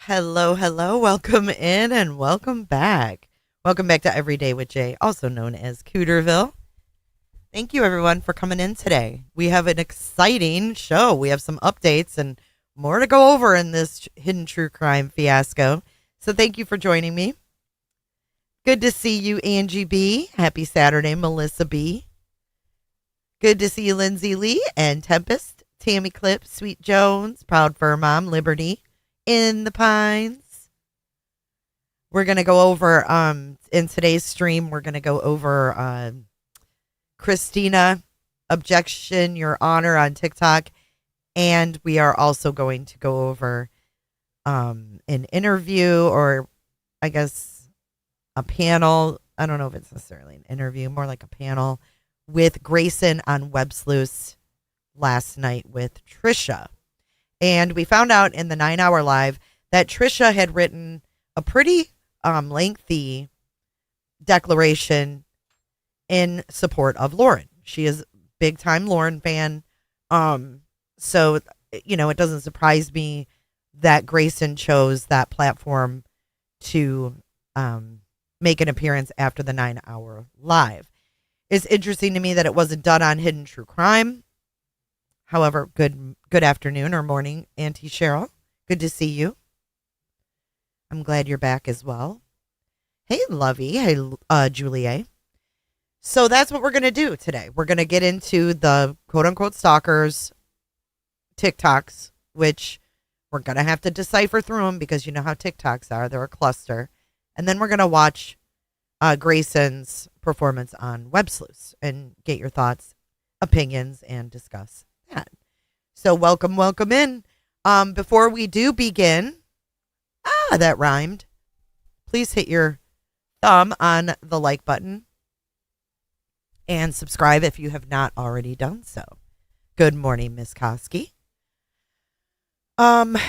Hello, hello. Welcome in and welcome back. Welcome back to Everyday with Jay, also known as Cooterville. Thank you, everyone, for coming in today. We have an exciting show. We have some updates and more to go over in this hidden true crime fiasco. So thank you for joining me. Good to see you, Angie B. Happy Saturday, Melissa B. Good to see you, Lindsay Lee and Tempest, Tammy Clip, Sweet Jones, Proud Fur Mom, Liberty. In the Pines. We're going to go over, in today's stream, we're going to go over Christina, Objection, Your Honor on TikTok. And we are also going to go over an interview, or I guess a panel. I don't know if it's necessarily an interview, more like a panel with Grayson on Web Sleuths last night with Tricia. And we found out in the 9-hour live that Tricia had written a pretty lengthy declaration in support of Lauren. She is a big-time Lauren fan. So, you know, it doesn't surprise me that Grayson chose that platform to make an appearance after the 9-hour live. It's interesting to me that it wasn't done on Hidden True Crime. However, good afternoon or morning, Auntie Cheryl. Good to see you. I'm glad you're back as well. Hey, Lovey. Hey, Julie. So that's what we're going to do today. We're going to get into the quote-unquote stalkers TikToks, which we're going to have to decipher through them because you know how TikToks are. They're a cluster. And then we're going to watch Grayson's performance on Web Sleuths and get your thoughts, opinions, and discuss that. So welcome in. Before we do begin, that rhymed. Please hit your thumb on the like button and subscribe if you have not already done so. Good morning, Miss Koski. The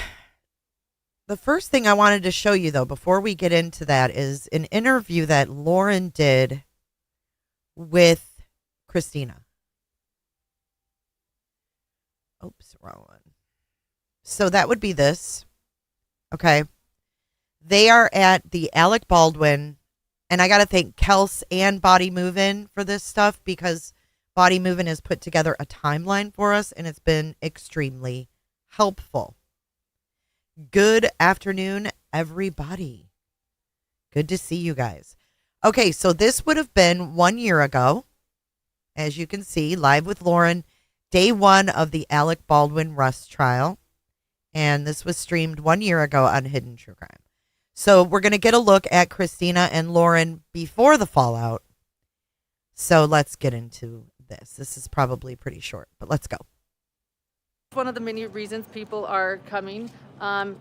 first thing I wanted to show you, though, before we get into that, is an interview that Lauren did with Christina. Oops, wrong one. So that would be this. Okay. They are at the Alec Baldwin, and I got to thank Kels and Body Movin' for this stuff because Body Movin' has put together a timeline for us, and it's been extremely helpful. Good afternoon, everybody. Good to see you guys. Okay, so this would have been 1 year ago, as you can see, live with Lauren. Day one of the Alec Baldwin Rust trial. And this was streamed 1 year ago on Hidden True Crime. So we're going to get a look at Christina and Lauren before the fallout. So let's get into this. This is probably pretty short, but let's go. One of the many reasons people are coming.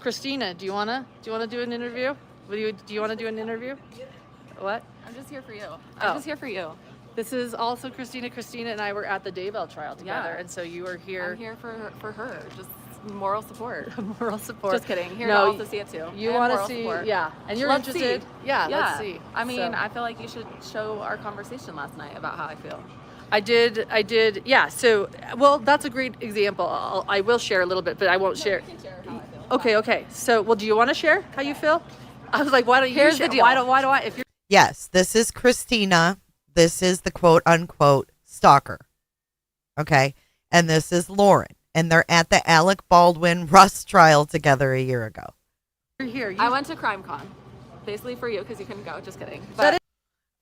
Christina, do you wanna do an interview? Do you want to do an interview? What? I'm just here for you. I'm just here for you. This is also Christina. Christina and I were at the Daybell trial together, and so you were here. I'm here for her. Just moral support. Moral support. Just kidding. Here to also see it too. You want to see, support. yeah. And you're let's interested. See. Yeah, let's see. I mean, I feel like you should show our conversation last night about how I feel. I did. Yeah. So, well, that's a great example. I will share a little bit, but I won't share. You can share how I feel. Okay. So, well, do you want to share how you feel? I was like, why don't you Here's share? the deal. Why do I? If you're Yes, this is Christina. This is the quote unquote stalker. Okay. And this is Lauren. and they're at the Alec Baldwin Rust trial together a year ago. You're here. I went to CrimeCon, basically for you because you couldn't go. Just kidding. That But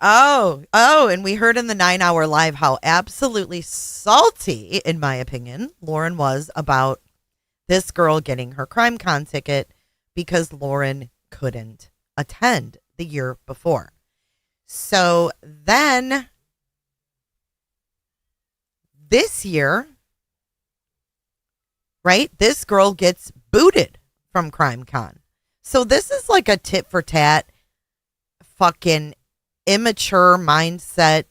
Oh, and we heard in the 9-hour live how absolutely salty, in my opinion, Lauren was about this girl getting her CrimeCon ticket because Lauren couldn't attend the year before. So then this year, right, this girl gets booted from CrimeCon. So this is like a tit for tat fucking immature mindset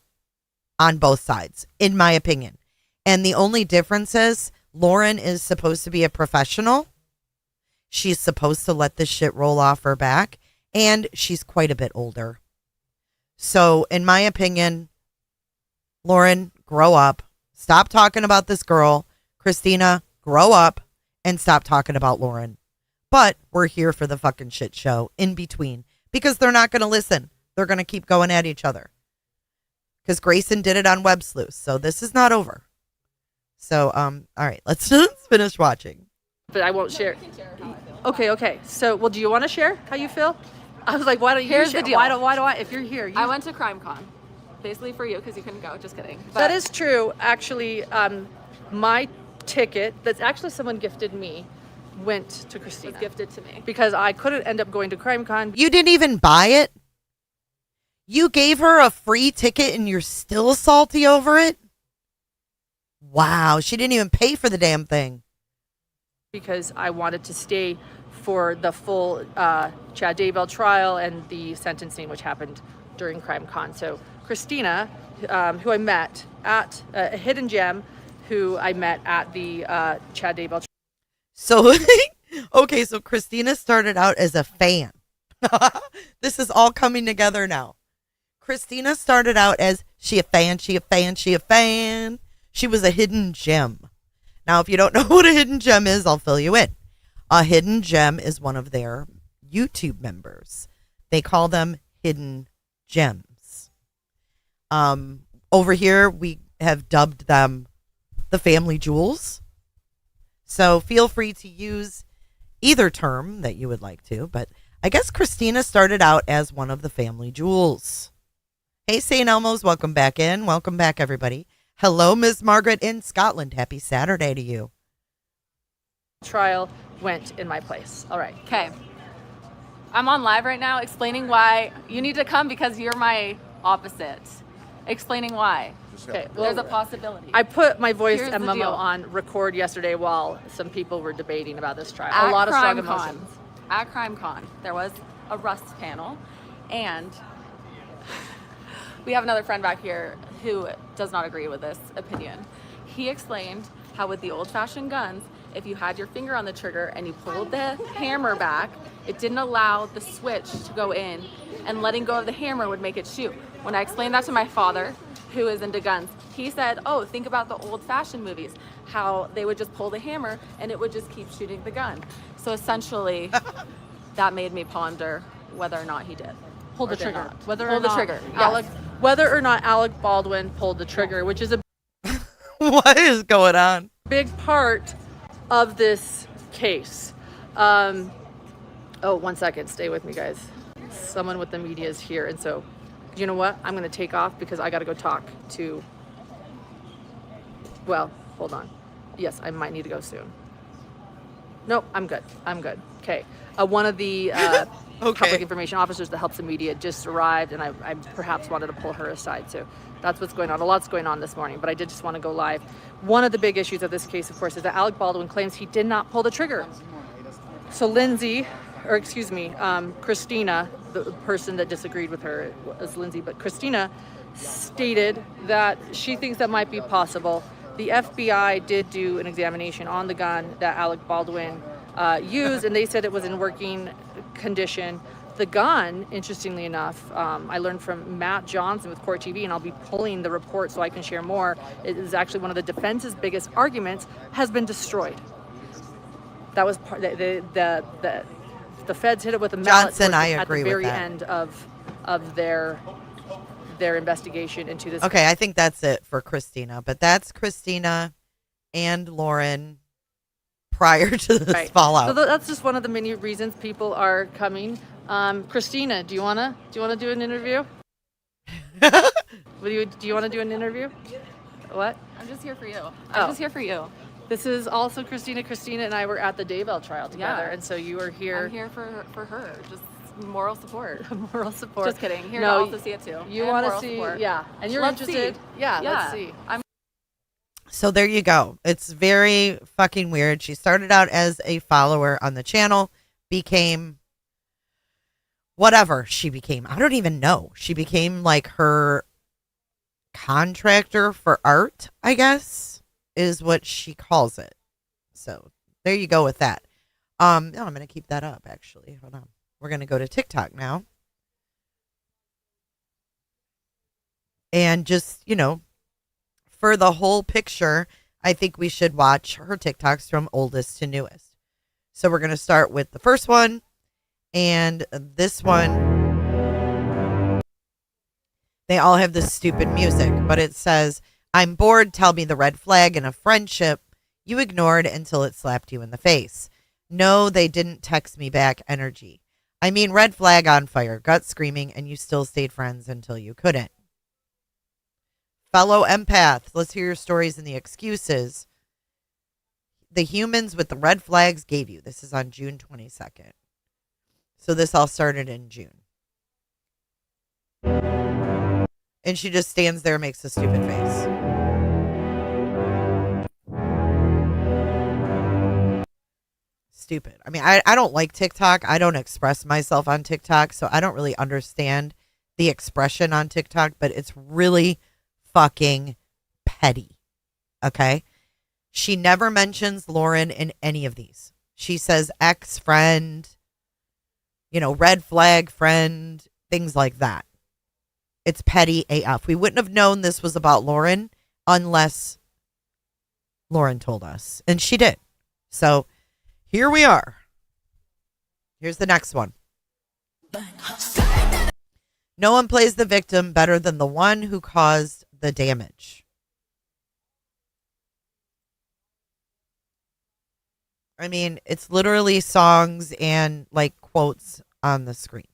on both sides, in my opinion. And the only difference is Lauren is supposed to be a professional. She's supposed to let this shit roll off her back. And she's quite a bit older. So, in my opinion, Lauren, grow up. Stop talking about this girl. Christina, grow up and stop talking about Lauren. But we're here for the fucking shit show in between because they're not going to listen. They're going to keep going at each other. Because Grayson did it on Web Sleuth. So this is not over. So, all right, let's finish watching. But I won't share. Okay. So, well, do you want to share how you feel? I was like, why don't you Here's share? the deal. Why do I? If you're here, I went to CrimeCon, basically for you because you couldn't go. Just kidding. But that is true. Actually, my ticket that's actually someone gifted me went to Christina. was gifted to me. Because I couldn't end up going to CrimeCon. You didn't even buy it? You gave her a free ticket and you're still salty over it? Wow, she didn't even pay for the damn thing. Because I wanted to stay for the full Chad Daybell trial and the sentencing, which happened during CrimeCon. So Christina, who I met at a hidden gem, who I met at the Chad Daybell trial. So, okay, so Christina started out as a fan. This is all coming together now. Christina started out as she a fan. She was a hidden gem. Now, if you don't know what a hidden gem is, I'll fill you in. A hidden gem is one of their YouTube members. They call them hidden gems. Over here, we have dubbed them the family jewels. So feel free to use either term that you would like to, but I guess Christina started out as one of the family jewels. Hey, St. Elmo's, welcome back in. Welcome back, everybody. Hello, Ms. Margaret in Scotland. Happy Saturday to you. Trial went in my place. All right. Okay. I'm on live right now explaining why you need to come because you're my opposite. Explaining why. Okay. There's a possibility. I put my voice Here's and the memo deal. on record yesterday while some people were debating about this trial. At A lot of strong CrimeCon, emotions. At CrimeCon, there was a Rust panel, and we have another friend back here who does not agree with this opinion. He explained how with the old-fashioned guns, if you had your finger on the trigger and you pulled the hammer back, it didn't allow the switch to go in, and letting go of the hammer would make it shoot. When I explained that to my father, who is into guns, he said, oh, think about the old-fashioned movies, how they would just pull the hammer and it would just keep shooting the gun. So essentially, that made me ponder whether or not he did. Pull the or did trigger. not. Whether Pull or the not trigger. Alec, Yes. whether or not Alec Baldwin pulled the trigger, which is a What is going on? big part of this case. Oh, 1 second. Stay with me, guys. Someone with the media is here. And so, you know what? I'm going to take off because I got to go talk to... Well, hold on. Yes, I might need to go soon. Nope, I'm good. Okay. One of the public information officers that helps the media just arrived, and I perhaps wanted to pull her aside. So that's what's going on. A lot's going on this morning, but I did just want to go live. One of the big issues of this case, of course, is that Alec Baldwin claims he did not pull the trigger. So Christina, the person that disagreed with her was Lindsay, but Christina stated that she thinks that might be possible. The FBI did do an examination on the gun that Alec Baldwin used, and they said it was in working condition. The gun, interestingly enough, I learned from Matt Johnson with Court TV, and I'll be pulling the report so I can share more. It is actually one of the defense's biggest arguments, has been destroyed. That was part. The feds hit it with a mallet Johnson, I at agree the with very that. end of their investigation into this. Okay, I think that's it for Christina. But that's Christina and Lauren. prior to this Right. fallout. So that's just one of the many reasons people are coming. Christina, do you wanna do an interview? Do you want to do an interview? What? I'm just here for you. Oh. I'm just here for you. This is also Christina. Christina and I were at the Daybell trial together, Yeah. and so you were here. I'm here for her. Just moral support. Moral support. Just kidding. Here No, to also see it too. You And want to moral see? support. Yeah, and you're Let's interested. see. Yeah, Yeah. let's see. So there you go. It's very fucking weird. She started out as a follower on the channel, became whatever she became. I don't even know. She became like her contractor for art, I guess, is what she calls it. So there you go with that. No, I'm going to keep that up, actually. Hold on. We're going to go to TikTok now. And just, for the whole picture, I think we should watch her TikToks from oldest to newest. So we're going to start with the first one. And this one, they all have this stupid music, but it says, "I'm bored, tell me the red flag in a friendship you ignored until it slapped you in the face. No, they didn't text me back energy. I mean, red flag on fire, gut screaming, and you still stayed friends until you couldn't. Fellow empath, let's hear your stories and the excuses the humans with the red flags gave you." This is on June 22nd. So this all started in June. And she just stands there and makes a stupid face. Stupid. I mean, I don't like TikTok. I don't express myself on TikTok, so I don't really understand the expression on TikTok, but it's really fucking petty. Okay? She never mentions Lauren in any of these. She says ex-friend, red flag friend, things like that. It's petty AF. We wouldn't have known this was about Lauren unless Lauren told us. And she did. So here we are. Here's the next one. No one plays the victim better than the one who caused the damage. I mean, it's literally songs and like quotes on the screen.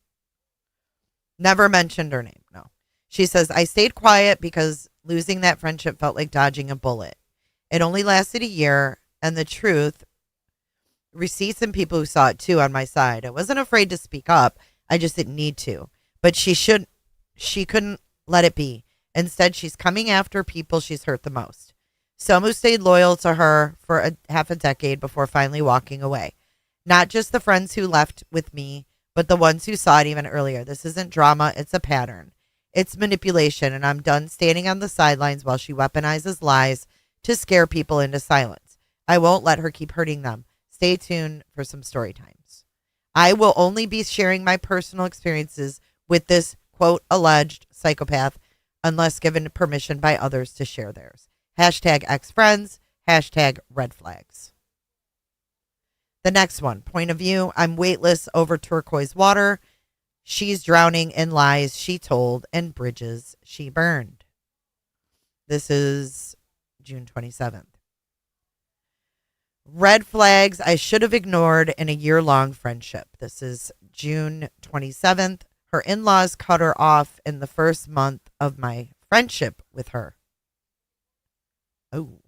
Never mentioned her name. No. She says, "I stayed quiet because losing that friendship felt like dodging a bullet. It only lasted a year, and the truth, receipts and people who saw it too on my side. I wasn't afraid to speak up. I just didn't need to. But she couldn't let it be. Instead, she's coming after people she's hurt the most. Some who stayed loyal to her for half a decade before finally walking away. Not just the friends who left with me, but the ones who saw it even earlier. This isn't drama, it's a pattern. It's manipulation, and I'm done standing on the sidelines while she weaponizes lies to scare people into silence. I won't let her keep hurting them. Stay tuned for some story times. I will only be sharing my personal experiences with this, quote, alleged psychopath unless given permission by others to share theirs. Hashtag ex-friends, hashtag red flags." The next one, point of view, "I'm weightless over turquoise water. She's drowning in lies she told and bridges she burned." This is June 27th. "Red flags I should have ignored in a year-long friendship." This is June 27th. "Her in-laws cut her off in the first month of my friendship with her." Oh.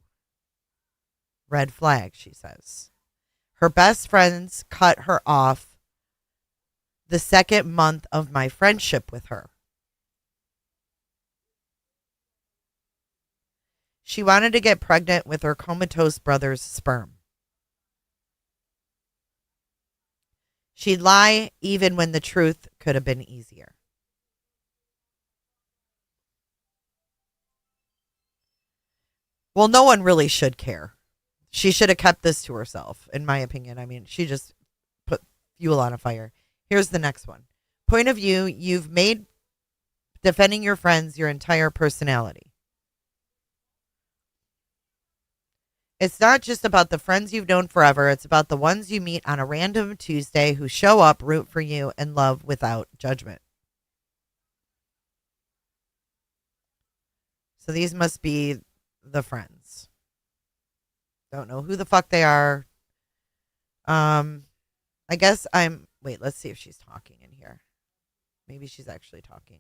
Red flag, she says. "Her best friends cut her off the second month of my friendship with her." She wanted to get pregnant with her comatose brother's sperm. She'd lie even when the truth could have been easier. Well, no one really should care. She should have kept this to herself, in my opinion. I mean, she just put fuel on a fire. Here's the next one. Point of view, you've made defending your friends your entire personality. It's not just about the friends you've known forever. It's about the ones you meet on a random Tuesday who show up, root for you, and love without judgment. So these must be the friends. Don't know who the fuck they are. I guess wait, let's see if she's talking in here. Maybe she's actually talking.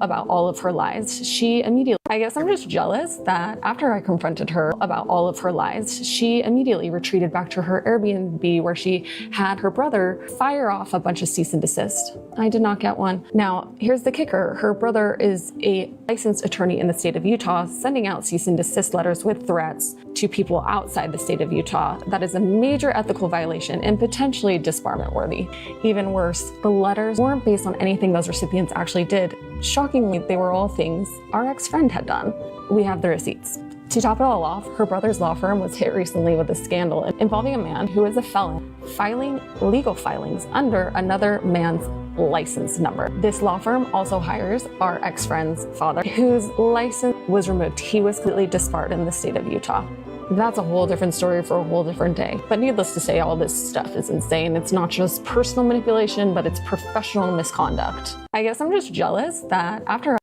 About all of her lies, she immediately, I guess I'm just jealous that after I confronted her about all of her lies, she immediately retreated back to her Airbnb where she had her brother fire off a bunch of cease and desist. I did not get one. Now, here's the kicker. Her brother is a licensed attorney in the state of Utah, sending out cease and desist letters with threats to people outside the state of Utah. That is a major ethical violation and potentially disbarment worthy. Even worse, the letters weren't based on anything those recipients actually did. Shockingly, they were all things our ex-friend had done. We have the receipts. To top it all off, her brother's law firm was hit recently with a scandal involving a man who is a felon filing legal filings under another man's license number. This law firm also hires our ex-friend's father, whose license was removed. He was completely disbarred in the state of Utah. That's a whole different story for a whole different day. But needless to say, all this stuff is insane. It's not just personal manipulation, but it's professional misconduct. I guess I'm just jealous that after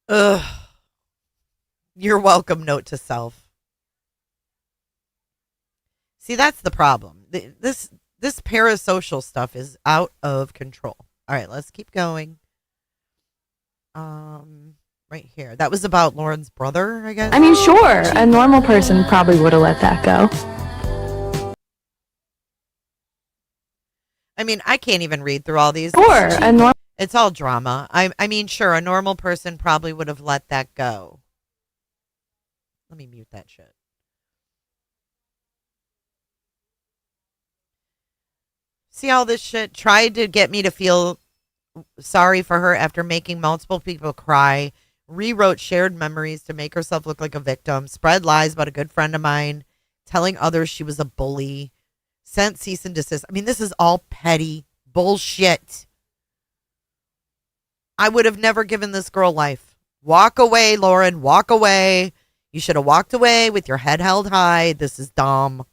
Ugh. You're welcome, note to self. See, that's the problem. This parasocial stuff is out of control. All right, let's keep going. Right here. That was about Lauren's brother, I guess. I mean, sure, a normal person probably would have let that go. I mean, I can't even read through all these. Sure, it's all drama. I mean, sure, a normal person probably would have let that go. Let me mute that shit. See all this shit? Tried to get me to feel sorry for her after making multiple people cry. Rewrote shared memories to make herself look like a victim. Spread lies about a good friend of mine. Telling others she was a bully. Sent cease and desist. I mean, this is all petty bullshit. I would have never given this girl life. Walk away, Lauren. Walk away. You should have walked away with your head held high. This is dumb.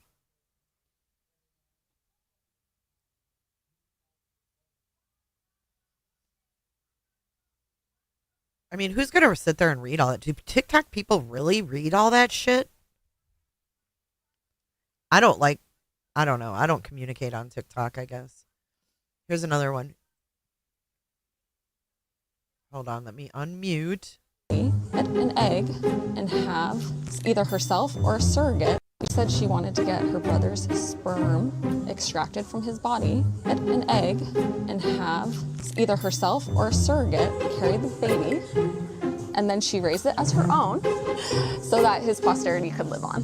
I mean, who's going to sit there and read all that? Do TikTok people really read all that shit? I don't know. I don't communicate on TikTok, I guess. Here's another one. Hold on, let me unmute. an egg and have either herself or a surrogate. She said she wanted to get her brother's sperm extracted from his body, an egg, and have either herself or a surrogate carry the baby, and then she raised it as her own so that his posterity could live on.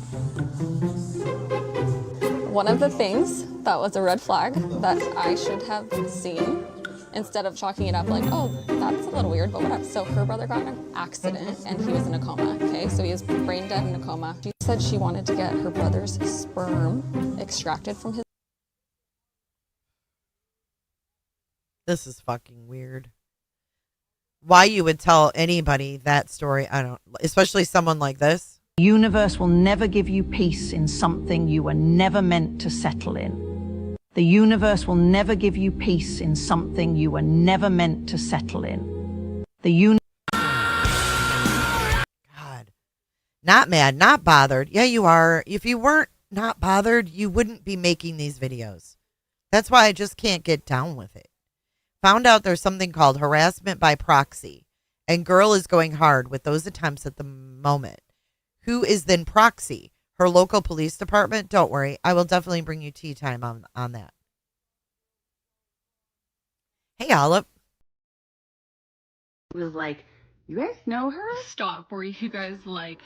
One of the things that was a red flag that I should have seen, instead of chalking it up like, oh, that's a little weird, but whatever. So her brother got in an accident and he was in a coma, okay? So he was brain dead in a coma. She said she wanted to get her brother's sperm extracted from his. This is fucking weird. Why you would tell anybody that story, I don't, especially someone like this. The universe will never give you peace in something you were never meant to settle in. The universe will never give you peace in something you were never meant to settle in. God. Not mad, not bothered. Yeah, you are. If you weren't not bothered, you wouldn't be making these videos. That's why I just can't get down with it. Found out there's something called harassment by proxy, and girl is going hard with those attempts at the moment. Who is then proxy? Her local police department? Don't worry. I will definitely bring you tea time on that. Hey, Olive. It was like, you guys know her? Stop. Were you guys like...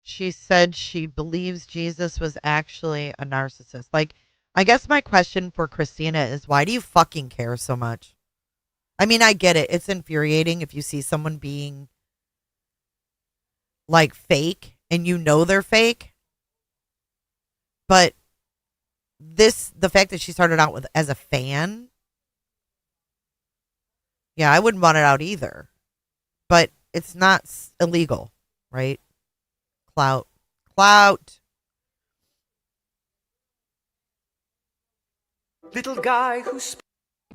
She said she believes Jesus was actually a narcissist. Like, I guess my question for Christina is, why do you fucking care so much? I mean, I get it. It's infuriating if you see someone being like fake and you know they're fake. But the fact that she started out with as a fan, yeah, I wouldn't want it out either. But it's not illegal, right? Clout. Little guy who's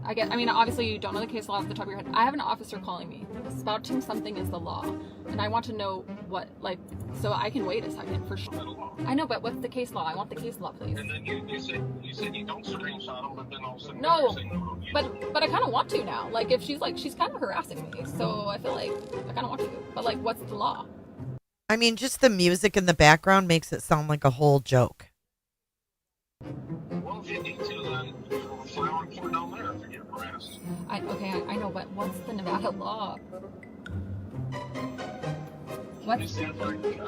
I mean, obviously you don't know the case law off the top of your head. I have an officer calling me. Spouting something is the law. And I want to know what, like, so I can wait a second for sure. I know, but what's the case law? I want the case law, please. And then you said you don't screenshot them, but then all of a sudden No, you're saying no. but I kind of want to now. Like, if she's kind of harassing me, so I feel like I kind of want to. But, like, what's the law? I mean, just the music in the background makes it sound like a whole joke. Well, if you need to, then file a report down there if you get harassed. I know, but what's the Nevada law? What? I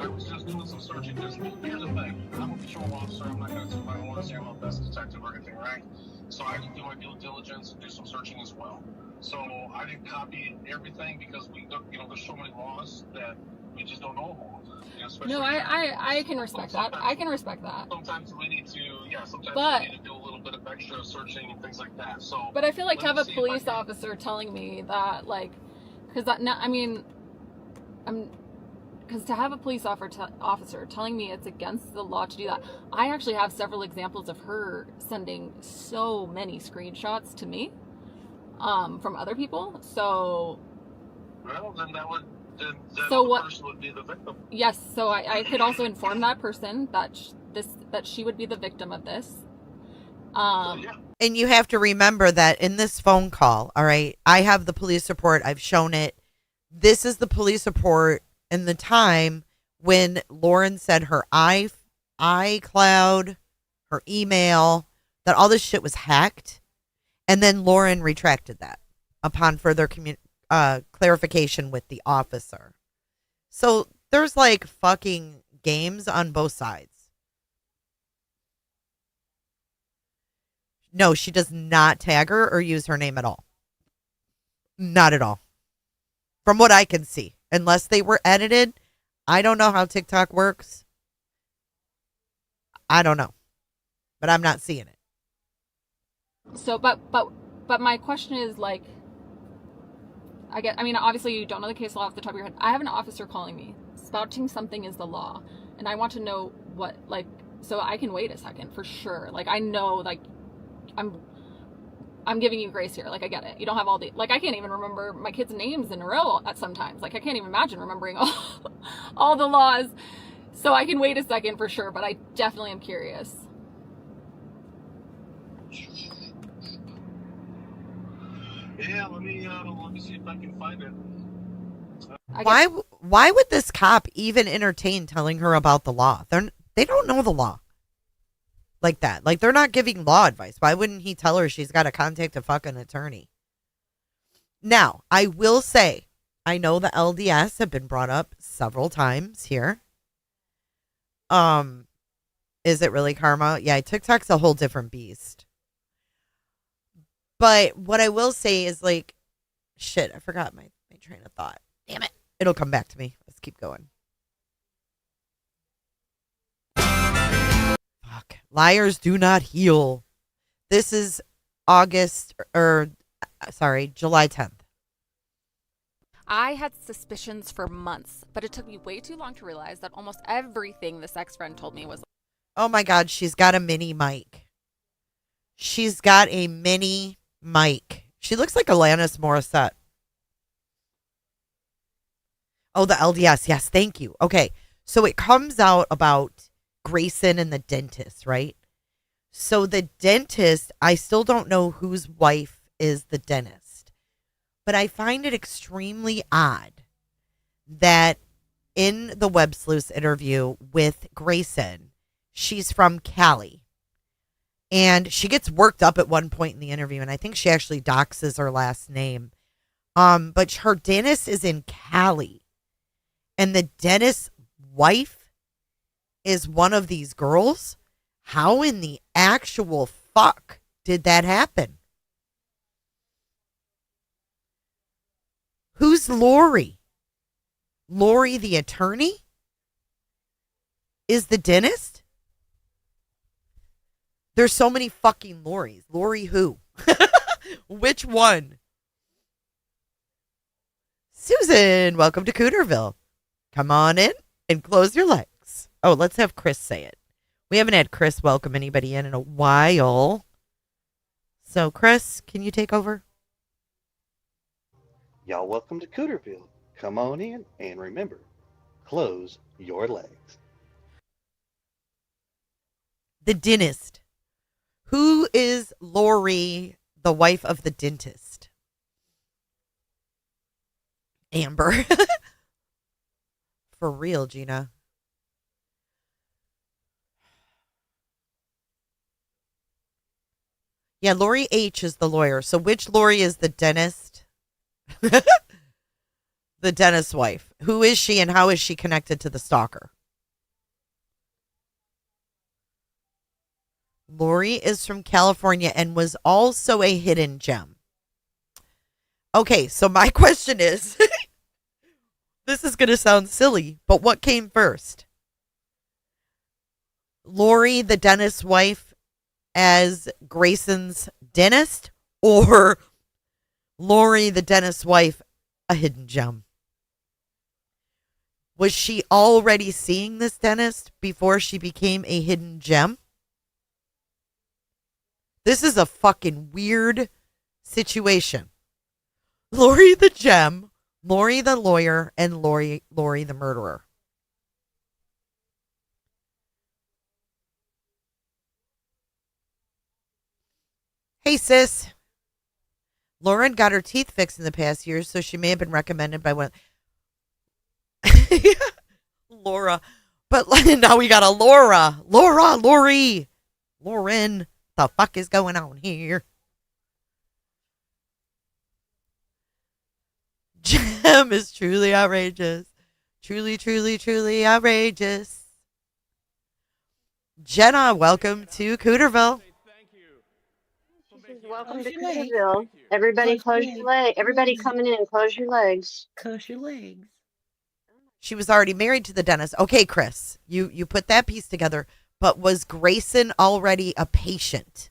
was just doing some searching. Here's the thing. I'm a patrol officer. I'm not going to I don't want to say I'm a best detective or anything, right? So I can do my due diligence and do some searching as well. So I didn't copy everything because there's so many laws that we just don't know about. No, I can respect that. I can respect that. Sometimes we need to, but, we need to do a little bit of extra searching and things like that. So, but I feel like to have a police officer telling me that, like, because to have a police officer telling me it's against the law to do that. I actually have several examples of her sending so many screenshots to me from other people. So, well, then that would. Person would be the victim. Yes, so I could also inform that person that she would be the victim of this. And you have to remember that in this phone call, all right, I have the police report. I've shown it. This is the police report in the time when Lauren said her iCloud, her email, that all this shit was hacked. And then Lauren retracted that upon further clarification with the officer. So there's like fucking games on both sides. No, she does not tag her or use her name at all. Not at all. From what I can see. Unless they were edited. I don't know how TikTok works. I don't know. But I'm not seeing it. So, but my question is, like, I mean, obviously you don't know the case law off the top of your head. I have an officer calling me. Spouting something is the law. And I want to know what, like, so I can wait a second for sure. Like, I know, like, I'm giving you grace here. Like, I get it. You don't have all the, like, I can't even remember my kids' names in a row at sometimes. Like, I can't even imagine remembering all the laws. So I can wait a second for sure, but I definitely am curious. Yeah, let me see if I can find it. Why would this cop even entertain telling her about the law? They don't know the law like that. Like, they're not giving law advice. Why wouldn't he tell her she's got to contact a fucking attorney? Now, I will say, I know the LDS have been brought up several times here. Is it really karma? Yeah, TikTok's a whole different beast. But what I will say is, like, shit, I forgot my train of thought. Damn it. It'll come back to me. Let's keep going. Fuck. Liars do not heal. This is July 10th. I had suspicions for months, but it took me way too long to realize that almost everything this ex-friend told me was... Oh my God, she's got a mini mic. She's got a mini mic. She looks like Alanis Morissette. Oh, the LDS. Yes, thank you. Okay, so it comes out about Grayson and the dentist, right? So the dentist, I still don't know whose wife is the dentist, but I find it extremely odd that in the Web Sleuths interview with Grayson, she's from Cali. And she gets worked up at one point in the interview, and I think she actually doxes her last name. But her dentist is in Cali. And the dentist's wife is one of these girls? How in the actual fuck did that happen? Who's Lori? Lori the attorney? Is the dentist? There's so many fucking Loris. Lori who? Which one? Susan, welcome to Cooterville. Come on in and close your legs. Oh, let's have Chris say it. We haven't had Chris welcome anybody in a while. So, Chris, can you take over? Y'all welcome to Cooterville. Come on in and remember, close your legs. The dentist. Who is Lori, the wife of the dentist? Amber. For real, Gina. Yeah, Lori H is the lawyer. So which Lori is the dentist? The dentist's wife. Who is she and how is she connected to the stalker? Lori is from California and was also a hidden gem. Okay, so my question is, this is going to sound silly, but what came first? Lori, the dentist's wife, as Grayson's dentist, or Lori, the dentist's wife, a hidden gem? Was she already seeing this dentist before she became a hidden gem? This is a fucking weird situation. Lori the gem, Lori the lawyer, and Lori the murderer. Hey, sis. Lauren got her teeth fixed in the past years, so she may have been recommended by one. Laura. But now we got a Laura. Lori. Lauren. The fuck is going on here? Gem is truly outrageous. Truly outrageous. Jenna, welcome to Cooterville. Welcome to Cooterville. Everybody close your legs. Everybody coming in, close your legs. Close your legs. She was already married to the dentist. Okay, Chris, you put that piece together. But was Grayson already a patient?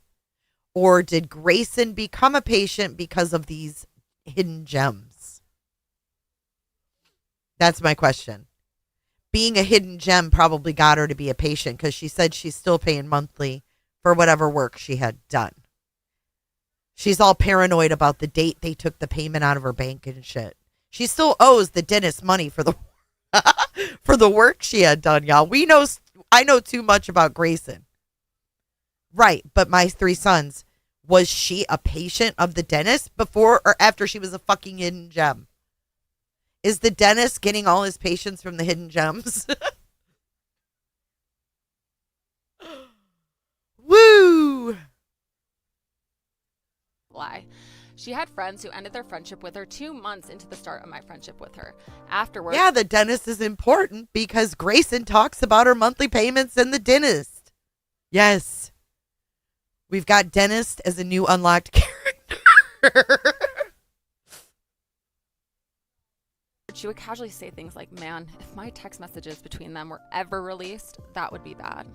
Or did Grayson become a patient because of these hidden gems? That's my question. Being a hidden gem probably got her to be a patient because she said she's still paying monthly for whatever work she had done. She's all paranoid about the date they took the payment out of her bank and shit. She still owes the dentist money for the for the work she had done, y'all. I know too much about Grayson. Right, but my three sons, was she a patient of the dentist before or after she was a fucking hidden gem? Is the dentist getting all his patients from the hidden gems? Woo! Lie. She had friends who ended their friendship with her 2 months into the start of my friendship with her. Afterwards, yeah, the dentist is important because Grayson talks about her monthly payments and the dentist. Yes. We've got dentist as a new unlocked character. she would casually say things like, "Man, if my text messages between them were ever released, that would be bad."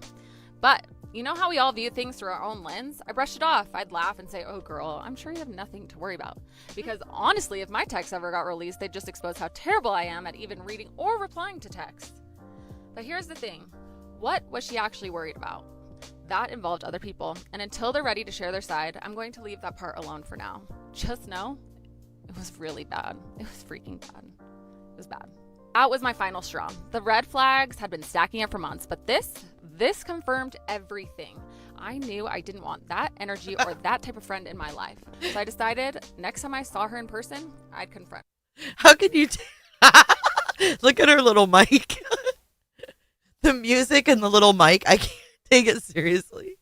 But you know how we all view things through our own lens? I brushed it off. I'd laugh and say, "Oh girl, I'm sure you have nothing to worry about." Because honestly, if my texts ever got released, they'd just expose how terrible I am at even reading or replying to texts. But here's the thing. What was she actually worried about? That involved other people, and until they're ready to share their side, I'm going to leave that part alone for now. Just know, it was really bad. It was freaking bad. It was bad. That was my final straw. The red flags had been stacking up for months, but this confirmed everything. I knew I didn't want that energy or that type of friend in my life. So I decided next time I saw her in person, I'd confront her. How can you look at her little mic? The music and the little mic, I can't take it seriously.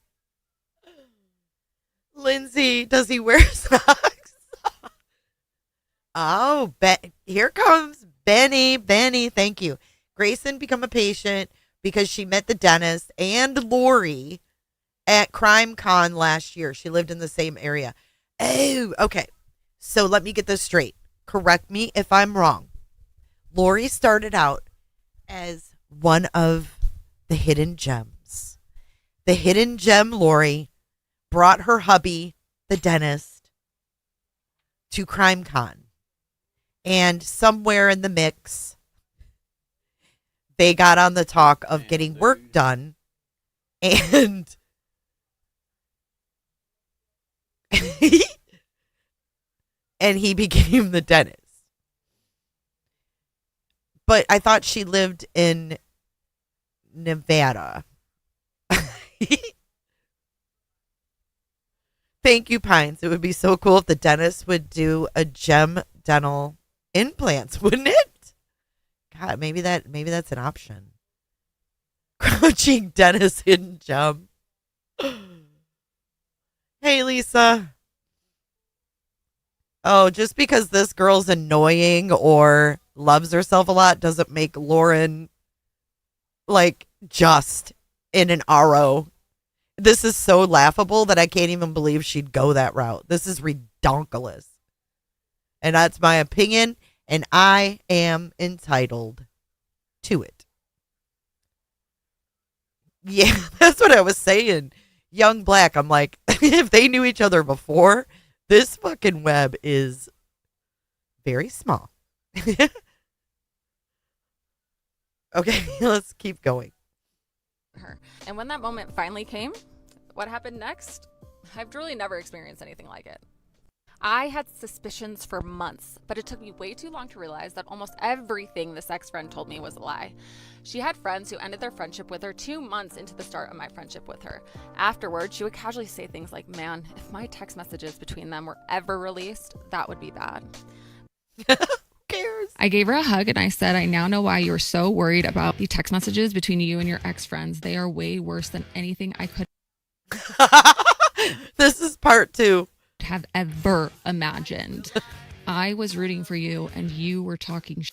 Lindsay, does he wear socks? Oh, here comes Benny. Benny, thank you. Grayson become a patient because she met the dentist and Lori at Crime Con last year. She lived in the same area. Oh, okay. So let me get this straight. Correct me if I'm wrong. Lori started out as one of the hidden gems. The hidden gem Lori brought her hubby, the dentist, to Crime Con. And somewhere in the mix, they got on the talk of getting work done. And and he became the dentist. But I thought she lived in Nevada. Thank you, Pines. It would be so cool if the dentist would do a gem dental implants, wouldn't it? God, maybe that's an option. Crouching dentist hidden gem. Hey, Lisa. Oh, just because this girl's annoying or loves herself a lot doesn't make Lauren like just in an RO. This is so laughable that I can't even believe she'd go that route. This is redonkulous. And that's my opinion, and I am entitled to it. Yeah, that's what I was saying. Young Black, I'm like, if they knew each other before, this fucking web is very small. Okay, let's keep going. And when that moment finally came, what happened next? I've truly never experienced anything like it. I had suspicions for months, but it took me way too long to realize that almost everything this ex-friend told me was a lie. She had friends who ended their friendship with her 2 months into the start of my friendship with her. Afterwards, she would casually say things like, "Man, if my text messages between them were ever released, that would be bad." Cares? I gave her a hug and I said, I now know why you were so worried about the text messages between you and your ex-friends. They are way worse than anything I could This is part 2. have ever imagined. I was rooting for you and you were talking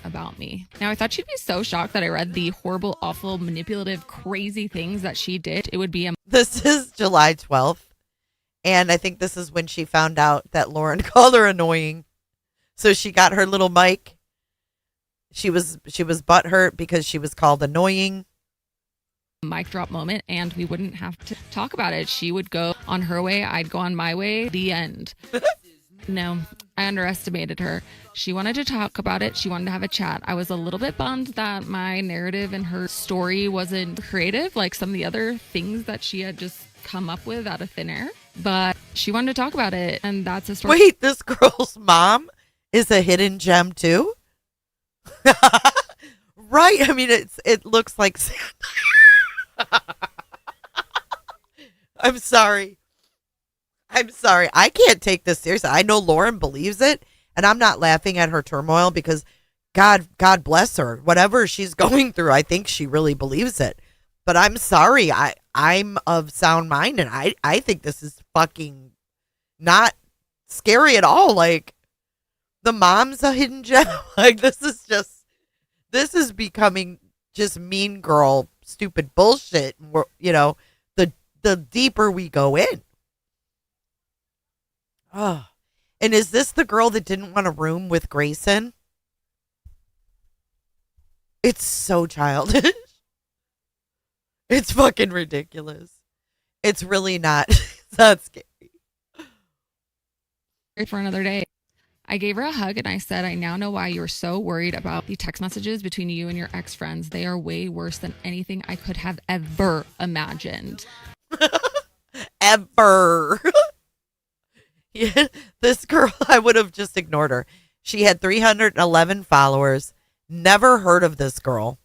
about me. Now, I thought she'd be so shocked that I read the horrible, awful, manipulative, crazy things that she did. It would be a... This is July 12th. And I think this is when she found out that Lauren called her annoying. So she got her little mic. She was butthurt because she was called annoying. Mic drop moment, and we wouldn't have to talk about it. She would go on her way, I'd go on my way. The end. No, I underestimated her. She wanted to talk about it. She wanted to have a chat. I was a little bit bummed that my narrative and her story wasn't creative like some of the other things that she had just come up with out of thin air. But she wanted to talk about it, and that's a story. Wait, this girl's mom is a hidden gem too? Right. I mean, it looks like I'm sorry. I can't take this seriously. I know Lauren believes it, and I'm not laughing at her turmoil because God bless her. Whatever she's going through, I think she really believes it. But I'm sorry. I'm of sound mind, and I think this is fucking not scary at all. Like, the mom's a hidden gem. Like, this is becoming just mean girl, stupid bullshit. We're, the deeper we go in. Oh, and is this the girl that didn't want a room with Grayson? It's so childish. It's fucking ridiculous. It's really not. It's not scary. For another day. I gave her a hug and I said, I now know why you were so worried about the text messages between you and your ex-friends. They are way worse than anything I could have ever imagined. Ever. Yeah, this girl, I would have just ignored her. She had 311 followers. Never heard of this girl.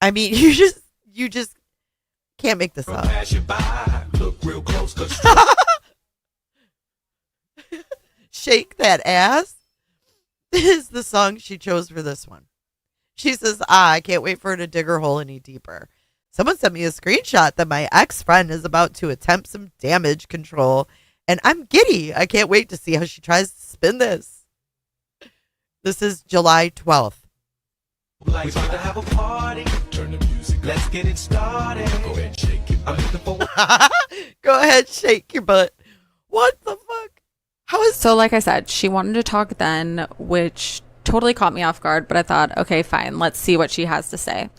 I mean, you just can't make this up. Shake that ass. This is the song she chose for this one. She says, I can't wait for her to dig her hole any deeper. Someone sent me a screenshot that my ex-friend is about to attempt some damage control, and I'm giddy. I can't wait to see how she tries to spin this. This is July 12th. Like to have a party. Turn the music. Let's get it started. Go ahead, shake your butt. Go ahead, shake your butt. What the fuck? How is So like I said, she wanted to talk then, which totally caught me off guard, but I thought, okay, fine, let's see what she has to say.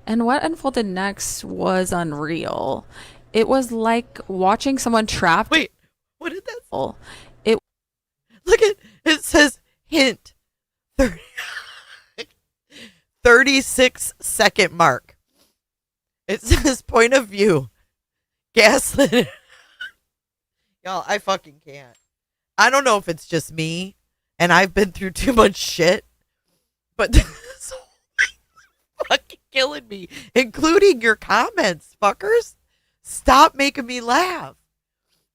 And what unfolded next was unreal. It was like watching someone trapped. Wait, what did that say? It Look at it says hint 36-second mark. It says point of view. Gaslit. Y'all, I fucking can't. I don't know if it's just me and I've been through too much shit, but this whole thing is fucking killing me, including your comments, fuckers. Stop making me laugh.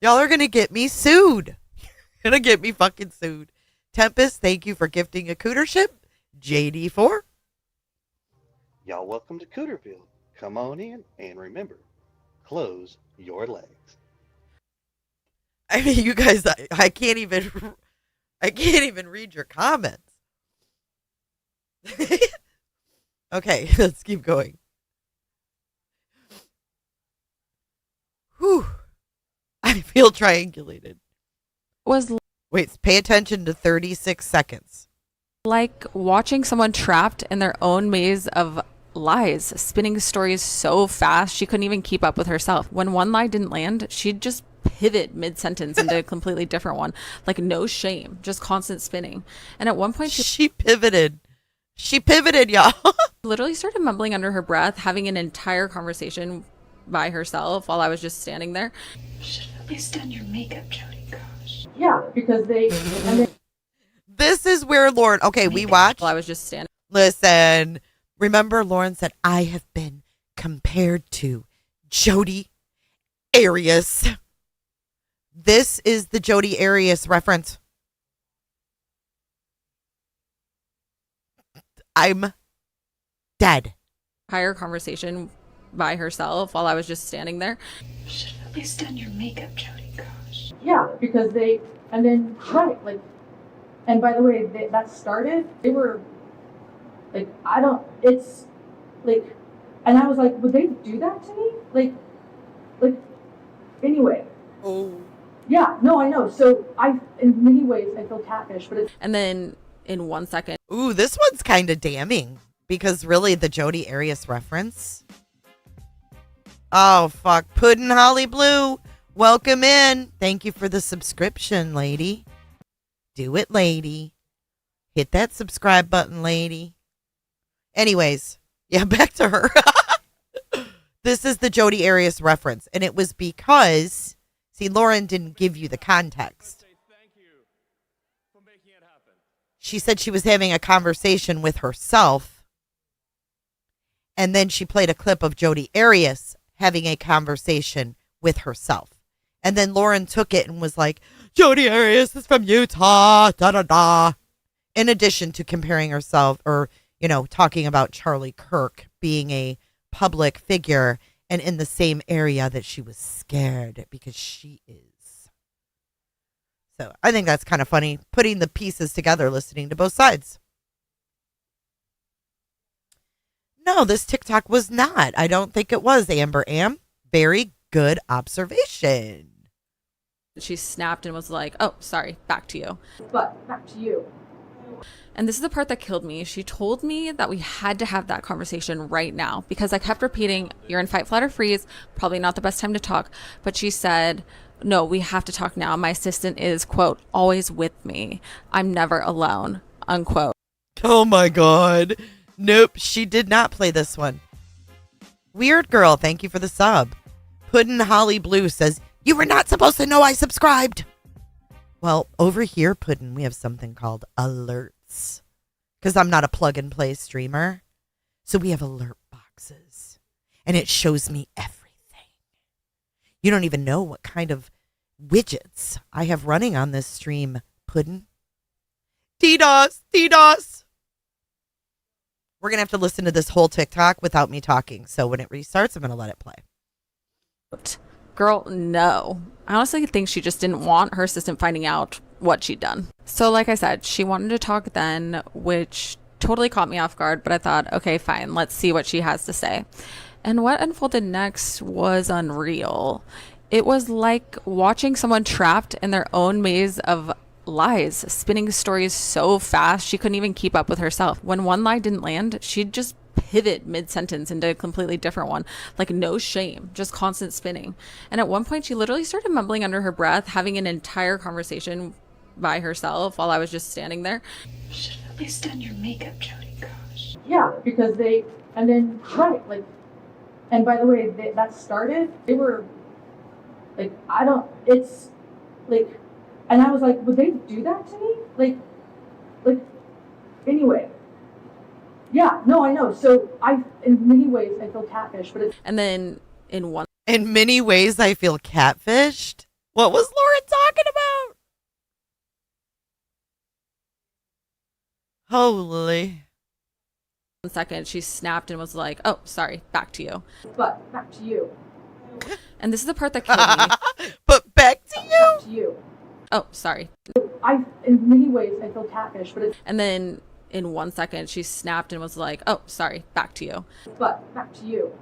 Y'all are going to get me sued. You're going to get me fucking sued. Tempest, thank you for gifting a cootership. JD4. Y'all welcome to Cooterville. Come on in and remember, close your legs. I mean, you guys, I can't even read your comments. Okay, let's keep going. Whew. I feel triangulated. Wait, pay attention to 36 seconds. Like watching someone trapped in their own maze of lies, spinning stories so fast she couldn't even keep up with herself. When one lie didn't land, she'd just pivot mid-sentence into a completely different one. Like no shame, just constant spinning. And at one point she pivoted. She pivoted, y'all. Literally started mumbling under her breath, having an entire conversation by herself while I was just standing there. Should have at least done your makeup, Jody. Gosh. Yeah, because they... This is where Lauren... Okay, we watched... While I was just standing. Listen, remember Lauren said, I have been compared to Jodi Arias. This is the Jodi Arias reference. I'm dead. Entire conversation by herself while I was just standing there. Should have at least done your makeup, Jody. Gosh. Yeah, because they... And then, right, like... And by the way, that started, they were... Like, I don't... It's... Like... And I was like, would they do that to me? Like... Anyway. Oh. Yeah, no, I know. So, in many ways, I feel catfish, but it's... And then... in 1 second. Ooh, this one's kind of damning because really the Jodi Arias reference. Oh, fuck. Puddin' Holly Blue, welcome in. Thank you for the subscription, lady. Do it, lady. Hit that subscribe button, lady. Anyways, yeah, back to her. This is the Jodi Arias reference, and it was because, see, Lauren didn't give you the context. She said she was having a conversation with herself, and then she played a clip of Jodi Arias having a conversation with herself. And then Lauren took it and was like, Jodi Arias is from Utah, da-da-da. In addition to comparing herself or, talking about Charlie Kirk being a public figure and in the same area that she was scared because she is. So I think that's kind of funny, putting the pieces together, listening to both sides. No, this TikTok was not. I don't think it was, Amber Am. Very good observation. She snapped and was like, oh, sorry, back to you. But back to you. And this is the part that killed me. She told me that we had to have that conversation right now because I kept repeating, you're in fight, flight, or freeze. Probably not the best time to talk. But she said, no, we have to talk now. My assistant is, quote, always with me. I'm never alone, unquote. Oh my God. Nope, she did not play this one. Weird Girl, thank you for the sub. Puddin' Holly Blue says, you were not supposed to know I subscribed. Well, over here, Puddin', we have something called alerts. Because I'm not a plug and play streamer. So we have alert boxes. And it shows me everything. You don't even know what kind of widgets I have running on this stream, Puddin'. DDoS, DDoS. We're going to have to listen to this whole TikTok without me talking. So when it restarts, I'm going to let it play. Girl, no. I honestly think she just didn't want her assistant finding out what she'd done. So like I said, she wanted to talk then, which totally caught me off guard. But I thought, okay, fine. Let's see what she has to say. And what unfolded next was unreal. It was like watching someone trapped in their own maze of lies, spinning stories so fast she couldn't even keep up with herself. When one lie didn't land, she'd just pivot mid-sentence into a completely different one. Like no shame, just constant spinning. And at one point, she literally started mumbling under her breath, having an entire conversation by herself while I was just standing there. Should have at least done your makeup, Jody. Gosh. Yeah, because they... And then, right, like... And by the way, that started, they were... Like, I don't... It's... Like, and I was like, would they do that to me? Like, anyway. Yeah, no, I know. So in many ways, I feel catfish, but it's. And then in many ways, I feel catfished. What was Lauren talking about? Holy. 1 second, she snapped and was like, "Oh, sorry, back to you." But back to you. And this is the part that killed me. But back to you. Back to you. Oh, sorry. In many ways, I feel catfish, but it's. And then in 1 second, she snapped and was like, "Oh, sorry, back to you." But back to you.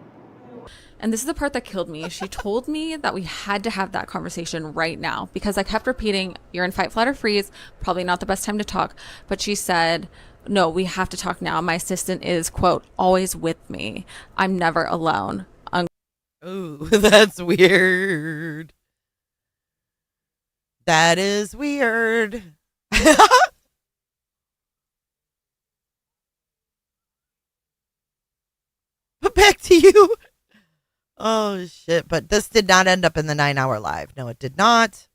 And this is the part that killed me. She told me that we had to have that conversation right now because I kept repeating, "You're in fight, flight, or freeze. Probably not the best time to talk." But she said, "No, we have to talk now. My assistant is, quote, always with me. I'm never alone." Ooh, that's weird. That is weird. But back to you. Oh, shit. But this did not end up in the 9-hour live. No, it did not.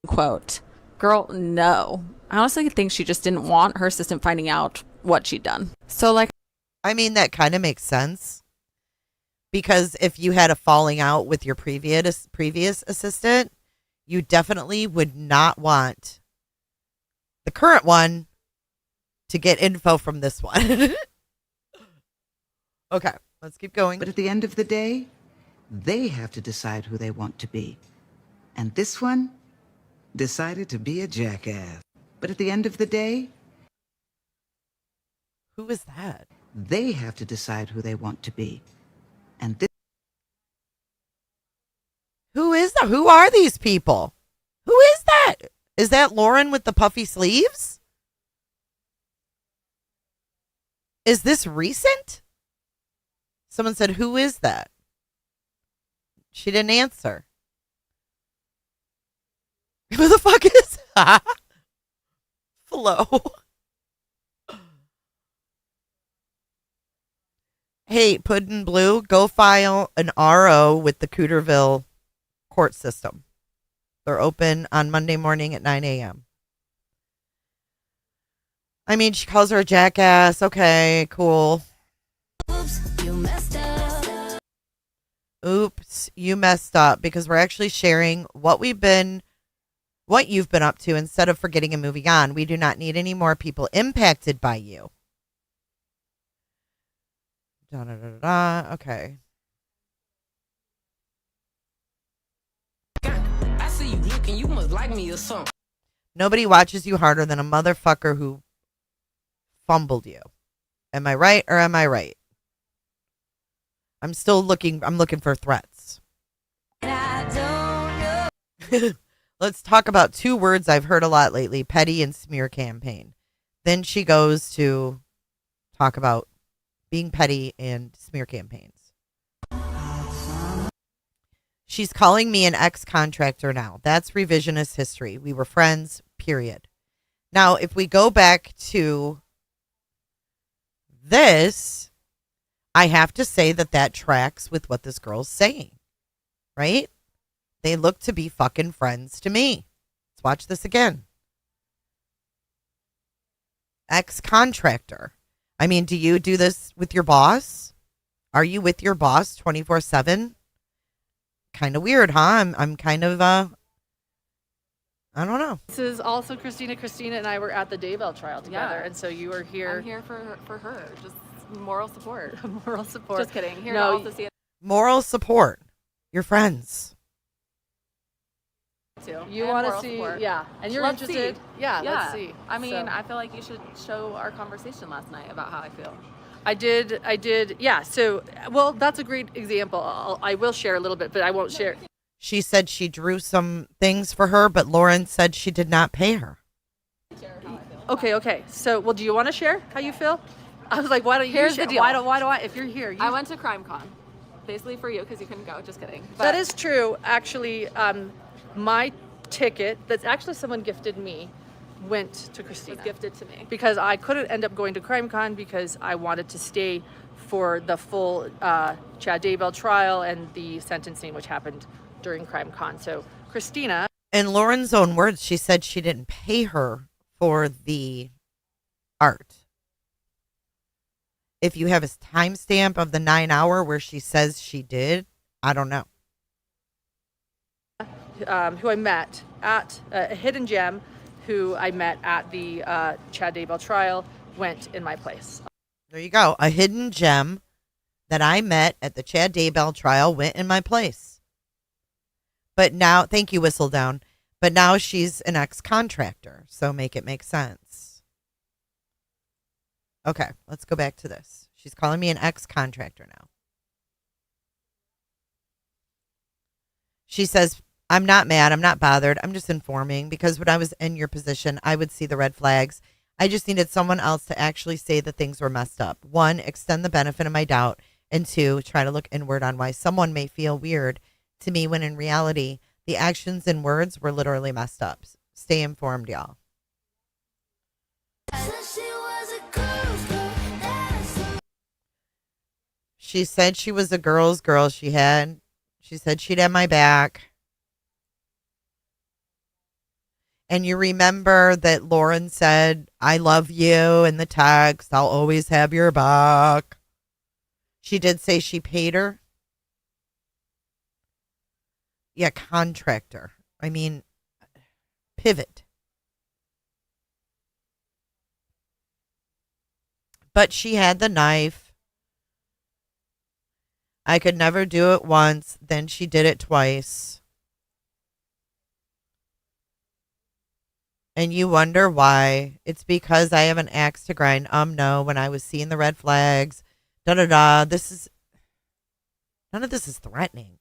Quote, "Girl, no." I honestly think she just didn't want her assistant finding out what she'd done. So, like, I mean, that kind of makes sense. Because if you had a falling out with your previous assistant, you definitely would not want the current one to get info from this one. Okay, let's keep going. But at the end of the day, they have to decide who they want to be. And this one decided to be a jackass. But at the end of the day, who is that? They have to decide who they want to be. And this. Who is that? Who are these people? Who is that? Is that Lauren with the puffy sleeves? Is this recent? Someone said, "Who is that?" She didn't answer. Who the fuck is that? Flo. Hey, Puddin' Blue, go file an RO with the Cooterville court system. They're open on Monday morning at 9 a.m. I mean, she calls her a jackass. Okay, cool. Oops, you messed up. Oops, you messed up, because we're actually sharing what you've been up to instead of forgetting and moving on. We do not need any more people impacted by you. Da, da, da, da. Okay. I see you looking, you must like me or something. Nobody watches you harder than a motherfucker who fumbled you. Am I right or am I right? I'm looking for threats. Let's talk about two words I've heard a lot lately: petty and smear campaign. Then she goes to talk about being petty and smear campaigns. She's calling me an ex-contractor now. That's revisionist history. We were friends, period. Now, if we go back to this, I have to say that tracks with what this girl's saying, right? They look to be fucking friends to me. Let's watch this again. Ex-contractor. I mean, do you do this with your boss? Are you with your boss 24/7? Kind of weird, huh? I'm kind of, I don't know. This is also Christina. Christina and I were at the Daybell trial together, Yeah. and so you were here. I'm here for her, just moral support. Moral support. Just kidding. Here No, to also see it Moral support. Your friends. too. You And want to moral see, support. yeah, and you're Let's interested. see. Yeah, let's see. I mean, So- I feel like you should show our conversation last night about how I feel. I did. Yeah. So, well, that's a great example. I will share a little bit, but I won't share. She said she drew some things for her, but Lauren said she did not pay her. Okay. So, well, do you want to share how you feel? I was like, why don't you Here's share? the deal. Why do I? If you're here, I went to CrimeCon, basically for you because you couldn't go. Just kidding. That is true. Actually, my ticket that's actually someone gifted me went to Christina. Was gifted to me. Because I couldn't end up going to CrimeCon because I wanted to stay for the full Chad Daybell trial and the sentencing, which happened during CrimeCon. So Christina In Lauren's own words, she said she didn't pay her for the art. If you have a timestamp of the 9 hour where she says she did, I don't know. Who I met at a hidden gem, who I met at the Chad Daybell trial, went in my place. There you go. A hidden gem that I met at the Chad Daybell trial went in my place. But now, thank you, Whistledown. But now she's an ex-contractor, so make it make sense. Okay, let's go back to this. She's calling me an ex-contractor now. She says, I'm not mad. I'm not bothered. I'm just informing because when I was in your position, I would see the red flags. I just needed someone else to actually say that things were messed up. 1, extend the benefit of my doubt. And 2, try to look inward on why someone may feel weird to me when in reality, the actions and words were literally messed up. Stay informed, y'all. She said she was a girl's girl. She said she'd have my back. And you remember that Lauren said, I love you in the text. I'll always have your back. She did say she paid her. Yeah, contractor. I mean, pivot. But she had the knife. I could never do it once. Then she did it twice. And you wonder why. It's because I have an axe to grind. No, when I was seeing the red flags, none of this is threatening.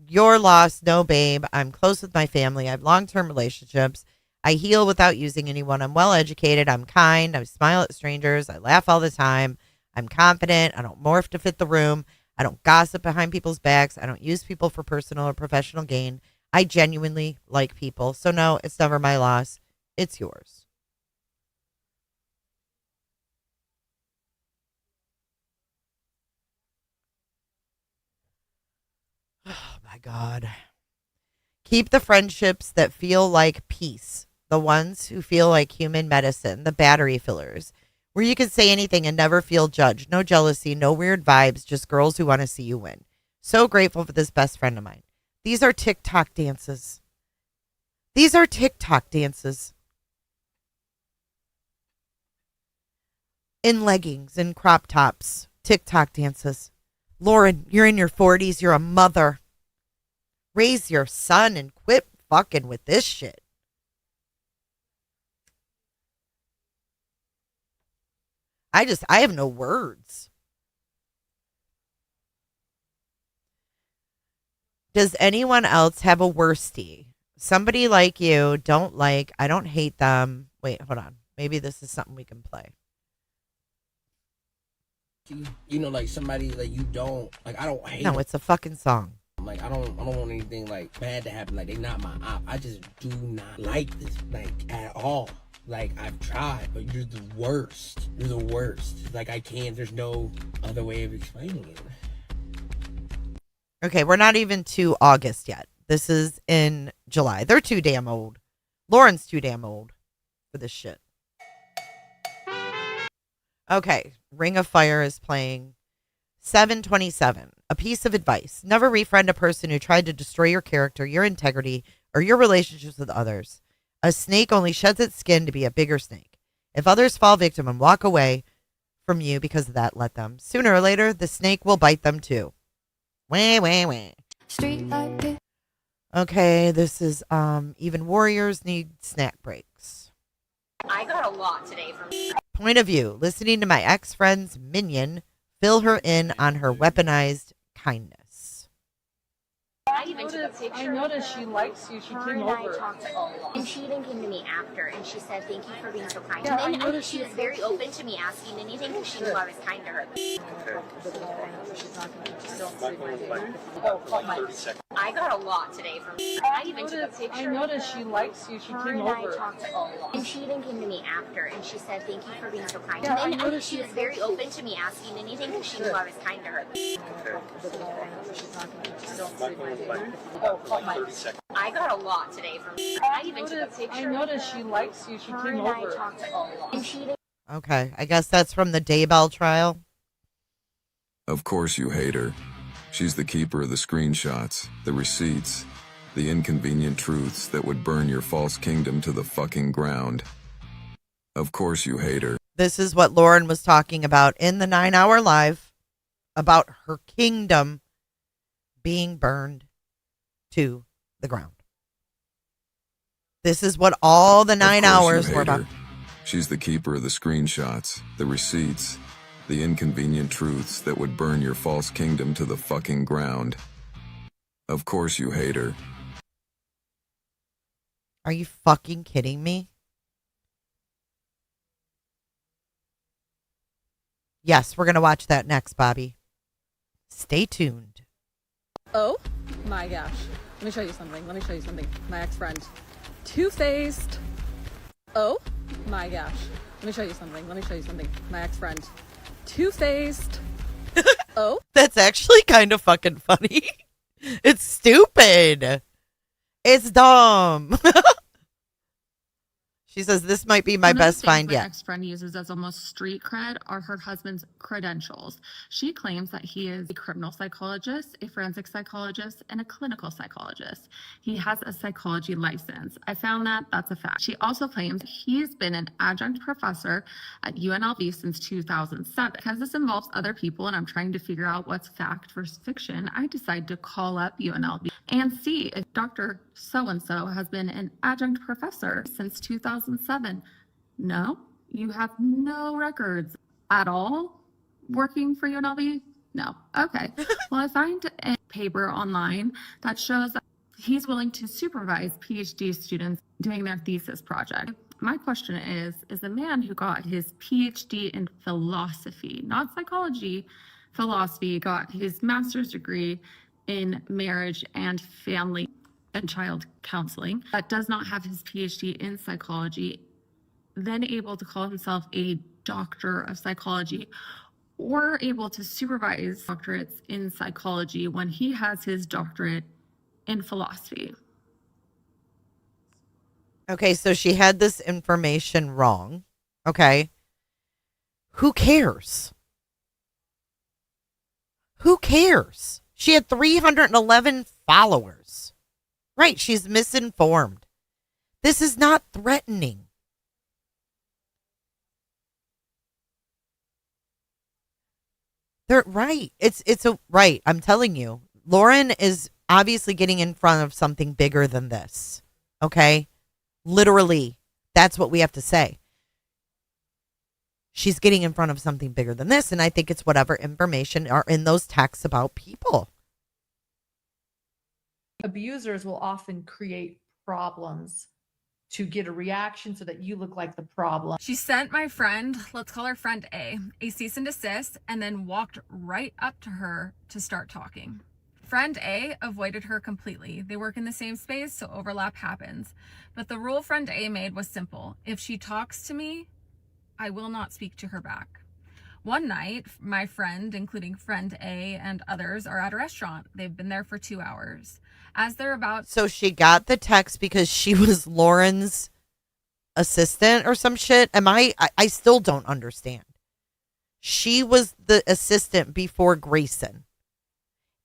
You're lost. No, babe. I'm close with my family. I have long-term relationships. I heal without using anyone. I'm well educated. I'm kind. I smile at strangers. I laugh all the time. I'm confident. I don't morph to fit the room. I don't gossip behind people's backs. I don't use people for personal or professional gain. I genuinely like people. So no, it's never my loss. It's yours. Oh my God. Keep the friendships that feel like peace. The ones who feel like human medicine, the battery fillers, where you can say anything and never feel judged. No jealousy, no weird vibes, just girls who want to see you win. So grateful for this best friend of mine. These are TikTok dances. These are TikTok dances. In leggings and crop tops, TikTok dances. Lauren, you're in your 40s. You're a mother. Raise your son and quit fucking with this shit. I have no words. Does anyone else have a worstie? Somebody like you, don't like, I don't hate them. Wait, hold on. Maybe this is something we can play. You know, like somebody like you don't like. I don't hate. No, it's a fucking song. Like I don't want anything like bad to happen. Like they not my op. I just do not like this like at all. Like I've tried, but you're the worst. You're the worst. Like I can't. There's no other way of explaining it. Okay, we're not even to August yet. This is in July. They're too damn old. Lauren's too damn old for this shit. Okay, Ring of Fire is playing. 727. A piece of advice. Never refriend a person who tried to destroy your character, your integrity, or your relationships with others. A snake only sheds its skin to be a bigger snake. If others fall victim and walk away from you because of that, let them. Sooner or later, the snake will bite them too. Wah, wah, wah. Okay, this is even warriors need snack breaks. I got a lot today from Point of view. Listening to my ex-friend's minion fill her in on her weaponized kindness. I even took a picture. I noticed she likes you. She Her came and I over. talked a lot. And she even came to me after and she said, thank you for being so kind. Yeah, I and then noticed she was very open to me asking anything because she knew I was kind to her. I got a lot today from I even took a picture. I noticed she likes you. She Her came and I over. talked a lot. And she even came to me after and she said, thank you for being so kind. Yeah, and I then noticed she was very open to me asking anything because she knew I was kind to her. I got a lot today from her. I even took a picture. I noticed she likes you. She Her came and I over. talked a lot. And she Okay, I guess that's from the Daybell trial. Of course you hate her. She's the keeper of the screenshots, the receipts, the inconvenient truths that would burn your false kingdom to the fucking ground. Of course you hate her. This is what Lauren was talking about in the 9-hour live about her kingdom being burned to the ground. This is what all the 9 hours were about. She's the keeper of the screenshots, the receipts, the inconvenient truths that would burn your false kingdom to the fucking ground. Of course you hate her. Are you fucking kidding me? Yes, we're going to watch that next, Bobby. Stay tuned. Oh my gosh. Let me show you something. My ex-friend. Two-faced. Oh my gosh. Let me show you something. My ex-friend. Two-faced. Oh. That's actually kind of fucking funny. It's stupid. It's dumb. She says, this might be my best find yet. My ex-friend uses as almost street cred are her husband's credentials. She claims that he is a criminal psychologist, a forensic psychologist, and a clinical psychologist. He has a psychology license. I found that that's a fact. She also claims he's been an adjunct professor at UNLV since 2007. Because this involves other people and I'm trying to figure out what's fact versus fiction, I decided to call up UNLV and see if Dr. So-and-so has been an adjunct professor since 2007. No, you have no records at all working for UNLV? No. Okay. Well, I find a paper online that shows that he's willing to supervise PhD students doing their thesis project. My question is the man who got his PhD in philosophy, not psychology, philosophy, got his master's degree in marriage and family and child counseling, but does not have his PhD in psychology, then able to call himself a doctor of psychology or able to supervise doctorates in psychology when he has his doctorate in philosophy. Okay, so she had this information wrong. Okay. Who cares? Who cares? She had 311 followers. Right, she's misinformed. This is not threatening. They're right. It's a right. I'm telling you. Lauren is obviously getting in front of something bigger than this. Okay? Literally, that's what we have to say. She's getting in front of something bigger than this, and I think it's whatever information are in those texts about people. Abusers will often create problems to get a reaction so that you look like the problem. She sent my friend, let's call her friend A cease and desist, and then walked right up to her to start talking. Friend A avoided her completely. They work in the same space, so overlap happens. But the rule friend A made was simple. If she talks to me, I will not speak to her back. One night, my friend, including friend A and others, are at a restaurant. They've been there for 2 hours. As they're about... So she got the text because she was Lauren's assistant or some shit? I still don't understand. She was the assistant before Grayson.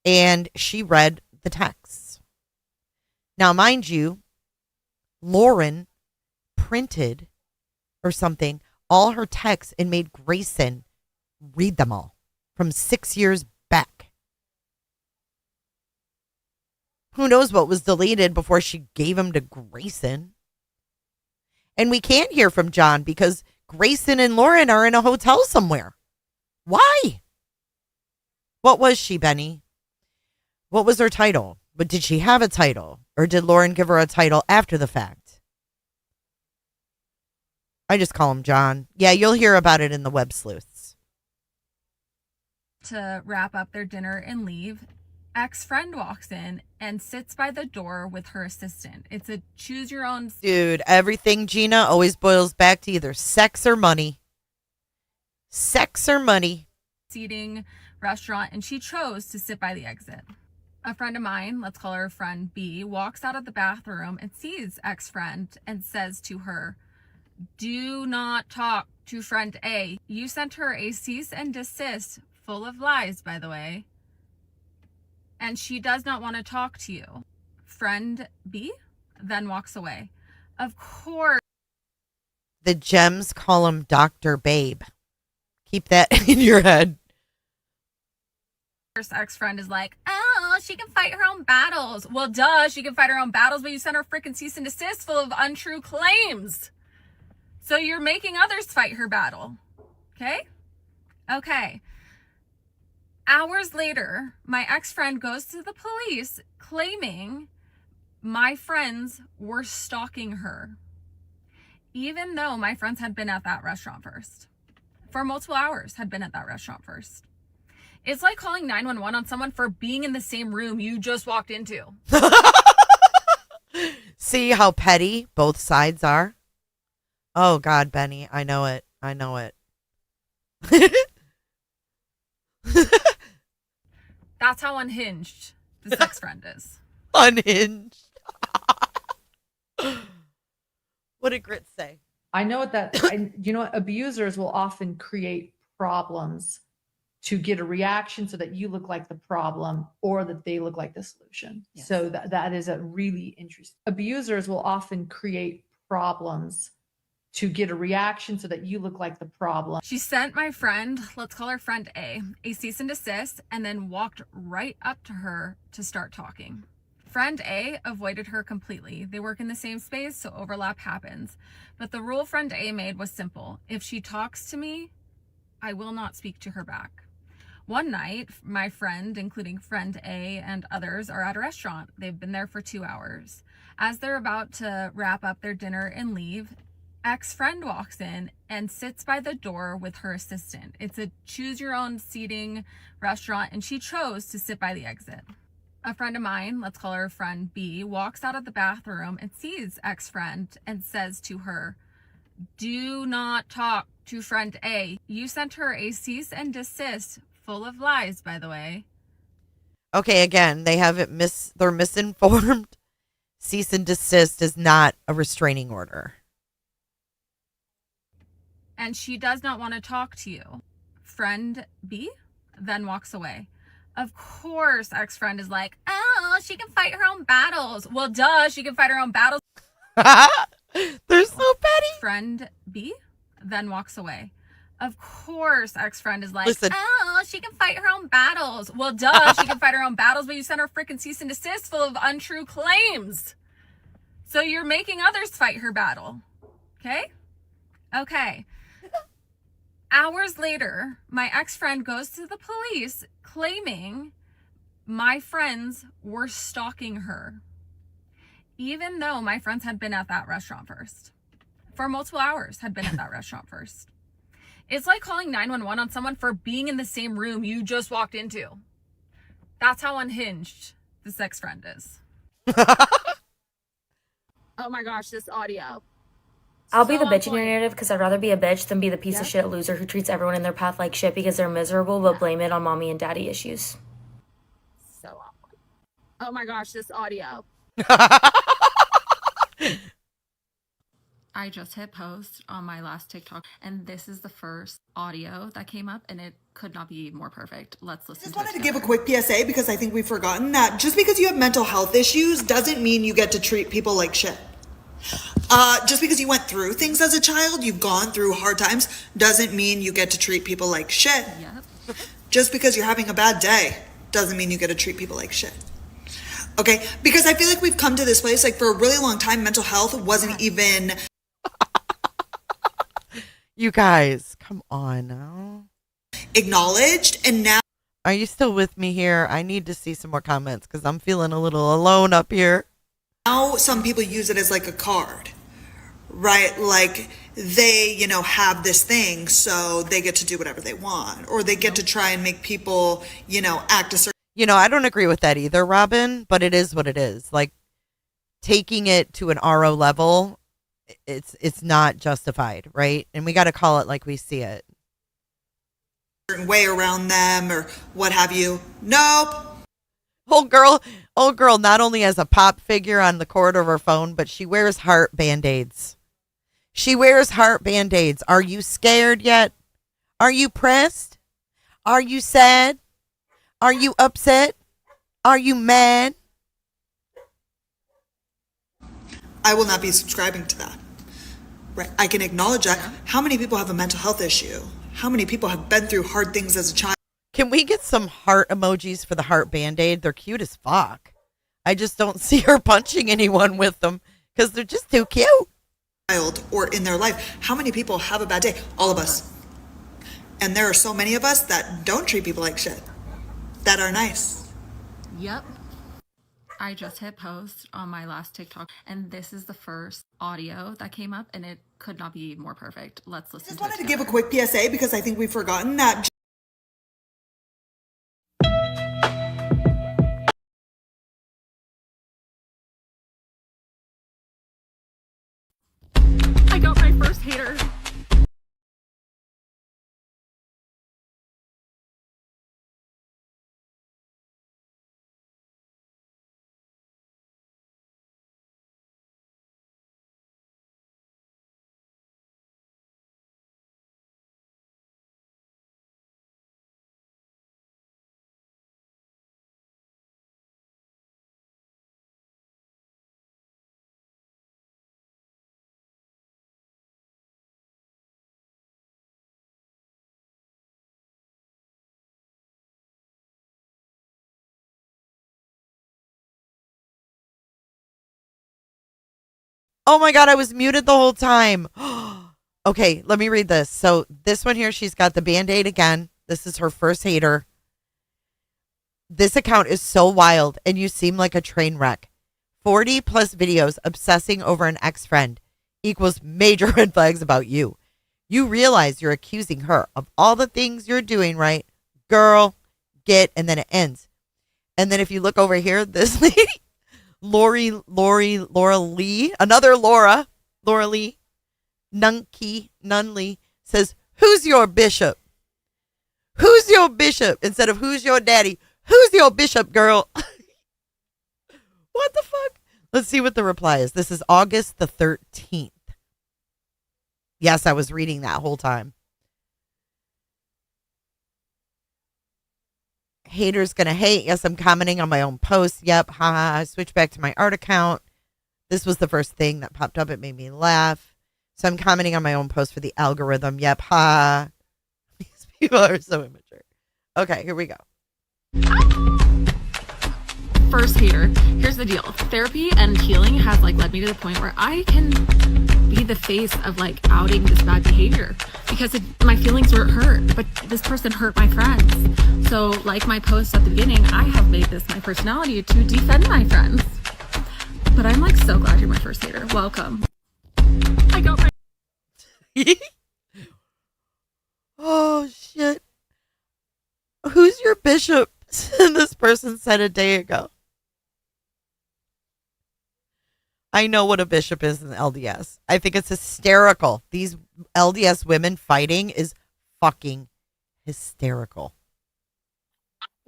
And she read the texts. Now, mind you, Lauren printed or something all her texts and made Grayson read them all from 6 years back. Who knows what was deleted before she gave him to Grayson? And we can't hear from John because Grayson and Lauren are in a hotel somewhere. Why? What was she, Benny? What was her title? But did she have a title? Or did Lauren give her a title after the fact? I just call him John. Yeah, you'll hear about it in the web sleuths. To wrap up their dinner and leave, ex-friend walks in and sits by the door with her assistant. It's a choose your own... Dude, everything, Gina, always boils back to either sex or money. Sex or money. Seating restaurant, and she chose to sit by the exit. A friend of mine, let's call her friend B, walks out of the bathroom and sees ex-friend and says to her, "Do not talk to friend A. You sent her a cease and desist, full of lies, by the way, and she does not want to talk to you." Friend B then walks away. Of course. The gems call him Dr. Babe. Keep that in your head. First ex-friend is like, "Oh, she can fight her own battles." Well, duh, she can fight her own battles, but you sent her freaking cease and desist full of untrue claims. So you're making others fight her battle. Okay? Okay. Hours later, my ex-friend goes to the police claiming my friends were stalking her, even though my friends had been at that restaurant first. For multiple hours had been at that restaurant first. It's like calling 911 on someone for being in the same room you just walked into. See how petty both sides are? Oh, God, Benny. I know it. I know it. That's how unhinged this ex-friend is. Unhinged. What did Grit say? I know that, abusers will often create problems to get a reaction so that you look like the problem or that they look like the solution. Yes. So that is a really interesting. Abusers will often create problems to get a reaction so that you look like the problem. She sent my friend, let's call her friend A cease and desist, and then walked right up to her to start talking. Friend A avoided her completely. They work in the same space, so overlap happens. But the rule friend A made was simple. If she talks to me, I will not speak to her back. One night, my friend, including friend A and others, are at a restaurant. They've been there for 2 hours. As they're about to wrap up their dinner and leave, ex-friend walks in and sits by the door with her assistant. It's a choose-your-own seating restaurant, and she chose to sit by the exit. A friend of mine, let's call her friend B, walks out of the bathroom and sees ex-friend and says to her, "Do not talk to friend A. You sent her a cease and desist, full of lies, by the way." Okay, again, they have it they're misinformed. Cease and desist is not a restraining order. "And she does not want to talk to you." Friend B then walks away. Of course, ex-friend is like, "Oh, she can fight her own battles." Well, duh, she can fight her own battles. They're so petty. Friend B then walks away. Of course, ex-friend is like, Listen. "Oh, she can fight her own battles." Well, duh, she can fight her own battles, but you sent her freaking cease and desist full of untrue claims. So you're making others fight her battle. Okay? Okay. Hours later, my ex-friend goes to the police claiming my friends were stalking her, even though my friends had been at that restaurant first. For multiple hours had been at that restaurant first. It's like calling 911 on someone for being in the same room you just walked into. That's how unhinged this ex-friend is. Oh my gosh, this audio. I'll be the bitch in your narrative because I'd rather be a bitch than be the piece of shit loser who treats everyone in their path like shit because they're miserable but blame it on mommy and daddy issues. So awkward. Oh my gosh, this audio. I just hit post on my last TikTok, and this is the first audio that came up, and it could not be more perfect. Let's listen. I just wanted to give a quick PSA because I think we've forgotten that just because you have mental health issues doesn't mean you get to treat people like shit. Just because you went through things as a child, you've gone through hard times, doesn't mean you get to treat people like shit. Yep. Just because you're having a bad day doesn't mean you get to treat people like shit. Okay? Because I feel like we've come to this place, like for a really long time, mental health wasn't even... You guys, come on now. Acknowledged, and now... Are you still with me here? I need to see some more comments because I'm feeling a little alone up here. Now some people use it as like a card, right? Like they, have this thing, so they get to do whatever they want, or they get to try and make people, act a certain... I don't agree with that either, Robin, but it is what it is. Like taking it to an RO level, it's not justified, right? And we got to call it like we see it. Certain way around them or what have you. Nope. Old girl not only has a pop figure on the corner of her phone, but she wears heart band-aids. She wears heart band-aids. Are you scared yet? Are you pressed? Are you sad? Are you upset? Are you mad? I will not be subscribing to that. Right. I can acknowledge that. How many people have a mental health issue? How many people have been through hard things as a child? Can we get some heart emojis for the heart band-aid? They're cute as fuck. I just don't see her punching anyone with them because they're just too cute. Or in their life. How many people have a bad day? All of us. And there are so many of us that don't treat people like shit. That are nice. Yep. I just hit post on my last TikTok, and this is the first audio that came up, and it could not be more perfect. Let's listen to it. Just wanted to give a quick PSA because I think we've forgotten that. I got my first hater. Oh my God, I was muted the whole time. Okay, let me read this. So this one here, she's got the Band-Aid again. This is her first hater. This account is so wild and you seem like a train wreck. 40 plus videos obsessing over an ex-friend equals major red flags about you. You realize you're accusing her of all the things you're doing right. Girl, get, and then it ends. And then if you look over here, this lady, Laura Lee, another Laura Lee, Nunley says, who's your bishop? Who's your bishop? Instead of who's your daddy? Who's your bishop, girl? What the fuck? Let's see what the reply is. This is August the 13th. Yes, I was reading that whole time. Haters gonna hate. Yes, I'm commenting on my own post. Yep, haha. I switched back to my art account. This was the first thing that popped up. It made me laugh. So I'm commenting on my own post for the algorithm. Yep, ha. These people are so immature. Okay, here we go. First hater. Here's the deal. Therapy and healing has led me to the point where I can be the face of outing this bad behavior because my feelings were hurt, but this person hurt my friends. So like my post at the beginning, I have made this my personality to defend my friends. But I'm so glad you're my first hater. Welcome. I got my Oh shit. Who's your bishop? This person said a day ago. I know what a bishop is in LDS. I think it's hysterical. These LDS women fighting is fucking hysterical.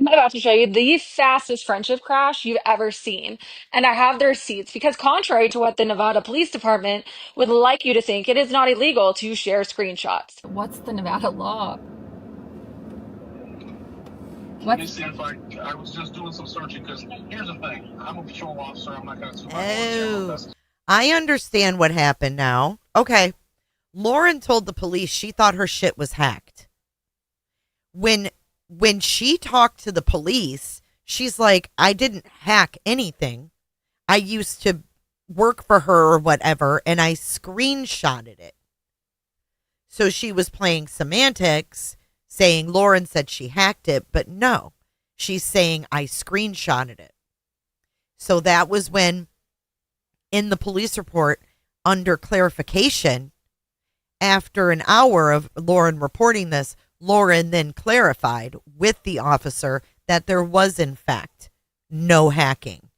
I'm about to show you the fastest friendship crash you've ever seen. And I have the receipts because, contrary to what the Nevada Police Department would like you to think, it is not illegal to share screenshots. What's the Nevada law? Let me see if I was just doing some searching because here's the thing. I'm a patrol officer. I'm not going to. Oh, I understand what happened now. Okay. Lauren told the police she thought her shit was hacked. When she talked to the police, she's like, I didn't hack anything. I used to work for her or whatever, and I screenshotted it. So she was playing semantics, saying Lauren said she hacked it, but no, she's saying I screenshotted it. So that was when, in the police report, under clarification, after an hour of Lauren reporting this, Lauren then clarified with the officer that there was, in fact, no hacking.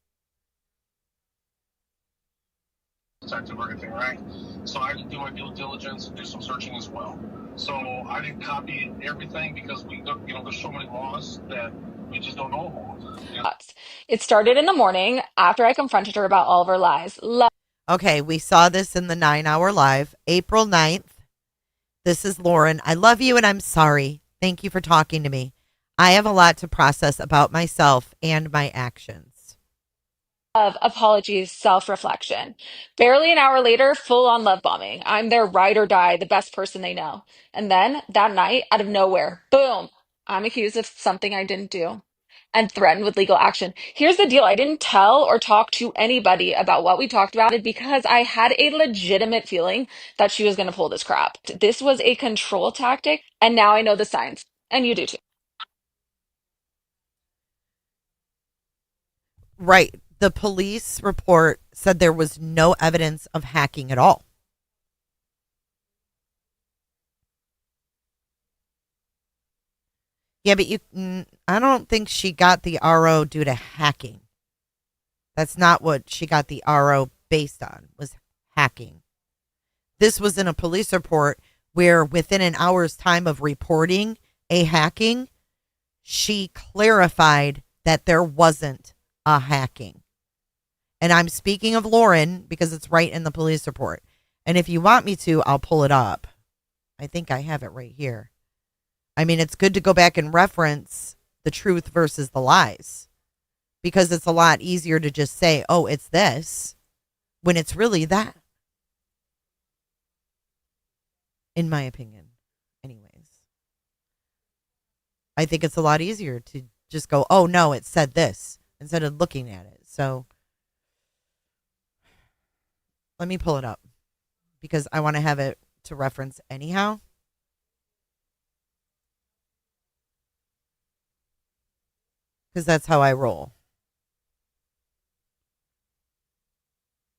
Detective or anything, right? So I did do my due diligence and do some searching as well. So I didn't copy everything because there's so many laws that you just don't know about. It started in the morning after I confronted her about all of her lies. Okay, we saw this in the 9-hour live, April 9th. This is Lauren. I love you and I'm sorry. Thank you for talking to me. I have a lot to process about myself and my actions. Of apologies, self-reflection. Barely an hour later, full-on love bombing. I'm their ride or die, the best person they know. And then that night, out of nowhere, boom, I'm accused of something I didn't do and threatened with legal action. Here's the deal. I didn't tell or talk to anybody about what we talked about because I had a legitimate feeling that she was going to pull this crap. This was a control tactic, and now I know the signs, and you do too. Right. The police report said there was no evidence of hacking at all. Yeah, but I don't think she got the RO due to hacking. That's not what she got the RO based on, was hacking. This was in a police report where within an hour's time of reporting a hacking, she clarified that there wasn't a hacking. And I'm speaking of Lauren because it's right in the police report. And if you want me to, I'll pull it up. I think I have it right here. I mean, it's good to go back and reference the truth versus the lies, because it's a lot easier to just say, oh, it's this, when it's really that. In my opinion, anyways. I think it's a lot easier to just go, oh, no, it said this, instead of looking at it. So let me pull it up because I want to have it to reference anyhow. Because that's how I roll.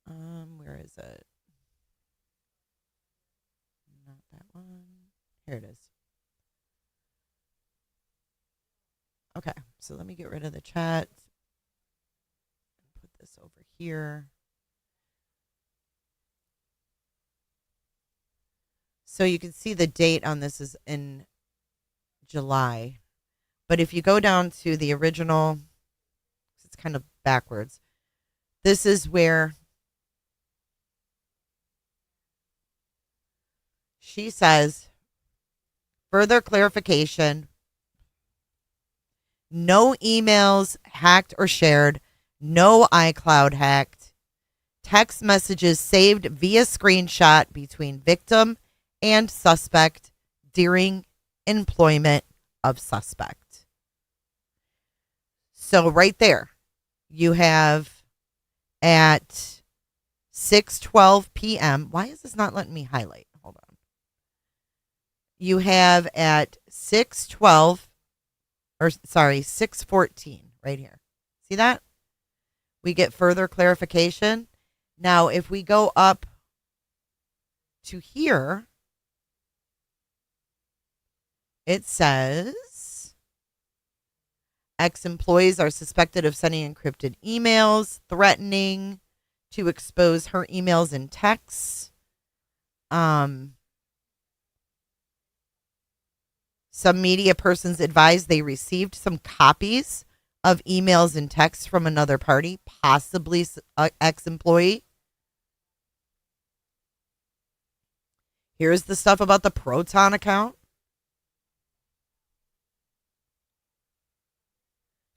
Where is it? Not that one. Here it is. Okay, so let me get rid of the chat. Put this over here. So you can see the date on this is in July. But if you go down to the original, it's kind of backwards. This is where she says, further clarification, no emails hacked or shared, no iCloud hacked, text messages saved via screenshot between victim and suspect during employment of suspect. So right there, you have at 6:12 p.m. Why is this not letting me highlight? Hold on. You have at 6:14 right here. See that? We get further clarification. Now, if we go up to here, it says ex-employees are suspected of sending encrypted emails, threatening to expose her emails and texts. Some media persons advised they received some copies of emails and texts from another party, possibly ex-employee. Here's the stuff about the Proton account.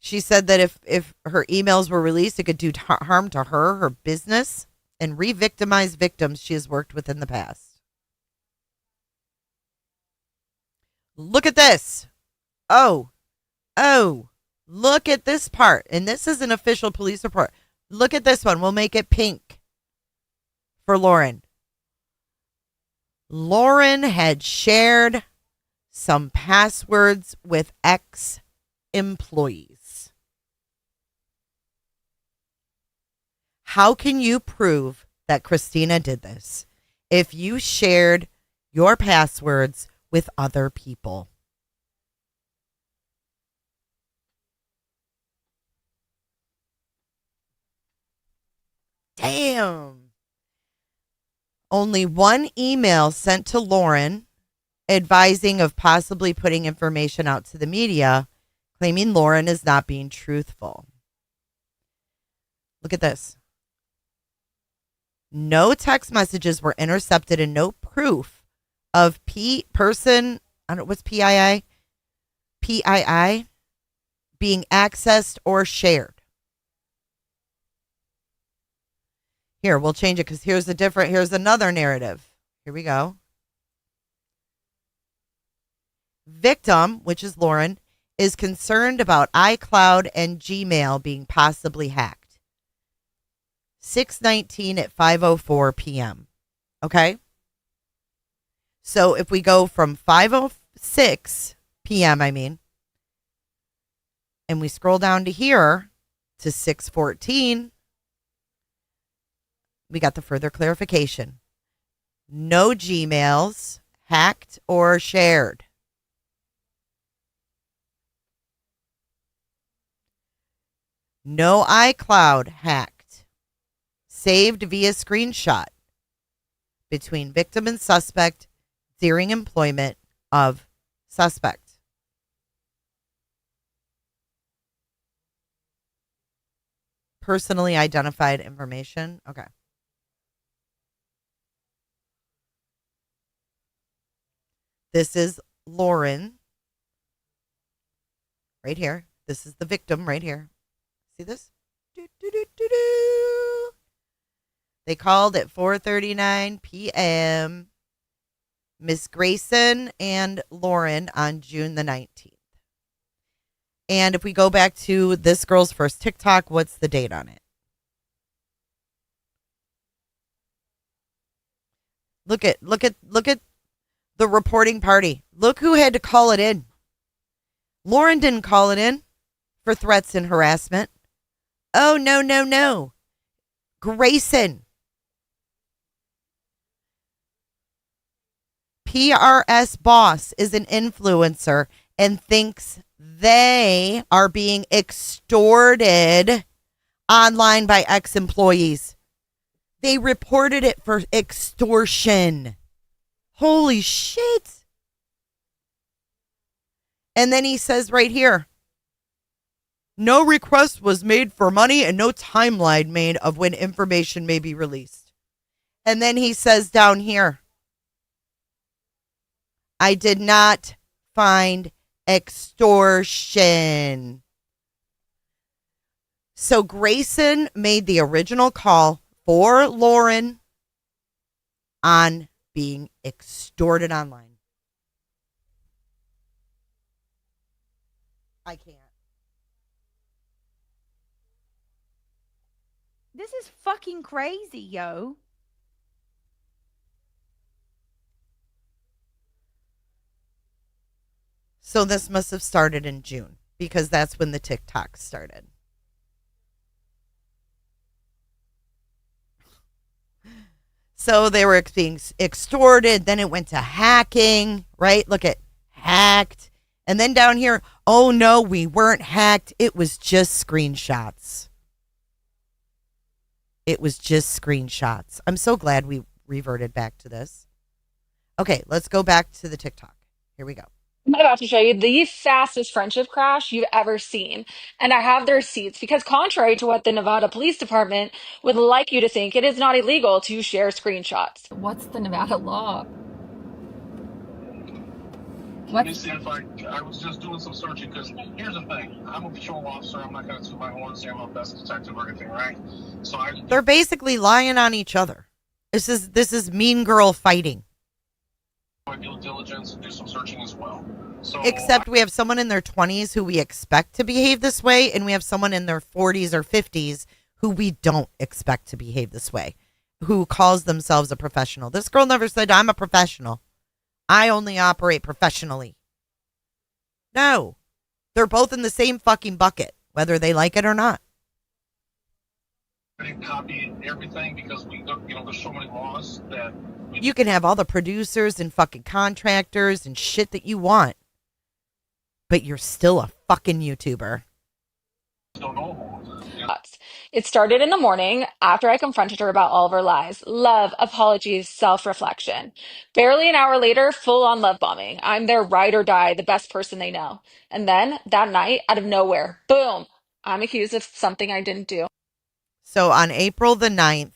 She said that if her emails were released, it could do harm to her business, and re-victimize victims she has worked with in the past. Look at this. Oh, look at this part. And this is an official police report. Look at this one. We'll make it pink for Lauren. Lauren had shared some passwords with ex-employees. How can you prove that Christina did this if you shared your passwords with other people? Damn. Only one email sent to Lauren advising of possibly putting information out to the media claiming Lauren is not being truthful. Look at this. No text messages were intercepted and no proof of person, I don't know, what's PII? PII being accessed or shared. Here, we'll change it because here's another narrative. Here we go. Victim, which is Lauren, is concerned about iCloud and Gmail being possibly hacked. 6:19 at 5:04 p.m. Okay? So if we go from 5:06 p.m., and we scroll down to here to 6:14, we got the further clarification. No Gmails hacked or shared. No iCloud hacked. Saved via screenshot between victim and suspect during employment of suspect. Personally identified information. Okay. This is Lauren. Right here. This is the victim right here. See this? They called at 4:39 p.m. Miss Grayson and Lauren on June the 19th. And if we go back to this girl's first TikTok, what's the date on it? Look at the reporting party. Look who had to call it in. Lauren didn't call it in for threats and harassment. Oh, no. Grayson. PRS boss is an influencer and thinks they are being extorted online by ex-employees. They reported it for extortion. Holy shit. And then he says right here, no request was made for money and no timeline made of when information may be released. And then he says down here, I did not find extortion. So Grayson made the original call for Lauren on being extorted online. I can't. This is fucking crazy, yo. So this must have started in June because that's when the TikTok started. So they were being extorted. Then it went to hacking, right? Look at hacked. And then down here, oh no, we weren't hacked. It was just screenshots. It was just screenshots. I'm so glad we reverted back to this. Okay, let's go back to the TikTok. Here we go. I'm about to show you the fastest friendship crash you've ever seen. And I have the receipts because, contrary to what the Nevada Police Department would like you to think, it is not illegal to share screenshots. What's the Nevada law? Let me see if I was just doing some searching because here's the thing. I'm a patrol officer. I'm not going to toot my horn and say I'm a best detective or anything, right? So they're basically lying on each other. This is mean girl fighting. I due diligence and do some searching as well. So except we have someone in their 20s who we expect to behave this way, and we have someone in their 40s or 50s who we don't expect to behave this way, who calls themselves a professional. This girl never said, I'm a professional. I only operate professionally. No. They're both in the same fucking bucket, whether they like it or not. I didn't copy everything because there's so many laws that you can have all the producers and fucking contractors and shit that you want, but you're still a fucking YouTuber. Don't know. It started in the morning after I confronted her about all of her lies. Love, apologies, self-reflection. Barely an hour later, full-on love bombing. I'm their ride or die, the best person they know. And then that night, out of nowhere, boom, I'm accused of something I didn't do. So on April the 9th,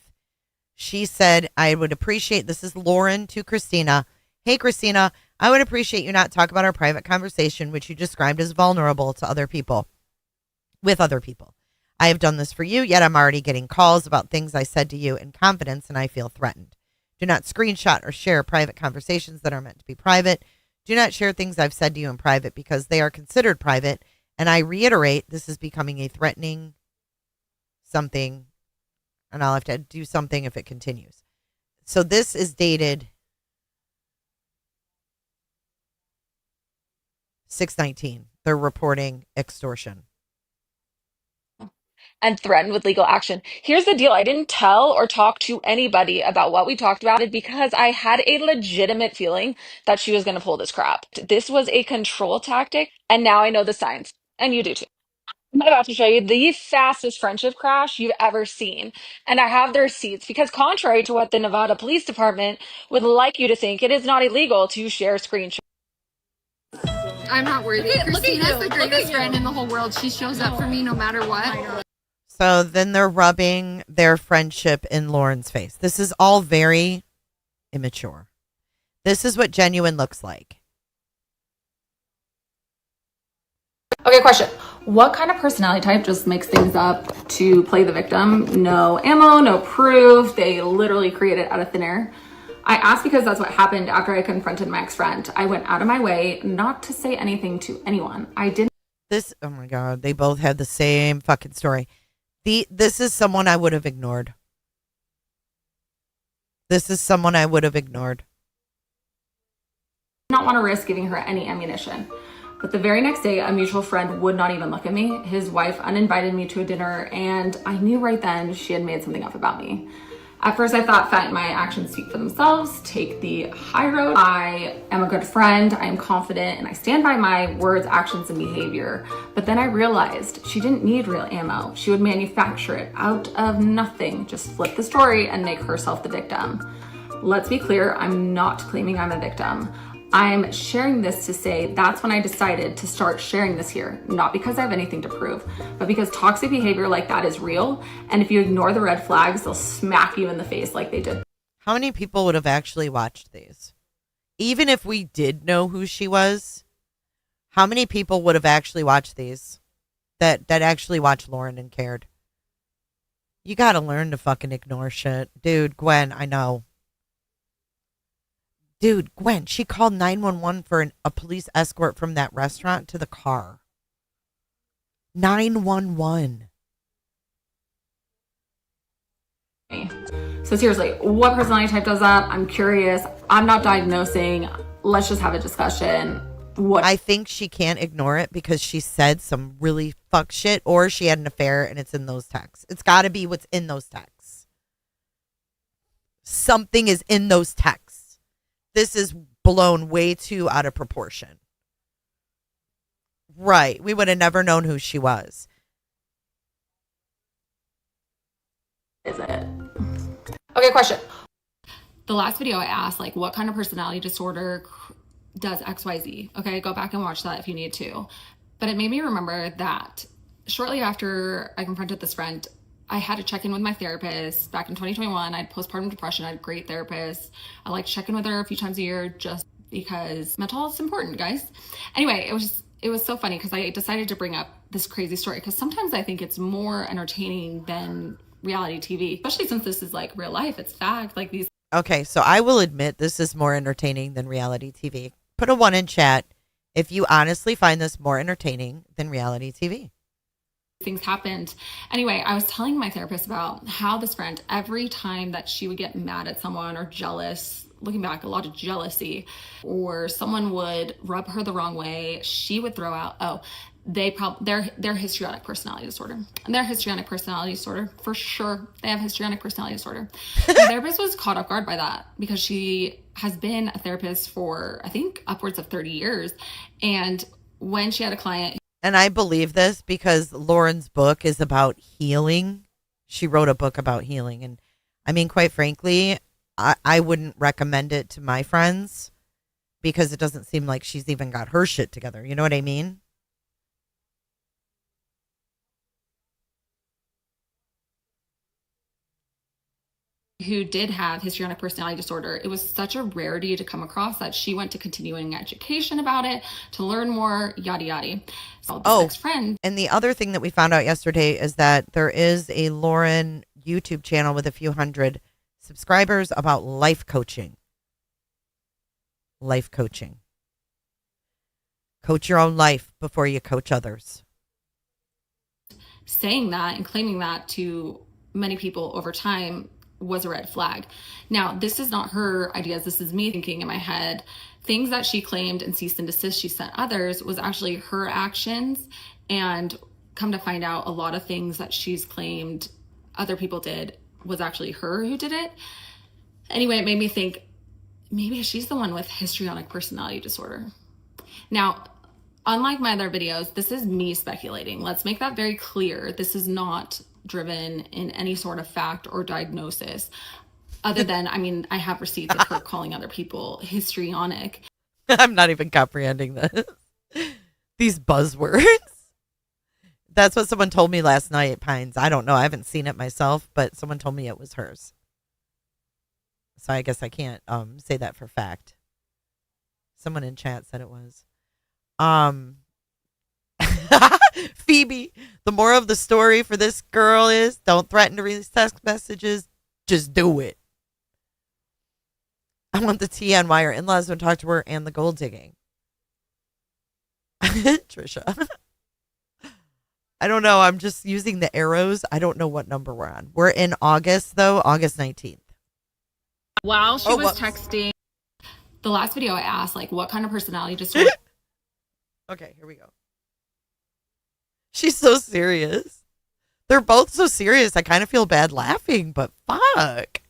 she said, I would appreciate, this is Lauren to Christina. Hey, Christina, I would appreciate you not talk about our private conversation, which you described as vulnerable to other people, with other people. I have done this for you, yet I'm already getting calls about things I said to you in confidence, and I feel threatened. Do not screenshot or share private conversations that are meant to be private. Do not share things I've said to you in private because they are considered private. And I reiterate, this is becoming a threatening something, and I'll have to do something if it continues. So this is dated 6/19. They're reporting extortion. And threatened with legal action. Here's the deal. I didn't tell or talk to anybody about what we talked about it because I had a legitimate feeling that she was going to pull this crap. This was a control tactic, and now I know the signs. And you do too. I'm about to show you the fastest friendship crash you've ever seen. And I have their receipts because contrary to what the Nevada Police Department would like you to think, it is not illegal to share screenshots. I'm not worthy. Christina's the greatest friend in the whole world. She shows up for me no matter what. So then they're rubbing their friendship in Lauren's face. This is all very immature. This is what genuine looks like. Okay, question. What kind of personality type just makes things up to play the victim? No ammo, no proof. They literally create it out of thin air. I asked because that's what happened after I confronted my ex-friend. I went out of my way not to say anything to anyone. I didn't. This, oh my God, they both had the same fucking story. This is someone I would have ignored. This is someone I would have ignored. Not want to risk giving her any ammunition. But the very next day, a mutual friend would not even look at me. His wife uninvited me to a dinner, and I knew right then she had made something up about me. At first, I thought, fine, my actions speak for themselves. Take the high road. I am a good friend. I am confident, and I stand by my words, actions, and behavior. But then I realized she didn't need real ammo. She would manufacture it out of nothing. Just flip the story and make herself the victim. Let's be clear, I'm not claiming I'm a victim. I'm sharing this to say that's when I decided to start sharing this here, not because I have anything to prove, but because toxic behavior like that is real. And if you ignore the red flags, they'll smack you in the face like they did. How many people would have actually watched these? Even if we did know who she was, how many people would have actually watched these that actually watched Lauren and cared? You got to learn to fucking ignore shit. Dude, Gwen, I know. Dude, Gwen, she called 911 for a police escort from that restaurant to the car. 911. So seriously, what personality type does that? I'm curious. I'm not diagnosing. Let's just have a discussion. What? I think she can't ignore it because she said some really fuck shit, or she had an affair and it's in those texts. It's got to be what's in those texts. Something is in those texts. This is blown way too out of proportion. Right. We would have never known who she was. Is it? Okay, question. The last video I asked, like, what kind of personality disorder does XYZ? Okay, go back and watch that if you need to. But it made me remember that shortly after I confronted this friend, I had to check in with my therapist back in 2021. I had postpartum depression. I had a great therapist. I like check in with her a few times a year just because mental health is important, guys. Anyway, it was so funny because I decided to bring up this crazy story because sometimes I think it's more entertaining than reality TV, especially since this is like real life. It's fact. Like these. Okay, so I will admit this is more entertaining than reality TV. Put a 1 in chat if you honestly find this more entertaining than reality TV. Things happened. Anyway, I was telling my therapist about how this friend, every time that she would get mad at someone or jealous, looking back, a lot of jealousy, or someone would rub her the wrong way, she would throw out, they're histrionic personality disorder. And their histrionic personality disorder, for sure, they have histrionic personality disorder. My therapist was caught off guard by that because she has been a therapist for, I think, upwards of 30 years. And when she had a client And I believe this because Lauren's book is about healing. She wrote a book about healing. And I mean, quite frankly, I wouldn't recommend it to my friends because it doesn't seem like she's even got her shit together. You know what I mean? Who did have histrionic personality disorder. It was such a rarity to come across that she went to continuing education about it to learn more, yada yada. So this ex-friend. And the other thing that we found out yesterday is that there is a Lauren YouTube channel with a few hundred subscribers about life coaching. Life coaching. Coach your own life before you coach others. Saying that and claiming that to many people over time was a red flag. Now, this is not her ideas. This is me thinking in my head. Things that she claimed and cease and desist she sent others was actually her actions. And come to find out, a lot of things that she's claimed other people did was actually her who did it. Anyway, it made me think maybe she's the one with histrionic personality disorder. Now, unlike my other videos, this is me speculating. Let's make that very clear. This is not driven in any sort of fact or diagnosis other than, I mean, I have receipts of her calling other people histrionic. I'm not even comprehending this. These buzzwords. That's what someone told me last night, Pines. I don't know. I haven't seen it myself, but someone told me it was hers. So I guess I can't say that for fact. Someone in chat said it was. Phoebe, the moral of the story for this girl is don't threaten to release text messages. Just do it. I want the tea on why her in-laws don't talk to her and the gold digging. Trisha. I don't know. I'm just using the arrows. I don't know what number we're on. We're in August, though. August 19th. While she was texting. The last video I asked, like, what kind of personality disorder? Okay, here we go. She's so serious. They're both so serious. I kind of feel bad laughing, but fuck.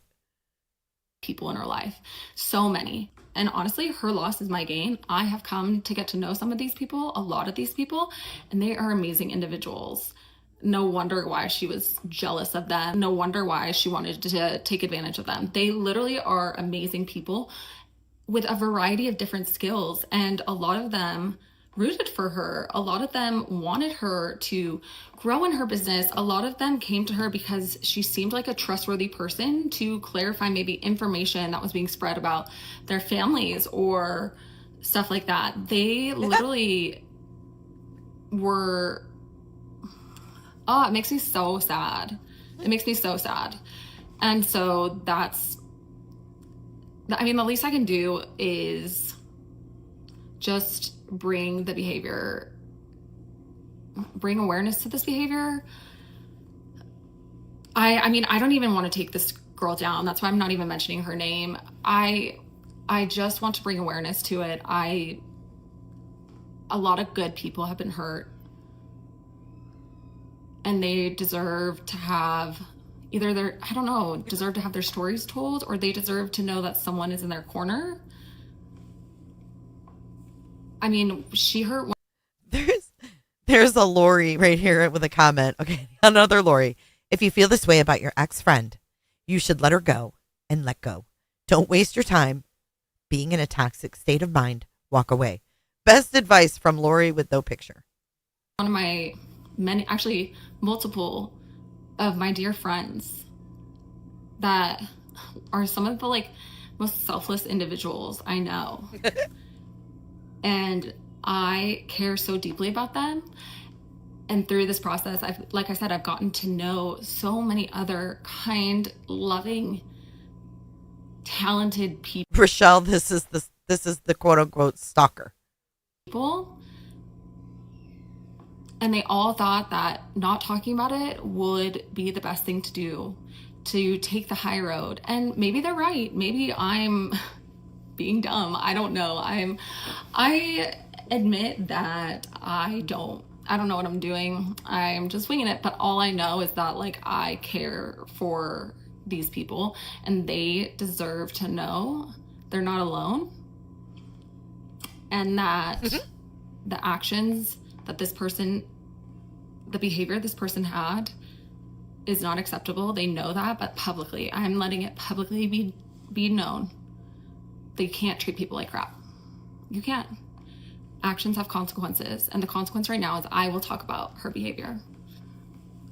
People in her life. So many. And honestly, her loss is my gain. I have come to get to know some of these people, a lot of these people, and they are amazing individuals. No wonder why she was jealous of them. No wonder why she wanted to take advantage of them. They literally are amazing people with a variety of different skills, and a lot of them rooted for her. A lot of them wanted her to grow in her business. A lot of them came to her because she seemed like a trustworthy person to clarify maybe information that was being spread about their families or stuff like that. They literally were, it makes me so sad. It makes me so sad. And so that's, I mean, the least I can do is just bring the behavior, bring awareness to this behavior. I mean, I don't even want to take this girl down. That's why I'm not even mentioning her name. I just want to bring awareness to it. A lot of good people have been hurt, and they deserve to have either deserve to have their stories told, or they deserve to know that someone is in their corner. I mean, she hurt one. There's a Lori right here with a comment. Okay, another Lori. If you feel this way about your ex-friend, you should let her go and let go. Don't waste your time being in a toxic state of mind. Walk away. Best advice from Lori with no picture. One of my multiple of my dear friends that are some of the most selfless individuals I know. And I care so deeply about them. And through this process, I've gotten to know so many other kind, loving, talented people. Rochelle, this is the quote unquote stalker. People. And they all thought that not talking about it would be the best thing to do, to take the high road. And maybe they're right. Maybe I'm being dumb. I don't know. I admit that I don't know what I'm doing. I'm just winging it. But all I know is that I care for these people, and they deserve to know they're not alone, and that the actions that this person, the behavior this person had is not acceptable. They know that, but publicly, I'm letting it publicly be known. They can't treat people like crap. You can't. Actions have consequences, and the consequence right now is I will talk about her behavior.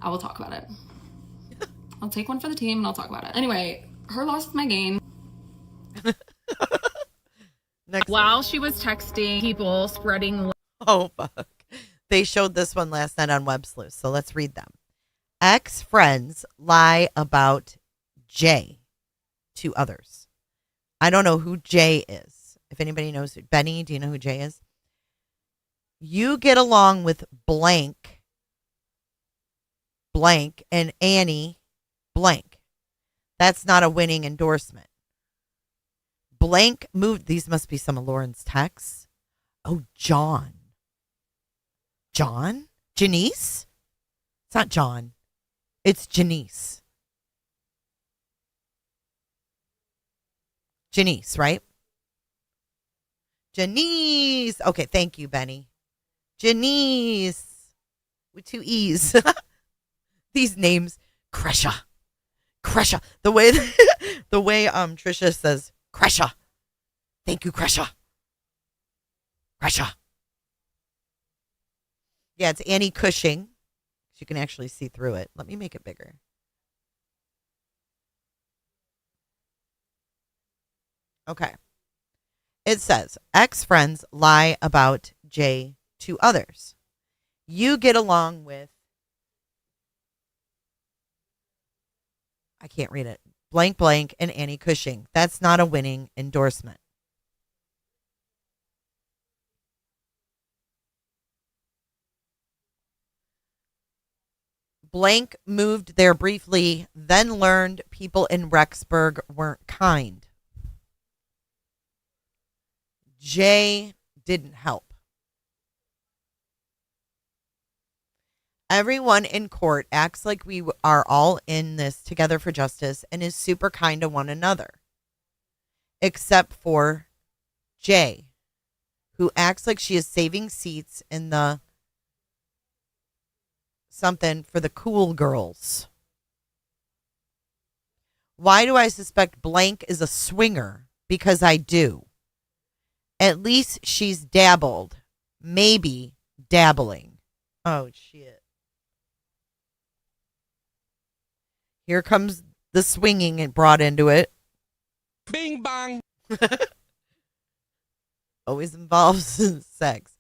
I will talk about it. I'll take one for the team and I'll talk about it. Anyway, her loss is my gain. While she was texting people, spreading. Oh, fuck. They showed this one last night on Web Sleuth, so let's read them. Ex-friends lie about Jay to others. I don't know who Jay is. If anybody knows, Benny, do you know who Jay is? You get along with blank, and Annie, blank. That's not a winning endorsement. Blank moved. These must be some of Lauren's texts. Oh, John. John? Janice? It's not John. It's Janice. Janice, right? Janice. Okay, thank you, Benny. Janice. With 2 E's. These names. Kresha. The way Tricia says Kresha. Thank you, Kresha. Yeah, it's Annie Cushing. You can actually see through it. Let me make it bigger. Okay. It says, ex-friends lie about Jay to others. You get along with, I can't read it, blank, and Annie Cushing. That's not a winning endorsement. Blank moved there briefly, then learned people in Rexburg weren't kind. Jay didn't help. Everyone in court acts like we are all in this together for justice and is super kind to one another. Except for Jay, who acts like she is saving seats in the something for the cool girls. Why do I suspect blank is a swinger? Because I do. At least she's dabbled. Maybe dabbling. Oh, shit. Here comes the swinging it brought into it. Bing bang. Always involves sex.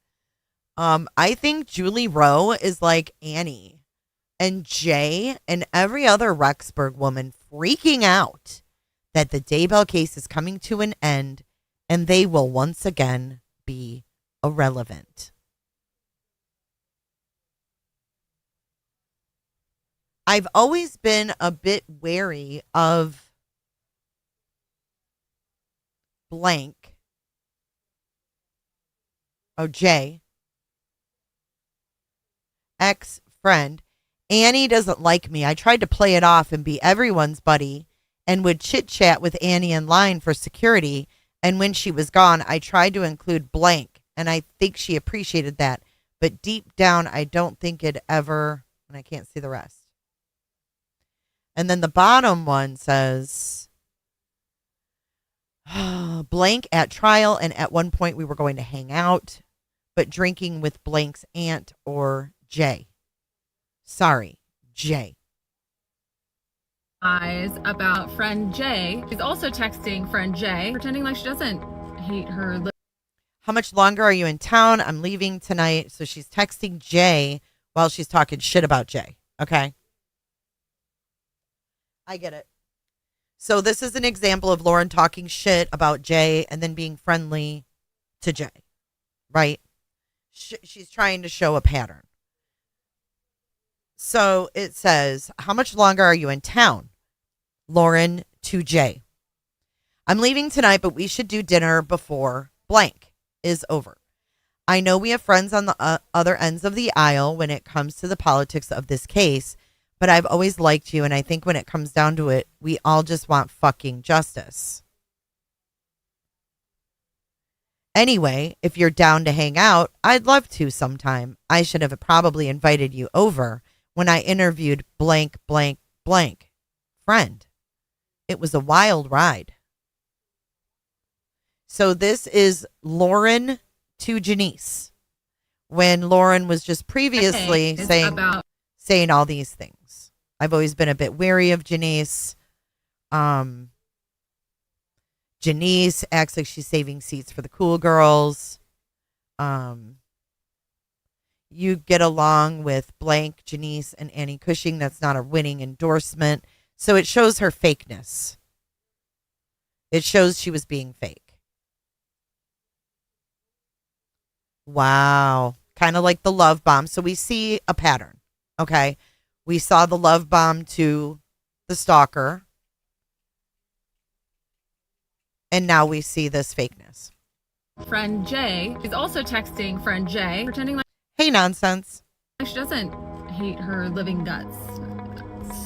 I think Julie Rowe is like Annie and Jay and every other Rexburg woman freaking out that the Daybell case is coming to an end and they will once again be irrelevant. I've always been a bit wary of blank. Oh, Jay. Ex-friend. Annie doesn't like me. I tried to play it off and be everyone's buddy and would chit-chat with Annie in line for security. And when she was gone, I tried to include blank. And I think she appreciated that. But deep down, I don't think it ever... And I can't see the rest. And then the bottom one says... blank at trial, and at one point we were going to hang out, but drinking with blank's aunt or Jay. Sorry, Jay. Eyes about friend Jay. She's also texting friend Jay, pretending like she doesn't hate her. How much longer are you in town? I'm leaving tonight. So she's texting Jay while she's talking shit about Jay. Okay. I get it. So this is an example of Lauren talking shit about Jay and then being friendly to Jay, right? She's trying to show a pattern. So it says, how much longer are you in town? Lauren to Jay. I'm leaving tonight, but we should do dinner before blank is over. I know we have friends on the other ends of the aisle when it comes to the politics of this case, but I've always liked you, and I think when it comes down to it, we all just want fucking justice. Anyway, if you're down to hang out, I'd love to sometime. I should have probably invited you over when I interviewed blank, blank, blank friend. It was a wild ride. So this is Lauren to Janice, when Lauren was just previously saying all these things. I've always been a bit wary of Janice. Janice acts like she's saving seats for the cool girls. You get along with blank Janice and Annie Cushing. That's not a winning endorsement. So it shows her fakeness. It shows she was being fake. Wow. Kind of like the love bomb. So we see a pattern. Okay. We saw the love bomb to the stalker. And now we see this fakeness. Friend Jay is also texting friend Jay, pretending like hey, nonsense. She doesn't hate her living guts.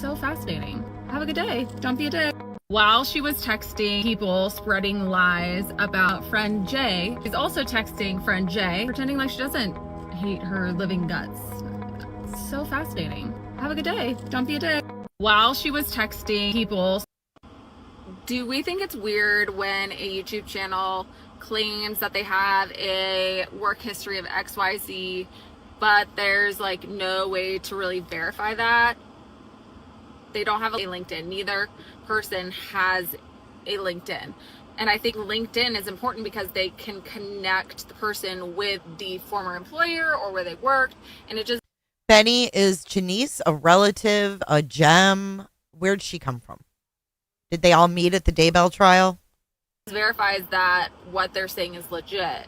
So fascinating. Have a good day. Don't be a dick. While she was texting people spreading lies about friend Jay, is also texting friend Jay, pretending like she doesn't hate her living guts. So fascinating. Have a good day. Don't be a dick. While she was texting people. Do we think it's weird when a YouTube channel claims that they have a work history of XYZ, but there's like no way to really verify that? They don't have a LinkedIn. Neither person has a LinkedIn. And I think LinkedIn is important because they can connect the person with the former employer or where they worked. And it just... Benny, is Janice a relative, a gem? Where'd she come from? Did they all meet at the Daybell trial? verifies that what they're saying is legit.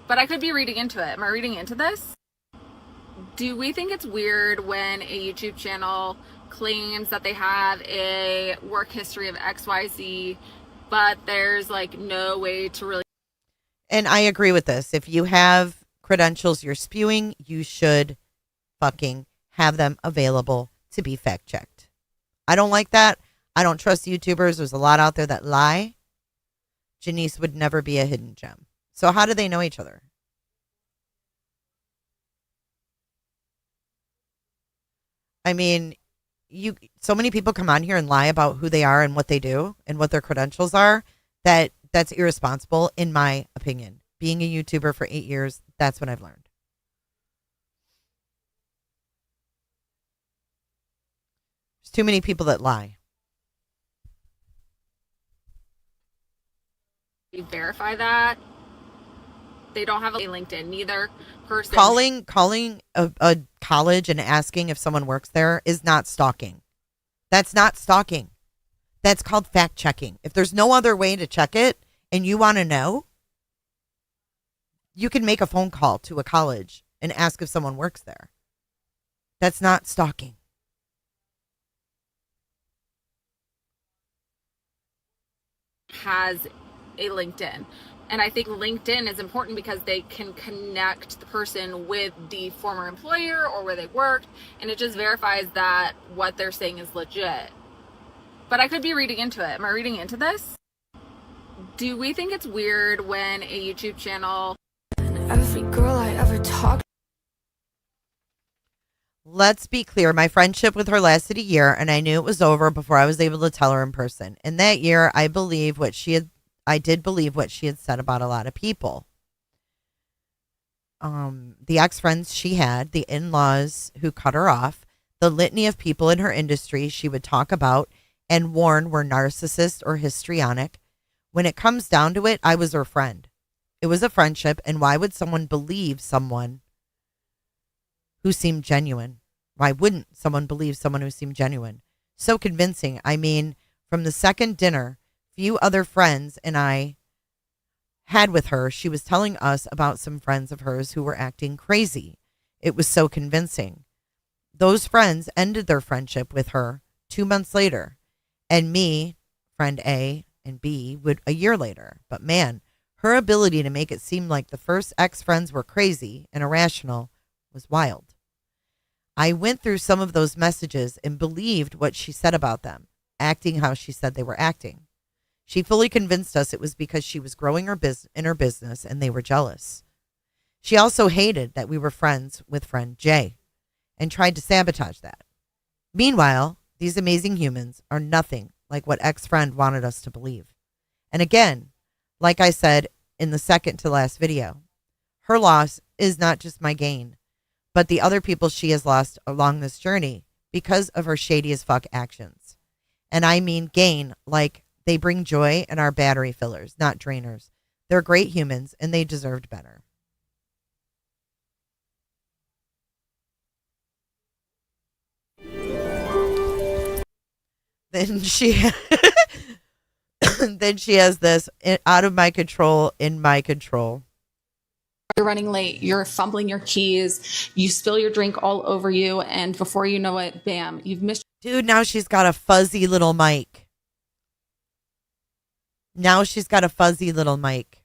But I could be reading into it. Am I reading into this? Do we think it's weird when a YouTube channel claims that they have a work history of XYZ, but there's like no way to really... And I agree with this. If you have credentials you're spewing, you should fucking have them available to be fact checked. I don't like that. I don't trust YouTubers. There's a lot out there that lie. Janice would never be a hidden gem. So how do they know each other? I mean, so many people come on here and lie about who they are and what they do and what their credentials are, that's irresponsible, in my opinion. Being a YouTuber for 8 years, that's what I've learned. There's too many people that lie. Verify that. They don't have a LinkedIn. Neither person. Calling a college and asking if someone works there is not stalking. That's not stalking. That's called fact checking. If there's no other way to check it and you want to know, you can make a phone call to a college and ask if someone works there. That's not stalking. Has a LinkedIn. And I think LinkedIn is important because they can connect the person with the former employer or where they worked, and it just verifies that what they're saying is legit. But I could be reading into it. Am I reading into this? Do we think it's weird when a YouTube channel... Every girl I ever talked... Let's be clear. My friendship with her lasted a year, and I knew it was over before I was able to tell her in person. In that year, I did believe what she had said about a lot of people. The ex-friends she had, the in-laws who cut her off, the litany of people in her industry she would talk about and warn were narcissist or histrionic. When it comes down to it, I was her friend. It was a friendship, and why would someone believe someone who seemed genuine? Why wouldn't someone believe someone who seemed genuine? So convincing. I mean, from the second dinner, few other friends and I had with her, she was telling us about some friends of hers who were acting crazy. It was so convincing. Those friends ended their friendship with her 2 months later, and me, friend A and B, would a year later. But man, her ability to make it seem like the first ex-friends were crazy and irrational was wild. I went through some of those messages and believed what she said about them, acting how she said they were acting. She fully convinced us it was because she was growing in her business and they were jealous. She also hated that we were friends with friend Jay and tried to sabotage that. Meanwhile, these amazing humans are nothing like what ex-friend wanted us to believe. And again, like I said in the second to last video, her loss is not just my gain, but the other people she has lost along this journey because of her shady as fuck actions. And I mean gain like they bring joy and are battery fillers, not drainers. They're great humans and they deserved better. Then she then she has this out of my control, in my control. You're running late, you're fumbling your keys, you spill your drink all over you, and before you know it, bam, you've missed. Dude, now she's got a fuzzy little mic. Now she's got a fuzzy little mic.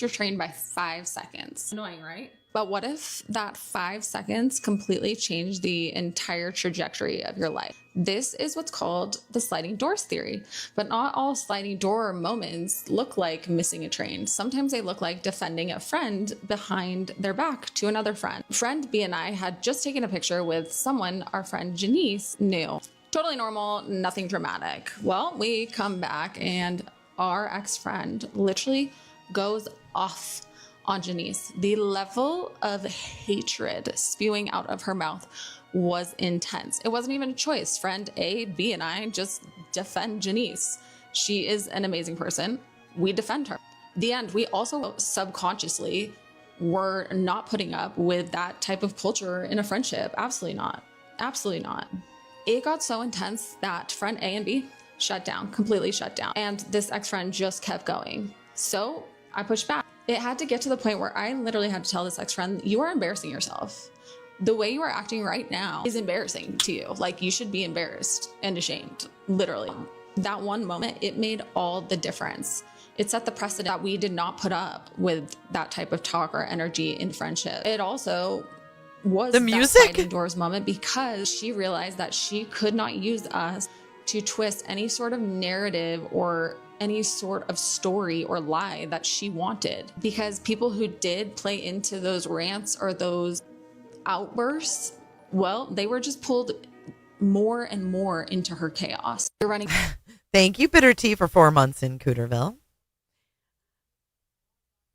Your train by 5 seconds. Annoying, right? But what if that 5 seconds completely changed the entire trajectory of your life? This is what's called the sliding doors theory. But not all sliding door moments look like missing a train. Sometimes they look like defending a friend behind their back to another friend. Friend B and I had just taken a picture with someone our friend Janice knew. Totally normal, nothing dramatic. Well, we come back and our ex-friend literally goes off on Janice. The level of hatred spewing out of her mouth was intense. It wasn't even a choice. Friend A, B, and I just defend Janice. She is an amazing person. We defend her. The end, we also subconsciously were not putting up with that type of culture in a friendship. Absolutely not. Absolutely not. It got so intense that friend A and B shut down, completely shut down. And this ex-friend just kept going. So I pushed back. It had to get to the point where I literally had to tell this ex-friend, you are embarrassing yourself. The way you are acting right now is embarrassing to you. Like, you should be embarrassed and ashamed, literally. That one moment, it made all the difference. It set the precedent that we did not put up with that type of talk or energy in friendship. It also was the that music sliding doors moment because she realized that she could not use us to twist any sort of narrative or any sort of story or lie that she wanted, because people who did play into those rants or those outbursts, well, they were just pulled more and more into her chaos. You're running. Thank you, Bitter Tea, for 4 months in Cooterville.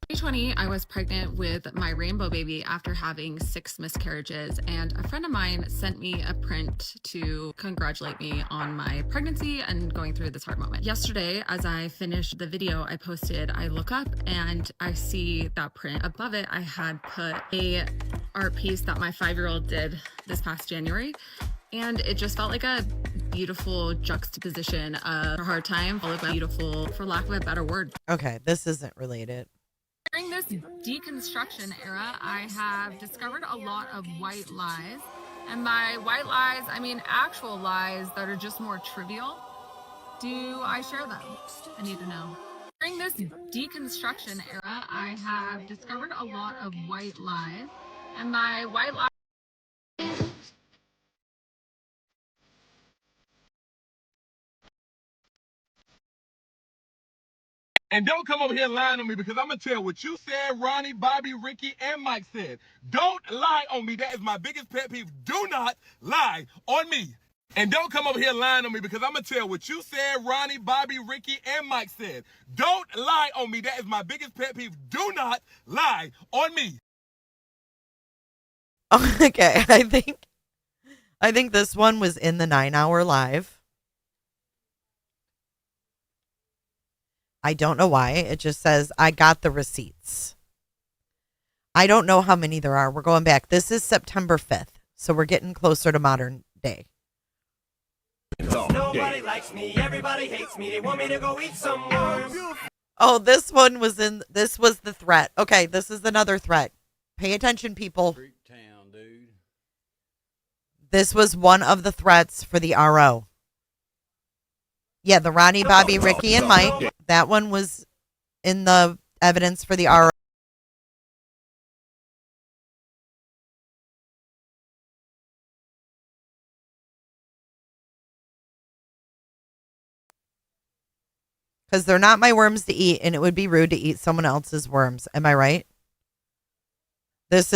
2020, I was pregnant with my rainbow baby after having 6 miscarriages, and a friend of mine sent me a print to congratulate me on my pregnancy and going through this hard moment. Yesterday, as I finished the video I posted, I look up and I see that print. Above it, I had put a art piece that my 5-year-old did this past January, and it just felt like a beautiful juxtaposition of a hard time, followed by beautiful, for lack of a better word. Okay, this isn't related. During this deconstruction era, I have discovered a lot of white lies. And by white lies, I mean actual lies that are just more trivial. Do I share them? I need to know. During this deconstruction era, I have discovered a lot of white lies. And by white lies, And don't come over here lying on me, because I'm going to tell what you said, Ronnie, Bobby, Ricky, and Mike said. Don't lie on me. That is my biggest pet peeve. Do not lie on me. And don't come over here lying on me, because I'm going to tell what you said, Ronnie, Bobby, Ricky, and Mike said. Don't lie on me. That is my biggest pet peeve. Do not lie on me. Okay, I think this one was in the 9-hour live. I don't know why. It just says, I got the receipts. I don't know how many there are. We're going back. This is September 5th. So we're getting closer to modern day. Nobody likes me, everybody hates me, they want me to go eat some worms. Oh, this one was this was the threat. Okay, this is another threat. Pay attention, people. Town, dude. This was one of the threats for the RO. Yeah, the Ronnie, Bobby, Ricky, and Mike. That one was in the evidence for the RO. Because they're not my worms to eat, and it would be rude to eat someone else's worms. Am I right? This.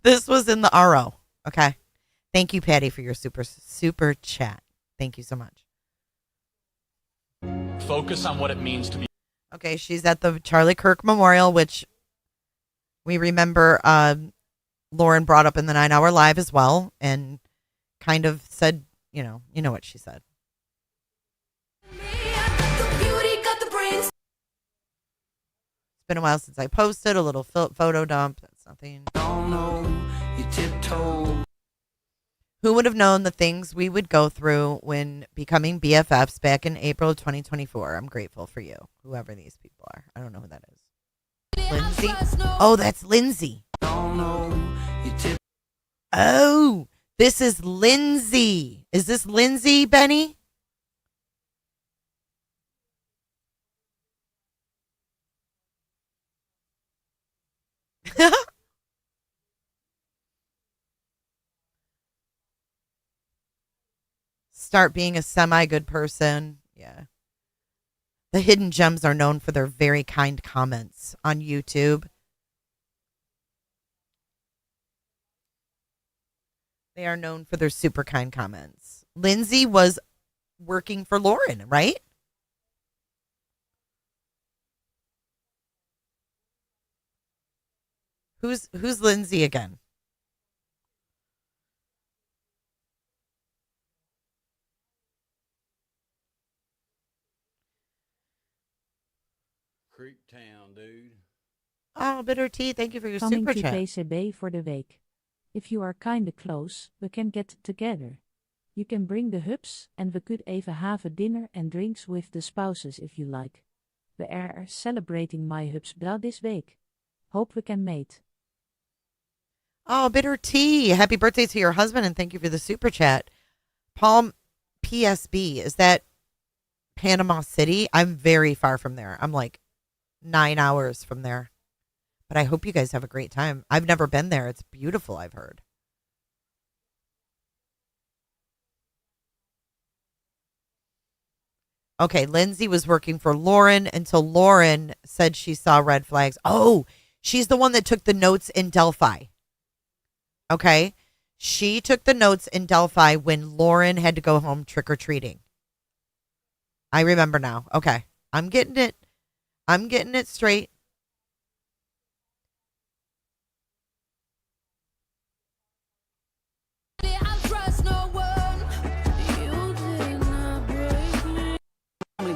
This was in the RO. Okay. Thank you, Patty, for your super chat. Thank you so much. Focus on what it means to be. Okay, she's at the Charlie Kirk Memorial, which we remember Lauren brought up in the 9 Hour Live as well, and kind of said, you know what she said. It's been a while since I posted a little photo dump. That's nothing. Who would have known the things we would go through when becoming BFFs back in April of 2024? I'm grateful for you, whoever these people are. I don't know who that is. Lindsay? Oh, that's Lindsay. Oh, this is Lindsay. Is this Lindsay, Benny? Start being a semi-good person. Yeah. The Hidden Gems are known for their very kind comments on YouTube. They are known for their super kind comments. Lindsay was working for Lauren, right? Who's Lindsay again? Creep Town, dude. Oh, Bitter Tea, thank you for your Coming super to chat. PCB for the week. If you are kinda close, we can get together. You can bring the hubs and we could even have a dinner and drinks with the spouses if you like. We are celebrating my hubs bra this week. Hope we can mate. Oh, Bitter Tea. Happy birthday to your husband, and thank you for the super chat. Palm PSB, is that Panama City? I'm very far from there. I'm like 9 hours from there. But I hope you guys have a great time. I've never been there. It's beautiful, I've heard. Okay, Lindsay was working for Lauren until Lauren said she saw red flags. Oh, she's the one that took the notes in Delphi. Okay, she took the notes in Delphi when Lauren had to go home trick-or-treating. I remember now. Okay, I'm getting it. I'm getting it straight.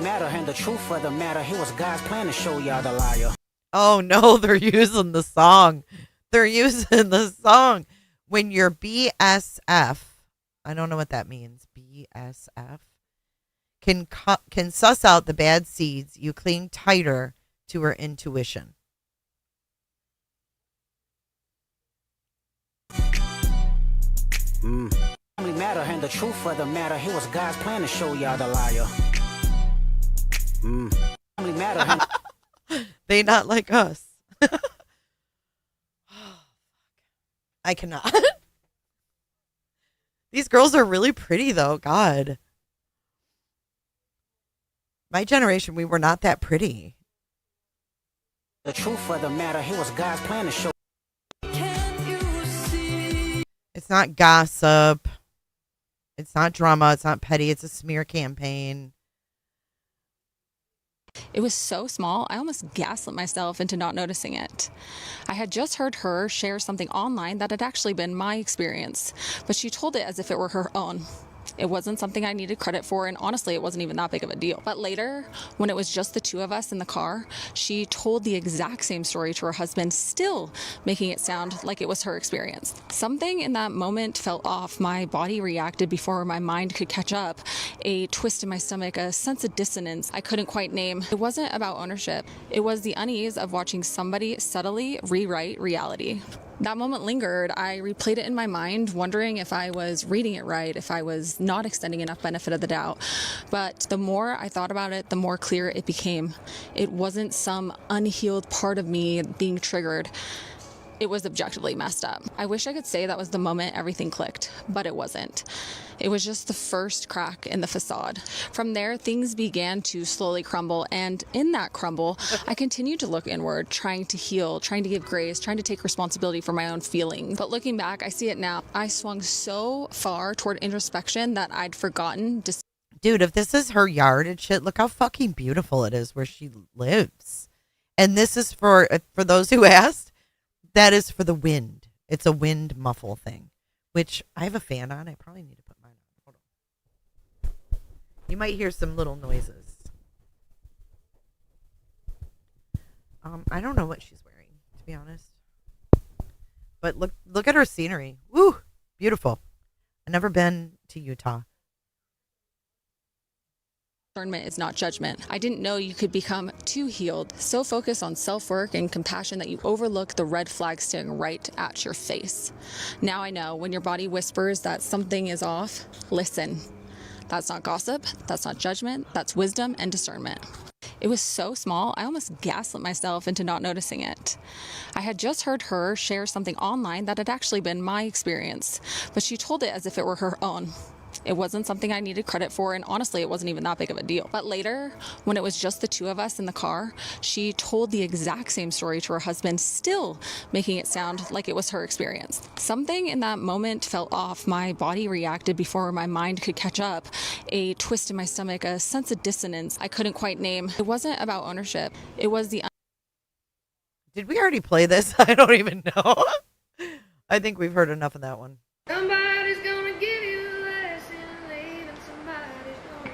Matter and the truth of the matter, it was God's plan to show y'all the liar. Oh no, they're using the song. They're using the song. When you're BSF, I don't know what that means. BSF can suss out the bad seeds. You cling tighter to her intuition. Matter and the truth of the matter, it was God's plan to show y'all the liar. Matter They not like us. I cannot. These girls are really pretty though. God. My generation, we were not that pretty. the truth of the matter, it was God's plan to show. It's not gossip. It's not drama. It's not petty. It's a smear campaign. It was so small, I almost gaslit myself into not noticing it. I had just heard her share something online that had actually been my experience, but she told it as if it were her own. It wasn't something I needed credit for, and honestly, it wasn't even that big of a deal. But later, when it was just the two of us in the car, she told the exact same story to her husband, still making it sound like it was her experience. Something in that moment felt off. My body reacted before my mind could catch up. A twist in my stomach, a sense of dissonance I couldn't quite name. It wasn't about ownership. It was the unease of watching somebody subtly rewrite reality. That moment lingered. I replayed it in my mind, wondering if I was reading it right, if I was not extending enough benefit of the doubt. But the more I thought about it, the more clear it became. It wasn't some unhealed part of me being triggered. It was objectively messed up. I wish I could say that was the moment everything clicked, but it wasn't. It was just the first crack in the facade. From there, things began to slowly crumble, and in that crumble, I continued to look inward, trying to heal, trying to give grace, trying to take responsibility for my own feelings. But looking back, I see it now. I swung so far toward introspection that I'd forgotten. Dude, if this is her yard and shit, look how fucking beautiful it is where she lives. And this is for those who asked, that is for the wind. It's a wind muffle thing, which I have a fan on. I probably need to put mine on. Hold on. You might hear some little noises. I don't know what she's wearing, to be honest. But look at her scenery. Woo, beautiful. I've never been to Utah. Discernment is not judgment. I didn't know you could become too healed, so focused on self-work and compassion that you overlook the red flag staring right at your face. Now I know when your body whispers that something is off, listen. That's not gossip, that's not judgment, that's wisdom and discernment. It was so small, I almost gaslit myself into not noticing it. I had just heard her share something online that had actually been my experience, but she told it as if it were her own. It wasn't something I needed credit for, and honestly, it wasn't even that big of a deal. But later, when it was just the two of us in the car, she told the exact same story to her husband, still making it sound like it was her experience. Something in that moment felt off. My body reacted before my mind could catch up. A twist in my stomach, a sense of dissonance I couldn't quite name. It wasn't about ownership. It was the... Did we already play this? I don't even know. I think we've heard enough of that one. Somebody's gonna give you a lesson, leaving somebody's gonna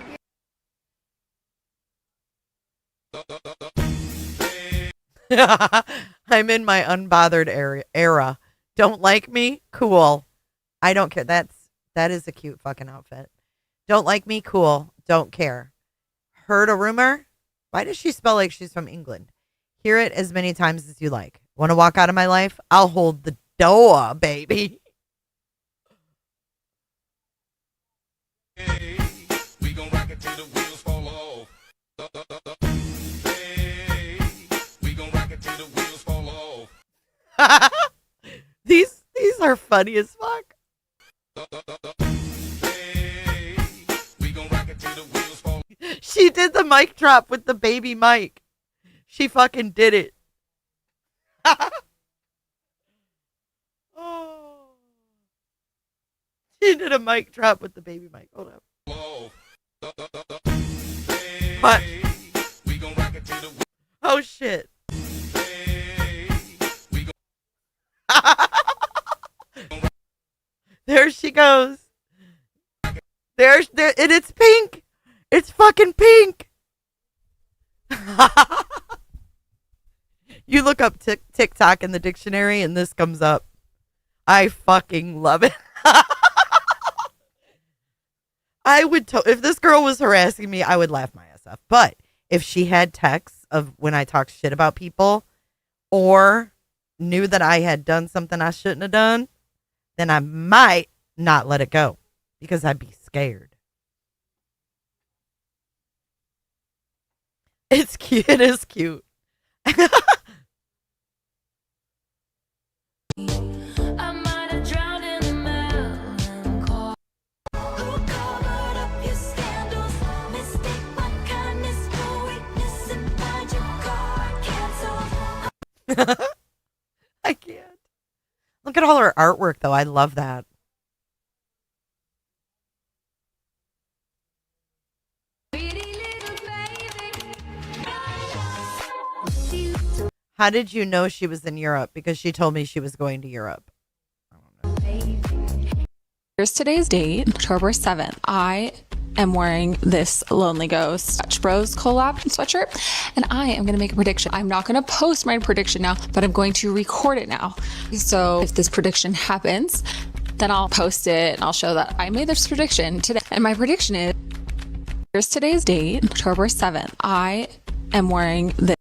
get... I'm in my unbothered era. Don't like me? Cool. I don't care. That is a cute fucking outfit. Don't like me? Cool. Don't care. Heard a rumor? Why does she spell like she's from England? Hear it as many times as you like. Want to walk out of my life? I'll hold the door, baby. Hey, we gon' rock it till the wheels fall off. Hey, we gon' rock it till the wheels fall off. These are funny as fuck. Hey, we gon' rock it till the wheels fall off. She did the mic drop with the baby mic. She fucking did it. Oh. She did a mic drop with the baby mic. Hold up. What? Oh shit. There she goes. There, and it's pink. It's fucking pink. You look up TikTok in the dictionary and this comes up. I fucking love it. I would if this girl was harassing me, I would laugh my ass off. But if she had texts of when I talk shit about people or knew that I had done something I shouldn't have done, then I might not let it go because I'd be scared. It's cute. It is cute. I can't. Look at all her artwork, though. I love that. How did you know she was in Europe? Because she told me she was going to Europe. Here's today's date, October 7th. I am wearing this Lonely Ghost Sketch Bros collab sweatshirt, and I am going to make a prediction. I'm not going to post my prediction now, but I'm going to record it now. So if this prediction happens, then I'll post it and I'll show that I made this prediction today. And my prediction is, here's today's date, October 7th. I am wearing this.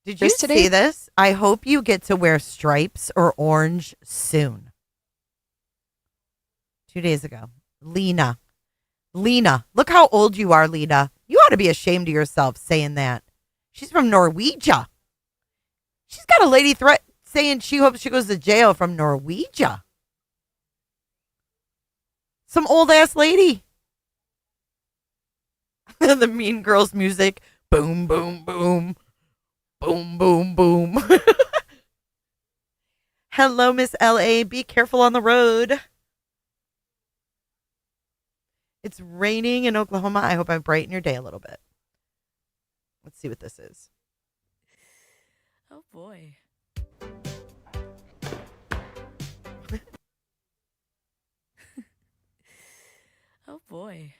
Did you today? see this? I hope you get to wear stripes or orange soon. 2 days ago. Lena, look how old you are, Lena. You ought to be ashamed of yourself saying that. She's from Norwegia. She's got a lady threat saying she hopes she goes to jail from Norwegia. Some old ass lady. The Mean Girls music. Boom, boom, boom. Boom, boom, boom. Hello, Miss LA. Be careful on the road. It's raining in Oklahoma. I hope I brighten your day a little bit. Let's see what this is. Oh boy. Oh boy.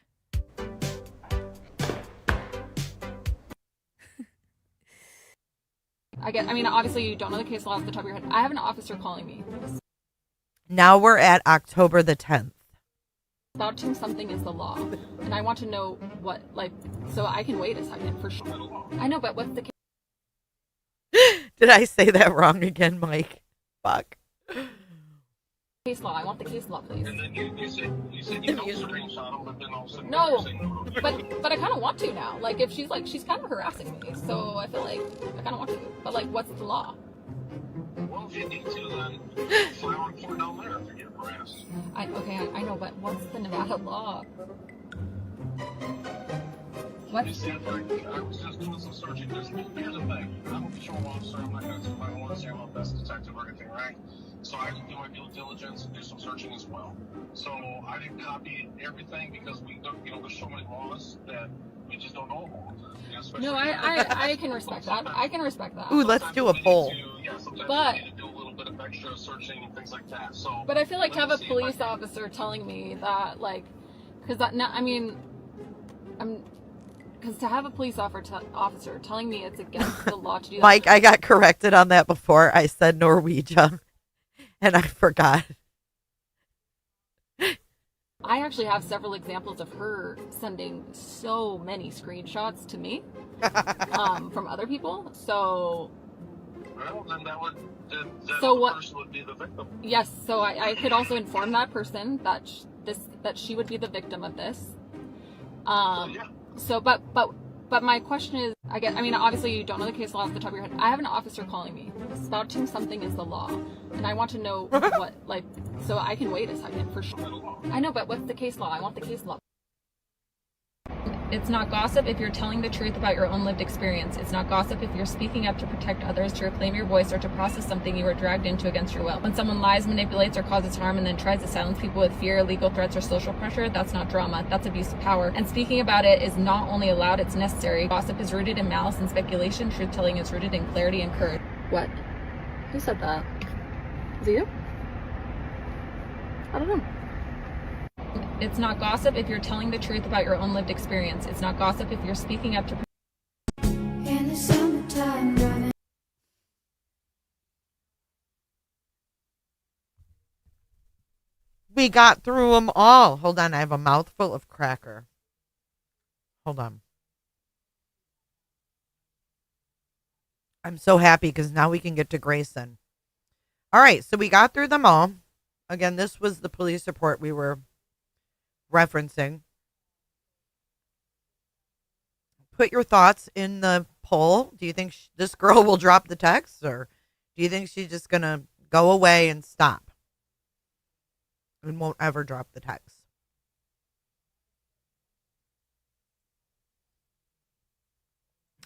I mean, obviously you don't know the case law off the top of your head. I have an officer calling me. Now we're at October the 10th. Stalking something is the law. And I want to know what, like, so I can wait a second for sure. I know, but what's the Did I say that wrong again, Mike? Fuck. case law? I want the case law, please. And then you said you don't screenshot them, but then all of a sudden No, you're saying no. but I kind of want to now. Like, if she's kind of harassing me, so I feel like I kind of want to. But like, what's the law? Well, if you need to, then file a report down there if you get harassed. I know, but what's the Nevada law? What? You said, like, I was just doing some searching. Here's the thing. I'm a patrol officer. I'm not going to my own say I'm a best detective or anything, right? So I can do my due diligence and do some searching as well. So I didn't copy everything because we don't, there's so many laws that we just don't know about. No, I can respect that. I can respect that. Ooh, let's do a poll. But we need to do a little bit of extra searching and things like that. So, but I feel like to have a police officer telling me that, like, because that now, I mean, because to have a police officer telling me it's against the law to do that. Mike, I got corrected on that before. I said Norwegia, and I forgot. I actually have several examples of her sending so many screenshots to me from other people. So, well, then that person would be the victim. Yes, so I could also inform that person that that she would be the victim of this. Yeah. So, but my question is, I mean, obviously you don't know the case law off the top of your head. I have an officer calling me. Stalking something is the law. And I want to know what, like, so I can wait a second for sure. I know, but what's the case law? I want the case law. It's not gossip if you're telling the truth about your own lived experience. It's not gossip if you're speaking up to protect others, to reclaim your voice, or to process something you were dragged into against your will. When someone lies, manipulates, or causes harm and then tries to silence people with fear, legal threats, or social pressure, that's not drama. That's abuse of power. And speaking about it is not only allowed, it's necessary. Gossip is rooted in malice and speculation. Truth-telling is rooted in clarity and courage. What? Who said that? Is it you? I don't know. It's not gossip if you're telling the truth about your own lived experience. It's not gossip if you're speaking up to... In the summertime, driving. We got through them all. Hold on, I have a mouthful of cracker. Hold on. I'm so happy because now we can get to Grayson. All right, so we got through them all. Again, this was the police report we were referencing. Put your thoughts in the poll. Do you think this girl will drop the text, or do you think she's just going to go away and stop and won't ever drop the text?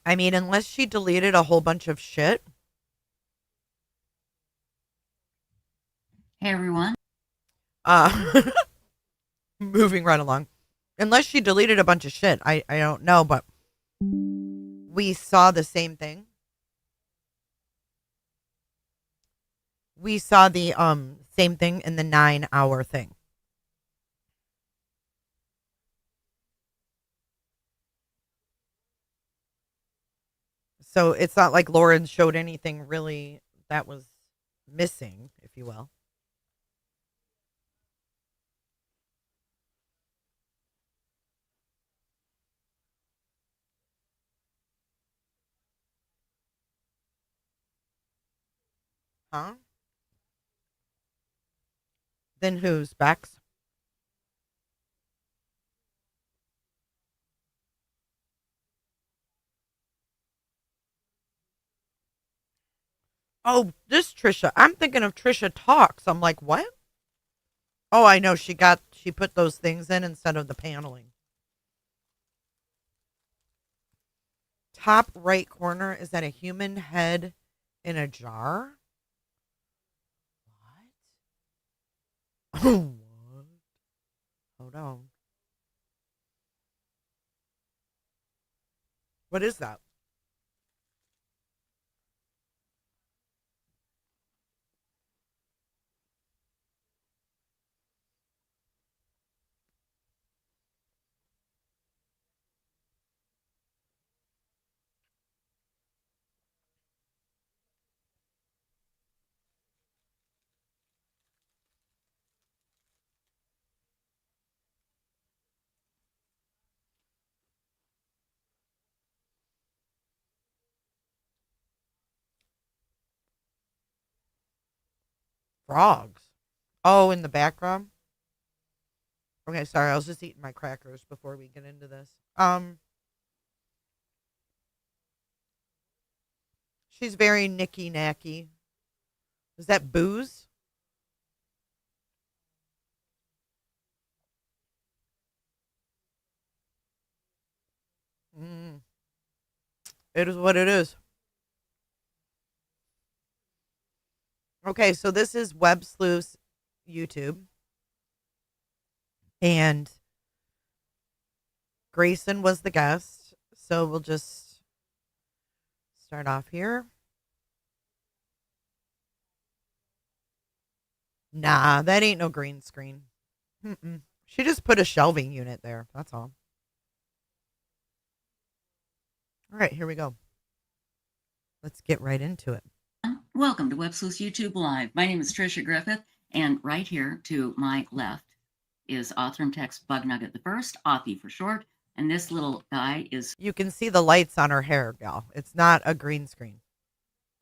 I mean, unless she deleted a whole bunch of shit. Hey, everyone. Moving right along. Unless she deleted a bunch of shit. I don't know, but we saw the same thing. We saw the same thing in the 9-hour thing. So it's not like Lauren showed anything really that was missing, if you will. Huh? Then who's Bex? Oh, this Trisha. I'm thinking of Trisha Talks. I'm like, what? Oh, I know. She put those things in instead of the paneling. Top right corner, is that a human head in a jar? What? What? Hold on. What is that? Frogs. Oh, in the background? Okay, sorry. I was just eating my crackers before we get into this. She's very nicky nacky. Is that booze? Mm. It is what it is. Okay, so this is Web Sleuth's YouTube. And Grayson was the guest. So we'll just start off here. Nah, that ain't no green screen. Mm-mm. She just put a shelving unit there. That's all. All right, here we go. Let's get right into it. Welcome to Web Sleuth's YouTube Live. My name is Trisha Griffith, and right here to my left is Author and Text Bug Nugget the First, Authy for short, and this little guy is... You can see the lights on her hair, gal. It's not a green screen.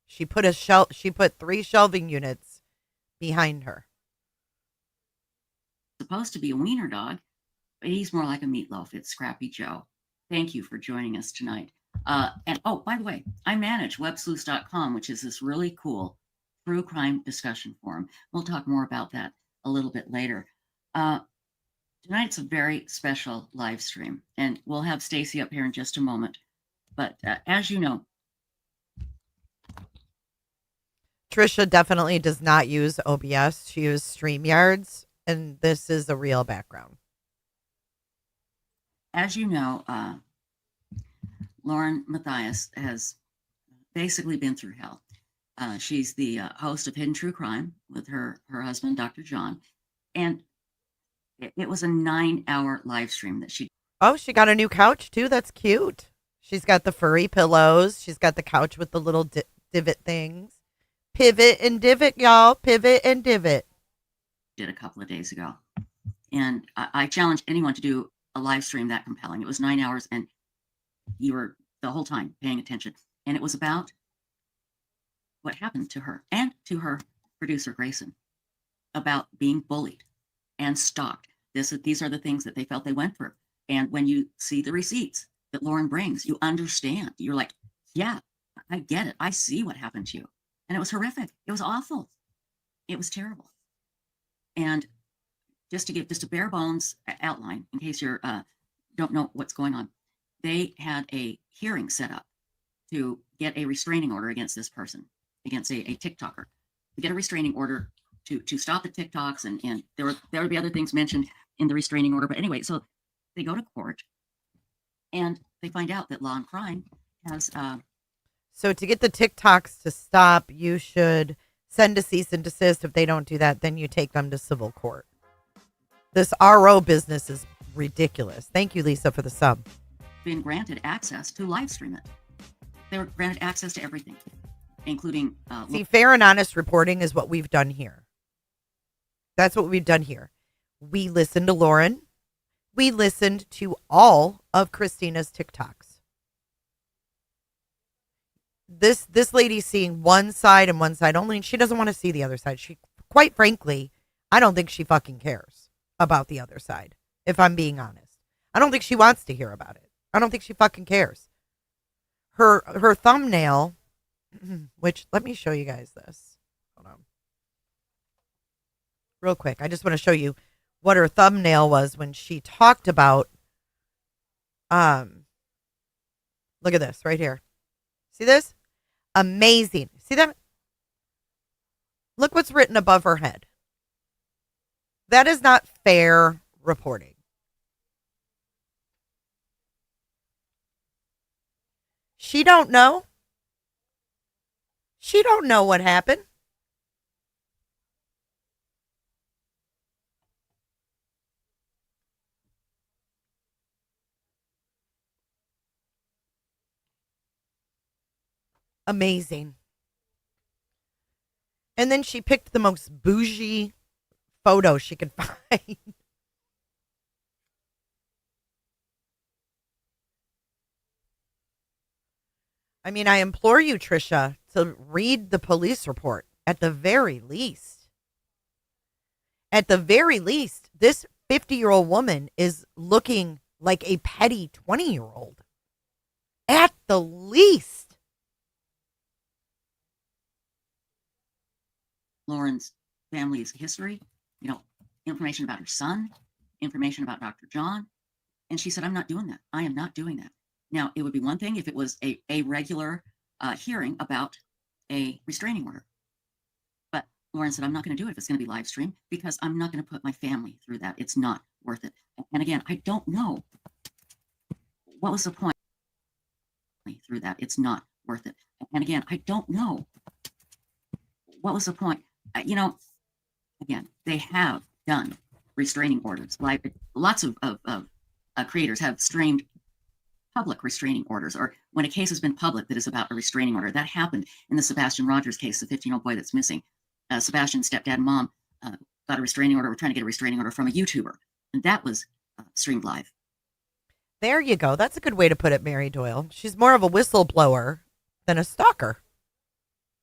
She put 3 shelving units behind her. Supposed to be a wiener dog, but he's more like a meatloaf. It's Scrappy Joe. Thank you for joining us tonight. And oh, by the way, I manage websleuths.com, which is this really cool true crime discussion forum. We'll talk more about that a little bit later. Tonight's a very special live stream, and we'll have Stacy up here in just a moment. But as you know, Trisha definitely does not use OBS. She uses StreamYards, and this is a real background. As you know, Lauren Matthias has basically been through hell. She's the host of Hidden True Crime with her husband, Dr. John. And it was a 9-hour live stream that she... Oh, she got a new couch, too. That's cute. She's got the furry pillows. She's got the couch with the little divot things. Pivot and divot, y'all. Pivot and divot. Did a couple of days ago. And I challenge anyone to do a live stream that compelling. It was 9 hours, and you were the whole time paying attention. And it was about what happened to her and to her producer, Grayson, about being bullied and stalked. These are the things that they felt they went through. And when you see the receipts that Lauren brings, you understand. You're like, yeah, I get it. I see what happened to you. And it was horrific. It was awful. It was terrible. And just to give just a bare bones outline, in case you don't know what's going on, they had a hearing set up to get a restraining order against this person, against a TikToker, to get a restraining order to stop the TikToks, and there would be other things mentioned in the restraining order. But anyway, so they go to court, and they find out that Law and Crime has... So to get the TikToks to stop, you should send a cease and desist. If they don't do that, then you take them to civil court. This RO business is ridiculous. Thank you, Lisa, for the sub. Been granted access to live stream it. They were granted access to everything, including... See, fair and honest reporting is what we've done here. That's what we've done here. We listened to Lauren. We listened to all of Christina's TikToks. this lady's seeing one side and one side only, and she doesn't want to see the other side. She, quite frankly, I don't think she fucking cares about the other side, if I'm being honest. I don't think she wants to hear about it. I don't think she fucking cares. Her thumbnail, which, let me show you guys this. Hold on. Real quick. I just want to show you what her thumbnail was when she talked about, look at this right here. See this? Amazing. See that? Look what's written above her head. That is not fair reporting. She don't know. She don't know what happened. Amazing. And then she picked the most bougie photo she could find. I mean, I implore you, Trisha, to read the police report at the very least. At the very least, this 50-year-old woman is looking like a petty 20-year-old. At the least. Lauren's family's history, information about her son, information about Dr. John. And she said, I'm not doing that. I am not doing that. Now, it would be one thing if it was a regular hearing about a restraining order. But Lauren said, I'm not going to do it if it's going to be live streamed because I'm not going to put my family through that. It's not worth it. And again, I don't know what was the point through that. It's not worth it. And again, I don't know what was the point. Again, they have done restraining orders. Like lots of creators have streamed public restraining orders, or when a case has been public that is about a restraining order. That happened in the Sebastian Rogers case, the 15-year-old boy that's missing. Sebastian's stepdad and mom got a restraining order. We're trying to get a restraining order from a YouTuber, and that was streamed live. There you go. That's a good way to put it, Mary Doyle. She's more of a whistleblower than a stalker.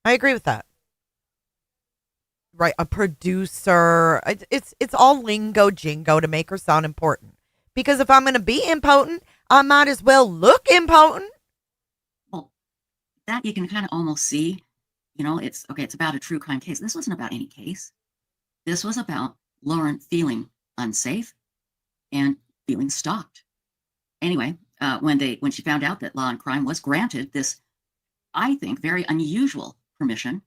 I agree with that. Right, a producer. It's all lingo jingo to make her sound important. Because if I'm going to be impotent, I might as well look impotent. Well, that you can kind of almost see, it's okay. It's about a true crime case. This wasn't about any case. This was about Lauren feeling unsafe and feeling stalked. Anyway, when she found out that Law and Crime was granted this, I think, very unusual permission.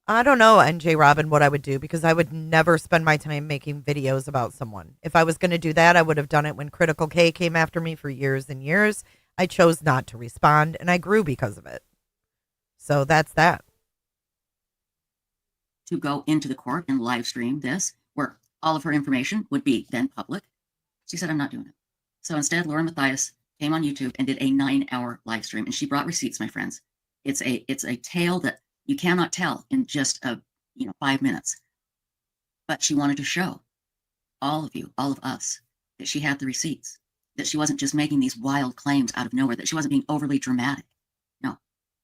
I don't know, NJ Robin, what I would do, because I would never spend my time making videos about someone. If I was going to do that, I would have done it when Critical K came after me for years and years. I chose not to respond, and I grew because of it. So that's that. To go into the court and live stream this, where all of her information would be then public. She said, I'm not doing it. So instead, Lauren Mathias came on YouTube and did a 9-hour live stream, and she brought receipts, my friends. It's a tale that you cannot tell in just 5 minutes. But she wanted to show all of you, all of us, that she had the receipts, that she wasn't just making these wild claims out of nowhere, that she wasn't being overly dramatic. No,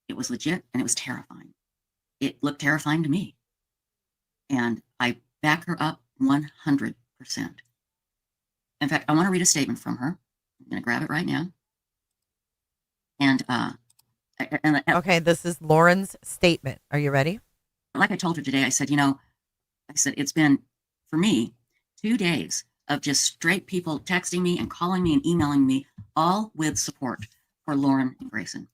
it was legit and it was terrifying. It looked terrifying to me. And I back her up 100%. In fact, I want to read a statement from her. I'm going to grab it right now. And okay, this is Lauren's statement. Are you ready? Like I told her today, I said, it's been, for me, 2 days of just straight people texting me and calling me and emailing me, all with support for Lauren and Grayson.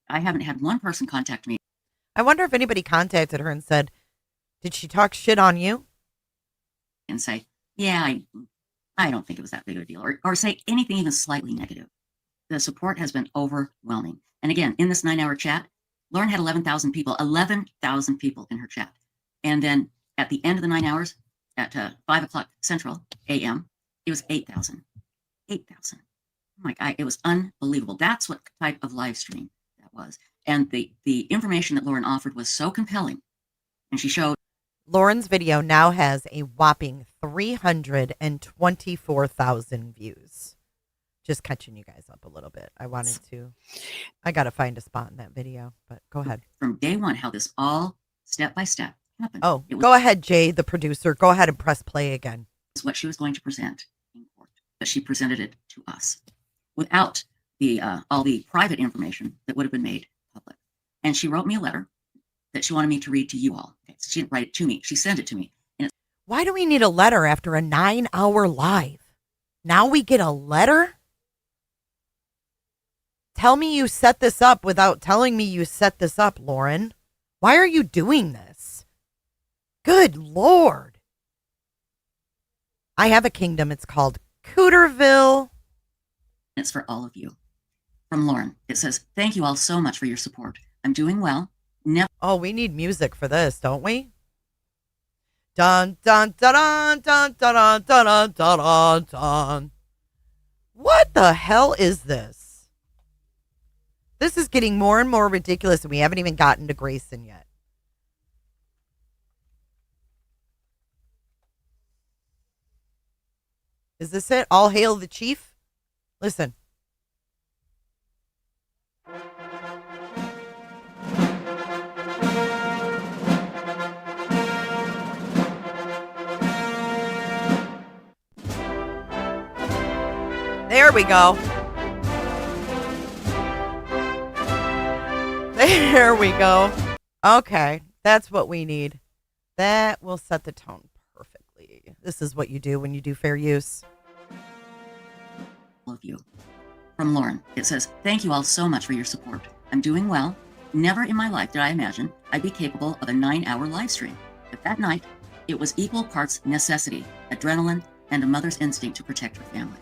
I haven't had one person contact me. I wonder if anybody contacted her and said, did she talk shit on you? And say, yeah, I don't think it was that big of a deal, or say anything even slightly negative. The support has been overwhelming. And again, in this 9-hour chat, Lauren had 11,000 people in her chat. And then at the end of the 9 hours, at 5 o'clock Central AM, it was 8,000. 8,000. Oh my God, it was unbelievable. That's what type of live stream that was. And the information that Lauren offered was so compelling. And she showed. Lauren's video now has a whopping 324,000 views. Just catching you guys up a little bit. I got to find a spot in that video, but go ahead. From day one, how this all step by step happened. Oh, go ahead, Jay, the producer. Go ahead and press play again. It's what she was going to present in court, but she presented it to us without the all the private information that would have been made public. And she wrote me a letter that she wanted me to read to you all. Okay, so she didn't write it to me. She sent it to me. And why do we need a letter after a 9-hour live? Now we get a letter? Tell me you set this up without telling me you set this up, Lauren. Why are you doing this? Good Lord. I have a kingdom. It's called Cooterville. it's for all of you. From Lauren, it says, "Thank you all so much for your support. I'm doing well. Oh, we need music for this, don't we? Dun dun dun dun dun dun dun dun dun dun. What the hell is this? This is getting more and more ridiculous, and we haven't even gotten to Grayson yet. Is this it? All hail the chief? Listen. There we go. There we go. Okay, that's what we need. That will set the tone perfectly. This is what you do when you do fair use. All of you. From Lauren, it says, "Thank you all so much for your support. I'm doing well. Never in my life did I imagine I'd be capable of a 9-hour live stream. But that night, it was equal parts necessity, adrenaline, and a mother's instinct to protect her family.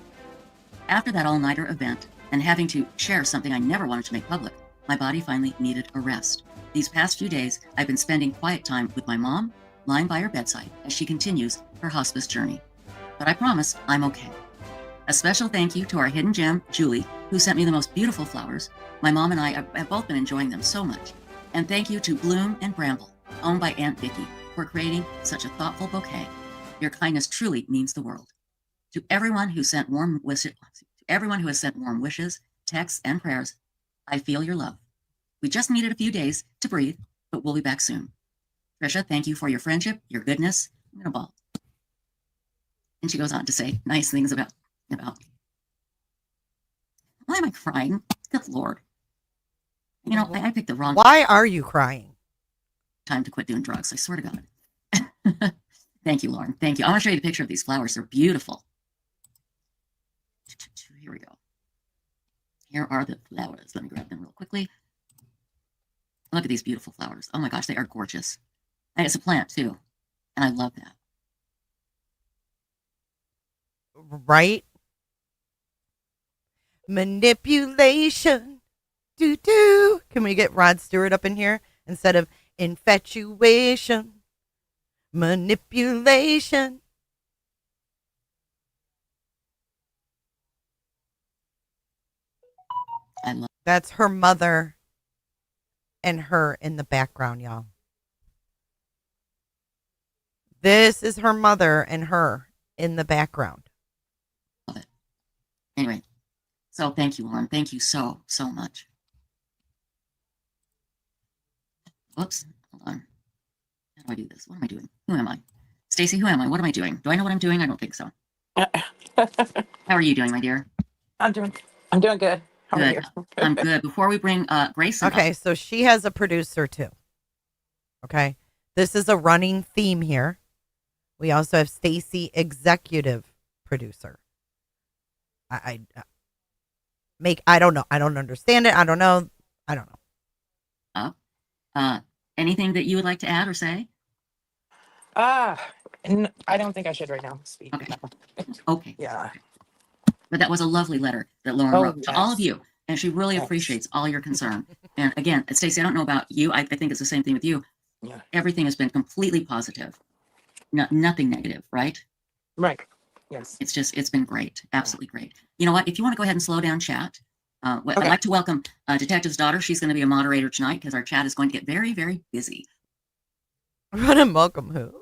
After that all-nighter event, and having to share something I never wanted to make public, my body finally needed a rest. These past few days, I've been spending quiet time with my mom, lying by her bedside as she continues her hospice journey. But I promise I'm okay. A special thank you to our hidden gem, Julie, who sent me the most beautiful flowers. My mom and I have both been enjoying them so much. And thank you to Bloom and Bramble, owned by Aunt Vicky, for creating such a thoughtful bouquet. Your kindness truly means the world. To everyone who sent warm wishes, texts, and prayers, I feel your love. We just needed a few days to breathe, but we'll be back soon. Trisha, thank you for your friendship, your goodness. I'm gonna bawl." And she goes on to say nice things about. Why am I crying? Good Lord. You know, I picked the wrong. Why are you crying? Time to quit doing drugs. I swear to God. Thank you, Lauren. Thank you. I want to show you the picture of these flowers. They're beautiful. Here we go. Here are the flowers. Let me grab them real quickly. Look at these beautiful flowers. Oh my gosh, they are gorgeous. And it's a plant too. And I love that. Right? Manipulation. Do. Can we get Rod Stewart up in here instead of infatuation? Manipulation. I love. That's her mother and her in the background, y'all. This is her mother and her in the background. Love it. Anyway, so thank you, Lauren. Thank you so much. Whoops. Hold on. How do I do this? What am I doing? Who am I? Stacy, who am I? What am I doing? Do I know what I'm doing? I don't think so. How are you doing, my dear? I'm doing good. How are you? I'm good. Before we bring Grayson Okay, up, so she has a producer too. Okay. This is a running theme here. We also have Stacy, executive producer. I don't know. I don't understand it. I don't know. anything that you would like to add or say? I don't think I should right now speak. Okay. Yeah. But that was a lovely letter that Lauren wrote to all of you. And she really appreciates all your concern. And again, Stacey, I don't know about you. I think it's the same thing with you. Yeah. Everything has been completely positive. Nothing negative, right? Right. Yes. It's been great. Absolutely great. You know what? If you want to go ahead and slow down chat, I'd like to welcome Detective's daughter. She's going to be a moderator tonight because our chat is going to get very, very busy. Want to welcome who?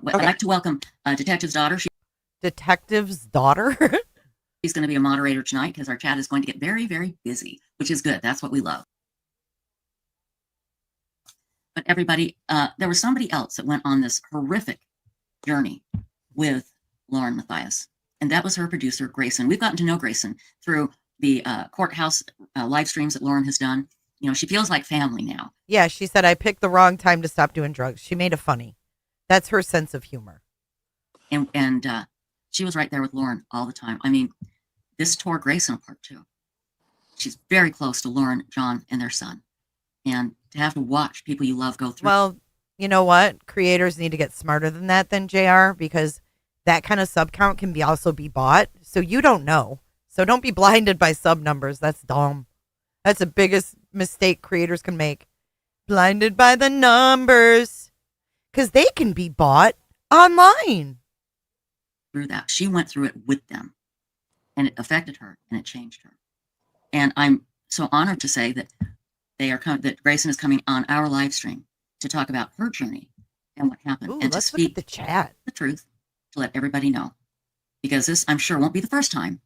I'd like to welcome Detective's daughter. Detective's daughter? She's going to be a moderator tonight because our chat is going to get very, very busy, which is good. That's what we love. But everybody, there was somebody else that went on this horrific journey with Lauren Matthias, and that was her producer, Grayson. We've gotten to know Grayson through the courthouse live streams that Lauren has done. You know, she feels like family now. Yeah, she said, I picked the wrong time to stop doing drugs. She made it funny. That's her sense of humor. And she was right there with Lauren all the time. I mean, this tore Grayson apart too. She's very close to Lauren, John, and their son. And to have to watch people you love go through. Well, you know what? Creators need to get smarter than that than JR, because that kind of sub count can also be bought. So you don't know. So don't be blinded by sub numbers. That's dumb. That's the biggest mistake creators can make. Blinded by the numbers. Because they can be bought online. Through that. She went through it with them. And it affected her and it changed her. And I'm so honored to say that that Grayson is coming on our live stream to talk about her journey and what happened. Ooh, and to let's speak look at the chat. The truth, to let everybody know. Because this, I'm sure, won't be the first time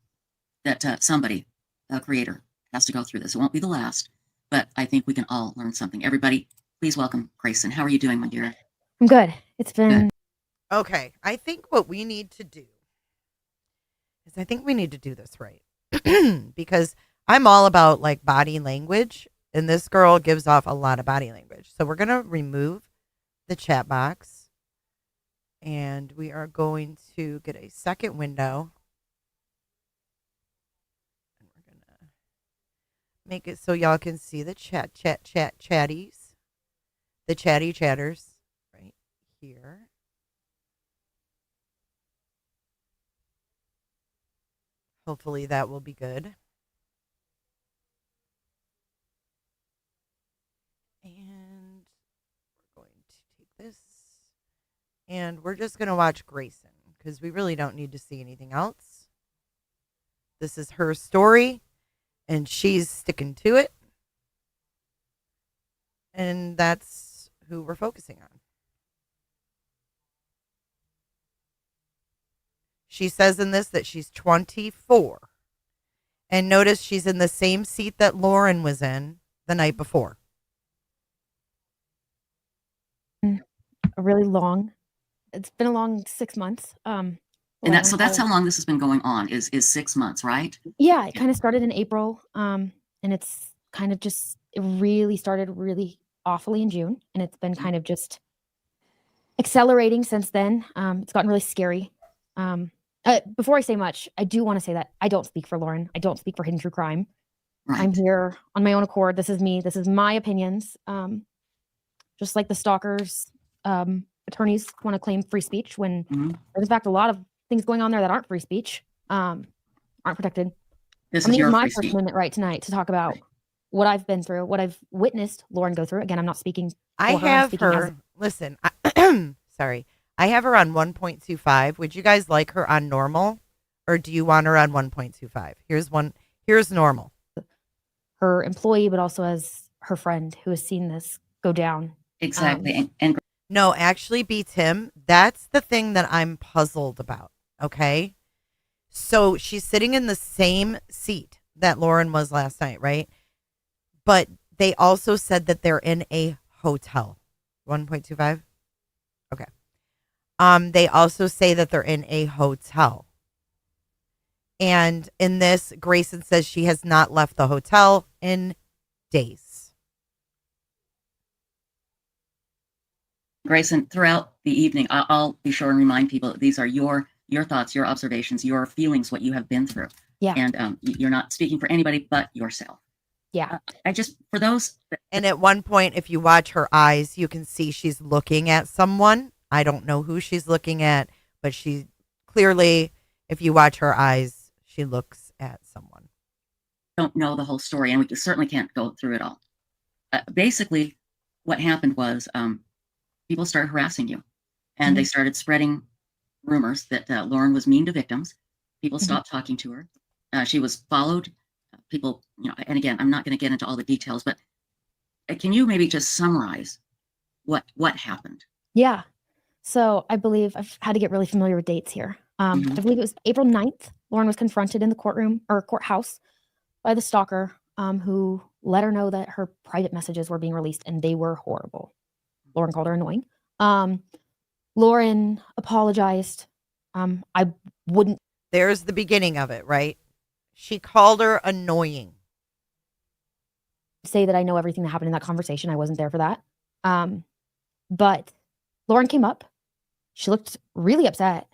that somebody, a creator, has to go through this. It won't be the last, but I think we can all learn something. Everybody, please welcome Grayson. How are you doing, my dear? I'm good. It's been... Good. Okay, I think what we need to do is I think we need to do this right. Because I'm all about like body language, and this girl gives off a lot of body language. So we're going to remove the chat box, and we are going to get a second window. And we're going to make it so y'all can see the chatties, the chatty chatters right here. Hopefully that will be good. And we're going to take this. And we're just going to watch Grayson because we really don't need to see anything else. This is her story, and she's sticking to it. And that's who we're focusing on. She says in this that she's 24. And notice she's in the same seat that Lauren was in the night before. It's been a long 6 months. And that's how long this has been going on, is 6 months, right? Yeah, it kind of started in April. And it's kind of just, it really started really awfully in June. And it's been kind of just accelerating since then. It's gotten really scary. Before I say much, I do want to say that I don't speak for Lauren. I don't speak for Hidden True Crime. Right. I'm here on my own accord. This is me. This is my opinions. Just like the stalkers, attorneys want to claim free speech when there's in fact a lot of things going on there that aren't free speech, aren't protected. This I'm is going to your use my free First speech. Amendment right tonight to talk about what I've been through, what I've witnessed Lauren go through. Again, I'm not speaking. I for her, I'm have speaking her. as- Listen, sorry. I have her on 1.25. Would you guys like her on normal, or do you want her on 1.25? Here's normal. Her employee, but also as her friend who has seen this go down. Exactly. And No, actually, B. Tim, that's the thing that I'm puzzled about. Okay. So she's sitting in the same seat that Lauren was last night, right? But they also said that they're in a hotel. 1.25? Okay. They also say that they're in a hotel. And in this, Grayson says she has not left the hotel in days. Grayson, throughout the evening, I'll be sure and remind people that these are your thoughts, your observations, your feelings, what you have been through. Yeah. And you're not speaking for anybody but yourself. Yeah. I just, for those. And at one point, if you watch her eyes, you can see she's looking at someone. I don't know who she's looking at, but she clearly, if you watch her eyes, she looks at someone. Don't know the whole story, and we certainly can't go through it all. Basically, what happened was people started harassing you, and they started spreading rumors that Lauren was mean to victims. People stopped talking to her. She was followed. People, and again, I'm not going to get into all the details, but can you maybe just summarize what happened? Yeah. So I believe I've had to get really familiar with dates here. I believe it was April 9th Lauren was confronted in the courtroom or courthouse by the stalker, who let her know that her private messages were being released and they were horrible. Lauren called her annoying. Lauren apologized. I wouldn't There's the beginning of it, right? She called her annoying. say that I know everything that happened in that conversation. I wasn't there for that. But Lauren came up. She looked really upset.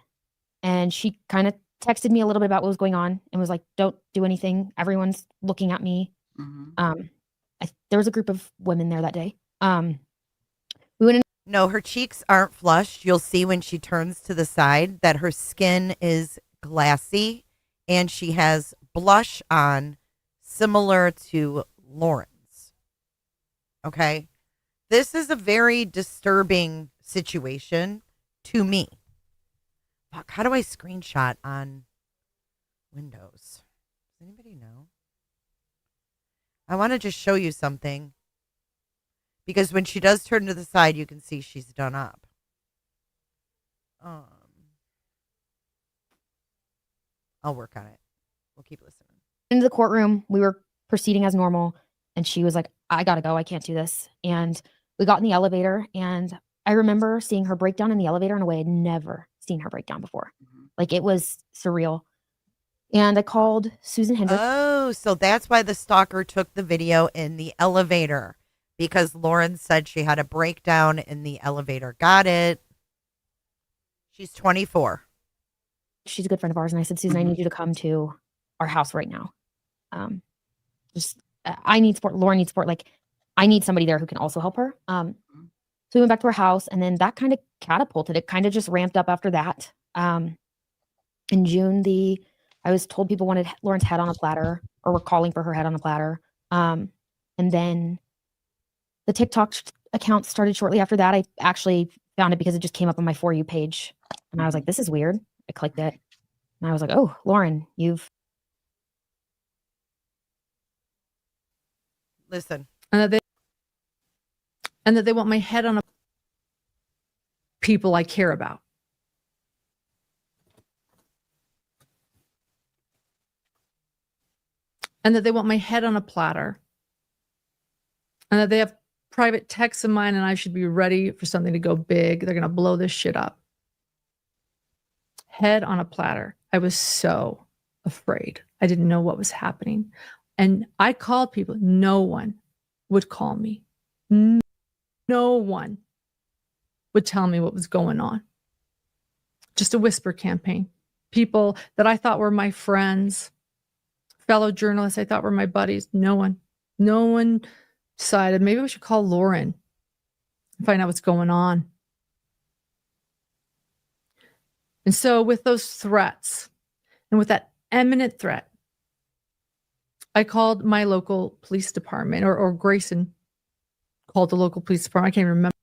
And she kind of texted me a little bit about what was going on and was like, don't do anything. Everyone's looking at me. There was a group of women there that day. We went in. No, her cheeks aren't flushed. You'll see when she turns to the side that her skin is glassy and she has blush on similar to Lauren's. Okay. This is a very disturbing situation to me. Fuck, how do I screenshot on Windows? Does anybody know? I want to just show you something. Because when she does turn to the side, you can see she's done up. I'll work on it. We'll keep listening. Into the courtroom, we were proceeding as normal, and she was like, I gotta go, I can't do this. And we got in the elevator, and I remember seeing her break down in the elevator in a way I'd never seen her break down before. Like, it was surreal. And I called Susan Hendricks. Oh, so that's why the stalker took the video in the elevator. Because Lauren said she had a breakdown in the elevator. Got it. She's 24. She's a good friend of ours. And I said, Susan, I need you to come to our house right now. I need support. Lauren needs support. Like, I need somebody there who can also help her. So we went back to our house, and then that kind of catapulted. It kind of just ramped up after that. In June, I was told people wanted Lauren's head on a platter, or were calling for her head on a platter. And then the TikTok account started shortly after that. I actually found it because it just came up on my For You page. And I was like, this is weird. I clicked it. And I was like, oh, Lauren, you've... Listen. And that they want my head on a people I care about. And that they want my head on a platter. And that they have private texts of mine and I should be ready for something to go big. They're going to blow this shit up. Head on a platter. I was so afraid. I didn't know what was happening. And I called people. No one would call me. No one would tell me what was going on. Just a whisper campaign. People that I thought were my friends, fellow journalists I thought were my buddies. No one decided maybe we should call Lauren and find out what's going on. And so with those threats and with that imminent threat, I called my local police department, or Grayson called the local police department. I can't remember.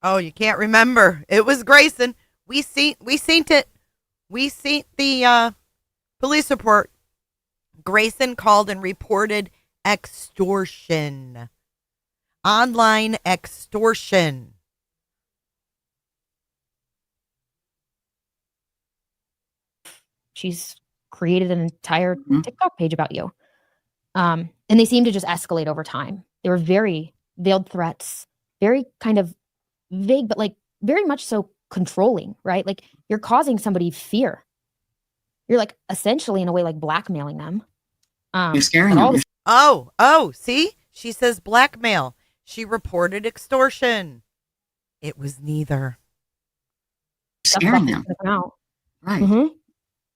Oh, you can't remember. It was Grayson. We seen it. We seen the police report. Grayson called and reported extortion. Online extortion. She's created an entire TikTok page about you. And they seem to just escalate over time. They were very veiled threats, very kind of vague, but like very much so controlling, right? Like, you're causing somebody fear. You're like essentially in a way like blackmailing them. You're scaring them. Oh, see? She says blackmail. She reported extortion. It was neither. Scaring them. Right. Mm-hmm.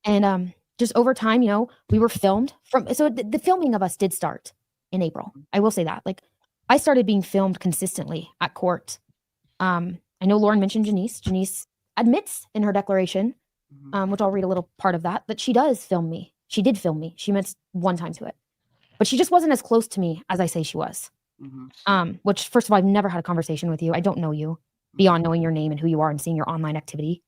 And just over time, we were filmed so the filming of us did start in April. I will say that. Like, I started being filmed consistently at court. I know Lauren mentioned Janice. Janice admits in her declaration, which I'll read a little part of that she does film me. She did film me. She admits one time to it. But she just wasn't as close to me as I say she was. Which, first of all, I've never had a conversation with you. I don't know you beyond knowing your name and who you are and seeing your online activity.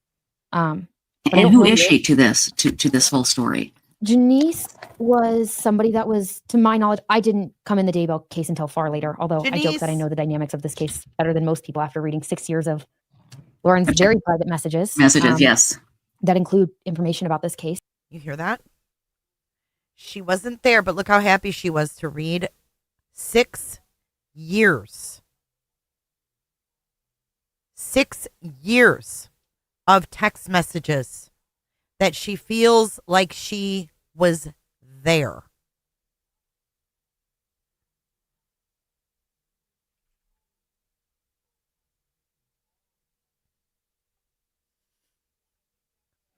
And who is she to this whole story? Janice was somebody that was, to my knowledge, I didn't come in the Daybell case until far later, although I joke that I know the dynamics of this case better than most people after reading 6 years of Lauren's very private messages. Yes. That include information about this case. You hear that? She wasn't there, but look how happy she was to read 6 years. 6 years of text messages that she feels like she was there.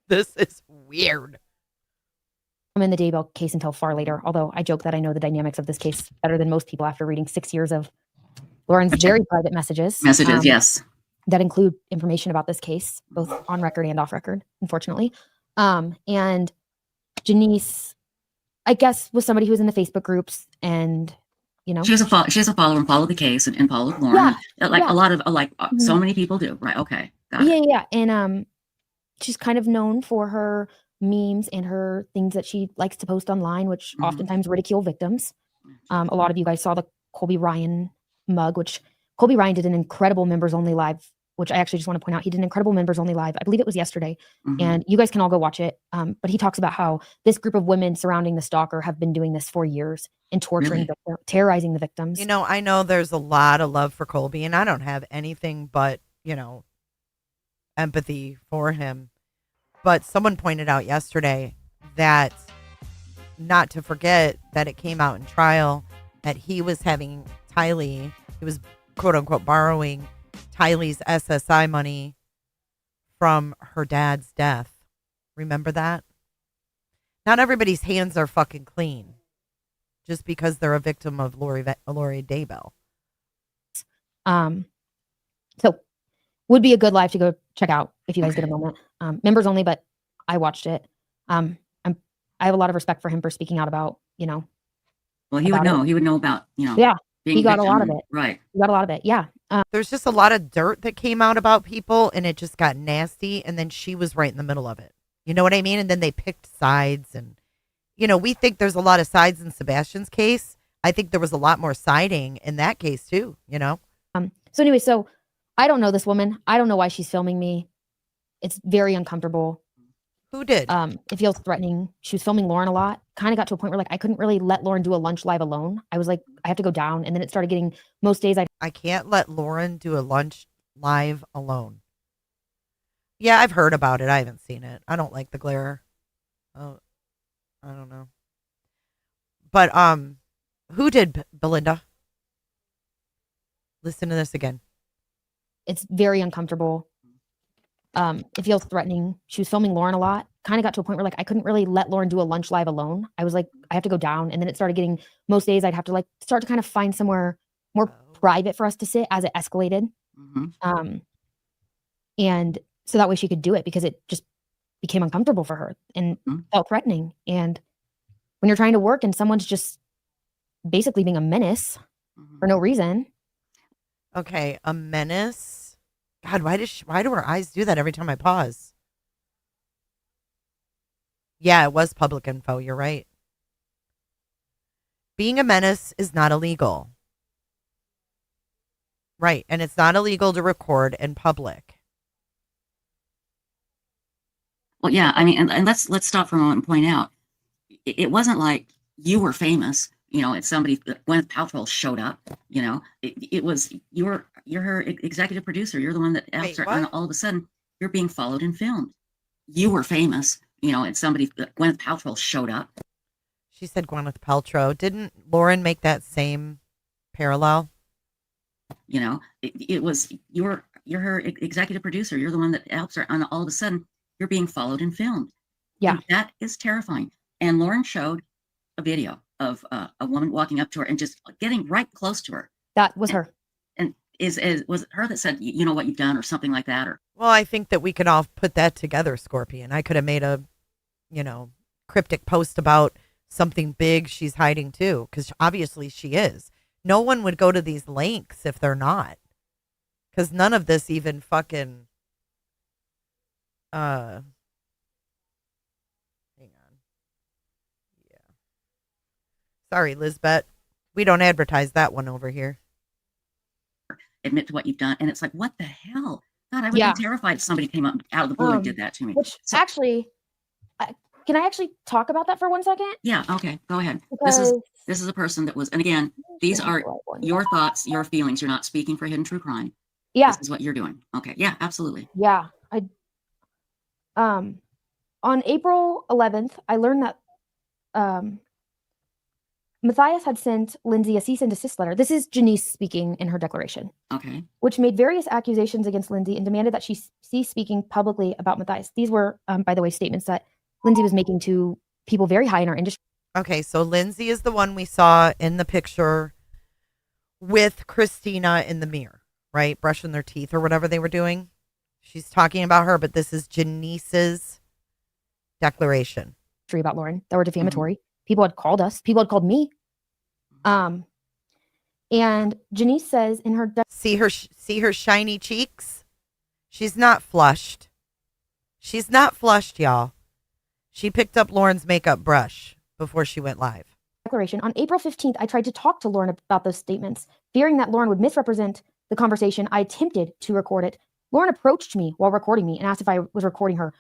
This is weird. I'm in the Daybell case until far later, although I joke that I know the dynamics of this case better than most people after reading 6 years of Lauren's very private messages. Yes. That include information about this case, both on record and off record, unfortunately. And Janice, I guess, was somebody who was in the Facebook groups, and she has a follower and followed the case and followed Lauren, a lot of so many people do, right? Okay, got it. Yeah, and she's kind of known for her memes and her things that she likes to post online, which oftentimes ridicule victims. A lot of you guys saw the Colby Ryan mug, which Colby Ryan did an incredible members only live, which I actually just want to point out. He did an incredible members only live. I believe it was yesterday, and you guys can all go watch it. But he talks about how this group of women surrounding the stalker have been doing this for years and torturing, terrorizing the victims. I know there's a lot of love for Colby, and I don't have anything but, empathy for him. But someone pointed out yesterday that not to forget that it came out in trial that he was having Tylee, he was quote unquote borrowing Tylee's SSI money from her dad's death. Remember that? Not everybody's hands are fucking clean just because they're a victim of Lori Daybell. So would be a good live to go check out if you guys get a moment. Members only, but I watched it. I have a lot of respect for him for speaking out about, Well, he would know. He would know about, Yeah, being he got a lot of victim, it. Right. He got a lot of it. Yeah. There's just a lot of dirt that came out about people, and it just got nasty. And then she was right in the middle of it. You know what I mean? And then they picked sides, and we think there's a lot of sides in Sebastian's case. I think there was a lot more siding in that case too. So anyway, so I don't know this woman. I don't know why she's filming me. It's very uncomfortable. Who did? It feels threatening. She was filming Lauren a lot. Kind of got to a point where I couldn't really let Lauren do a lunch live alone. I was like, I have to go down. And then it started getting, most days I can't let Lauren do a lunch live alone. Yeah, I've heard about it. I haven't seen it. I don't like the glare. Oh, I don't know. But who did, Belinda? Listen to this again. It's very uncomfortable. It feels threatening. She was filming Lauren a lot. Kind of got to a point where I couldn't really let Lauren do a lunch live alone. I was like, I have to go down. And then it started getting, most days I'd have to start to kind of find somewhere more private for us to sit as it escalated. And so that way she could do it, because it just became uncomfortable for her and felt threatening. And when you're trying to work and someone's just basically being a menace for no reason. Okay, a menace. God, why do her eyes do that every time I pause? Yeah, it was public info. You're right. Being a menace is not illegal. Right, and it's not illegal to record in public. Well, yeah, I mean, and let's stop for a moment and point out, it wasn't like you were famous. If somebody, Gwyneth Paltrow showed up, it was you're her executive producer. You're the one that helps her, and all of a sudden you're being followed and filmed. You were famous, and somebody, Gwyneth Paltrow showed up. She said Gwyneth Paltrow. Didn't Lauren make that same parallel? It was you're her executive producer. You're the one that helps her, and all of a sudden you're being followed and filmed. Yeah, and that is terrifying. And Lauren showed a video of a woman walking up to her and just getting right close to her. That was her. And was it her that said, you know what you've done, or something like that? Or well, I think that we can all put that together, Scorpion. I could have made a, cryptic post about something big she's hiding too, because obviously she is. No one would go to these lengths if they're not, because none of this even fucking. Hang on. Yeah. Sorry, Lizbeth. We don't advertise that one over here. Admit to what you've done. And it's like, what the hell? God, I would be terrified if somebody came up out of the blue and did that to me. Which actually, can I actually talk about that for 1 second? Yeah, okay, go ahead. Because This is a person that was, and again, these are your thoughts, your feelings. You're not speaking for Hidden True Crime. Yeah. This is what you're doing. Okay, yeah, absolutely. Yeah, on April 11th, I learned that Matthias had sent Lindsay a cease and desist letter. This is Janice speaking in her declaration. Okay. Which made various accusations against Lindsay and demanded that she cease speaking publicly about Matthias. These were, by the way, statements that Lindsay was making to people very high in our industry. Okay, so Lindsay is the one we saw in the picture with Christina in the mirror, right? Brushing their teeth or whatever they were doing. She's talking about her, but this is Janice's declaration. About Lauren that were defamatory. People had called us. People had called me. And Janice says in her see her shiny cheeks. She's not flushed. She's not flushed, y'all. She picked up Lauren's makeup brush before she went live. Declaration on April 15th, I tried to talk to Lauren about those statements, fearing that Lauren would misrepresent the conversation. I attempted to record it. Lauren approached me while recording me and asked if I was recording her.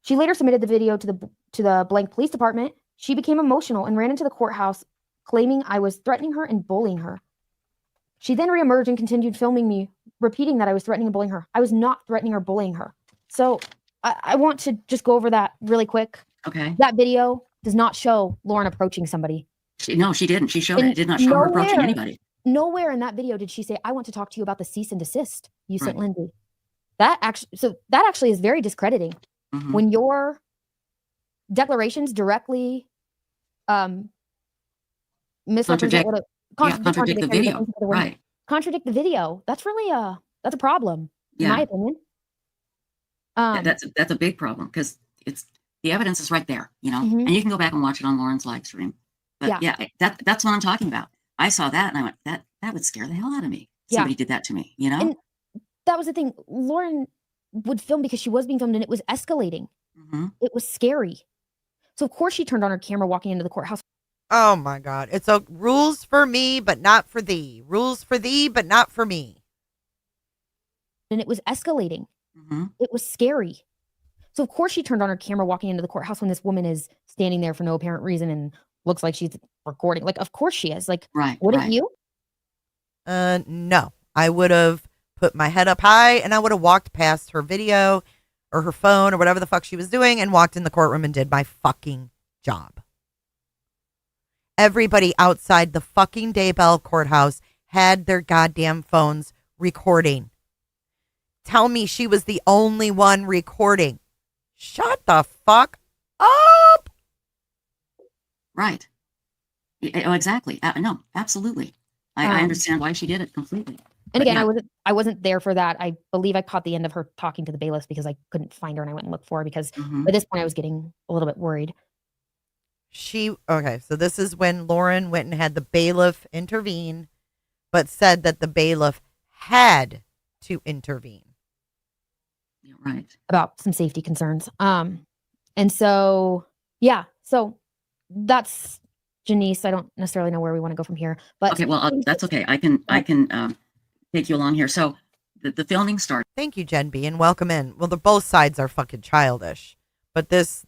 She later submitted the video to the Blank Police Department. She became emotional and ran into the courthouse, claiming I was threatening her and bullying her. She then reemerged and continued filming me, repeating that I was threatening and bullying her. I was not threatening or bullying her. So I want to just go over that really quick. Okay. That video does not show Lauren approaching somebody. No, she didn't. She showed it. It did not show her approaching anybody. Nowhere in that video did she say, I want to talk to you about the cease and desist you sent Lindsay. That actually is very discrediting. When your declarations directly misrepresent contradict the video. Right. Contradict the video. That's really that's a problem, in my opinion. That's a big problem because the evidence is right there, and you can go back and watch it on Lauren's live stream. But that's what I'm talking about. I saw that and I went, that would scare the hell out of me. Somebody did that to me, And that was the thing. Lauren would film because she was being filmed and it was escalating. It was scary. So of course she turned on her camera walking into the courthouse. Oh my God. It's rules for me, but not for thee. Rules for thee, but not for me. And it was escalating. It was scary. So of course she turned on her camera walking into the courthouse when this woman is standing there for no apparent reason and looks like she's recording. Like, of course she is. Like, wouldn't you? No. I would have put my head up high and I would have walked past her video or her phone or whatever the fuck she was doing and walked in the courtroom and did my fucking job. Everybody outside the fucking Daybell courthouse had their goddamn phones recording. Tell me she was the only one recording. Shut the fuck up. Right. Oh, exactly. No, absolutely. I understand why she did it completely. And again, I wasn't there for that. I believe I caught the end of her talking to the bailiffs because I couldn't find her and I went and looked for her because by this point I was getting a little bit worried. Okay, so this is when Lauren went and had the bailiff intervene, but said that the bailiff had to intervene. Right. About some safety concerns. And so, so that's Janice. I don't necessarily know where we want to go from here, but okay, well, that's okay. I can take you along here. So the filming started. Thank you, Jen B, and welcome in. Well, both sides are fucking childish, but this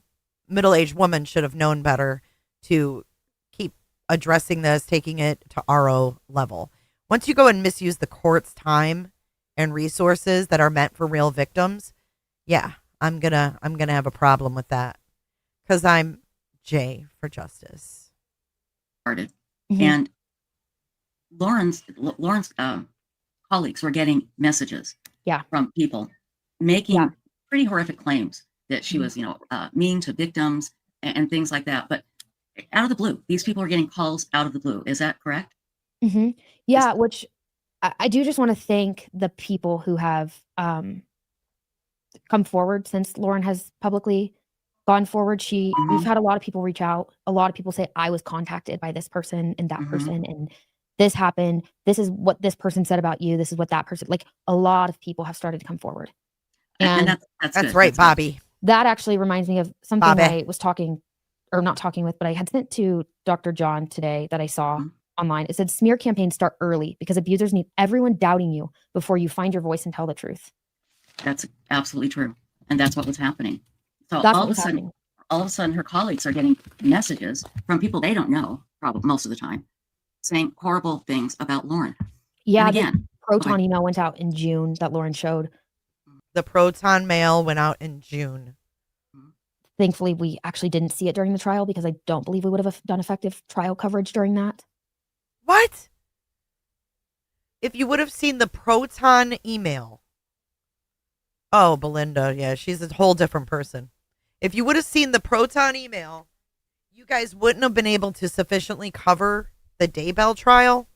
middle-aged woman should have known better to keep addressing this, taking it to RO level. Once you go and misuse the court's time and resources that are meant for real victims, I'm gonna have a problem with that because I'm J for justice. And Lauren's colleagues were getting messages from people making pretty horrific claims that she was, mean to victims and things like that. But out of the blue, these people are getting calls out of the blue. Is that correct? Yeah, which I do just want to thank the people who have come forward since Lauren has publicly gone forward. We've had a lot of people reach out. A lot of people say, I was contacted by this person and that person, and this happened. This is what this person said about you. This is what that person, like a lot of people have started to come forward. And that's right, Bobby. That actually reminds me of something I was not talking with, but I had sent to Dr. John today that I saw online. It said smear campaigns start early because abusers need everyone doubting you before you find your voice and tell the truth. That's absolutely true. And that's what was happening. So That's all what of a was sudden, happening. her colleagues are getting messages from people they don't know, probably most of the time, saying horrible things about Lauren. Yeah, And the again, Proton email went out in June that Lauren showed. The Proton mail went out in June. Thankfully, we actually didn't see it during the trial because I don't believe we would have done effective trial coverage during that. What? If you would have seen the Proton email. Oh, Belinda. Yeah, she's a whole different person. If you would have seen the Proton email, you guys wouldn't have been able to sufficiently cover the Daybell trial.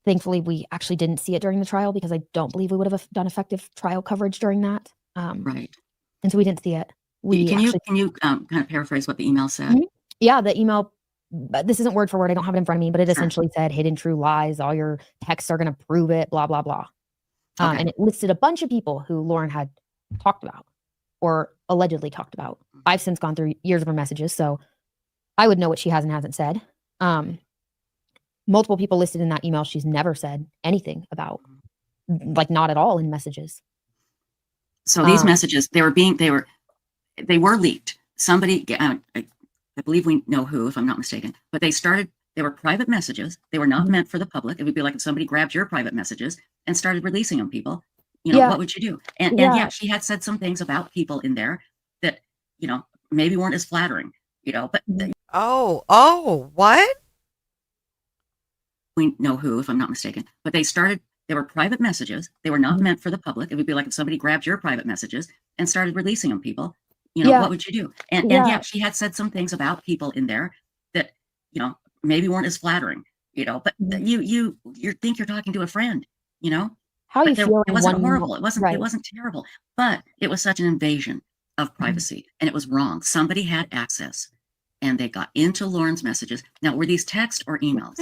Thankfully, we actually didn't see it during the trial because I don't believe we would have done effective trial coverage during that. Right. And so we didn't see it. Can you kind of paraphrase what the email said? Yeah, the email, this isn't word for word. I don't have it in front of me, but it essentially said hidden true lies. All your texts are going to prove it, blah, blah, blah. And it listed a bunch of people who Lauren had talked about or allegedly talked about. I've since gone through years of her messages, so I would know what she has and hasn't said. Multiple people listed in that email she's never said anything about, like not at all in messages. So these messages, they were leaked. Somebody, I believe we know who, if I'm not mistaken, but they were private messages. They were not meant for the public. It would be like if somebody grabbed your private messages and started releasing them, people, what would you do? And yeah, she had said some things about people in there that, maybe weren't as flattering, but. What? We know who, if I'm not mistaken, but they were private messages. They were not meant for the public. It would be like if somebody grabbed your private messages and started releasing them, people, what would you do? And yeah, she had said some things about people in there that, maybe weren't as flattering, but you think you're talking to a friend, How you feel? It wasn't horrible. It wasn't terrible, but it was such an invasion of privacy and it was wrong. Somebody had access and they got into Lauren's messages. Now, were these text or emails?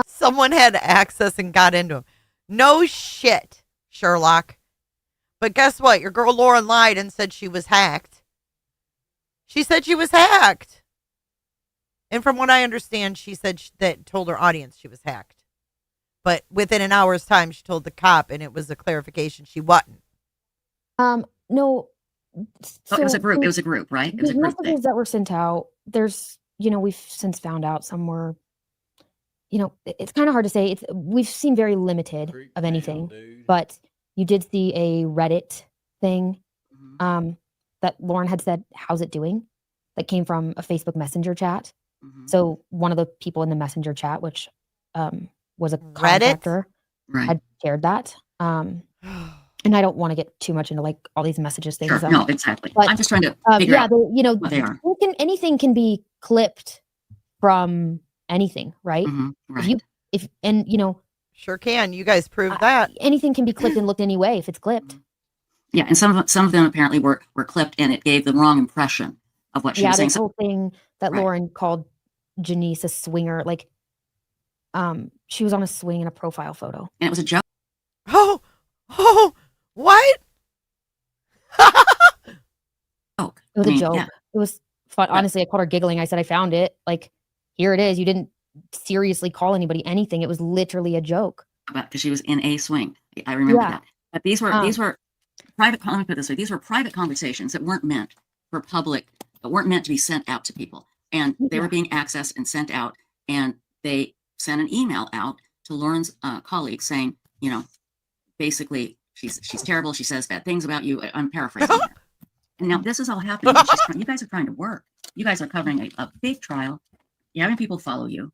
Someone had access and got into them. No shit, Sherlock. But guess what? Your girl Lauren lied and said she was hacked. She said she was hacked. And from what I understand, she said told her audience she was hacked. But within an hour's time, she told the cop, and it was a clarification she wasn't. No. So it was a group. It was a group, right? It was a group thing. Messages that were sent out. There's, we've since found out some were, it's kind of hard to say. We've seen very limited of anything, but you did see a Reddit thing that Lauren had said, "How's it doing?" That came from a Facebook Messenger chat. So one of the people in the Messenger chat, which was a contractor, had shared that. And I don't want to get too much into like all these messages things. Sure. No, exactly. But, I'm just trying to figure out what they are. Anything can be clipped from anything, right? Right. Sure can. You guys proved that. Anything can be clipped and looked any way if it's clipped. Yeah, and some of them apparently were clipped, and it gave the wrong impression of what she was saying. Yeah, the whole thing that Lauren called Janice a swinger, like she was on a swing in a profile photo. And it was a joke. What? It was a joke. Yeah. It was fun. Honestly, I called her giggling. I said, I found it. Like, here it is. You didn't seriously call anybody anything. It was literally a joke. Because she was in a swing. I remember that. But these were private. Let me put it this way: these were private conversations that weren't meant for public, but weren't meant to be sent out to people. And they were being accessed and sent out. And they sent an email out to Lauren's colleagues saying, basically, she's terrible. She says bad things about you. I'm paraphrasing here. And now this is all happening. You guys are trying to work. You guys are covering a big trial. You're having people follow you.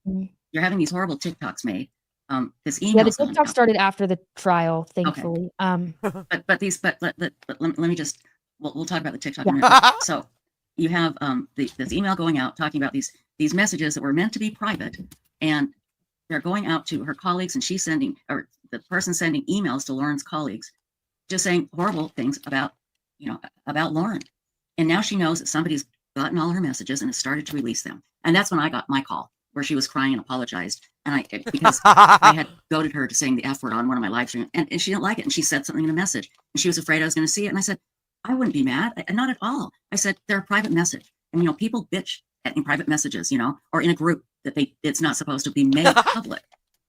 You're having these horrible TikToks made. This email. Yeah, the TikTok started after the trial, thankfully. Okay. But let me just. We'll talk about the TikTok in a minute. So you have this email going out talking about these messages that were meant to be private, and they're going out to her colleagues, and she's sending, or the person sending emails to Lauren's colleagues, just saying horrible things about Lauren. And now she knows that somebody's gotten all her messages and has started to release them. And that's when I got my call where she was crying and apologized. And because I had goaded her to saying the F word on one of my live streams, and she didn't like it. And she said something in a message, and she was afraid I was going to see it. And I said, I wouldn't be mad. Not at all. I said, they're a private message. And, people bitch in private messages, or in a group that it's not supposed to be made public.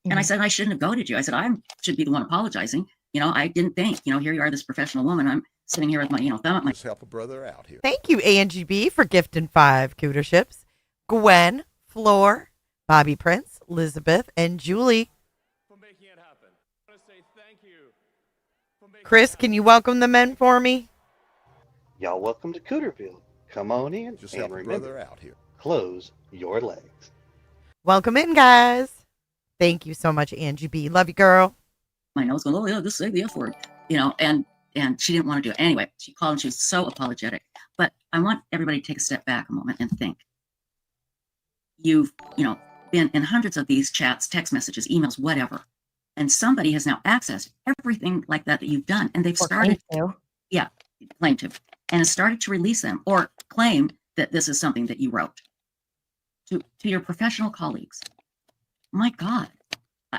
And I said, I shouldn't have goaded you. I said, I should be the one apologizing. I didn't think, here you are, this professional woman. I'm sitting here with my, thumb at my. Just help a brother out here. Thank you, Angie B, for gifting 5 cooterships. Gwen, Floor, Bobby Prince, Elizabeth, and Julie. Chris, can you welcome the men for me? Y'all welcome to Cooterville. Come on in. Just and help a remember, brother out here. close your legs. Welcome in, guys. Thank you so much, Angie B. Love you, girl. My nose going, oh yeah, just say the F word, and she didn't want to do it. Anyway, she called and she was so apologetic. But I want everybody to take a step back a moment and think. You've, been in hundreds of these chats, text messages, emails, whatever. And somebody has now accessed everything like that you've done. And they've started to. Yeah, claim to. And has started to release them or claim that this is something that you wrote to your professional colleagues. My God.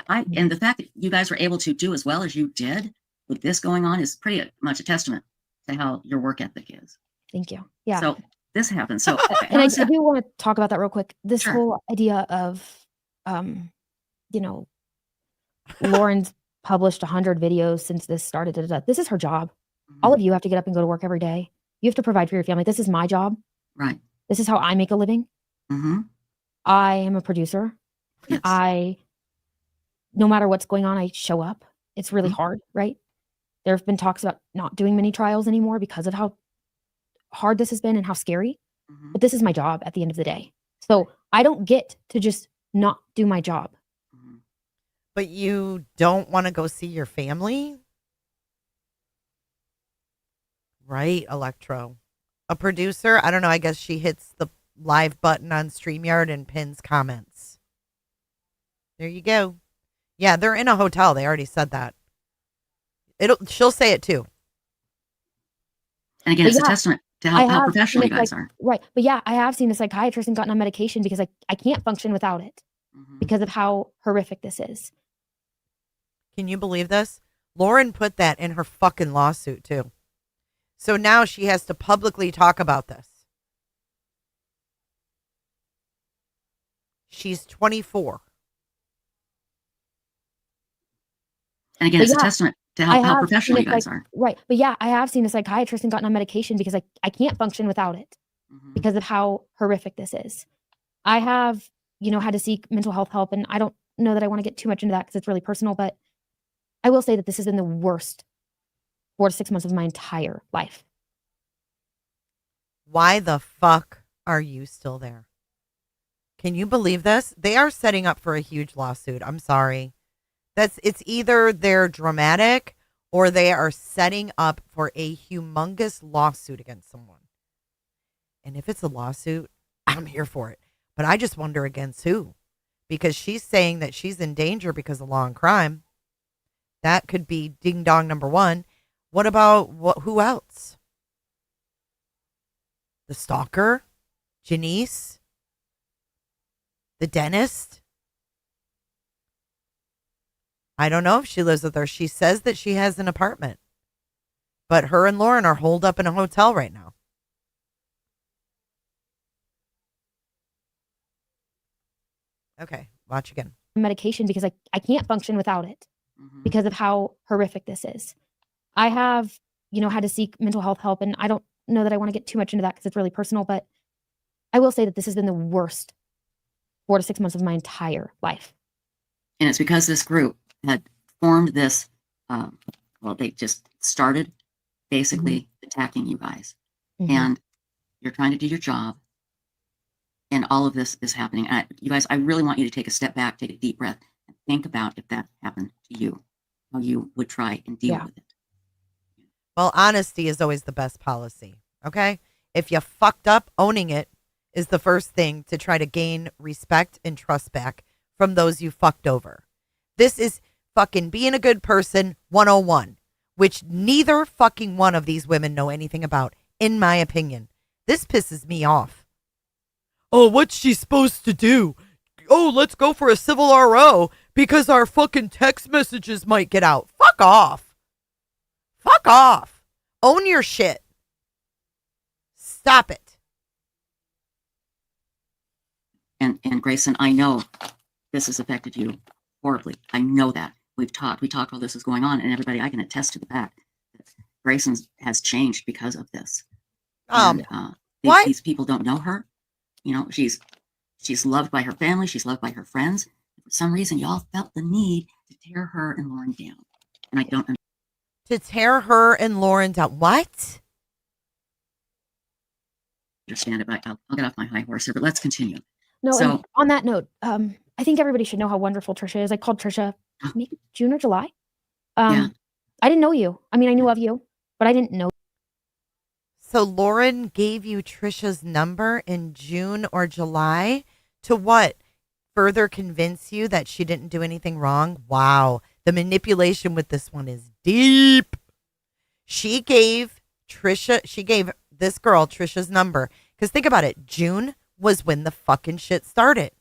And the fact that you guys were able to do as well as you did with this going on is pretty much a testament to how your work ethic is. Thank you. Yeah. So this happened. So and I do want to talk about that real quick. This Sure. whole idea of, Lauren's published 100 videos since this started. This is her job. All of you have to get up and go to work every day. You have to provide for your family. This is my job. Right. This is how I make a living. Mm-hmm. I am a producer. Yes. No matter what's going on, I show up. It's really hard, right? There have been talks about not doing many trials anymore because of how hard this has been and how scary. But this is my job at the end of the day. So I don't get to just not do my job. But you don't want to go see your family? Right, Electro. A producer, I don't know, I guess she hits the live button on StreamYard and pins comments. There you go. Yeah, they're in a hotel. They already said that. She'll say it too. And again, it's a testament to how professional you guys are. Right. But yeah, I have seen a psychiatrist and gotten on medication because I can't function without it because of how horrific this is. Can you believe this? Lauren put that in her fucking lawsuit too. So now she has to publicly talk about this. She's 24. And again, it's a testament to how professional you guys are. Right. But yeah, I have seen a psychiatrist and gotten on medication because I can't function without it because of how horrific this is. I have, had to seek mental health help, and I don't know that I want to get too much into that because it's really personal, but I will say that this has been the worst 4 to 6 months of my entire life. Why the fuck are you still there? Can you believe this? They are setting up for a huge lawsuit. I'm sorry. It's either they're dramatic or they are setting up for a humongous lawsuit against someone. And if it's a lawsuit, I'm here for it. But I just wonder against who? Because she's saying that she's in danger because of law and crime. That could be ding dong number one. What about who else? The stalker? Janice? The dentist? I don't know if she lives with her. She says that she has an apartment. But her and Lauren are holed up in a hotel right now. Okay, watch again. Medication because I can't function without it because of how horrific this is. I have, had to seek mental health help, and I don't know that I want to get too much into that because it's really personal, but I will say that this has been the worst 4 to 6 months of my entire life. And it's because this group had formed this, they just started basically attacking you guys. And you're trying to do your job. And all of this is happening. You guys, I really want you to take a step back, take a deep breath, and think about if that happened to you, how you would try and deal with it. Well, honesty is always the best policy, okay? If you fucked up, owning it is the first thing to try to gain respect and trust back from those you fucked over. This is fucking being a good person 101, which neither fucking one of these women know anything about, in my opinion. This pisses me off. Oh, what's she supposed to do? Oh, let's go for a civil RO because our fucking text messages might get out. Fuck off. Fuck off. Own your shit. Stop it. And Grayson, I know this has affected you horribly. I know that. we talked while this is going on, and everybody, I can attest to the fact that Grayson has changed because of this. And, what? These people don't know her. You know, she's loved by her family. She's loved by her friends. For some reason, y'all felt the need to tear her and Lauren down. And I don't To tear her and Lauren down. What? understand it, but I'll get off my high horse here, but let's continue. No, So, and on that note, I think everybody should know how wonderful Trisha is. I called Trisha maybe June or July. Yeah. I didn't know you. I mean, I knew of you, but I didn't know. So Lauren gave you Trisha's number in June or July to what? Further convince you that she didn't do anything wrong? Wow. The manipulation with this one is deep. She gave this girl Trisha's number. Because think about it. June was when the fucking shit started.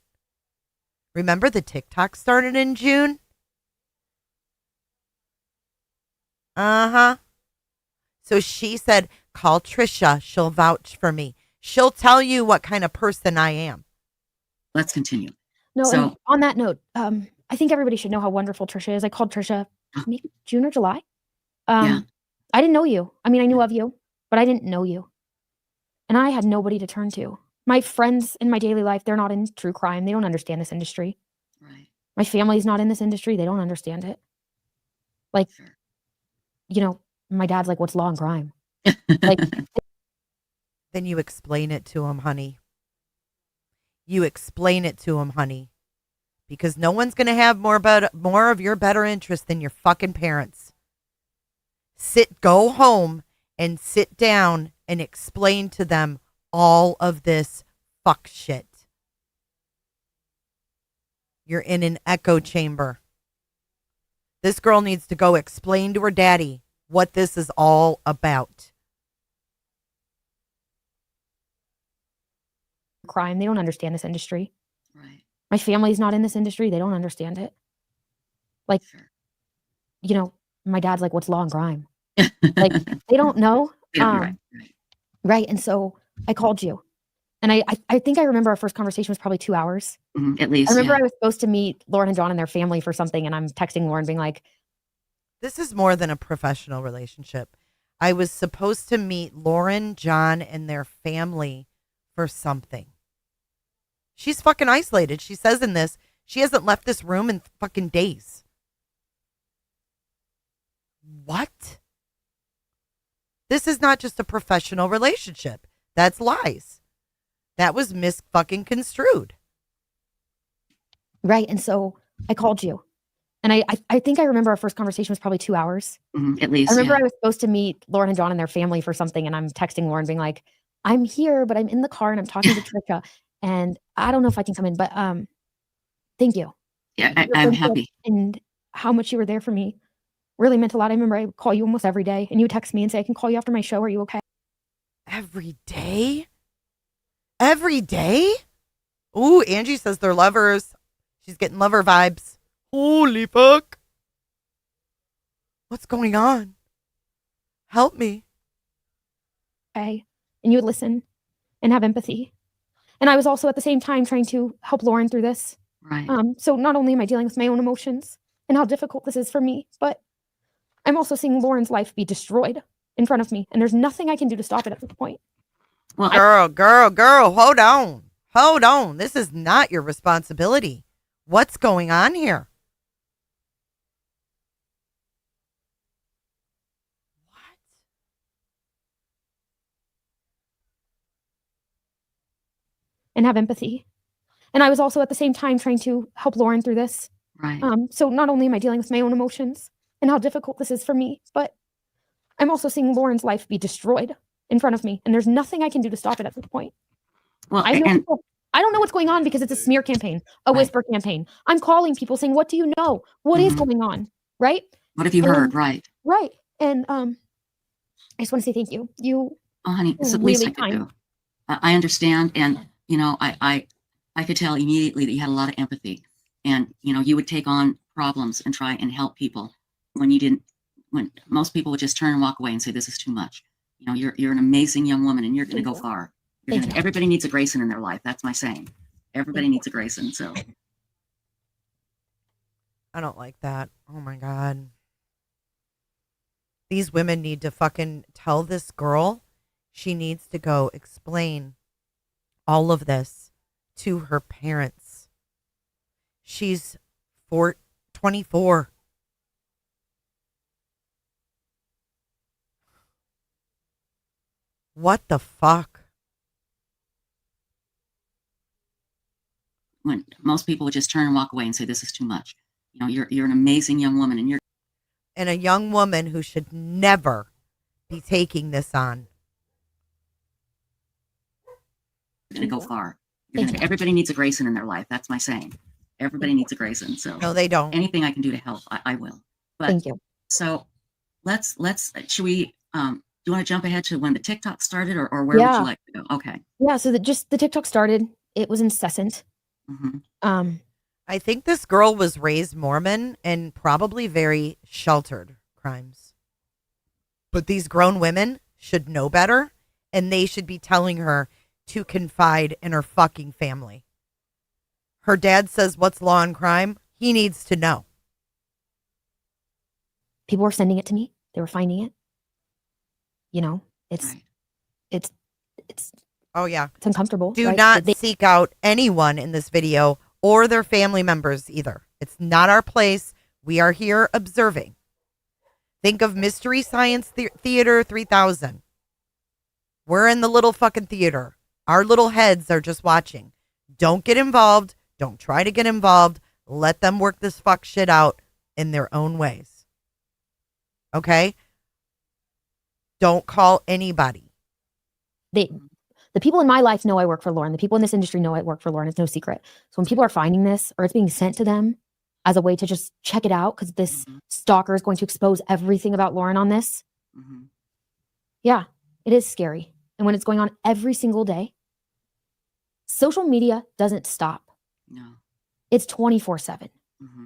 Remember the TikTok started in June? Uh-huh. So she said, call Trisha. She'll vouch for me. She'll tell you what kind of person I am. let's continue. No, So- and on that note, I think everybody should know how wonderful Trisha is. I called Trisha maybe June or July. I didn't know you. I mean, I knew of you, but I didn't know you. And I had nobody to turn to. My friends in my daily life, they're not in true crime. They don't understand this industry. Right. My family's not in this industry. They don't understand it. Like, you know, my dad's like, what's law and crime? Like, Then you explain it to him, honey. You explain it to him, honey. Because no one's going to have more of your better interest than your fucking parents. Go home and sit down and explain to them all of this fuck shit. You're in an echo chamber. This girl needs to go explain to her daddy what this is all about. crime. They don't understand this industry. Right. My family's not in this industry. They don't understand it. Like, you know, my dad's like, what's law and crime? Like, they don't know. Right. And so I called you. And I think I remember our first conversation was probably 2 hours. At least. I remember yeah. I was supposed to meet Lauren and John and their family for something. And I'm texting Lauren being like, This is more than a professional relationship. I was supposed to meet Lauren, John, and their family for something. She's fucking isolated. She says in this, she hasn't left this room in fucking days. What? This is not just a professional relationship. That's lies. That was fucking construed. right. And so I called you. And I think I remember our first conversation was probably 2 hours. At least. I remember yeah. I was supposed to meet Lauren and John and their family for something. And I'm texting Lauren being like, I'm here, but I'm in the car and I'm talking to Trisha. And I don't know if I can come in, but thank you. Yeah, Your I'm friendship happy. And how much you were there for me really meant a lot. I remember I would call you almost every day and you would text me and say, I can call you after my show. Are you okay? Every day? Every day? Ooh, Angie says they're lovers. She's getting lover vibes. Holy fuck. What's going on? Help me. Okay. And you would listen and have empathy. And I was also at the same time trying to help Lauren through this. Right. So not only am I dealing with my own emotions and how difficult this is for me, but I'm also seeing Lauren's life be destroyed in front of me. And there's nothing I can do to stop it at this point. Well, girl, hold on. Hold on. This is not your responsibility. What's going on here? And have empathy. And I was also at the same time trying to help Lauren through this. Right. So not only am I dealing with my own emotions and how difficult this is for me, but I'm also seeing Lauren's life be destroyed in front of me. And there's nothing I can do to stop it at this point. Well, I don't know what's going on because it's a smear campaign, a whisper campaign. I'm calling people saying, what do you know? What is going on? Right? What have you heard? Right. Right. And I just want to say thank you. You Oh, honey, it's the were least really I could kind. do. I understand. And, you know, I could tell immediately that you had a lot of empathy. And, you know, you would take on problems and try and help people when you didn't, when most people would just turn and walk away and say, this is too much. You know, you're an amazing young woman and you're going to go far. Everybody needs a Grayson in their life. That's my saying. Everybody needs a Grayson. So I don't like that. Oh my God. These women need to fucking tell this girl she needs to go explain all of this to her parents. She's 24. What the fuck? When most people would just turn and walk away and say, this is too much. You know, you're an amazing young woman, and you're A young woman who should never be taking this on. going to go far. Everybody needs a Grayson in their life. That's my saying. Everybody needs a Grayson. So no, they don't. Anything I can do to help, I will. But Thank you. So should we, do you want to jump ahead to when the TikTok started, or where would you like to go? Okay. Yeah. So just the TikTok started. It was incessant. Mm-hmm. I think this girl was raised Mormon and probably very sheltered crimes. But these grown women should know better, and they should be telling her to confide in her fucking family. Her dad says, what's law and crime? He needs to know. People were sending it to me. They were finding it. You know, it's oh yeah, it's uncomfortable. Do right? not seek out anyone in this video or their family members either. It's not our place. We are here observing. Think of Mystery Science Theater 3000. We're in the little fucking theater. Our little heads are just watching. Don't get involved. Don't try to get involved. Let them work this fuck shit out in their own ways. Okay? Don't call anybody. The people in my life know I work for Lauren. The people in this industry know I work for Lauren. It's no secret. So when people are finding this, or it's being sent to them as a way to just check it out, because this stalker is going to expose everything about Lauren on this. Mm-hmm. Yeah, it is scary. And when it's going on every single day, social media doesn't stop. No. It's 24/7. Mm-hmm.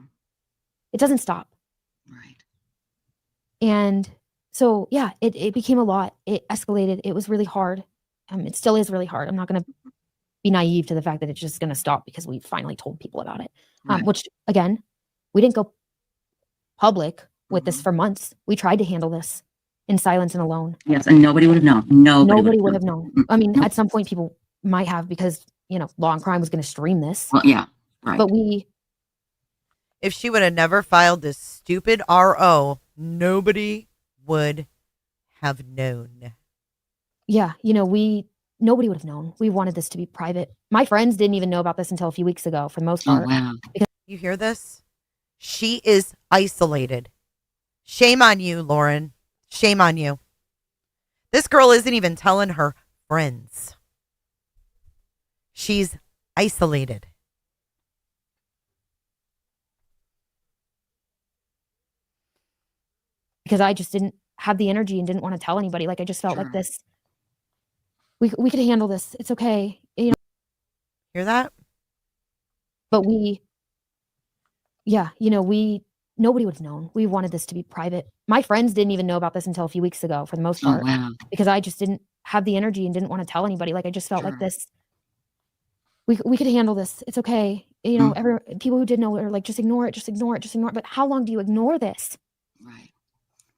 It doesn't stop. Right. And so, yeah, it became a lot. It escalated. It was really hard. It still is really hard. I'm not going to be naive to the fact that it's just going to stop because we finally told people about it. Right. Which, again, we didn't go public with this for months. We tried to handle this in silence and alone. Yes, and nobody would have known. Nobody would have known. I mean, at some point, people might have, because, you know, Law and Crime was going to stream this. Well, yeah, right. But if she would have never filed this stupid RO, nobody would have known. Yeah, you know, nobody would have known. We wanted this to be private. My friends didn't even know about this until a few weeks ago, for the most part. Oh, wow. Because you hear this? She is isolated. Shame on you, Lauren. Shame on you. This girl isn't even telling her friends. She's isolated. because I just didn't have the energy and didn't want to tell anybody. Like, I just felt like this. We could handle this. It's okay. You know. Hear that? But nobody would have known. We wanted this to be private. My friends didn't even know about this until a few weeks ago, for the most part, because I just didn't have the energy and didn't want to tell anybody. Like, I just felt like this. We could handle this. It's okay. You know, people who did know are like, just ignore it, just ignore it, just ignore it. But how long do you ignore this? Right.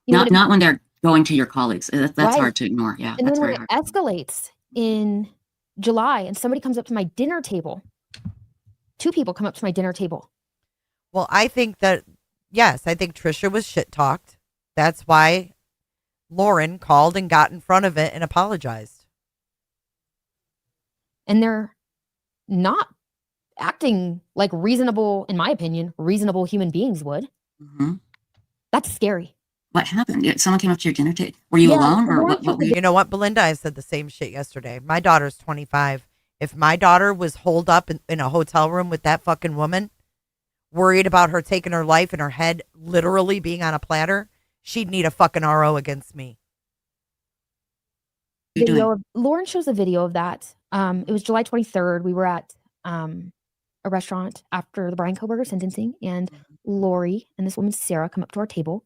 You know, Not when they're going to your colleagues. That's Right. hard to ignore. Yeah. And That's then very when hard. it escalates in July and somebody comes up to my dinner table, 2 people come up to my dinner table. Well, I think that, yes, I think Trisha was shit talked. That's why Lauren called and got in front of it and apologized. And they're not acting like reasonable, in my opinion, reasonable human beings would. Mm-hmm. That's scary. What happened? Someone came up to your dinner table. Were you alone, or what? You know what, Belinda? I said the same shit yesterday. My daughter's 25. If my daughter was holed up in a hotel room with that fucking woman, worried about her taking her life and her head literally being on a platter, she'd need a fucking RO against me. Lauren shows a video of that. It was July 23rd. We were at a restaurant after the Brian Koberger sentencing, and Lori and this woman Sarah come up to our table.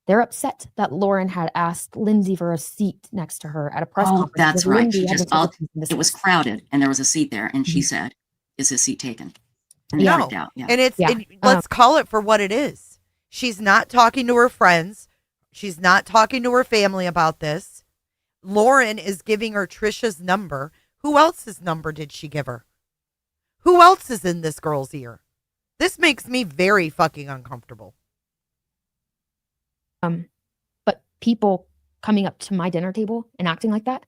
They're upset that Lauren had asked Lindsay for a seat next to her at a press conference. That's right. Lindsay She had just been taken from this it was place. crowded, and there was a seat there, and she said, "Is his seat taken?" No. Yeah. And it's, let's call it for what it is. She's not talking to her friends. She's not talking to her family about this. Lauren is giving her Trisha's number. Who else's number did she give her? Who else is in this girl's ear? This makes me very fucking uncomfortable. But people coming up to my dinner table and acting like that,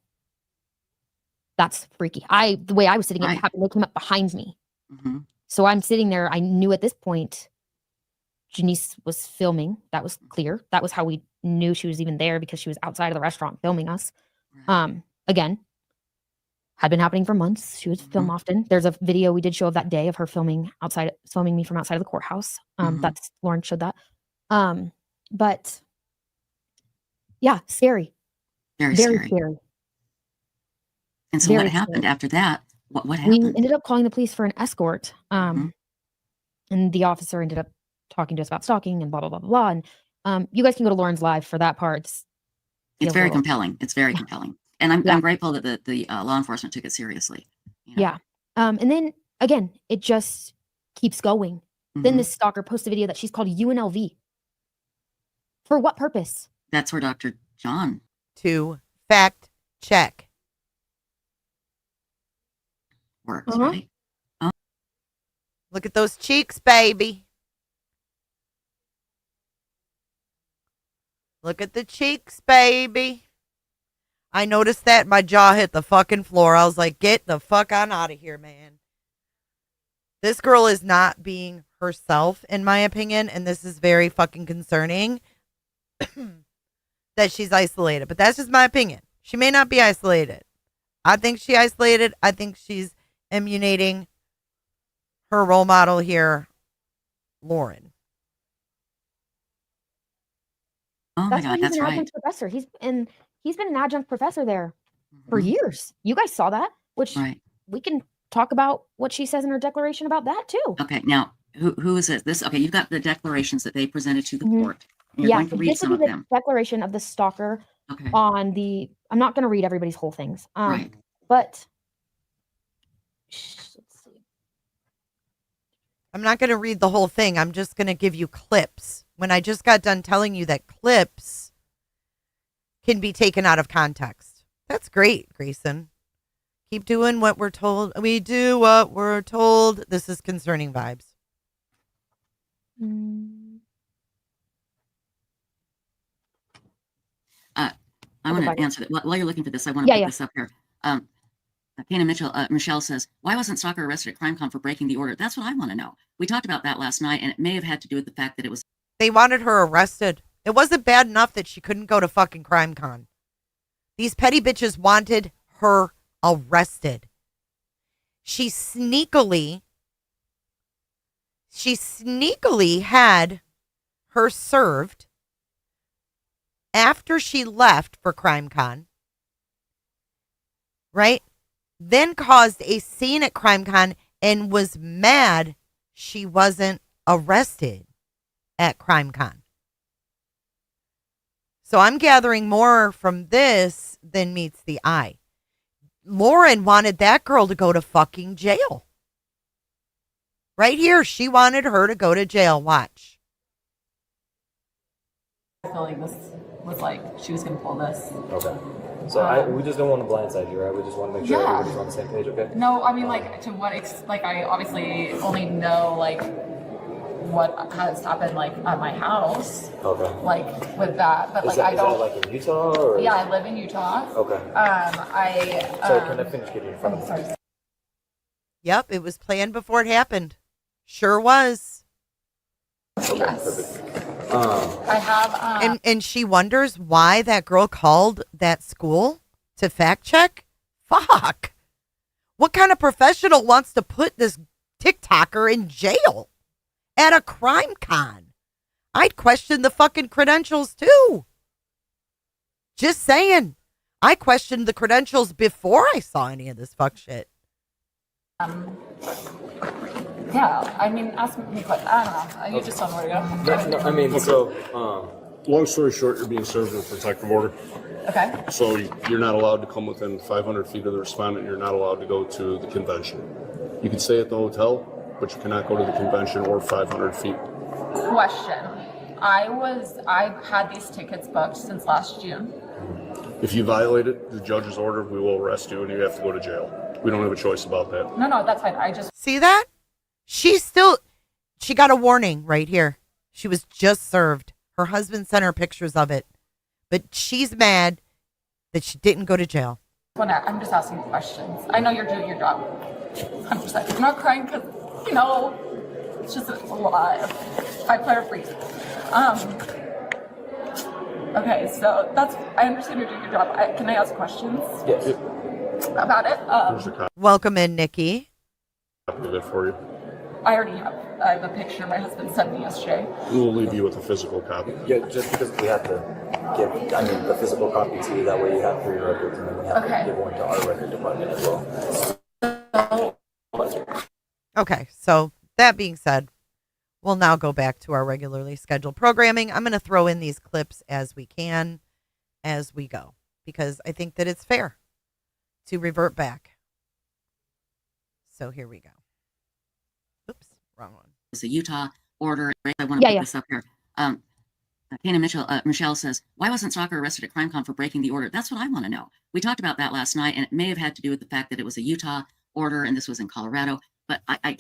that's freaky. The way I was sitting, it happened. They came up behind me. Mm-hmm. So I'm sitting there. I knew at this point, Janice was filming. That was clear. That was how we knew she was even there, because she was outside of the restaurant filming us. Again, had been happening for months. She would film often. There's a video we did show of that day of her filming me from outside of the courthouse. That's Lauren showed that. But yeah, scary. Very scary. And so what happened after that? What happened? We ended up calling the police for an escort. And the officer ended up talking to us about stalking and blah, blah, blah, blah, blah. And you guys can go to Lauren's live for that part. It's very compelling. It's very compelling. And I'm grateful that the law enforcement took it seriously. You know? Yeah. And then again, it just keeps going. Then this stalker posts a video that she's called UNLV. For what purpose? That's where Dr. John. To fact check. Works, right? Oh. Look at those cheeks, baby. Look at the cheeks, baby. I noticed that my jaw hit the fucking floor. I was like, get the fuck on out of here, man. This girl is not being herself, in my opinion, and this is very fucking concerning that she's isolated. But that's just my opinion. She may not be isolated. I think she's isolated. I think she's emulating her role model here, Lauren. Oh my God, that's an adjunct professor. He's been an adjunct professor there for years. You guys saw that, which we can talk about what she says in her declaration about that too. Okay, now who is this? Okay, you've got the declarations that they presented to the court. You're going to read some of them. Declaration of the stalker on the. I'm not going to read everybody's whole things. But let's see. I'm not going to read the whole thing. I'm just going to give you clips. When I just got done telling you that clips can be taken out of context. That's great, Grayson. Keep doing what we're told. We do what we're told. This is concerning vibes. I want to answer that. While you're looking for this, I want to put this up here. Michelle says, why wasn't Stalker arrested at CrimeCon for breaking the order? That's what I want to know. We talked about that last night, and it may have had to do with the fact that it was... They wanted her arrested. It wasn't bad enough that she couldn't go to fucking CrimeCon. These petty bitches wanted her arrested. She sneakily had her served after she left for CrimeCon, right? Then caused a scene at CrimeCon and was mad she wasn't arrested at CrimeCon. So I'm gathering more from this than meets the eye. Lauren wanted that girl to go to fucking jail. Right here, she wanted her to go to jail. Watch. I feel like this was like she was going to pull this. Okay. So we just don't want to blindside you, right? We just want to make sure everybody's on the same page, okay? No, I mean, like, to what like, I obviously only know, like, what has happened, like, at my house. Okay. Like, with that. But, like, I don't... Is that, like, in Utah, or...? Yeah, I live in Utah. Okay. Sorry, can I finish getting in front of you? Sorry. Yep, it was planned before it happened. Sure was. Okay, yes. Perfect. I have... And she wonders why that girl called that school to fact check? Fuck. What kind of professional wants to put this TikToker in jail at a crime con? I'd question the fucking credentials too. Just saying. I questioned the credentials before I saw any of this fuck shit. Yeah, I mean, ask me questions. I don't know. You just tell me where to go. No, I mean, so, long story short, you're being served with a protective order. Okay. So you're not allowed to come within 500 feet of the respondent. You're not allowed to go to the convention. You can stay at the hotel, but but you cannot go to the convention or 500 feet. Question. I had these tickets booked since last June. If you violated the judge's order, we will arrest you and you have to go to jail. We don't have a choice about that. No, that's fine. I just See that? She got a warning right here. She was just served. Her husband sent her pictures of it, but she's mad that she didn't go to jail. I'm just asking questions. I know you're doing your job. 100%. I'm not crying because, it's just a lot. I paraphrase. Okay, so I understand you're doing your job. Can I ask questions? Yes. About it? There's a copy Welcome in, Nikki. of it for you. I already have. I have a picture my husband sent me yesterday. We'll leave you with a physical copy. Yeah, just because we have to give, the physical copy to you, that way you have for your records, and then we have to give one to our record department as well. Okay, so that being said, we'll now go back to our regularly scheduled programming. I'm going to throw in these clips as we can, as we go, because I think that it's fair to revert back. So here we go. Oops, wrong one. It's a Utah order. I want to put this up here. Kana Michelle says, why wasn't Stalker arrested at CrimeCon for breaking the order? That's what I want to know. We talked about that last night, and it may have had to do with the fact that it was a Utah order and this was in Colorado. But I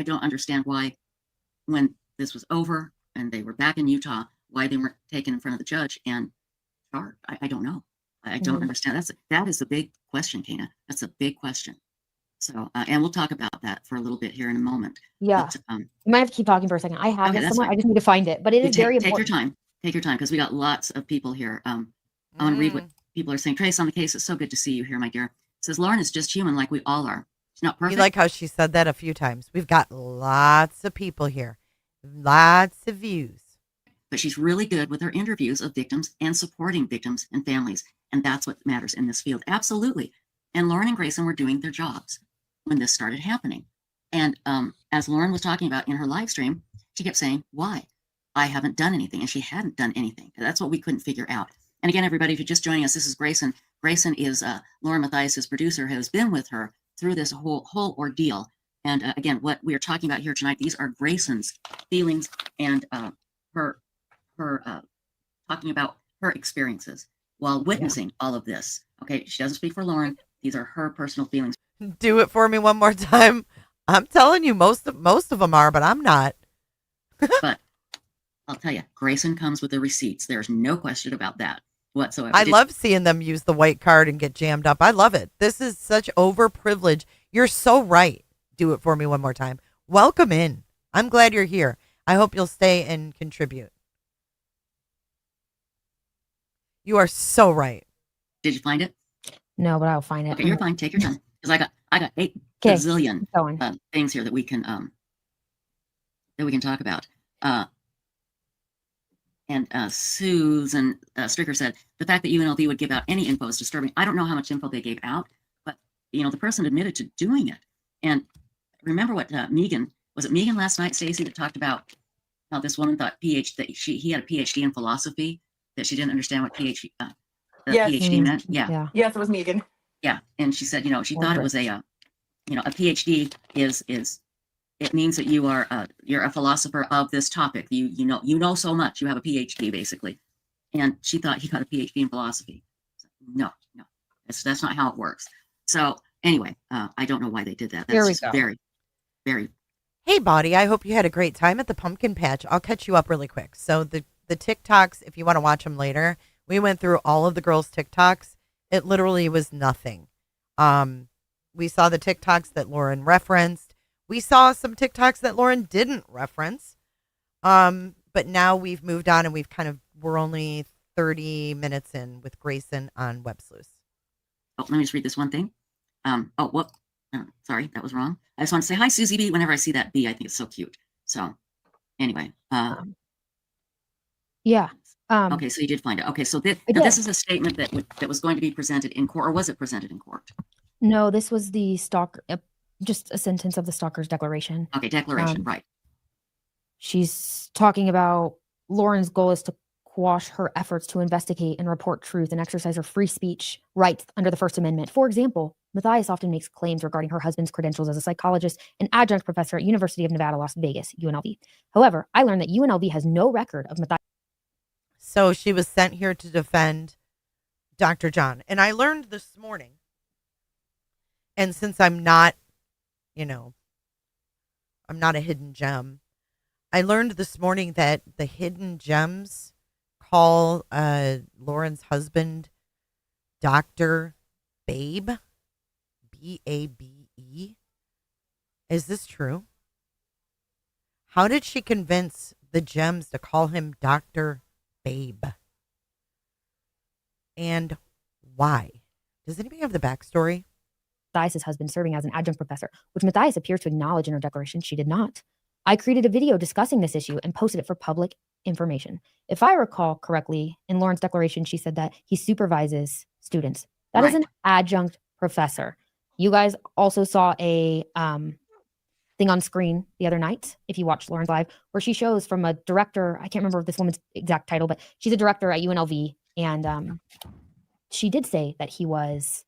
don't understand why, when this was over and they were back in Utah, why they weren't taken in front of the judge and charged. I don't know. I don't understand. That is a big question, Kana. That's a big question. So, and we'll talk about that for a little bit here in a moment. Yeah. But, you might have to keep talking for a second. I have it somewhere. I just need to find it. But it is very important. Take your time, because we got lots of people here. I want to read what people are saying. Trace on the case. It's so good to see you here, my dear. It says, Lauren is just human like we all are. She's not perfect. You like how she said that a few times. We've got lots of people here. Lots of views. But she's really good with her interviews of victims and supporting victims and families. And that's what matters in this field. Absolutely. And Lauren and Grayson were doing their jobs when this started happening. And as Lauren was talking about in her live stream, she kept saying, why? I haven't done anything. And she hadn't done anything. That's what we couldn't figure out. And again, everybody, if you're just joining us, this is Grayson. Grayson is Lauren Mathias's producer, who has been with her through this whole ordeal. And again, what we are talking about here tonight, these are Grayson's feelings and her talking about her experiences while witnessing all of this. Okay, she doesn't speak for Lauren. These are her personal feelings. Do it for me one more time. I'm telling you, most of them are, but I'm not. But I'll tell you, Grayson comes with the receipts. There's no question about that whatsoever. I love seeing them use the white card and get jammed up. I love it. This is such overprivilege. You're so right. Do it for me one more time. Welcome in. I'm glad you're here. I hope you'll stay and contribute. You are so right. Did you find it? No, but I'll find it. Okay, you're fine. Take your time. Because I got 8 gazillion things here that we can talk about. And Susan Stricker said, the fact that UNLV would give out any info is disturbing. I don't know how much info they gave out, but the person admitted to doing it. And remember what was it Megan last night, Stacey, that talked about how this woman thought he had a PhD in philosophy, that she didn't understand what PhD meant. Yeah. Yes, it was Megan. Yeah. And she said, she thought it was a PhD is it means that you're a philosopher of this topic. You know so much. You have a PhD basically. And she thought he got a PhD in philosophy. No, that's not how it works. So anyway, I don't know why they did that. That's just very, very. Hey, Body, I hope you had a great time at the pumpkin patch. I'll catch you up really quick. So the TikToks, if you want to watch them later, we went through all of the girls' TikToks. It literally was nothing. We saw the TikToks that Lauren referenced. We saw some TikToks that Lauren didn't reference. But now we've moved on and we're only 30 minutes in with Grayson on Web Sleuths. Oh, let me just read this one thing. Sorry, that was wrong. I just want to say hi, Susie B. Whenever I see that B, I think it's so cute. So anyway. Yeah. Okay, so you did find it. Okay, so this is a statement that was going to be presented in court, or was it presented in court? No, this was the stalker, just a sentence of the stalker's declaration. Okay, declaration, right. She's talking about Lauren's goal is to quash her efforts to investigate and report truth and exercise her free speech rights under the First Amendment. For example, Matthias often makes claims regarding her husband's credentials as a psychologist and adjunct professor at University of Nevada, Las Vegas, UNLV. However, I learned that UNLV has no record of Matthias. So she was sent here to defend Dr. John. And I learned this morning, and since I'm not, I'm not a hidden gem, I learned this morning that the hidden gems call Lauren's husband Dr. Babe, Babe. Is this true? How did she convince the gems to call him Dr. Babe? And why? Does anybody have the backstory? Matthias' husband serving as an adjunct professor, which Matthias appears to acknowledge in her declaration she did not. I created a video discussing this issue and posted it for public information. If I recall correctly, in Lauren's declaration, she said that he supervises students. That is an adjunct professor. You guys also saw a thing on screen the other night, if you watched Lauren's live, where she shows from a director. I can't remember this woman's exact title, but she's a director at UNLV. And she did say that he was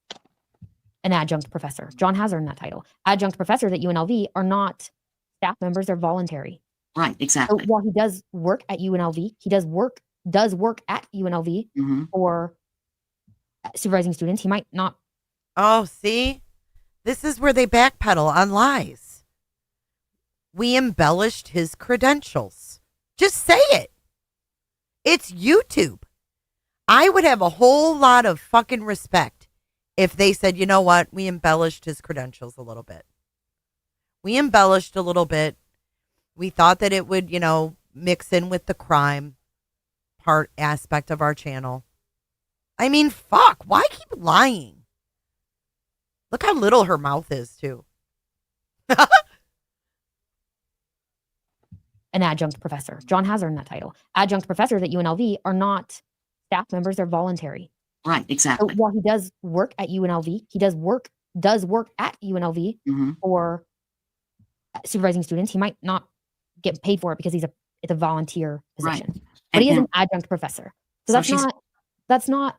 an adjunct professor. John has earned that title. Adjunct professors at UNLV are not staff members, they're voluntary. Right, exactly. So while he does work at UNLV, he does work at UNLV for supervising students. He might not. Oh, see? This is where they backpedal on lies. We embellished his credentials. Just say it. It's YouTube. I would have a whole lot of fucking respect if they said, you know what, we embellished his credentials a little bit. We embellished a little bit. We thought that it would, mix in with the crime part aspect of our channel. I mean, fuck, why keep lying? Look how little her mouth is, too. An adjunct professor. John has earned that title. Adjunct professors at UNLV are not staff members, they're voluntary. Right, exactly. So while he does work at UNLV, he does work at UNLV for supervising students. He might not get paid for it because it's a volunteer position. Right. But he is an adjunct professor. So that's not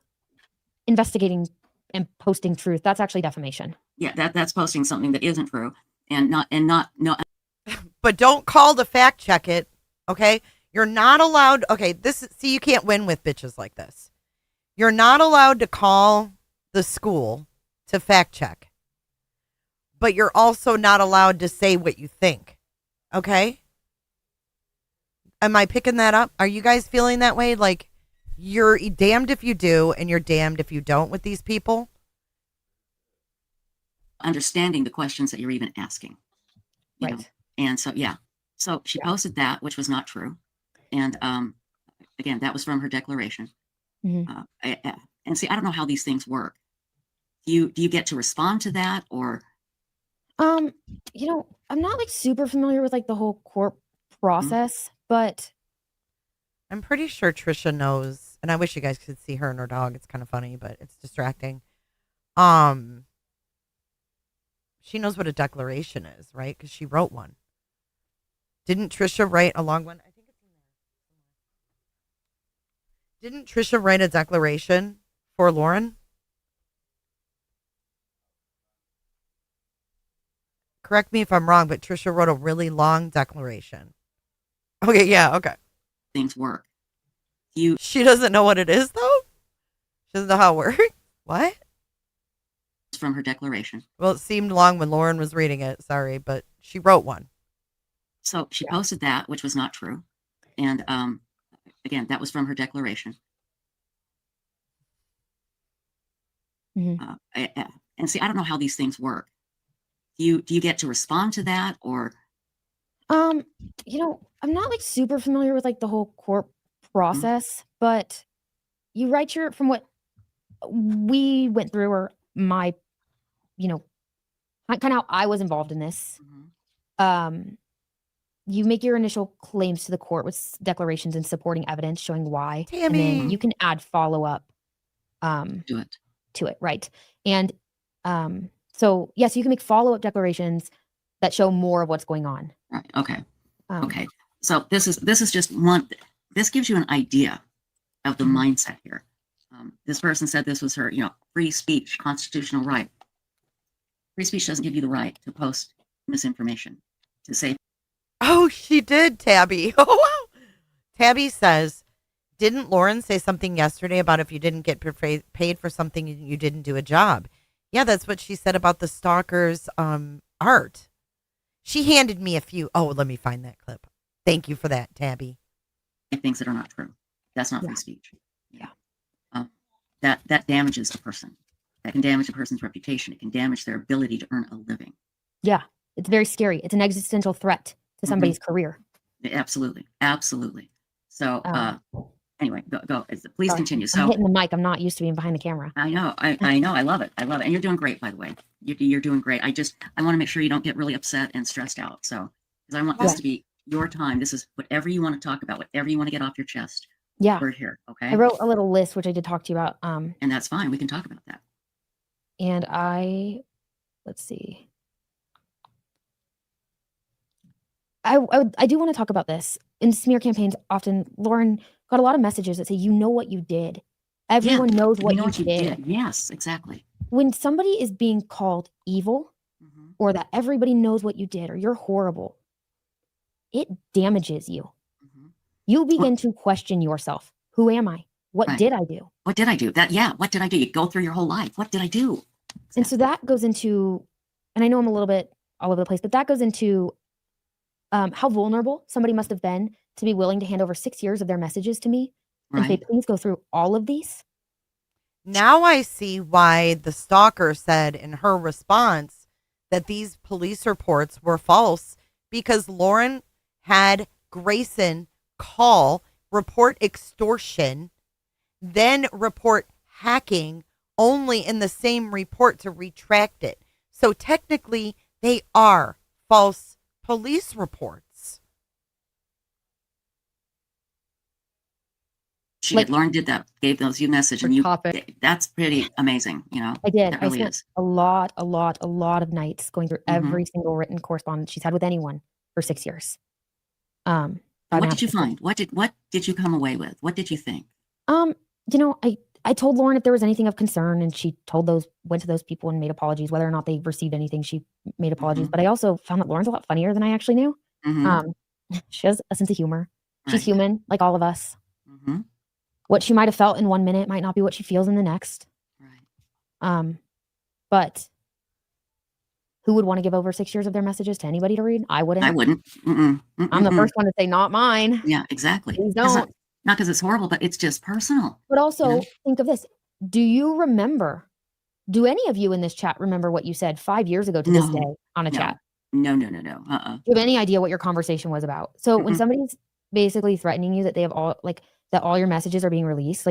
investigating and posting truth. That's actually defamation. Yeah, that's posting something that isn't true and not. But don't call to fact check it, okay? You're not allowed. Okay, you can't win with bitches like this. You're not allowed to call the school to fact check, but you're also not allowed to say what you think, okay? Am I picking that up? Are you guys feeling that way? Like, you're damned if you do and you're damned if you don't with these people? Understanding the questions that you're even asking. You know? And so, yeah. So she posted that, which was not true. And again, that was from her declaration. And see, I don't know how these things work. Do you get to respond to that or? I'm not like super familiar with like the whole court process, but I'm pretty sure Trisha knows, and I wish you guys could see her and her dog. It's kind of funny, but it's distracting. She knows what a declaration is, right? Because she wrote one. Didn't Trisha write a long one? I think it's in there. Didn't Trisha write a declaration for Lauren? Correct me if I'm wrong, but Trisha wrote a really long declaration. Okay, yeah, okay. Things work. She doesn't know what it is, though? She doesn't know how it works? What? From her declaration. Well, it seemed long when Lauren was reading it. Sorry, but she wrote one. So she posted that, which was not true. And again, that was from her declaration. And see, I don't know how these things work. Do you get to respond to that or? I'm not like super familiar with like the whole court process, but you write from what we went through or my, kind of how I was involved in this. You make your initial claims to the court with declarations and supporting evidence showing why, and then you can add follow-up to it, right? And so yes, you can make follow-up declarations that show more of what's going on. Right. Okay. Okay. So this is just one. This gives you an idea of the mindset here. This person said this was her, free speech, constitutional right. Free speech doesn't give you the right to post misinformation, to say. Oh, she did, Tabby. Oh, wow. Tabby says, didn't Lauren say something yesterday about if you didn't get paid for something, you didn't do a job? Yeah, that's what she said about the stalker's art. She handed me a few. Oh, let me find that clip. Thank you for that, Tabby. Things that are not true. That's not free speech. Yeah. That damages a person. That can damage a person's reputation. It can damage their ability to earn a living. Yeah. It's very scary. It's an existential threat to somebody's career. Absolutely. Absolutely. So, anyway, go. Please Sorry, continue. I'm So hitting the mic. I'm not used to being behind the camera. I know. I know. I love it. I love it. And you're doing great, by the way. You're doing great. I want to make sure you don't get really upset and stressed out. So, because I want this to be your time. This is whatever you want to talk about, whatever you want to get off your chest. Yeah. We're here. Okay. I wrote a little list, which I did talk to you about. And that's fine. We can talk about that. And let's see. I do want to talk about this. In smear campaigns, often Lauren got a lot of messages that say, you know what you did. Everyone knows what you did. Yes, exactly. When somebody is being called evil, or that everybody knows what you did, or you're horrible, it damages you. You begin to question yourself. Who am I? What did I do? What did I do? What did I do? You go through your whole life. What did I do? And so that goes into, and I know I'm a little bit all over the place, but that goes into how vulnerable somebody must have been to be willing to hand over 6 years of their messages to me and say, please go through all of these. Now I see why the stalker said in her response that these police reports were false, because Lauren had Grayson report extortion, then report hacking, only in the same report to retract it. So technically, they are false police reports. Lauren did that, gave those you message, and that's pretty amazing. I did. That really I spent a lot of nights going through every single written correspondence she's had with anyone for 6 years. What did you find? What did you come away with? What did you think? I told Lauren if there was anything of concern, and she went to those people and made apologies. Whether or not they received anything, she made apologies. But I also found that Lauren's a lot funnier than I actually knew. She has a sense of humor. She's human, like all of us. What she might have felt in 1 minute might not be what she feels in the next. But who would want to give over 6 years of their messages to anybody to read? I wouldn't. I wouldn't. I'm the first one to say, not mine. Yeah, exactly. Please don't. Not because it's horrible, but it's just personal. But also, think of this. Do any of you in this chat remember what you said 5 years ago to this day on a chat? No. Do you have any idea what your conversation was about? So when somebody's basically threatening you that they have that all your messages are being released,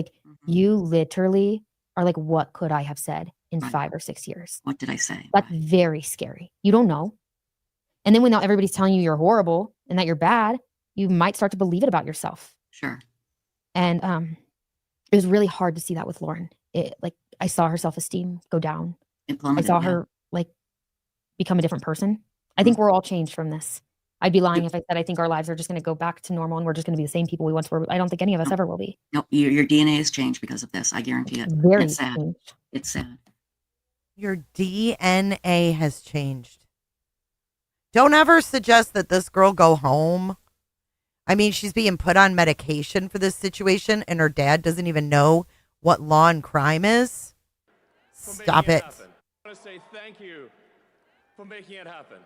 you literally are like, what could I have said in 5 or 6 years? What did I say? That's very scary. You don't know. And then when now everybody's telling you you're horrible and that you're bad, you might start to believe it about yourself. Sure. And it was really hard to see that with Lauren. I saw her self-esteem go down. I saw her become a different person. I think we're all changed from this. I'd be lying if I said I think our lives are just going to go back to normal and we're just going to be the same people we once were. I don't think any of us ever will be. No, your DNA has changed because of this. I guarantee it. Very it's sad. changed. It's sad. Your DNA has changed. Don't ever suggest that this girl go home. I mean, she's being put on medication for this situation, and her dad doesn't even know what law and crime is. Stop it. I want to say thank you for making it happen.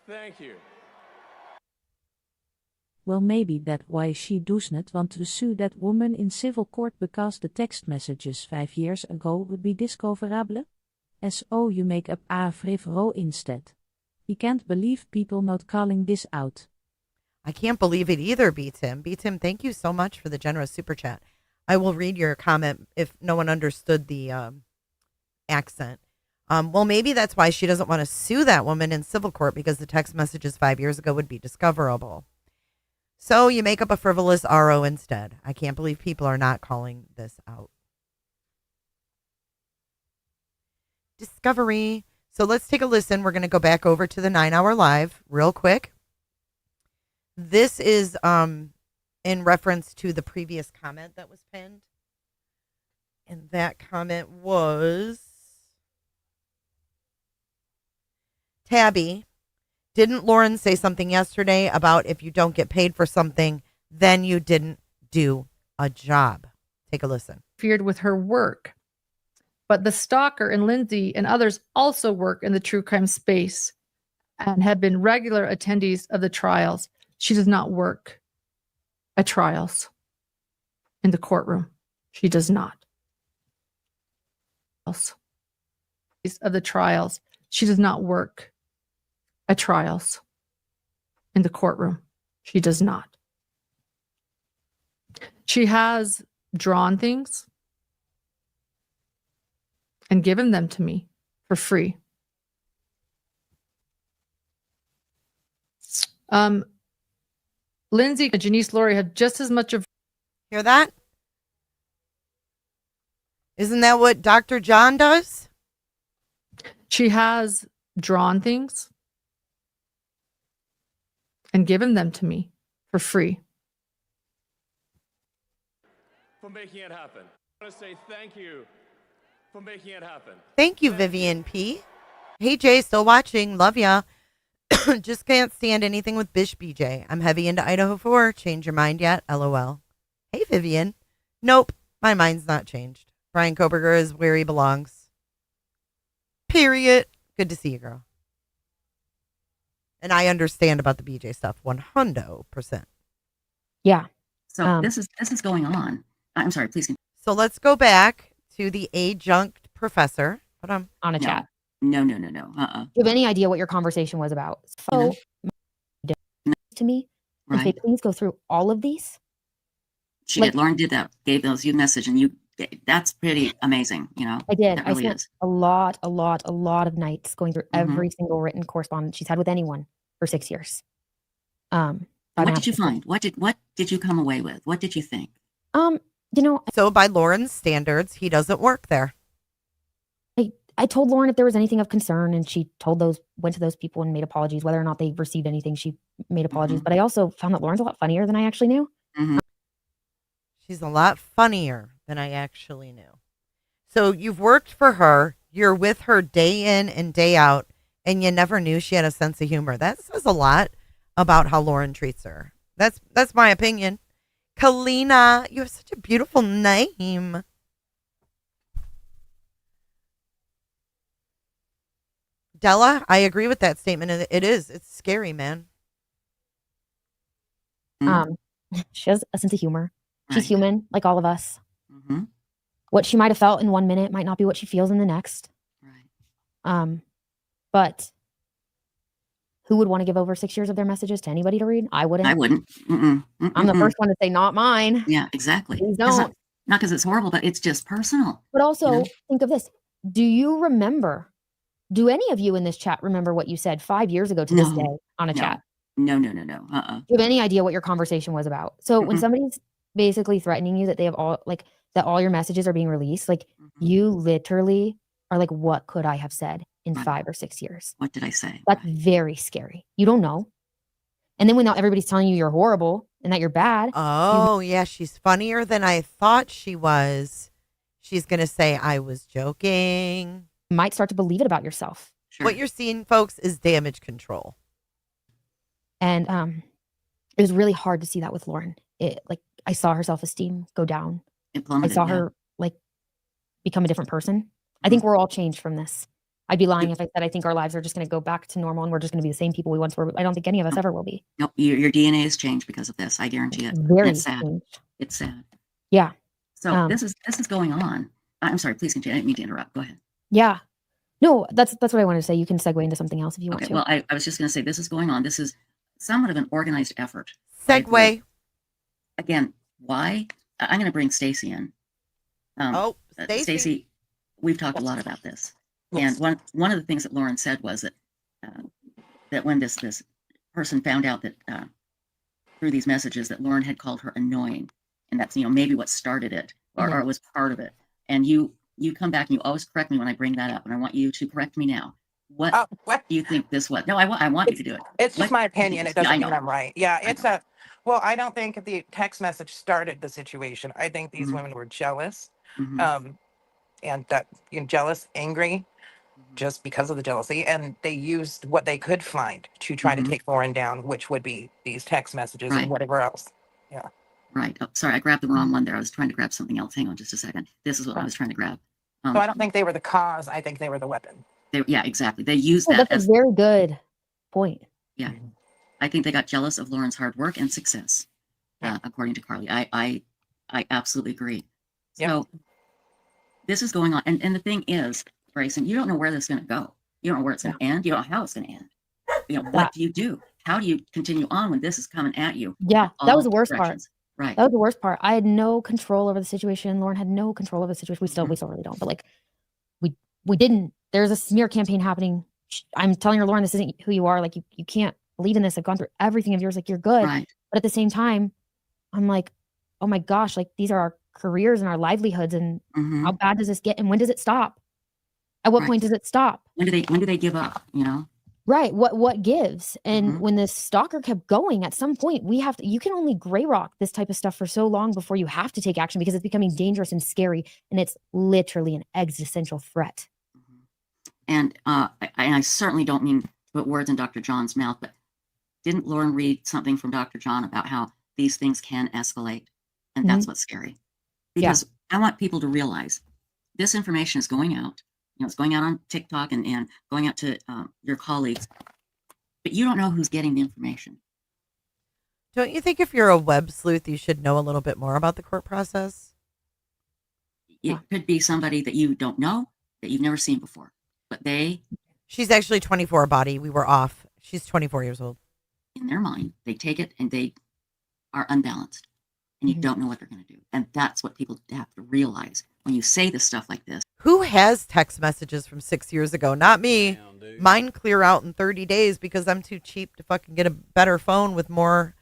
Thank you. Well, maybe that's why she doesn't want to sue that woman in civil court, because the text messages 5 years ago would be discoverable. So you make up a frivolo instead. He can't believe people not calling this out. I can't believe it either, B-Tim. B-Tim, thank you so much for the generous super chat. I will read your comment if no one understood the accent. Well, maybe that's why she doesn't want to sue that woman in civil court, because the text messages 5 years ago would be discoverable. So you make up a frivolous RO instead. I can't believe people are not calling this out. Discovery. So let's take a listen. We're going to go back over to the 9-hour live real quick. This is in reference to the previous comment that was pinned. And that comment was, Tabby, didn't Lauren say something yesterday about if you don't get paid for something, then you didn't do a job? Take a listen. Interfered with her work. But the stalker and Lindsay and others also work in the true crime space and have been regular attendees of the trials. She does not work at trials in the courtroom. She does not. Of the trials. She does not work at trials in the courtroom. She does not. She has drawn things and given them to me for free. Lindsay and Janice Laurie have just as much of. Hear that? Isn't that what Dr. John does? She has drawn things and given them to me for free. For making it happen. I want to say thank you for making it happen. Thank you, Vivian P. Hey, Jay, still watching. Love ya. Just can't stand anything with Bish BJ. I'm heavy into Idaho 4. Change your mind yet? LOL. Hey, Vivian. Nope, my mind's not changed. Brian Koberger is where he belongs. Period. Good to see you, girl. And I understand about the BJ stuff 100%. Yeah. So this is going on. I'm sorry, please continue. So let's go back to the adjunct professor. But on a chat. No. Do you have any idea what your conversation was about? So, to me, and say, please go through all of these. She did. Lauren did that. Gave those you message, and that's pretty amazing. You know, I did. That really I spent a lot of nights going through every single written correspondence she's had with anyone for 6 years. What did you find? What did you come away with? What did you think? So by Lauren's standards, he doesn't work there. I told Lauren if there was anything of concern, and she went to those people and made apologies. Whether or not they received anything, she made apologies. But I also found that Lauren's a lot funnier than I actually knew. She's a lot funnier than I actually knew. So you've worked for her. You're with her day in and day out, and you never knew she had a sense of humor. That says a lot about how Lauren treats her. That's my opinion. Kalina, you have such a beautiful name. Della, I agree with that statement. It is. It's scary, man. She has a sense of humor. She's human, like all of us. What she might have felt in 1 minute might not be what she feels in the next. But who would want to give over 6 years of their messages to anybody to read? I wouldn't. I wouldn't. I'm the first one to say, not mine. Yeah, exactly. Please don't. Not because it's horrible, but it's just personal. But also, think of this. Do any of you in this chat remember what you said 5 years ago to this day on a chat? No. Do you have any idea what your conversation was about? So when somebody's basically threatening you that they have that all your messages are being released, you literally are like, what could I have said in 5 or 6 years? What did I say? That's very scary. You don't know. And then when everybody's telling you you're horrible and that you're bad. Oh, yeah. She's funnier than I thought she was. She's going to say, I was joking. You might start to believe it about yourself. What you're seeing, folks, is damage control. And it was really hard to see that with Lauren. I saw her self-esteem go down. I saw her become a different person. I think we're all changed from this. I'd be lying if I said I think our lives are just going to go back to normal and we're just going to be the same people we once were. I don't think any of us ever will be. No, your DNA has changed because of this. I guarantee it. Very It's sad. changed. It's sad. Yeah. So this is going on. I'm sorry. Please continue. I didn't mean to interrupt. Go ahead. Yeah. No, that's what I wanted to say. You can segue into something else if you want to. Well, I was just going to say this is going on. This is somewhat of an organized effort. Segue. Again, why? I'm going to bring Stacy in. Stacy, we've talked a lot about this. And one of the things that Lauren said was that when this person found out that through these messages that Lauren had called her annoying, and that's maybe what started it or was part of it. And you come back and you always correct me when I bring that up, and I want you to correct me now. What do you think this was? No, I want you to do it. It's just my opinion. It doesn't mean I'm right. Yeah, well, I don't think the text message started the situation. I think these women were jealous, and that jealous, angry, just because of the jealousy, and they used what they could find to try to take Lauren down, which would be these text messages and Right. whatever else. Yeah. Right. Oh, sorry, I grabbed the wrong one there. I was trying to grab something else. Hang on just a second. This is what I was trying to grab. So I don't think they were the cause. I think they were the weapon. Yeah, exactly. They used Oh, that that's as a very good point. yeah. I think they got jealous of Lauren's hard work and success, according to Carly. I absolutely agree. So this is going on, and the thing is, Grayson, you don't know where this is going to go. You don't know where it's going to end. You don't know how it's going to end. You know, what do you do? How do you continue on when this is coming at you? Yeah, that was the worst part. Right. That was the worst part. I had no control over the situation. Lauren had no control over the situation. We still really don't. But like, we didn't. There's a smear campaign happening. I'm telling her, Lauren, this isn't who you are. Like, you can't believe in this. I've gone through everything of yours. Like, you're good. Right. But at the same time, I'm like, oh my gosh, like these are our careers and our livelihoods. And how bad does this get? And when does it stop? At what point does it stop? When do they give up? You know. Right. What gives? And when this stalker kept going, at some point you can only gray rock this type of stuff for so long before you have to take action, because it's becoming dangerous and scary. And it's literally an existential threat. And I certainly don't mean to put words in Dr. John's mouth, but didn't Lauren read something from Dr. John about how these things can escalate? And that's what's scary. Because I want people to realize this information is going out. You know, it's going out on TikTok and going out to your colleagues, but you don't know who's getting the information. Don't you think if you're a web sleuth, you should know a little bit more about the court process? It could be somebody that you don't know, that you've never seen before, but she's actually 24, Body. We were off. She's 24 years old. In their mind, they take it and they are unbalanced, and you don't know what they're going to do. And that's what people have to realize when you say this stuff like this. Who has text messages from 6 years ago? Not me. Mine clear out in 30 days because I'm too cheap to fucking get a better phone with more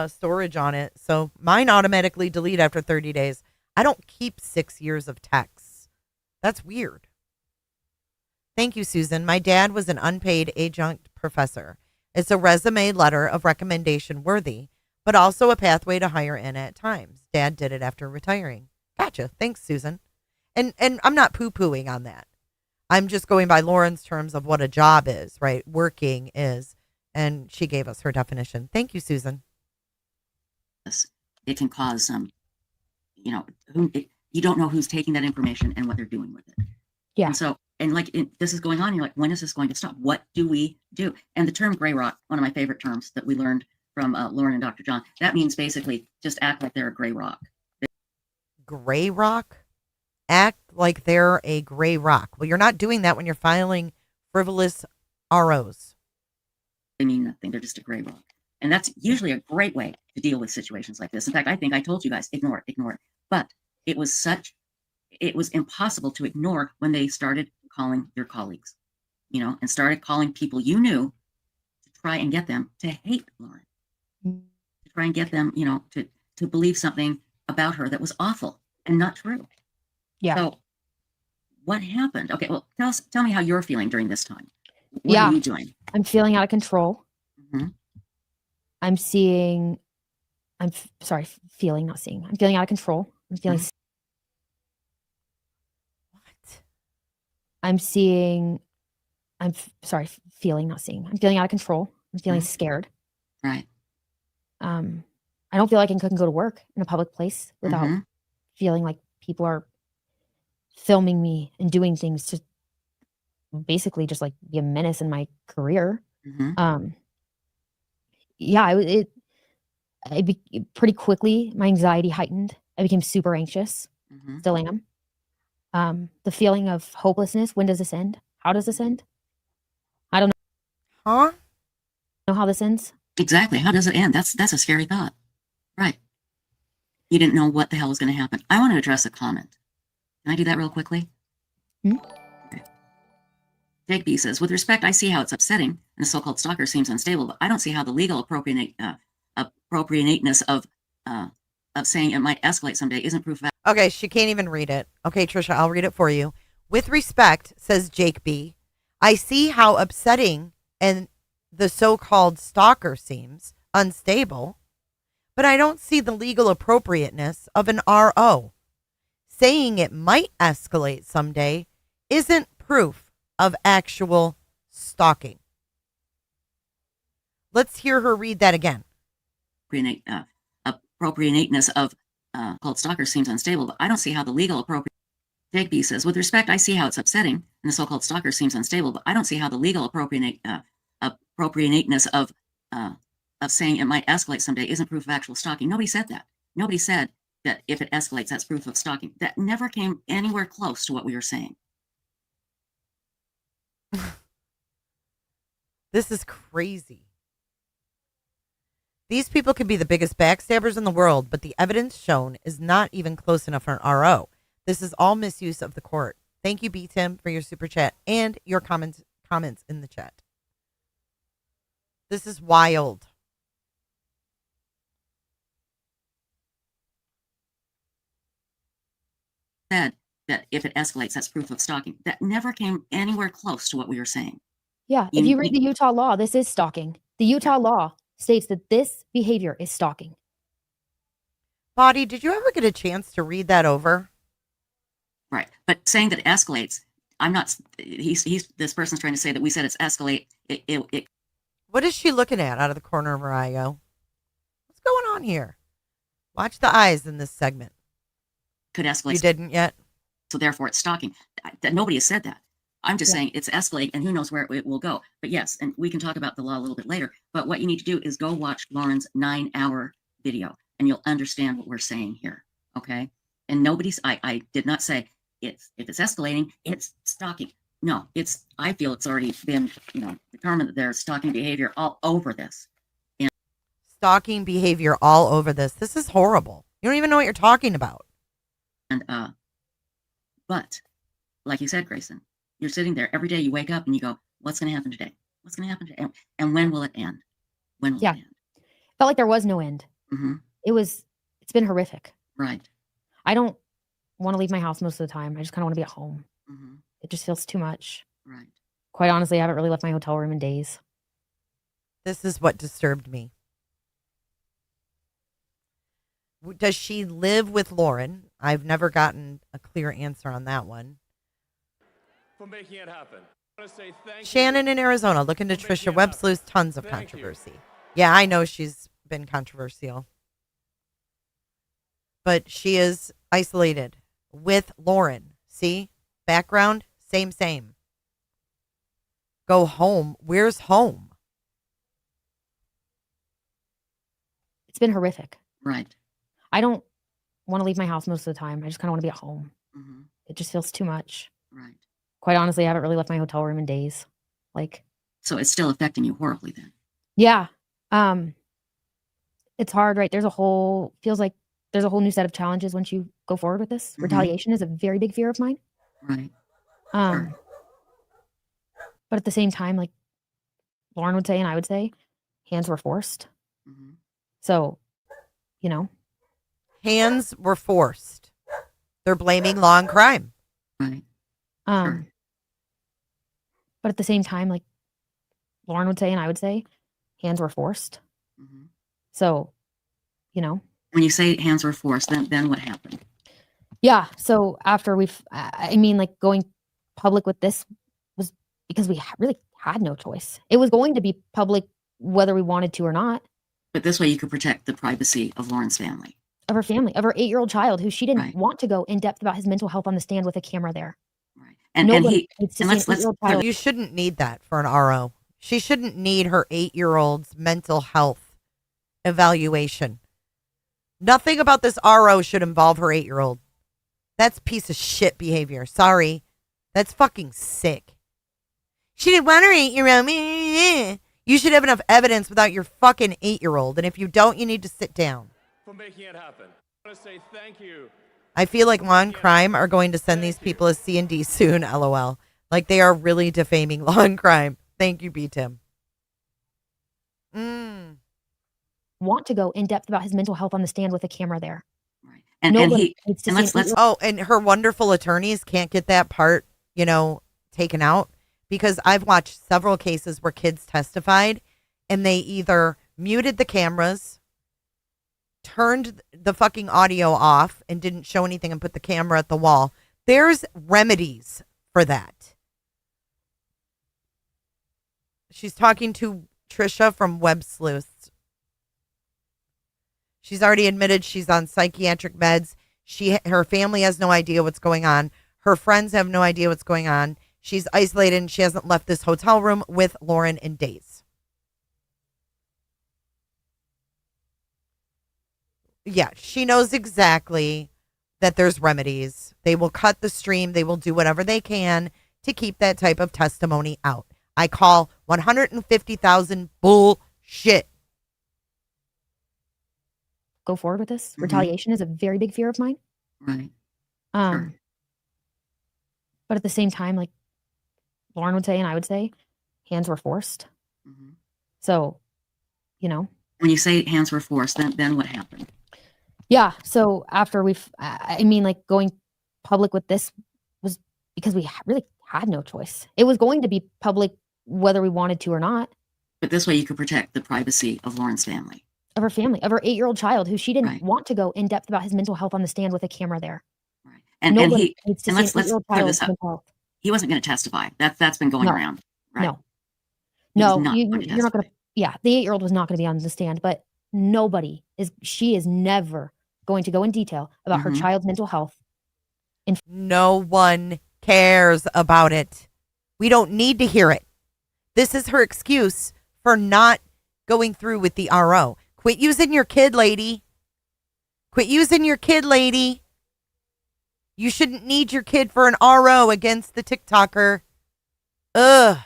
storage on it. So mine automatically delete after 30 days. I don't keep 6 years of texts. That's weird. Thank you, Susan. My dad was an unpaid adjunct professor. It's a resume letter of recommendation worthy, but also a pathway to hire in at times. Dad did it after retiring. Gotcha. Thanks, Susan. And I'm not poo-pooing on that. I'm just going by Lauren's terms of what a job is, right? Working is. And she gave us her definition. Thank you, Susan. It can cause you don't know who's taking that information and what they're doing with it. Yeah. And so, this is going on. You're like, when is this going to stop? What do we do? And the term gray rock, one of my favorite terms that we learned from Lauren and Dr. John, that means basically just act like they're a gray rock. Gray rock? Act like they're a gray rock. Well, you're not doing that when you're filing frivolous ROs. They mean nothing. They're just a gray rock. And that's usually a great way to deal with situations like this. In fact, I think I told you guys, ignore it. But it was impossible to ignore when they started calling your colleagues, and started calling people you knew to try and get them to hate Lauren, to try and get them, to believe something about her that was awful and not true. Yeah. So what happened? Okay, well, tell me how you're feeling during this time. What are you doing? I'm feeling out of control. I'm feeling out of control. I'm feeling. Feeling, not seeing. I'm feeling out of control. I'm feeling scared. Right. I don't feel like I can go to work in a public place without feeling like people are filming me and doing things to basically just like be a menace in my career. Pretty quickly, my anxiety heightened. I became super anxious. Still am. The feeling of hopelessness. When does this end? How does this end? I don't know. Huh? Know how this ends? Exactly. How does it end? That's a scary thought. Right. You didn't know what the hell was going to happen. I want to address a comment. Can I do that real quickly? Okay. Jake B says, with respect, I see how it's upsetting and the so-called stalker seems unstable, but I don't see how the legal appropriateness of saying it might escalate someday isn't proof of. Okay, she can't even read it. Okay, Trisha, I'll read it for you. With respect, says Jake B, I see how upsetting and the so-called stalker seems unstable, but I don't see the legal appropriateness of an RO. Saying it might escalate someday isn't proof of actual stalking. Let's hear her read that again. Appropriateness of called stalker seems unstable, but I don't see how the legal appropriate. Digby says, with respect, I see how it's upsetting, and the so-called stalker seems unstable, but I don't see how the legal appropriateness of saying it might escalate someday isn't proof of actual stalking. Nobody said that. Nobody said that if it escalates, that's proof of stalking. That never came anywhere close to what we were saying. This is crazy. These people could be the biggest backstabbers in the world, but the evidence shown is not even close enough for an RO. This is all misuse of the court. Thank you, B. Tim, for your super chat and your comments in the chat. This is wild. Said that if it escalates, that's proof of stalking. That never came anywhere close to what we were saying. Yeah, if you read the Utah law, this is stalking. The Utah law states that this behavior is stalking. Body, did you ever get a chance to read that over? Right. But saying that it escalates, I'm not, this person's trying to say that we said it's escalate. What is she looking at out of the corner of her eye? What's going on here? Watch the eyes in this segment. Could escalate. You didn't yet? So therefore it's stalking. Nobody has said that. I'm just saying it's escalating and who knows where it will go. But yes, and we can talk about the law a little bit later. But what you need to do is go watch Lauren's 9-hour video and you'll understand what we're saying here. Okay. And I did not say if it's escalating, it's stalking. No, I feel it's already been, determined that there's stalking behavior all over this. And stalking behavior all over this. This is horrible. You don't even know what you're talking about. And, but like you said, Grayson, you're sitting there every day. You wake up and you go, what's going to happen today? What's going to happen today? And when will it end? When will it end? Felt like there was no end. Mm-hmm. It's been horrific. Right. I don't want to leave my house most of the time. I just kind of want to be at home. Mm-hmm. It just feels too much. Right. Quite honestly, I haven't really left my hotel room in days. This is what disturbed me. Does she live with Lauren? I've never gotten a clear answer on that one. For making it happen. I want to say thank Shannon in Arizona, looking to Trisha Webb slews tons of controversy. Yeah, I know she's been controversial. But she is isolated with Lauren. See? Background? Same. Go home. Where's home? It's been horrific. Right. I don't want to leave my house most of the time. I just kind of want to be at home. Mm-hmm. It just feels too much. Right. Quite honestly, I haven't really left my hotel room in days. So it's still affecting you horribly then. Yeah. It's hard, right? Feels like there's a whole new set of challenges once you go forward with this. Mm-hmm. Retaliation is a very big fear of mine. Right. Sure. But at the same time, like Lauren would say, and I would say, hands were forced. Mm-hmm. So, hands were forced. They're blaming law and crime. Right. Sure. But at the same time, like Lauren would say, and I would say, hands were forced. Mm-hmm. So, when you say hands were forced, then what happened? Yeah. So after going public with this was because we really had no choice. It was going to be public whether we wanted to or not. But this way you could protect the privacy of Lauren's family. Of her family, of her 8-year-old child who she didn't want to go in depth about his mental health on the stand with a camera there. Right. And you shouldn't need that for an RO. She shouldn't need her 8-year-old's mental health evaluation. Nothing about this RO should involve her 8-year-old. That's piece of shit behavior. Sorry. That's fucking sick. She didn't want her 8-year-old. You should have enough evidence without your fucking 8-year-old. And if you don't, you need to sit down. For making it happen. I want to say thank you. I feel like law and crime are going to send these people a C&D soon, LOL. Like they are really defaming law and crime. Thank you, B. Tim. Want to go in depth about his mental health on the stand with a camera there. Right. And her wonderful attorneys can't get that part, taken out, because I've watched several cases where kids testified and they either muted the cameras, turned the fucking audio off and didn't show anything and put the camera at the wall. There's remedies for that. She's talking to Trisha from Web Sleuths. She's already admitted she's on psychiatric meds. Her family has no idea what's going on. Her friends have no idea what's going on. She's isolated and she hasn't left this hotel room with Lauren in days. Yeah, she knows exactly that there's remedies. They will cut the stream. They will do whatever they can to keep that type of testimony out. I call 150,000 bullshit. Go forward with this. Retaliation is a very big fear of mine. Right. But at the same time, like Lauren would say and I would say, hands were forced. So, you know. When you say hands were forced, then what happened? Yeah. So after like going public with this was because we really had no choice. It was going to be public whether we wanted to or not. But this way you could protect the privacy of Lauren's family. Of her family, of her 8-year-old child who she didn't want to go in depth about his mental health on the stand with a camera there. Right. And Nobody he, needs to and see let's an 8-year-old clear child's this up. mental health. He wasn't going to testify. That's been going around. Right? No. He was No, not going to you're not going to, the 8-year-old was not going to be on the stand, but she is never going to go in detail about her child's mental health. No one cares about it. We don't need to hear it. This is her excuse for not going through with the RO. Quit using your kid, lady. Quit using your kid, lady. You shouldn't need your kid for an RO against the TikToker. Ugh.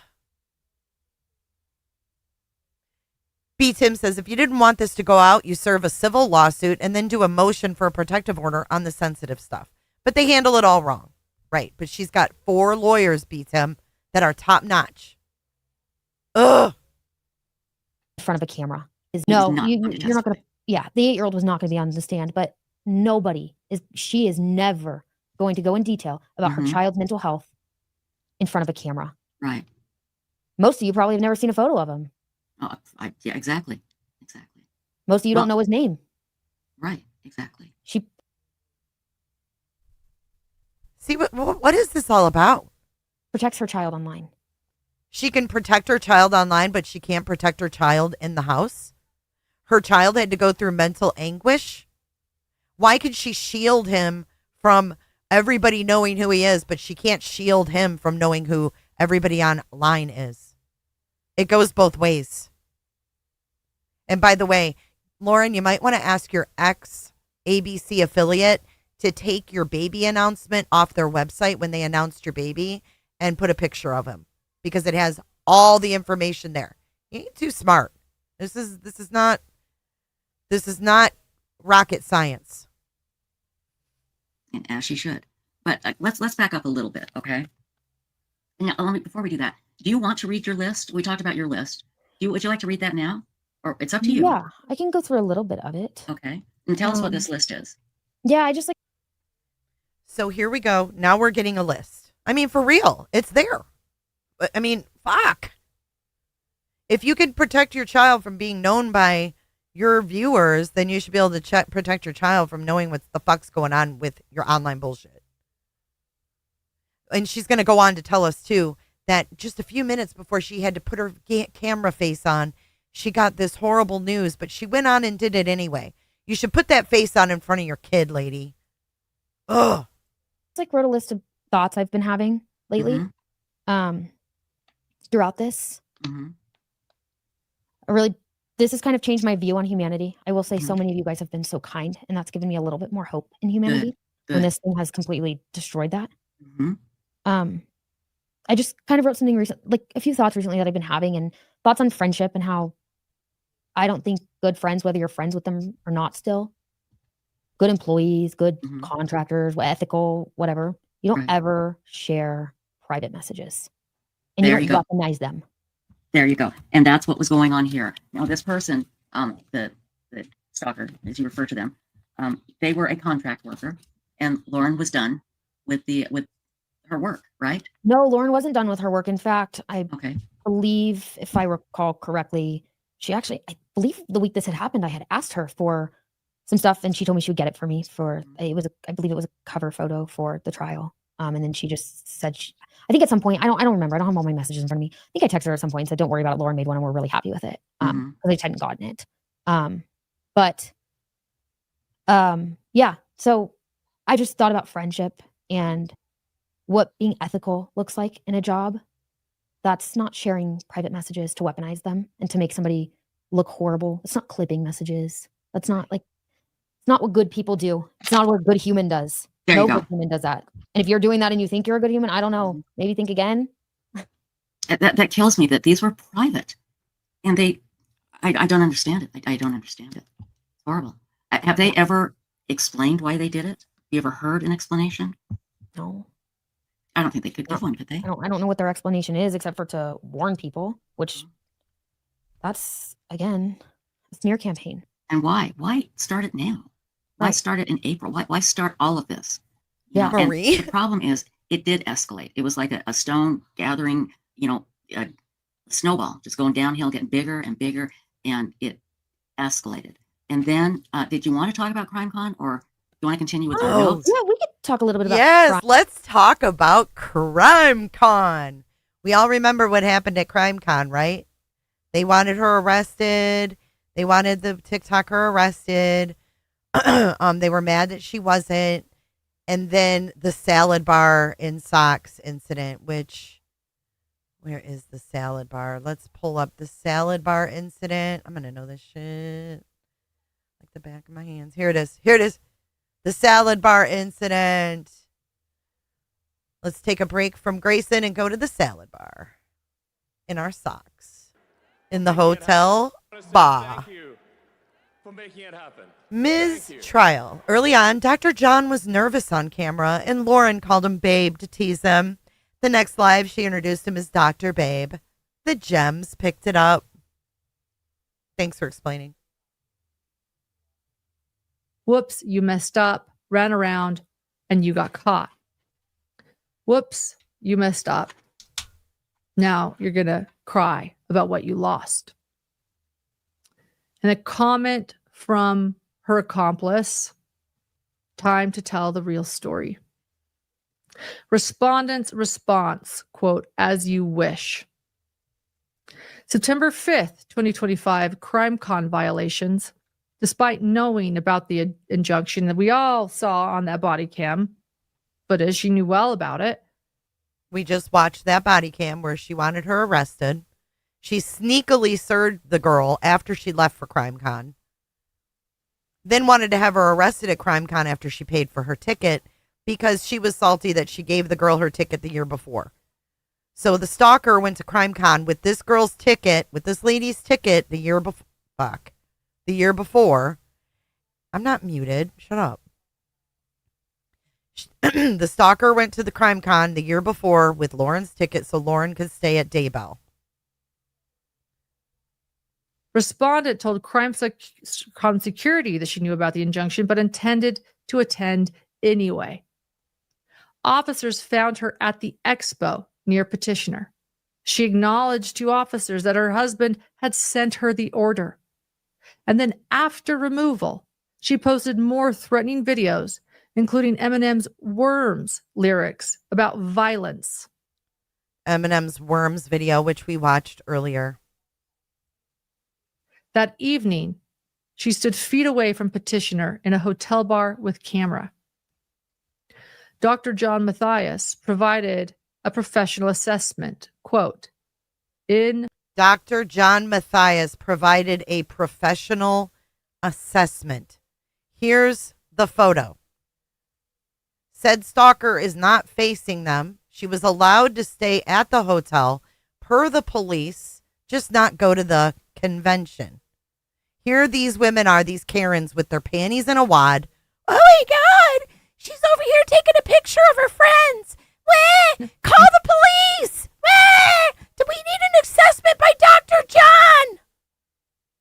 B. Tim says, if you didn't want this to go out, you serve a civil lawsuit and then do a motion for a protective order on the sensitive stuff. But they handle it all wrong. Right. But she's got 4 lawyers, B. Tim, that are top notch. Ugh. In front of a camera. You're not going to, the 8-year-old was not going to be on the stand, but she is never going to go in detail about her child's mental health in front of a camera. Right. Most of you probably have never seen a photo of him. Oh, yeah, exactly. Most of you don't know his name. Right, exactly. See, what is this all about? Protects her child online. She can protect her child online, but she can't protect her child in the house. Her child had to go through mental anguish. Why could she shield him from everybody knowing who he is, but she can't shield him from knowing who everybody online is? It goes both ways. And by the way, Lauren, you might want to ask your ex-ABC affiliate to take your baby announcement off their website when they announced your baby and put a picture of him, because it has all the information there. You ain't too smart. This is not rocket science. And as she should. But let's back up a little bit, okay? Now, before we do that, do you want to read your list? We talked about your list. Would you like to read that now? Or it's up to you. Yeah, I can go through a little bit of it. Okay. And tell us what this list is. Yeah, I just like. So here we go. Now we're getting a list. I mean, for real, it's there. I mean, fuck. If you could protect your child from being known by your viewers, then you should be able to protect your child from knowing what the fuck's going on with your online bullshit. And she's going to go on to tell us, too, that just a few minutes before she had to put her camera face on, she got this horrible news, but she went on and did it anyway. You should put that face on in front of your kid, lady. Ugh. It's like wrote a list of thoughts I've been having lately. Throughout this. This has kind of changed my view on humanity. I will say so many of you guys have been so kind, and that's given me a little bit more hope in humanity when this thing has completely destroyed that. I just kind of wrote something recent, like a few thoughts recently that I've been having, and thoughts on friendship and how I don't think good friends, whether you're friends with them or not still, good employees, good contractors, ethical, whatever, you don't ever share private messages. And you don't recognize them. There you go. And that's what was going on here. Now, this person, the stalker, as you refer to them, they were a contract worker, and Lauren was done with her work, right? No, Lauren wasn't done with her work. In fact, I believe, if I recall correctly, I believe the week this had happened, I had asked her for some stuff, and she told me she would get it for me I believe it was a cover photo for the trial. And then she just said, I think at some point, I don't remember. I don't have all my messages in front of me. I think I texted her at some point and said, don't worry about it. Lauren made one and we're really happy with it. Because I hadn't gotten it. Yeah. So I just thought about friendship and what being ethical looks like in a job. That's not sharing private messages to weaponize them and to make somebody look horrible. It's not clipping messages. That's not it's not what good people do. It's not what a good human does. No good human does that. And if you're doing that and you think you're a good human, I don't know. Maybe think again. That tells me that these were private, and I don't understand it. I don't understand it. It's horrible. Have they ever explained why they did it? You ever heard an explanation? No. I don't think they could give one, could they? I don't know what their explanation is except for to warn people, which that's again a smear campaign. And why? Why start it now? Why start it in April? Why start all of this? Yeah, Marie. The problem is it did escalate. It was like a stone gathering, a snowball just going downhill, getting bigger and bigger, and it escalated. And then, did you want to talk about CrimeCon, or do you want to continue with the notes? Yeah, we could talk a little bit about Yes, let's talk about CrimeCon. We all remember what happened at CrimeCon, right? They wanted her arrested. They wanted the TikToker arrested. They were mad that she wasn't. And then the salad bar in socks incident, where is the salad bar? Let's pull up the salad bar incident. I'm going to know this shit like the back of my hands. Here it is. The salad bar incident. Let's take a break from Grayson and go to the salad bar in our socks in the hotel bar. For making it happen. Ms. Trial. Early on, Dr. John was nervous on camera, and Lauren called him Babe to tease him. The next live, she introduced him as Dr. Babe. The Gems picked it up. Thanks for explaining. Whoops, you messed up, ran around, and you got caught. Whoops, you messed up. Now you're going to cry about what you lost. And a comment from her accomplice, time to tell the real story. Respondent's response, quote, as you wish. September 5th, 2025, CrimeCon violations. Despite knowing about the injunction that we all saw on that body cam, but as she knew well about it. We just watched that body cam where she wanted her arrested. She sneakily served the girl after she left for CrimeCon. Then wanted to have her arrested at CrimeCon after she paid for her ticket because she was salty that she gave the girl her ticket the year before. So the stalker went to CrimeCon with this girl's ticket, with this lady's ticket the year before. The year before. I'm not muted. Shut up. The stalker went to the CrimeCon the year before with Lauren's ticket so Lauren could stay at Daybell. Respondent told Crime Security that she knew about the injunction, but intended to attend anyway. Officers found her at the expo near petitioner. She acknowledged to officers that her husband had sent her the order. And then after removal, she posted more threatening videos, including Eminem's Worms lyrics about violence. Eminem's Worms video, which we watched earlier. That evening, she stood feet away from petitioner in a hotel bar with camera. Dr. John Matthias provided a professional assessment, quote, Dr. John Matthias provided a professional assessment. Here's the photo. Said stalker is not facing them. She was allowed to stay at the hotel per the police, just not go to the convention. Here these women are, these Karens with their panties in a wad. Oh my God, she's over here taking a picture of her friends. Wah! Call the police. Wah! Do we need an assessment by Dr. John?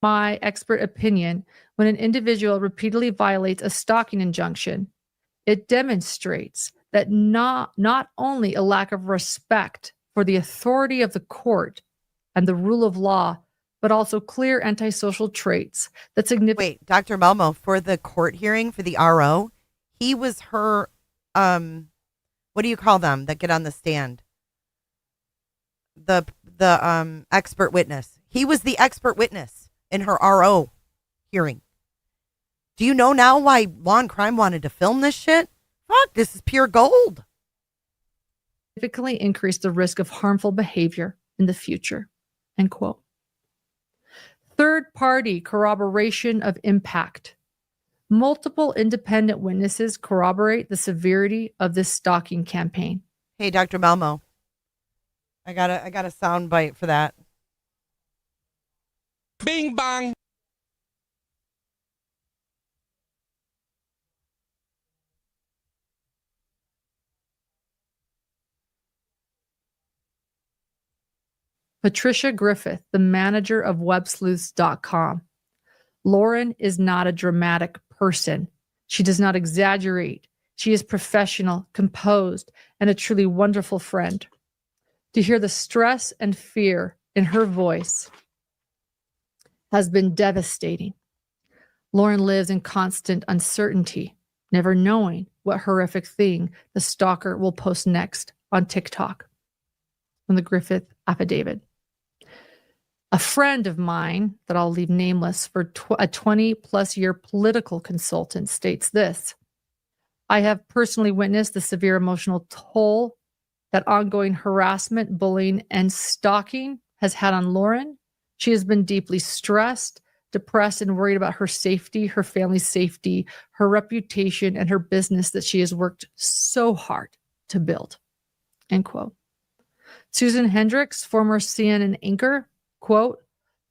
My expert opinion, when an individual repeatedly violates a stalking injunction, it demonstrates that not only a lack of respect for the authority of the court and the rule of law, but also clear antisocial traits that significant. Wait, Dr. Melmo, for the court hearing for the RO, he was her what do you call them that get on the stand? The expert witness. He was the expert witness in her RO hearing. Do you know now why Law and Crime wanted to film this shit? Fuck, this is pure gold. Significantly increase the risk of harmful behavior in the future. End quote. Third-party corroboration of impact. Multiple independent witnesses corroborate the severity of this stalking campaign. Hey, Dr. Malmo. I got a sound bite for that. Bing bang. Patricia Griffith, the manager of websleuths.com. Lauren is not a dramatic person. She does not exaggerate. She is professional, composed, and a truly wonderful friend. To hear the stress and fear in her voice has been devastating. Lauren lives in constant uncertainty, never knowing what horrific thing the stalker will post next on TikTok. From the Griffith affidavit. A friend of mine that I'll leave nameless for a 20-plus year political consultant states this: I have personally witnessed the severe emotional toll that ongoing harassment, bullying, and stalking has had on Lauren. She has been deeply stressed, depressed, and worried about her safety, her family's safety, her reputation, and her business that she has worked so hard to build. End quote. Susan Hendricks, former CNN anchor, quote,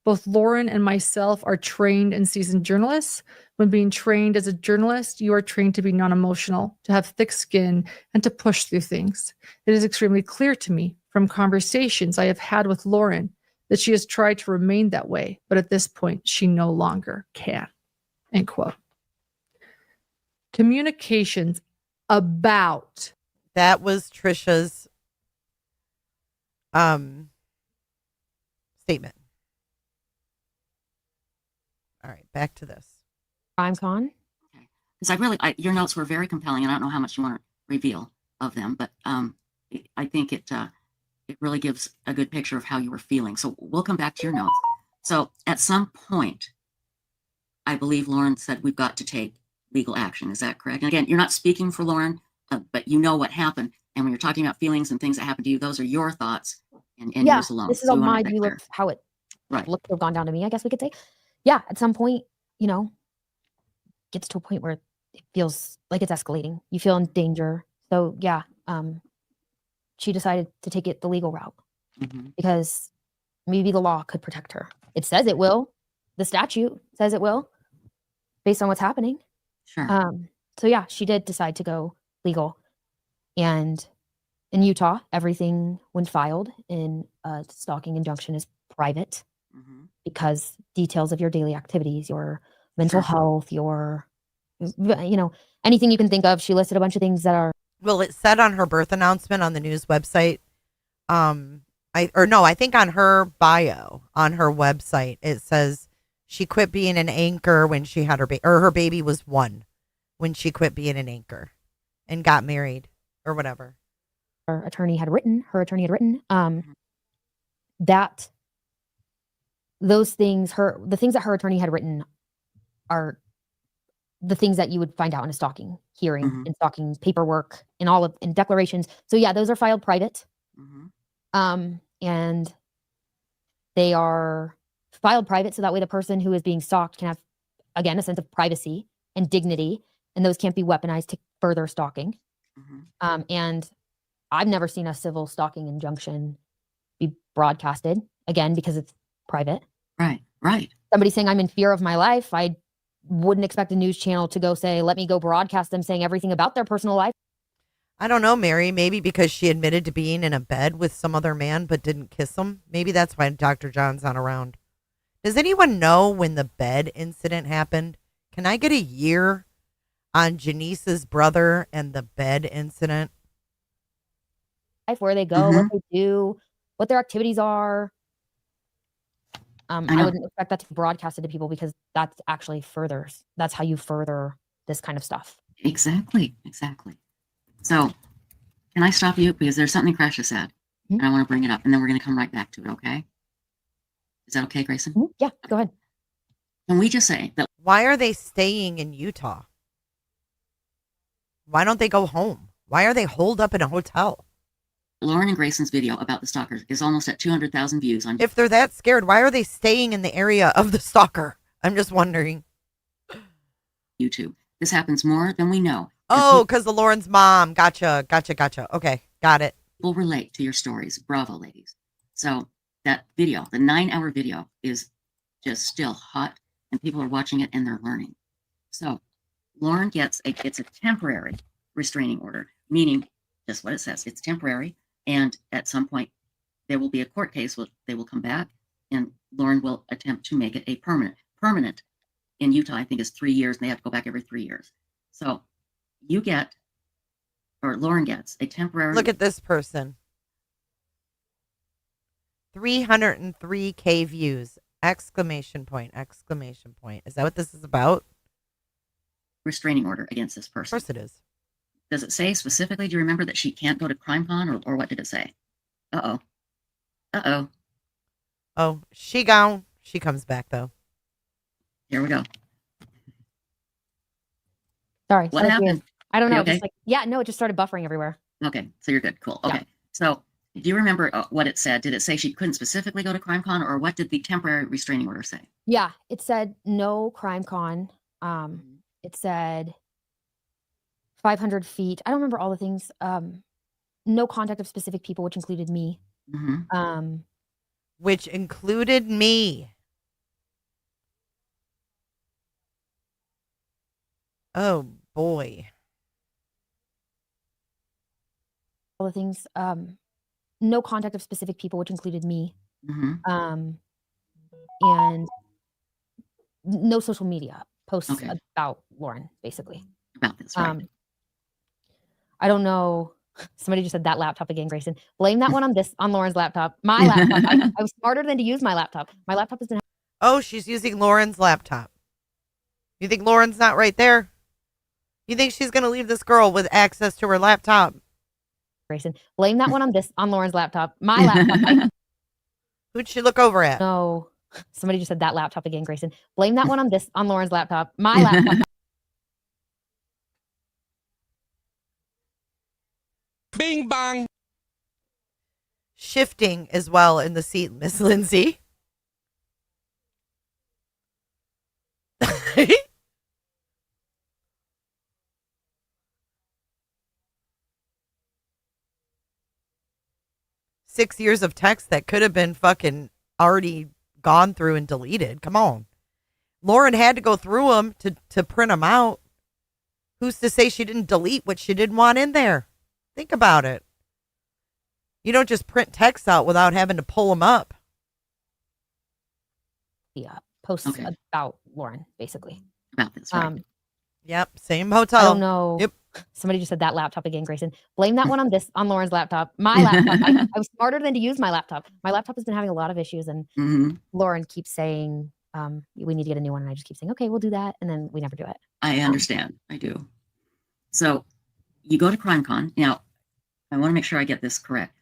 both Lauren and myself are trained and seasoned journalists. When being trained as a journalist, you are trained to be non-emotional, to have thick skin, and to push through things. It is extremely clear to me from conversations I have had with Lauren that she has tried to remain that way, but at this point, she no longer can. End quote. Communications about. That was Trisha's statement. All right, back to this. CrimeCon. Because your notes were very compelling, and I don't know how much you want to reveal of them, but I think it really gives a good picture of how you were feeling. So we'll come back to your notes. So at some point, I believe Lauren said we've got to take legal action. Is that correct? And again, you're not speaking for Lauren, but you know what happened. And when you're talking about feelings and things that happened to you, those are your thoughts and yours alone. This is all my view of how it looked to have gone down to me, I guess we could say. Yeah, at some point, gets to a point where it feels like it's escalating. You feel in danger. So yeah, she decided to take it the legal route because maybe the law could protect her. It says it will. The statute says it will, based on what's happening. Sure. So yeah, she did decide to go legal. And in Utah, everything when filed in a stalking injunction is private because details of your daily activities, your mental health, your, anything you can think of. She listed a bunch of things that are. Well, it said on her birth announcement on the news website, I think on her bio on her website, it says she quit being an anchor when she had her baby, or her baby was 1 when she quit being an anchor and got married or whatever. Her attorney had written that those things, the things that her attorney had written are the things that you would find out in a stalking hearing and stalking paperwork and declarations. So yeah, those are filed private. And they are filed private. So that way the person who is being stalked can have, again, a sense of privacy and dignity, and those can't be weaponized to further stalking. And I've never seen a civil stalking injunction be broadcasted, again, because it's private. Right. Somebody saying I'm in fear of my life, I wouldn't expect a news channel to go say, let me go broadcast them saying everything about their personal life. I don't know, Mary. Maybe because she admitted to being in a bed with some other man but didn't kiss him. Maybe that's why Dr. John's not around. Does anyone know when the bed incident happened? Can I get a year on Janice's brother and the bed incident? Where they go, what they do, what their activities are. I wouldn't expect that to be broadcasted to people because that's actually that's how you further this kind of stuff. Exactly. So Can I stop you? Because there's something Crash has said, and I want to bring it up, and then we're going to come right back to it, okay? Is that okay, Grayson? Yeah, go ahead. Can we just say that? Why are they staying in Utah? Why don't they go home? Why are they holed up in a hotel? Lauren and Grayson's video about the stalkers is almost at 200,000 views on. If they're that scared, why are they staying in the area of the stalker? I'm just wondering. YouTube. This happens more than we know. Oh, because the Lauren's mom. Gotcha. Okay, got it. Will relate to your stories. Bravo, ladies. So that video, the 9-hour video, is just still hot, and people are watching it and they're learning. So Lauren gets it's a temporary restraining order, meaning just what it says. It's temporary, and at some point there will be a court case. They will come back, and Lauren will attempt to make it a permanent. Permanent in Utah, I think, is 3 years, and they have to go back every 3 years. So you get, or Lauren gets, a temporary. Look at this person. 303K views. Exclamation point. Is that what this is about? Restraining order against this person. Of course it is. Does it say specifically, do you remember that she can't go to CrimeCon, or what did it say? Uh-oh. Oh, she gone. She comes back, though. Here we go. Sorry. What happened? I don't know. Okay? It just started buffering everywhere. Okay, so you're good. Cool. Okay. Yeah. So do you remember what it said? Did it say she couldn't specifically go to CrimeCon, or what did the temporary restraining order say? Yeah, it said no CrimeCon. It said 500 feet. I don't remember all the things. No contact of specific people, which included me. Which included me. Oh, boy. All the things. No contact of specific people, which included me. And no social media posts about Lauren, basically. About this, right? I don't know. Somebody just said that laptop again, Grayson. Blame that one on Lauren's laptop. My laptop. I was smarter than to use my laptop. My laptop has been. Oh, she's using Lauren's laptop. You think Lauren's not right there? You think she's going to leave this girl with access to her laptop? Grayson, blame that one on Lauren's laptop. My laptop. Who'd she look over at? No. Somebody just said that laptop again, Grayson. Blame that one on Lauren's laptop. My laptop. Bing bang. Shifting as well in the seat, Miss Lindsay. 6 years of text that could have been fucking already gone through and deleted. Come on. Lauren had to go through them to print them out. Who's to say she didn't delete what she didn't want in there? Think about it. You don't just print texts out without having to pull them up. Yeah, posts about Lauren, basically. About this, right? Yep, same hotel. I don't know. Yep. Somebody just said that laptop again, Grayson. Blame that one on Lauren's laptop. My laptop. I was smarter than to use my laptop. My laptop has been having a lot of issues, and Lauren keeps saying, we need to get a new one. And I just keep saying, okay, we'll do that. And then we never do it. I understand. I do. So you go to CrimeCon. Now, I want to make sure I get this correct.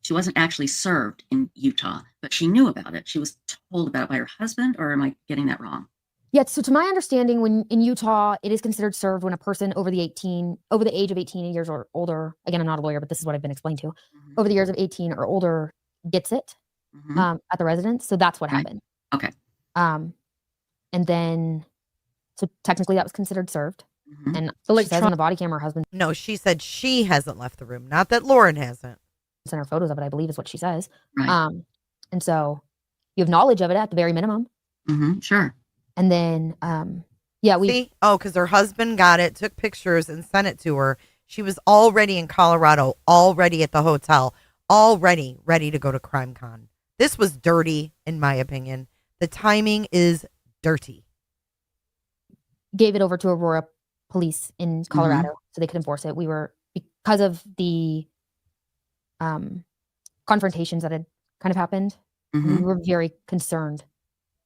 She wasn't actually served in Utah, but she knew about it. She was told about it by her husband, or am I getting that wrong? Yeah, so to my understanding, when in Utah, it is considered served when a person over the age of 18 years or older, again, I'm not a lawyer, but this is what I've been explained to, over the years of 18 or older gets it at the residence. So that's what happened. Okay. And then, so technically that was considered served. And so she says on the body camera, her husband. No, she said she hasn't left the room, not that Lauren hasn't. Sent her photos of it, I believe is what she says. Right. And so you have knowledge of it at the very minimum. Sure. And then, because her husband got it, took pictures and sent it to her. She was already in Colorado, already at the hotel, already ready to go to CrimeCon. This was dirty, in my opinion. The timing is dirty. Gave it over to Aurora Police in Colorado so they could enforce it. We were, because of the confrontations that had kind of happened, we were very concerned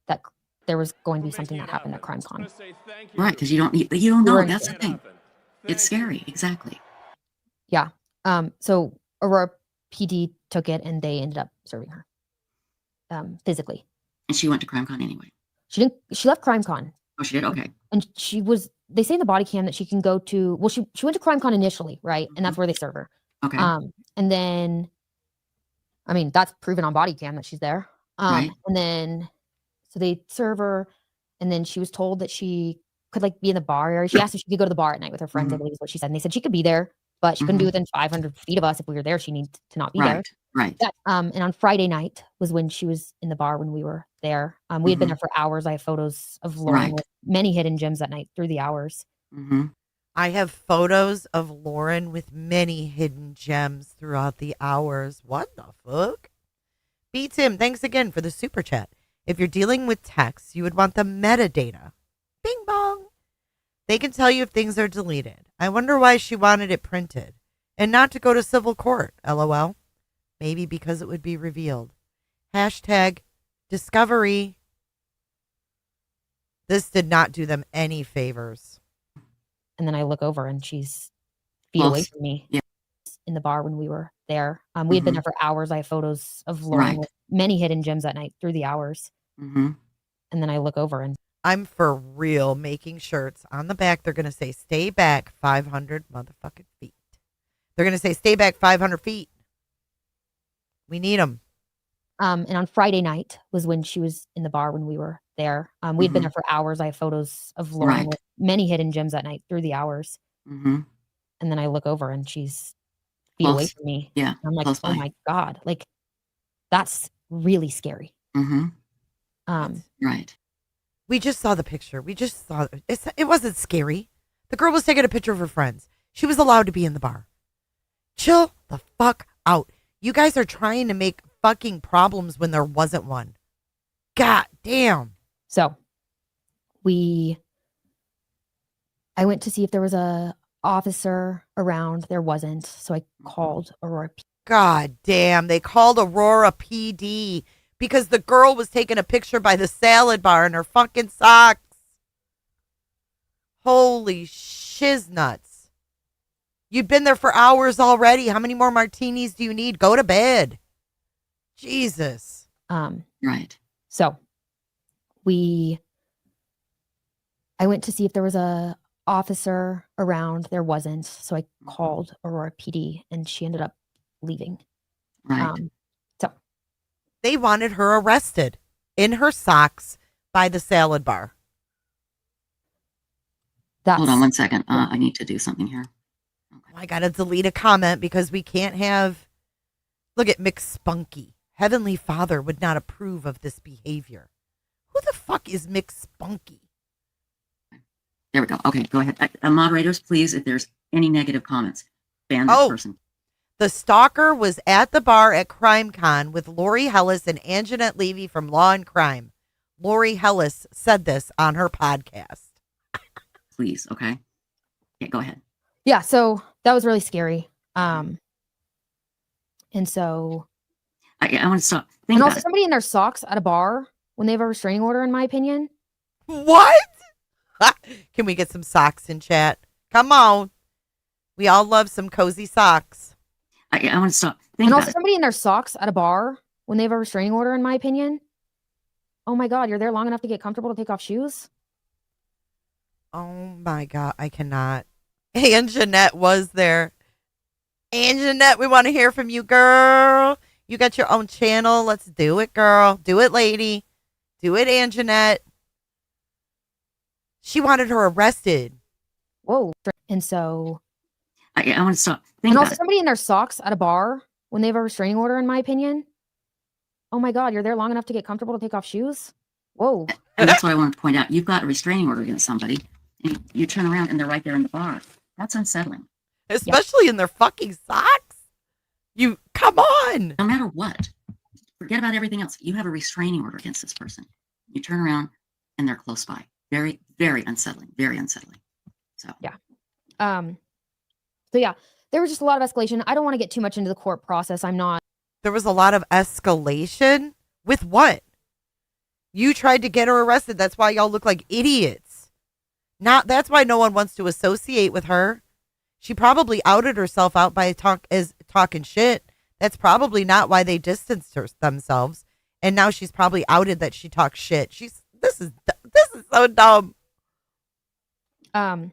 that there was going to be something that happened at CrimeCon. Right, because you don't know. That's the thing. It's scary. Exactly. Yeah. So Aurora PD took it and they ended up serving her physically. And she went to CrimeCon anyway. She didn't. She left CrimeCon. Oh, she did? Okay. And she was. They say in the body cam that she can go to. Well, she went to CrimeCon initially, right? And that's where they serve her. Okay. And then, I mean, that's proven on body cam that she's there. Right. And then, so they serve her, and then she was told that she could like be in the bar area. She asked if she could go to the bar at night with her friends. I believe is what she said. And they said she could be there, but she couldn't be within 500 feet of us. If we were there, she needed to not be there. Right. And on Friday night was when she was in the bar when we were there. We had been there for hours. I have photos of Lauren with many hidden gems that night through the hours. I have photos of Lauren with many hidden gems throughout the hours. What the fuck? B. Tim, thanks again for the super chat. If you're dealing with text, you would want the metadata. Bing bong. They can tell you if things are deleted. I wonder why she wanted it printed and not to go to civil court. LOL. Maybe because it would be revealed. Hashtag discovery. This did not do them any favors. And then I look over and she's feet away from me in the bar when we were there. We had been there for hours. I have photos of Lauren with many hidden gems that night through the hours. And then I look over and I'm for real making shirts. On the back, they're going to say, stay back 500 motherfucking feet. They're going to say, stay back 500 feet. We need them. And on Friday night was when she was in the bar when we were there. We had been there for hours. I have photos of Lauren with many hidden gems that night through the hours. And then I look over and she's feet away from me. Yeah. And I'm like, oh my God, like that's really scary. Right. We just saw the picture. We just saw it. It wasn't scary. The girl was taking a picture of her friends. She was allowed to be in the bar. Chill the fuck out. You guys are trying to make fucking problems when there wasn't one. God damn. So I went to see if there was a officer around. There wasn't. So I called Aurora. God damn. They called Aurora PD because the girl was taking a picture by the salad bar in her fucking socks. Holy shiznuts. You've been there for hours already. How many more martinis do you need? Go to bed. Jesus. Right. So I went to see if there was a officer around. There wasn't. So I called Aurora PD and she ended up leaving. Right. So they wanted her arrested in her socks by the salad bar. Hold on one second. I need to do something here. I got to delete a comment because we can't have. Look at McSpunky. Heavenly Father would not approve of this behavior. Who the fuck is McSpunky? There we go. Okay, go ahead. Moderators, please, if there's any negative comments, ban this person. The stalker was at the bar at CrimeCon with Lori Hellis and Anjanette Levy from Law and Crime. Lori Hellis said this on her podcast. Please, okay? Yeah, go ahead. Yeah, so that was really scary. And so I want to stop. And also somebody in their socks at a bar when they have a restraining order, in my opinion. What? Can we get some socks in chat? Come on. We all love some cozy socks. I want to stop. And also somebody in their socks at a bar when they have a restraining order, in my opinion. Oh my God, you're there long enough to get comfortable to take off shoes? Oh my God, I cannot. And Jeanette was there. And Jeanette, we want to hear from you, girl. You got your own channel. Let's do it, girl. Do it, lady. Do it, Aunt Jeanette. She wanted her arrested. Whoa. And so I want to stop. And also somebody in their socks at a bar when they have a restraining order, in my opinion. Oh my God, you're there long enough to get comfortable to take off shoes? Whoa. And that's what I want to point out. You've got a restraining order against somebody, and you turn around and they're right there in the bar. That's unsettling. Especially in their fucking socks. You, come on. No matter what, forget about everything else. You have a restraining order against this person. You turn around and they're close by. Very, very unsettling. Very unsettling. So, yeah. So yeah, there was just a lot of escalation. I don't want to get too much into the court process. I'm not. There was a lot of escalation? With what? You tried to get her arrested. That's why y'all look like idiots. That's why no one wants to associate with her. She probably outed herself out by talking shit. That's probably not why they distanced themselves. And now she's probably outed that she talks shit. This is so dumb. So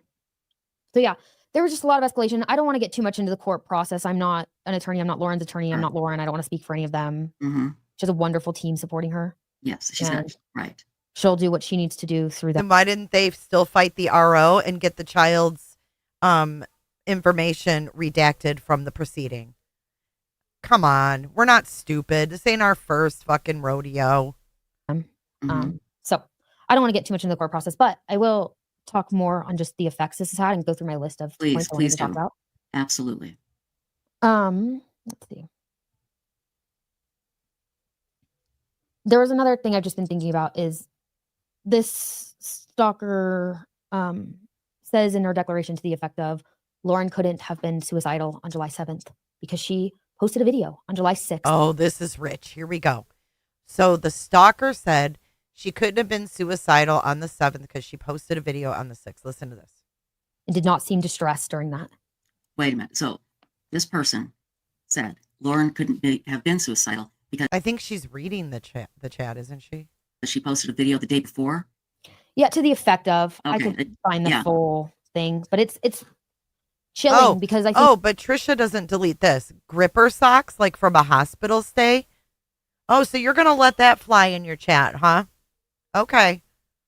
yeah, there was just a lot of escalation. I don't want to get too much into the court process. I'm not an attorney. I'm not Lauren's attorney. I'm not Lauren. I don't want to speak for any of them. Mm-hmm. She has a wonderful team supporting her. Yes, she's got, right. She'll do what she needs to do through them. Then why didn't they still fight the RO and get the child's information redacted from the proceeding? Come on, we're not stupid. This ain't our first fucking rodeo. So I don't want to get too much into the court process, but I will talk more on just the effects this has had and go through my list of points I wanted to talk about. Absolutely. Let's see. There was another thing I've just been thinking about is this stalker says in her declaration to the effect of Lauren couldn't have been suicidal on July 7th because she posted a video on July 6th. Oh, this is rich. Here we go. So the stalker said she couldn't have been suicidal on the 7th because she posted a video on the 6th. Listen to this. And did not seem distressed during that. Wait a minute. So this person said Lauren couldn't have been suicidal because I think she's reading the chat, isn't she? She posted a video the day before. Yeah, to the effect of. Okay. I could find the full thing, but it's chilling because I think. Oh, but Trisha doesn't delete this. Gripper socks, like from a hospital stay. Oh, so you're gonna let that fly in your chat, huh? Okay.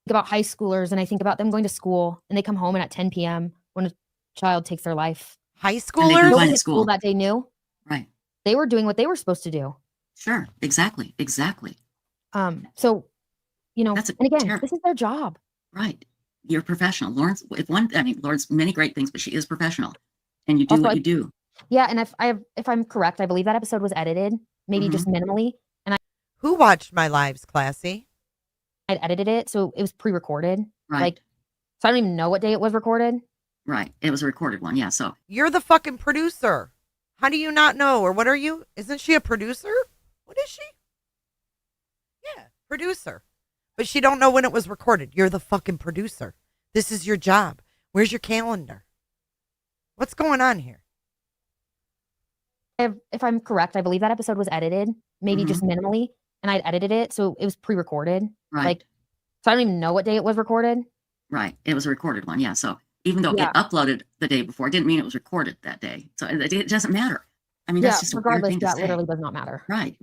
Think about high schoolers, and I think about them going to school, and they come home, and at 10 p.m. when a child takes their life. High schoolers? Nobody at school that day knew. Right. They were doing what they were supposed to do. Sure. Exactly. So, and again, this is their job. Right. You're professional. Lauren's many great things, but she is professional, and you do what you do. Yeah, and if I'm correct, I believe that episode was edited, maybe just minimally. And who watched my lives, Classy? I'd edited it, so it was pre-recorded. Right. So I don't even know what day it was recorded. Right. It was a recorded one. Yeah. So you're the fucking producer. How do you not know? Or what are you? Isn't she a producer? What is she? Yeah, producer. But she don't know when it was recorded. You're the fucking producer. This is your job. Where's your calendar? What's going on here? If I'm correct, I believe that episode was edited, maybe just minimally, and I'd edited it, so it was pre-recorded. Right. So I don't even know what day it was recorded. Right. It was a recorded one. Yeah. So even though it uploaded the day before, it didn't mean it was recorded that day. So it doesn't matter. I mean, that's just a weird thing to say. Literally does not matter. Right.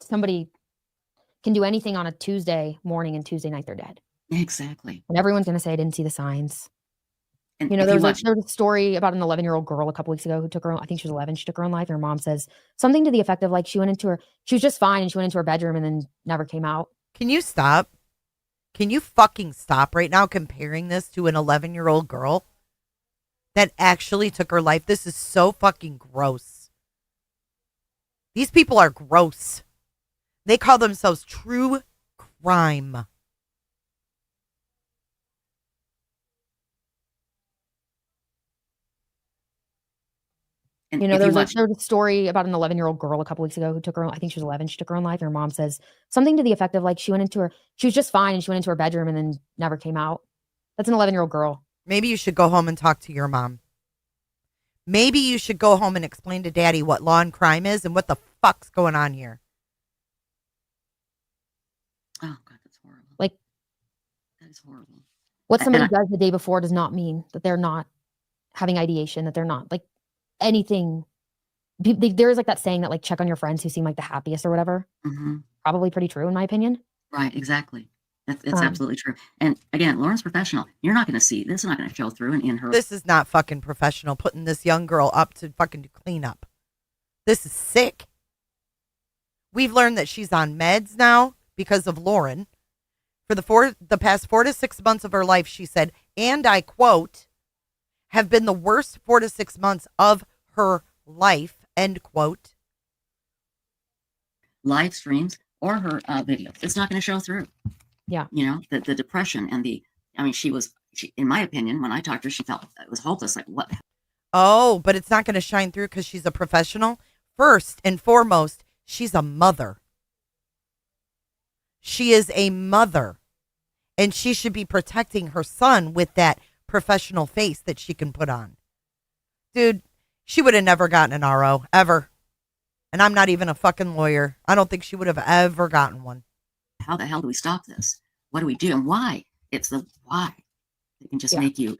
Somebody can do anything on a Tuesday morning and Tuesday night they're dead. Exactly. And everyone's going to say, I didn't see the signs. And there was a story about an 11-year-old girl a couple weeks ago who took her own, I think she was 11, she took her own life. And her mom says something to the effect of like, she was just fine and she went into her bedroom and then never came out. Can you stop? Can you fucking stop right now comparing this to an 11-year-old girl that actually took her life? This is so fucking gross. These people are gross. They call themselves true crime. There was a story about an 11-year-old girl a couple weeks ago who took her own, I think she was 11, she took her own life. And her mom says something to the effect of like, she was just fine and she went into her bedroom and then never came out. That's an 11-year-old girl. Maybe you should go home and talk to your mom. Maybe you should go home and explain to daddy what law and crime is and what the fuck's going on here. Oh, God, that's horrible. That is horrible. What somebody does the day before does not mean that they're not having ideation, that they're not anything. There is that saying that check on your friends who seem like the happiest or whatever. Probably pretty true in my opinion. Right, exactly. That's absolutely true. And again, Lauren's professional. You're not going to see this is not going to show through in her. This is not fucking professional. Putting this young girl up to fucking do cleanup. This is sick. We've learned that she's on meds now because of Lauren. For the past 4 to 6 months of her life, she said, and I quote, have been the worst 4 to 6 months of her life, end quote. Live streams or her videos. It's not going to show through. Yeah. The depression and she, in my opinion, when I talked to her, she felt it was hopeless. Like, what? Oh, but it's not going to shine through because she's a professional. First and foremost, she's a mother. She is a mother. And she should be protecting her son with that professional face that she can put on. Dude, she would have never gotten an RO, ever. And I'm not even a fucking lawyer. I don't think she would have ever gotten one. How the hell do we stop this? What do we do? And why? It's the why. It can just make you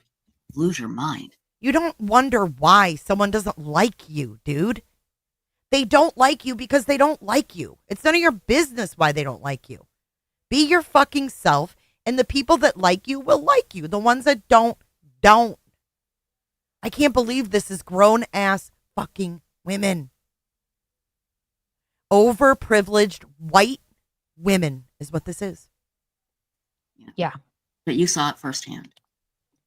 lose your mind. You don't wonder why someone doesn't like you, dude. They don't like you because they don't like you. It's none of your business why they don't like you. Be your fucking self, and the people that like you will like you. The ones that don't. I can't believe this is grown-ass fucking women. Overprivileged white women is what this is. Yeah. But you saw it firsthand.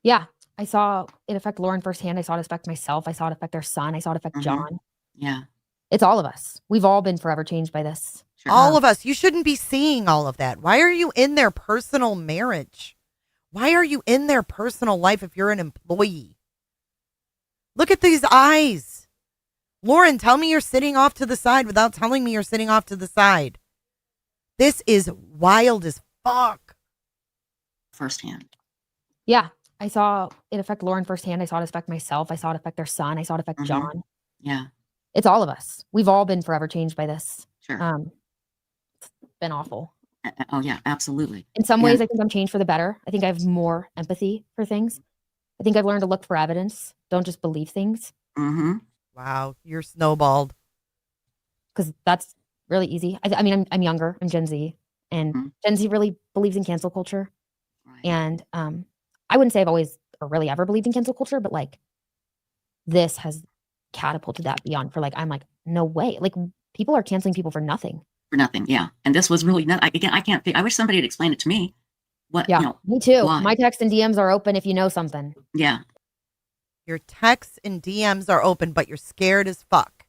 Yeah. I saw it affect Lauren firsthand. I saw it affect myself. I saw it affect their son. I saw it affect John. Yeah. It's all of us. We've all been forever changed by this. Sure. All of us. You shouldn't be seeing all of that. Why are you in their personal marriage? Why are you in their personal life if you're an employee? Look at these eyes. Lauren, tell me you're sitting off to the side without telling me you're sitting off to the side. This is wild as fuck. Firsthand. Yeah. I saw it affect Lauren firsthand. I saw it affect myself. I saw it affect their son. I saw it affect John. Yeah. It's all of us. We've all been forever changed by this. Sure. It's been awful. Oh, yeah, absolutely. In some ways, I think I'm changed for the better. I think I have more empathy for things. I think I've learned to look for evidence. Don't just believe things. Mm-hmm. Wow, you're snowballed. Because that's really easy. I mean, I'm younger. I'm Gen Z. And Gen Z really believes in cancel culture. Right. And I wouldn't say I've always or really ever believed in cancel culture, but like this has catapulted that beyond for like, I'm like, no way. Like people are canceling people for nothing. For nothing, yeah. And this was really not, again, I can't think, I wish somebody had explained it to me. What, Yeah, you know, me too. why? My text and DMs are open if you know something. Yeah. Your texts and DMs are open, but you're scared as fuck.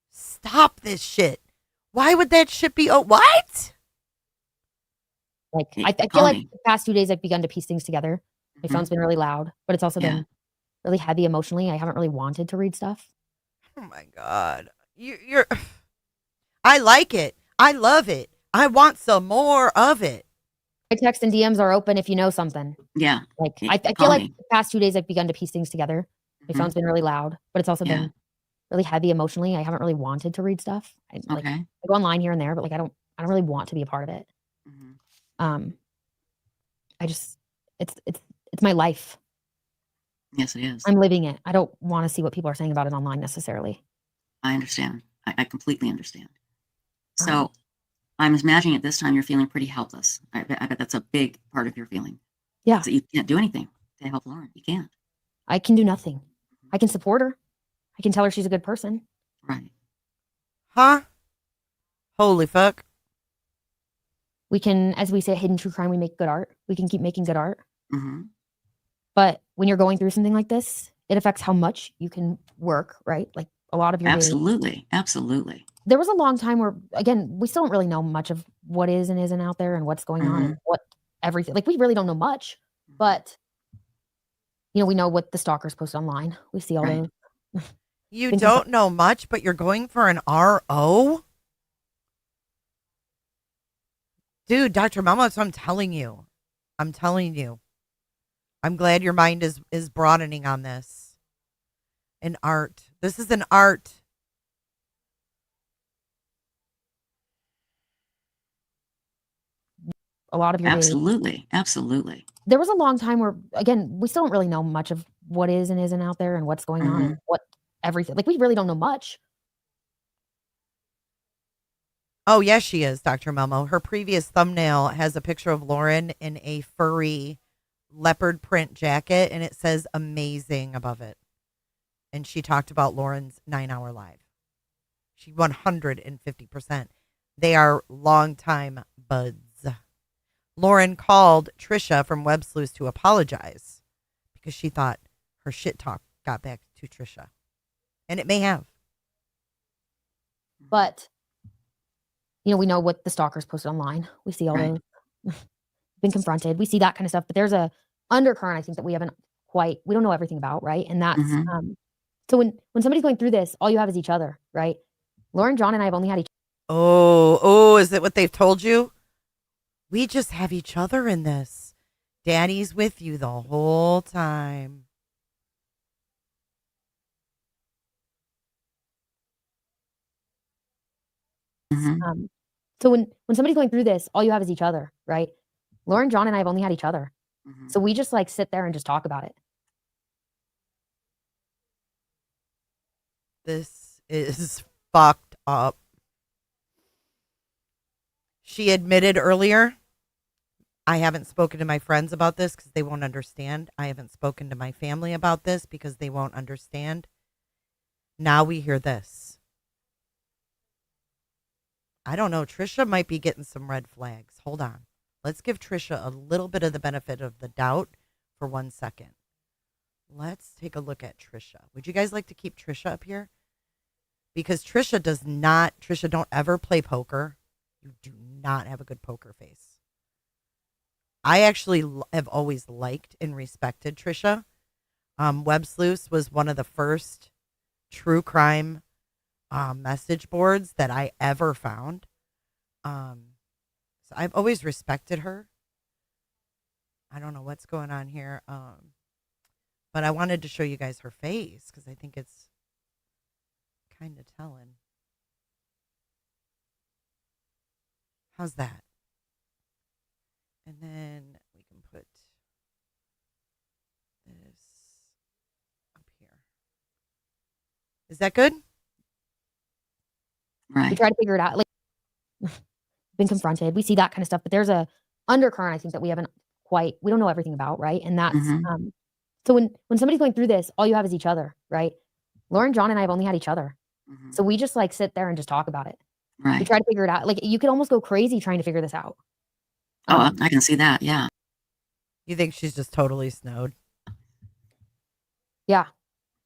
Stop this shit. Why would that shit be? Oh, what? Like I feel like the past 2 days I've begun to piece things together. My phone's been really loud, but it's also been really heavy emotionally. I haven't really wanted to read stuff. Oh my God. You're I like it. I love it. I want some more of it. My text and DMs are open if you know something. Yeah. Like I feel like the past 2 days I've begun to piece things together. My phone's been really loud, but it's also been really heavy emotionally. I haven't really wanted to read stuff. I go online here and there, but like I don't really want to be a part of it. I just it's my life. Yes, it is. I'm living it. I don't want to see what people are saying about it online necessarily. I understand. I completely understand. So I'm imagining at this time you're feeling pretty helpless. I bet that's a big part of your feeling. Yeah. So you can't do anything to help Lauren. You can't. I can do nothing. I can support her. I can tell her she's a good person. Right. Huh? Holy fuck. We can, as we say, at Hidden True Crime, we make good art. We can keep making good art. Mm-hmm. But when you're going through something like this, it affects how much you can work, right? Like a lot of your Absolutely. Absolutely. There was a long time where, again, we still don't really know much of what is and isn't out there and what's going on and what everything, like we really don't know much, but you know, we know what the stalkers post online. We see all those. You don't know much, but you're going for an RO? Dude, Dr. Mama, that's what I'm telling you. I'm telling you. I'm glad your mind is broadening on this. An art. This is an art. A lot of your Absolutely. Absolutely. There was a long time where, again, we still don't really know much of what is and isn't out there and what's going on and what everything, like we really don't know much. Oh, yes, she is, Dr. Momo. Her previous thumbnail has a picture of Lauren in a furry leopard print jacket, and it says amazing above it. And she talked about Lauren's 9-hour live. She 150%. They are longtime buds. Lauren called Trisha from Web Sleuths to apologize because she thought her shit talk got back to Trisha. And it may have. But, you know, we know what the stalkers posted online. We see all those. Been confronted. We see that kind of stuff. But there's a undercurrent, I think, that we don't know everything about, right? And that's, so when somebody's going through this, all you have is each other, right? Lauren, John, and I have only had each Oh, is that what they've told you? We just have each other in this. Daddy's with you the whole time. So when somebody's going through this, all you have is each other, right? Lauren, John, and I have only had each other. So we just like sit there and just talk about it. This is fucked up. She admitted earlier, I haven't spoken to my friends about this because they won't understand. I haven't spoken to my family about this because they won't understand. Now we hear this. I don't know. Trisha might be getting some red flags. Hold on. Let's give Trisha a little bit of the benefit of the doubt for 1 second. Let's take a look at Trisha. Would you guys like to keep Trisha up here? Because Trisha don't ever play poker. You do not have a good poker face. I actually have always liked and respected Trisha. Web Sleuths was one of the first true crime message boards that I ever found. So I've always respected her. I don't know what's going on here. But I wanted to show you guys her face because I think it's kind of telling. How's that? And then we can put this up here. Is that good? Right. We try to figure it out. Like, been confronted. We see that kind of stuff, but there's a undercurrent, I think, that we don't know everything about, right? And that's so when somebody's going through this, all you have is each other, right? Lauren, John, and I have only had each other. So we just like sit there and just talk about it. Right. We try to figure it out. Like, you could almost go crazy trying to figure this out. Oh, I can see that. Yeah. You think she's just totally snowed? Yeah.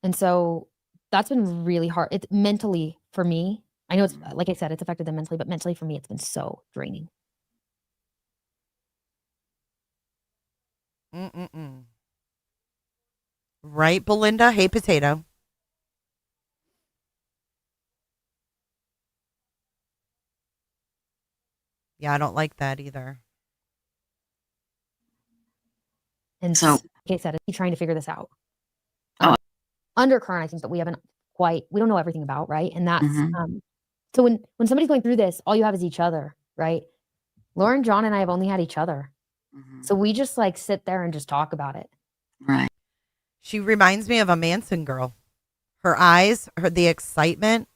And so that's been really hard. It's mentally for me. I know it's, like I said, it's affected them mentally, but mentally for me, it's been so draining. Right, Belinda? Hey, Potato. Yeah, I don't like that either. And so, like I said, he's trying to figure this out. Undercurrent, I think, that we don't know everything about, right? And that's so when somebody's going through this, all you have is each other, right? Lauren, John, and I have only had each other. So we just like sit there and just talk about it. Right. She reminds me of a Manson girl. Her eyes, the excitement,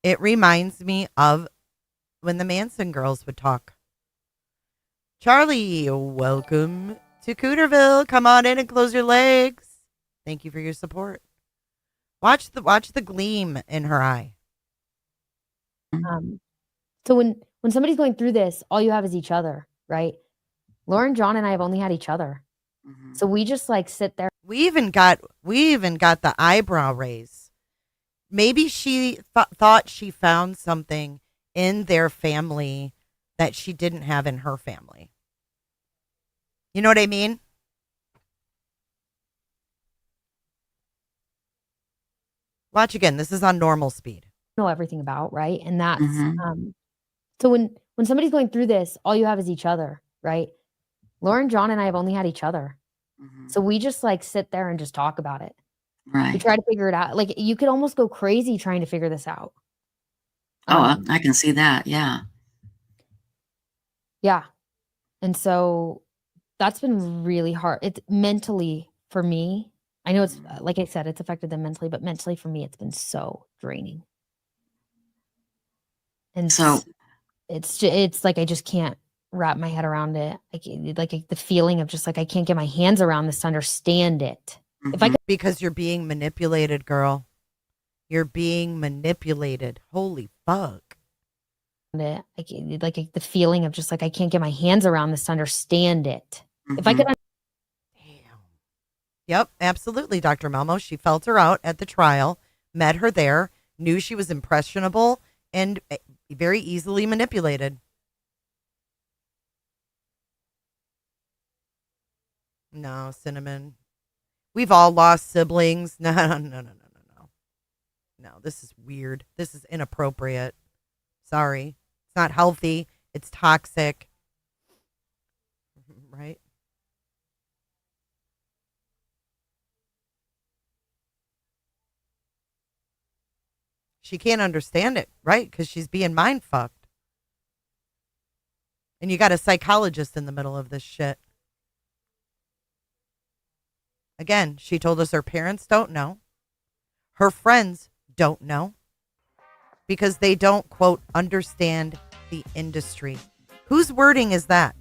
it reminds me of when the Manson girls would talk. Charlie, welcome to Cooterville. Come on in and close your legs. Thank you for your support. Watch the gleam in her eye. So when somebody's going through this, all you have is each other, right? Lauren, John, and I have only had each other. So we just like sit there. We even got the eyebrow raise. Maybe she thought she found something in their family that she didn't have in her family. You know what I mean? Watch again. This is on normal speed. Know everything about, right? And that's so when somebody's going through this, all you have is each other, right? Lauren, John, and I have only had each other. So we just like sit there and just talk about it. Right. We try to figure it out. Like, you could almost go crazy trying to figure this out. Oh, I can see that. Yeah. Yeah. And so that's been really hard. It's mentally for me. I know it's, like I said, it's affected them mentally, but mentally for me, it's been so draining. And so it's like, I just can't wrap my head around it. Like the feeling of just like, I can't get my hands around this to understand it. If I could, because you're being manipulated, girl. You're being manipulated. Holy fuck. Like the feeling of just like, I can't get my hands around this to understand it. If I could. Yep, absolutely, Dr. Melmo. She felt her out at the trial, met her there, knew she was impressionable and very easily manipulated. No, Cinnamon. We've all lost siblings. No. No, this is weird. This is inappropriate. Sorry. It's not healthy. It's toxic. Right? She can't understand it, right? Because she's being mind fucked. And you got a psychologist in the middle of this shit. Again, she told us her parents don't know. Her friends don't know. Because they don't, quote, understand the industry. Whose wording is that?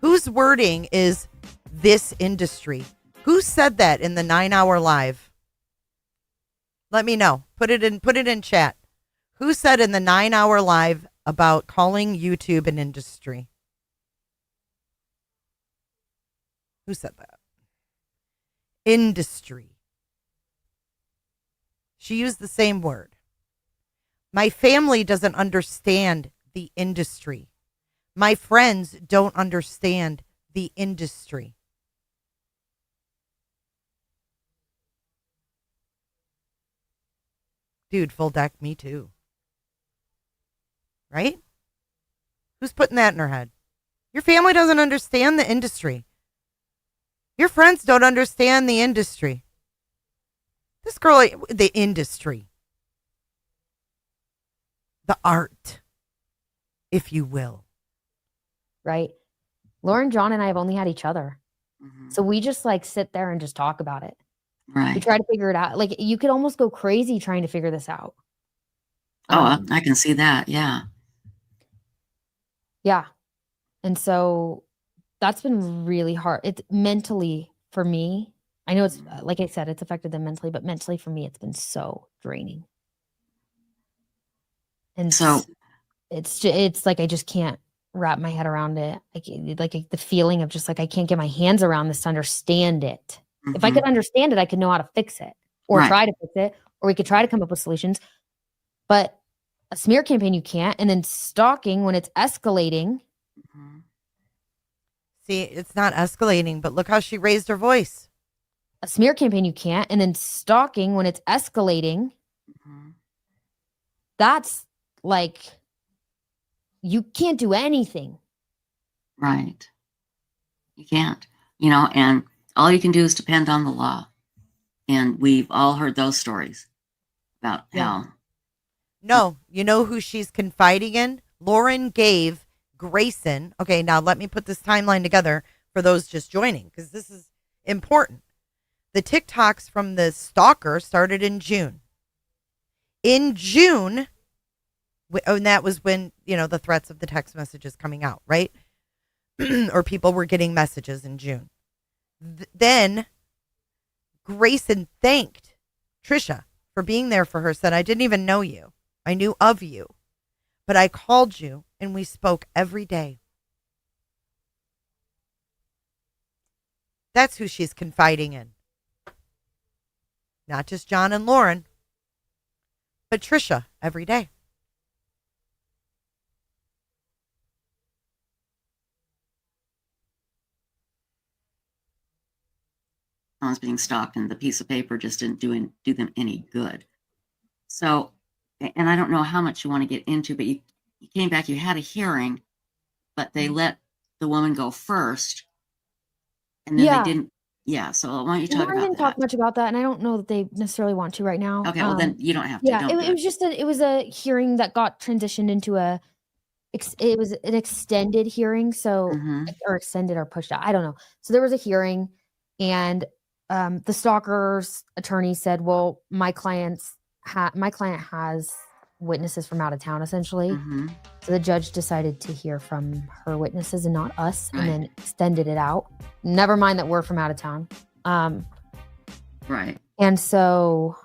Whose wording is this industry? Who said that in the 9-hour live? Let me know. Put it in chat. Who said in the 9-hour live about calling YouTube an industry? Who said that? Industry. She used the same word. My family doesn't understand the industry. My friends don't understand the industry. Dude, full deck, me too. Right? Who's putting that in her head? Your family doesn't understand the industry. Your friends don't understand the industry. This girl, the industry. The art, if you will. Right. Lauren, John, and I have only had each other. So we just like sit there and just talk about it. Right. We try to figure it out. Like you could almost go crazy trying to figure this out. I can see that. Yeah. Yeah. And so that's been really hard. It's mentally for me. I know it's like I said, it's affected them mentally, but mentally for me, it's been so draining. And so it's like I just can't wrap my head around it. Like the feeling of just like I can't get my hands around this to understand it. If I could understand it, I could know how to fix it or try to fix it, or we could try to come up with solutions. But a smear campaign, you can't. And then stalking when it's escalating. See, it's not escalating, but look how she raised her voice. A smear campaign, you can't. And then stalking when it's escalating. That's like, you can't do anything. Right. You can't, and all you can do is depend on the law. And we've all heard those stories about how. No, you know who she's confiding in? Lauren gave Grayson. Okay, now let me put this timeline together for those just joining, because this is important. The TikToks from the stalker started in June. In June, and that was when, the threats of the text messages coming out, right? Or people were getting messages in June. Then Grayson thanked Trisha for being there for her, said, I didn't even know you. I knew of you, but I called you and we spoke every day. That's who she's confiding in. Not just John and Lauren, but Trisha every day. Was being stalked, and the piece of paper just didn't do them any good. So, and I don't know how much you want to get into, but you came back, you had a hearing, but they let the woman go first, and then they didn't. Yeah. So why don't you talk about that? I didn't talk much about that, and I don't know that they necessarily want to right now. Okay, well then you don't have to. Yeah, it was just it was a hearing that got transitioned into it was an extended hearing, so or extended or pushed out. I don't know. So there was a hearing, and the stalker's attorney said, well, my client has witnesses from out of town, essentially. So the judge decided to hear from her witnesses and not us, and then extended it out. Never mind that we're from out of town. Right. And so,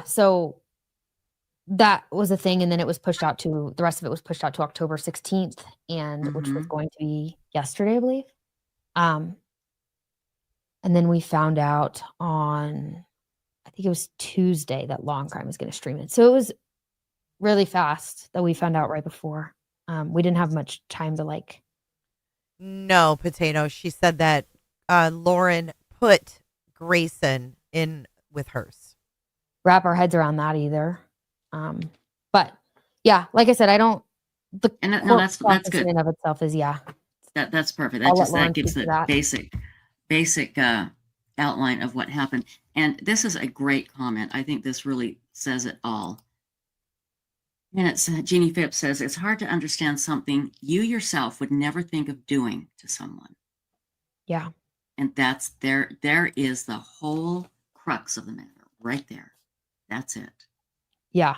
so that was a thing. And then it was pushed out to, the rest of it was pushed out to October 16th, and which was going to be yesterday, I believe. And then we found out on, I think it was Tuesday, that Law & Crime was going to stream it. So it was really fast that we found out right before. We didn't have much time to No, Potato. She said that Lauren put Grayson in with hers. Wrap our heads around that either. But yeah, like I said, I don't. That's good. In and of itself is That's perfect. That gives the basic outline of what happened. And this is a great comment. I think this really says it all. And it's Jeannie Phipps says, it's hard to understand something you yourself would never think of doing to someone. Yeah. And that's there is the whole crux of the matter right there. That's it. Yeah.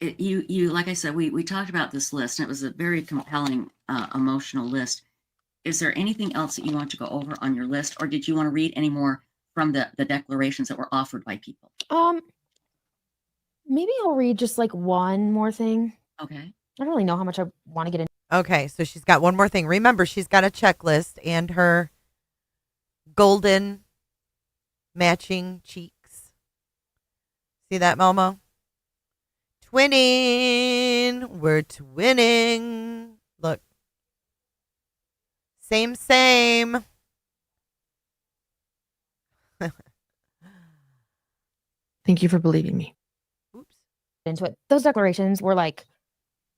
You like I said, we talked about this list, and it was a very compelling, emotional list. Is there anything else that you want to go over on your list, or did you want to read any more from the declarations that were offered by people? Maybe I'll read just like one more thing. Okay. I don't really know how much I want to get into. Okay, so she's got one more thing. Remember, she's got a checklist and her golden matching cheeks. See that, Momo? Twinning. We're twinning. Look. Same. Thank you for believing me. Into it. Those declarations were like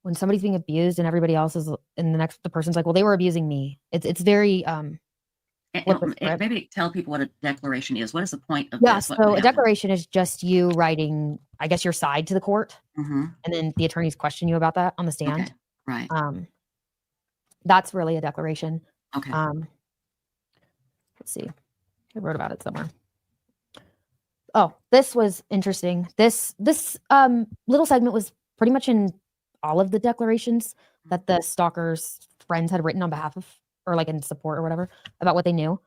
when somebody's being abused and everybody else is, and the person's like, well, they were abusing me. It's very maybe tell people what a declaration is. What is the point of yeah, this? so a declaration is just you writing, I guess, your side to the court, and then the attorneys question you about that on the stand. Okay. Right. That's really a declaration. Okay. Let's see. I wrote about it somewhere. Oh, this was interesting. This little segment was pretty much in all of the declarations that the stalker's friends had written on behalf of, or like in support or whatever, about what they knew.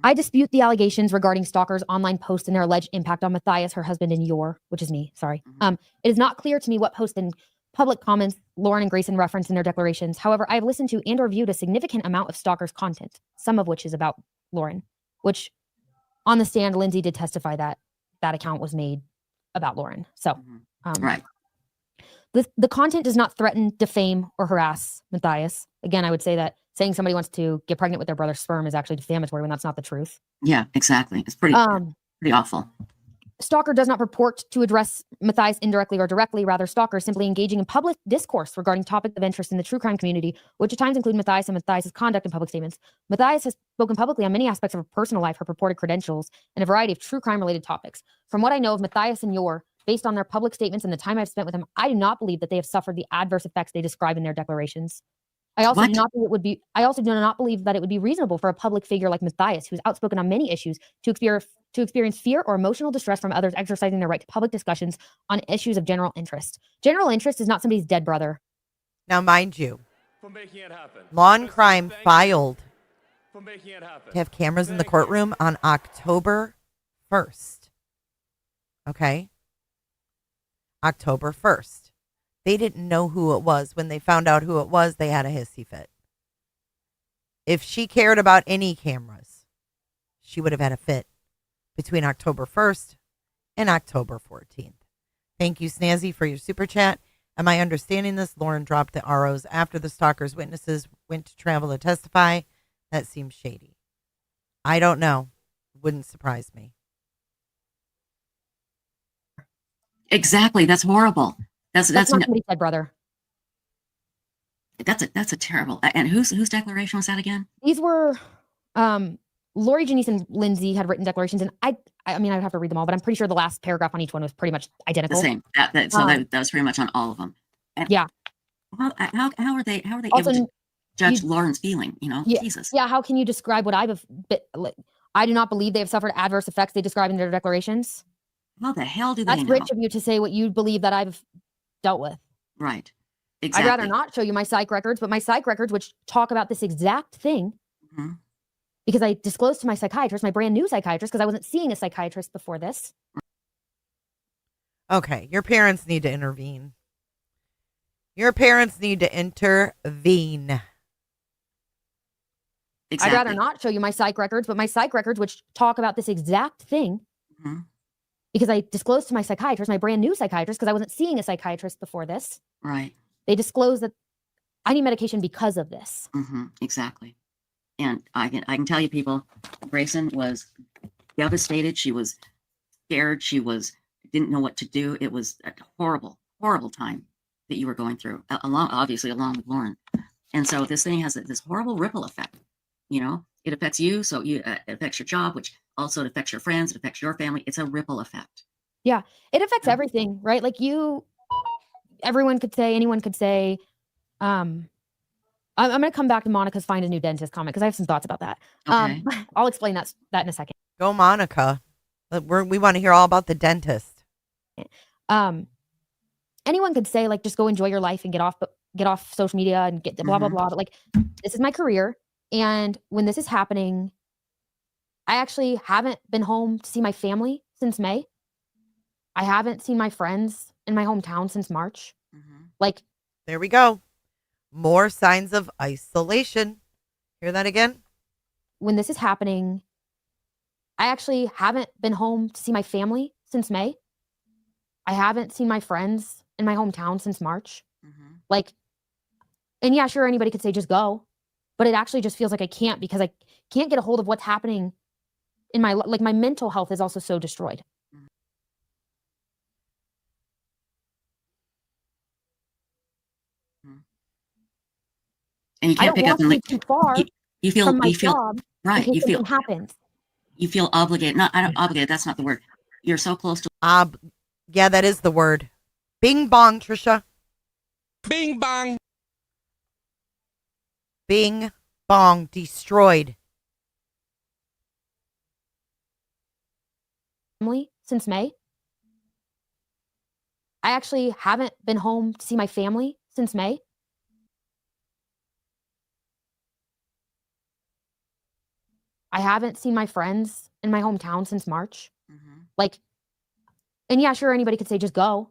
I dispute the allegations regarding stalkers' online posts and their alleged impact on Matthias, her husband, and which is me, sorry. It is not clear to me what posts and public comments Lauren and Grayson referenced in their declarations. However, I've listened to and or viewed a significant amount of stalkers' content, some of which is about Lauren, which on the stand, Lindsay did testify that account was made about Lauren. So, right. The content does not threaten, defame, or harass Matthias. Again, I would say that saying somebody wants to get pregnant with their brother's sperm is actually defamatory when that's not the truth. Yeah, exactly. It's pretty awful. Stalker does not purport to address Matthias indirectly or directly. Rather, Stalker is simply engaging in public discourse regarding topics of interest in the true crime community, which at times include Matthias and Matthias' conduct in public statements. Matthias has spoken publicly on many aspects of her personal life, her purported credentials, and a variety of true crime-related topics. From what I know of Matthias and based on their public statements and the time I've spent with them, I do not believe that they have suffered the adverse effects they describe in their declarations. I also do not believe that it would be reasonable for a public figure like Matthias, who's outspoken on many issues, to experience fear or emotional distress from others exercising their right to public discussions on issues of general interest. General interest is not somebody's dead brother. Now, mind you, Law and Crime filed to have cameras in the courtroom on October 1st. Okay? October 1st. They didn't know who it was. When they found out who it was, they had a hissy fit. If she cared about any cameras, she would have had a fit between October 1st and October 14th. Thank you, Snazzy, for your super chat. Am I understanding this? Lauren dropped the ROs after the stalker's witnesses went to travel to testify. That seems shady. I don't know. Wouldn't surprise me. Exactly. That's horrible. That's not somebody's dead brother. That's a terrible. And whose declaration was that again? These were Lori, Janice, and Lindsay had written declarations, and I mean I'd have to read them all, but I'm pretty sure the last paragraph on each one was pretty much identical. The same. That was pretty much on all of them. And yeah. How are they Also, able to judge Lauren's feeling? Jesus. Yeah. How can you describe what I do not believe they have suffered adverse effects they describe in their declarations. How the hell do they know? That's rich of you to say what you believe that I've dealt with. Right. Exactly. I'd rather not show you my psych records, but my psych records, which talk about this exact thing, because I disclosed to my psychiatrist, my brand new psychiatrist, because I wasn't seeing a psychiatrist before this. Okay, your parents need to intervene. Your parents need to intervene. Exactly. I'd rather not show you my psych records, but my psych records, which talk about this exact thing, because I disclosed to my psychiatrist, my brand new psychiatrist, because I wasn't seeing a psychiatrist before this. Right. They disclosed that I need medication because of this. Exactly. And I can tell you, people, Grayson was devastated. She was scared. She didn't know what to do. It was a horrible, horrible time that you were going through, obviously along with Lauren. And so this thing has this horrible ripple effect. It affects you, so it affects your job, which also it affects your friends, it affects your family. It's a ripple effect. Yeah, it affects everything, right? Like anyone could say, I'm going to come back to Monica's find a new dentist comment because I have some thoughts about that. Okay. I'll explain that in a second. Go, Monica. We want to hear all about the dentist. Anyone could say, like, just go enjoy your life and get off social media and get blah, blah, blah. But like, this is my career. And when this is happening, I actually haven't been home to see my family since May. I haven't seen my friends in my hometown since March. Like, there we go. More signs of isolation. Hear that again? When this is happening, I actually haven't been home to see my family since May. I haven't seen my friends in my hometown since March. Like, and yeah, sure, anybody could say just go, but it actually just feels like I can't because I can't get a hold of what's happening in my mental health is also so destroyed. And you can't pick up and leave. Too far You feel from my you feel job right. in You case feel something happens. You feel obligated. Not I don't obligated. That's not the word. You're so close to. Yeah, that is the word. Bing bong, Trisha. Bing bong. Bing bong, destroyed. Family since May. I actually haven't been home to see my family since May. I haven't seen my friends in my hometown since March. Like, and yeah, sure, anybody could say just go,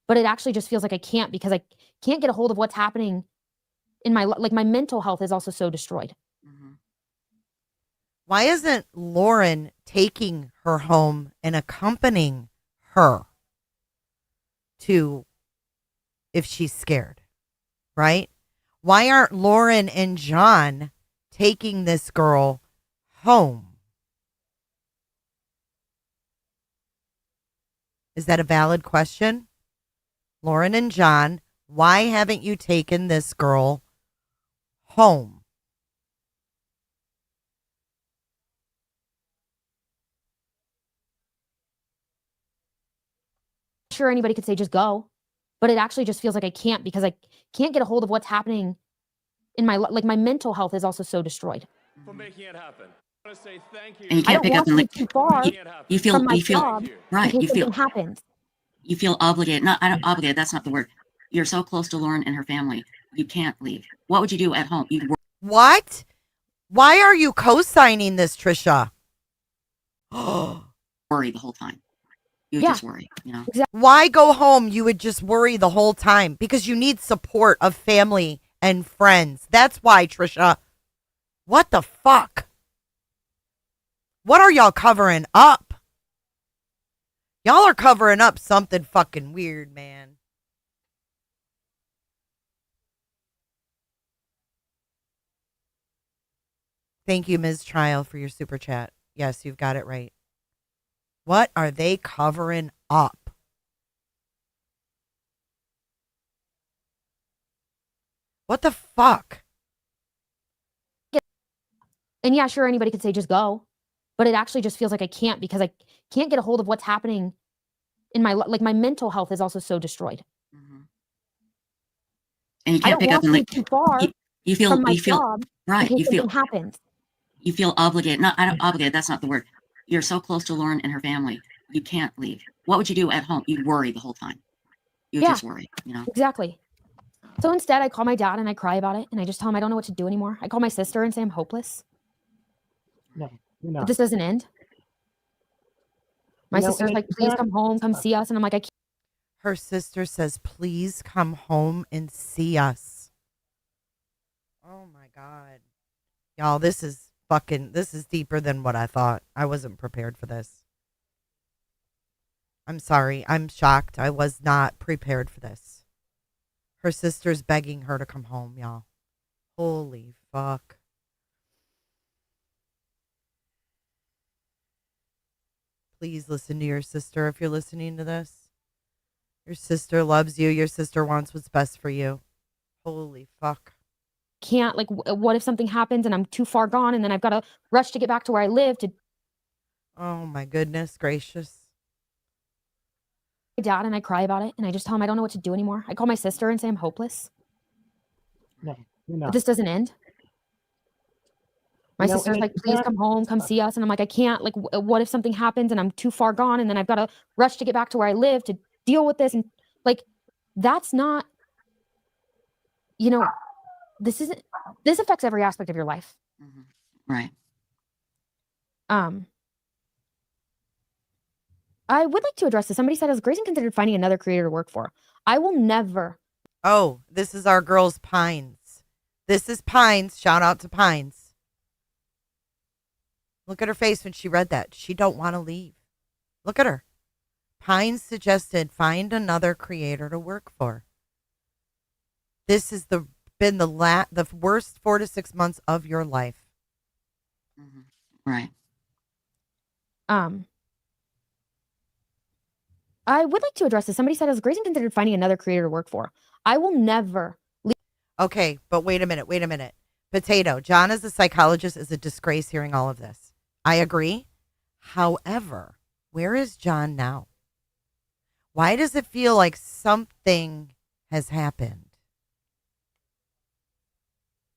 but it actually just feels like I can't because I can't get a hold of what's happening in my mental health is also so destroyed. Why isn't Lauren taking her home and accompanying her to, if she's scared, right? Why aren't Lauren and John taking this girl home? Is that a valid question? Lauren and John, why haven't you taken this girl home? Sure, anybody could say just go, but it actually just feels like I can't because I can't get a hold of what's happening in my my mental health is also so destroyed. For making it happen. I want to say thank you. And you can't pick up and leave. Too far You feel from my you feel job right. in You case feel something happens. You feel obligated. Not I don't obligated. That's not the word. You're so close to Lauren and her family. You can't leave. What would you do at home? You'd What? Why are you co-signing this, Trisha? worry the whole time. You would Yeah. just worry. Why go home? You would just worry the whole time because you need support of family and friends. That's why, Trisha. What the fuck? What are y'all covering up? Y'all are covering up something fucking weird, man. Thank you, Ms. Trial, for your super chat. Yes, you've got it right. What are they covering up? What the fuck? And yeah, sure, anybody could say just go, but it actually just feels like I can't because I can't get a hold of what's happening in my my mental health is also so destroyed. And you can't pick up and leave. Too far You feel from my you feel job right. in You case feel something happens. You feel obligated. Not I don't obligated. That's not the word. You're so close to Lauren and her family. You can't leave. What would you do at home? You'd worry the whole time. You would Yeah. just worry. Exactly. So instead, I call my dad and I cry about it, and I just tell him I don't know what to do anymore. I call my sister and say I'm hopeless. No, you're But not. this doesn't end. My No, sister's and like, it's please not- come home, come see us. And I'm like, I can't. Her sister says, please come home and see us. Oh my God. Y'all, this is deeper than what I thought. I wasn't prepared for this. I'm sorry. I'm shocked. I was not prepared for this. Her sister's begging her to come home, y'all. Holy fuck. Please listen to your sister if you're listening to this. Your sister loves you. Your sister wants what's best for you. Holy fuck. can't, like, what if something happens and I'm too far gone and then I've got to rush to get back to where I live to Oh my goodness gracious. my dad, and I cry about it, and I just tell him I don't know what to do anymore. I call my sister and say I'm hopeless. No, you're But not. this doesn't end. My You know, sister's and like, it's please not. come home, come see us. And I'm like, I can't, like, what if something happens and I'm too far gone and then I've got to rush to get back to where I live to deal with this? And like, that's not, you know, this affects every aspect of your life. Right. I would like to address this. Somebody said, has Grayson considered finding another creator to work for? I will never. Oh, this is our girl's Pines. This is Pines. Shout out to Pines. Look at her face when she read that. She don't want to leave. Look at her. Pines suggested find another creator to work for. This has been the worst 4 to 6 months of your life. Right. I would like to address this. Somebody said, has Grayson considered finding another creator to work for? I will never leave. Okay, but wait a minute. Potato, John as a psychologist is a disgrace hearing all of this. I agree. However, where is John now? Why does it feel like something has happened?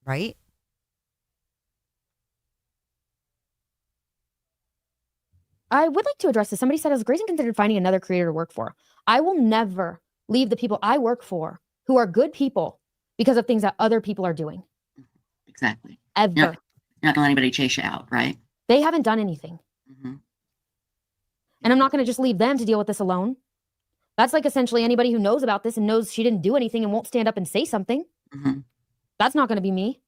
Right? I would like to address this. Somebody said, has Grayson considered finding another creator to work for? I will never leave the people I work for who are good people because of things that other people are doing. Exactly. Ever. You're not going to let anybody chase you out, right? They haven't done anything. And I'm not going to just leave them to deal with this alone. That's like essentially anybody who knows about this and knows she didn't do anything and won't stand up and say something. That's not going to be me.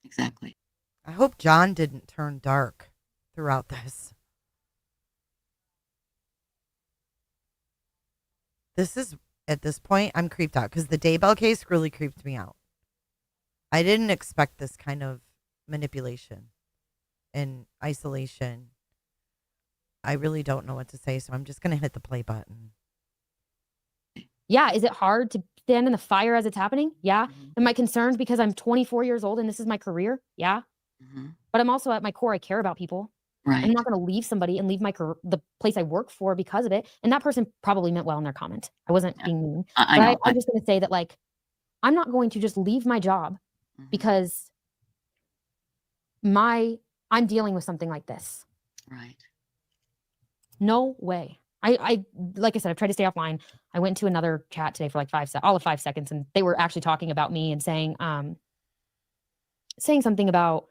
Exactly. I hope John didn't turn dark throughout this. This is, at this point, I'm creeped out because the Daybell case really creeped me out. I didn't expect this kind of manipulation and isolation. I really don't know what to say, so I'm just going to hit the play button. Yeah. Is it hard to stand in the fire as it's happening? Yeah. Am I concerned because I'm 24 years old and this is my career? Yeah. But I'm also at my core, I care about people. Right. I'm not going to leave somebody and leave the place I work for because of it. And that person probably meant well in their comment. I wasn't being mean. I'm just going to say that, like, I'm not going to just leave my job because I'm dealing with something like this. Right. No way. I like I said, I've tried to stay offline. I went to another chat today for like all of 5 seconds, and they were actually talking about me and saying something about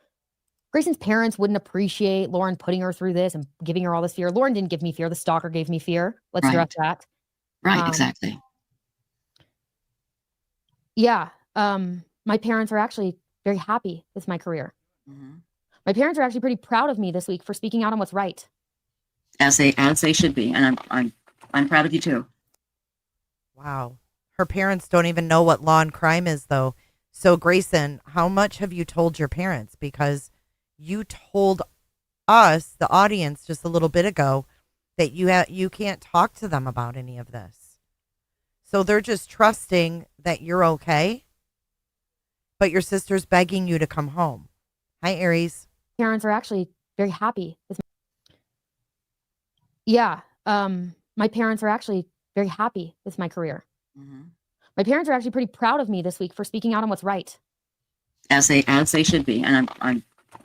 Grayson's parents wouldn't appreciate Lauren putting her through this and giving her all this fear. Lauren didn't give me fear. The stalker gave me fear. Let's address that. Right, exactly. Yeah. My parents are actually very happy with my career. My parents are actually pretty proud of me this week for speaking out on what's right. As they should be, and I'm proud of you too. Wow. Her parents don't even know what law and crime is, though. So, Grayson, how much have you told your parents? Because you told us, the audience, just a little bit ago that you can't talk to them about any of this. So they're just trusting that you're okay, but your sister's begging you to come home. Hi, Aries. Parents are actually very happy with me. Yeah. My parents are actually very happy with my career. My parents are actually pretty proud of me this week for speaking out on what's right. As they should be, and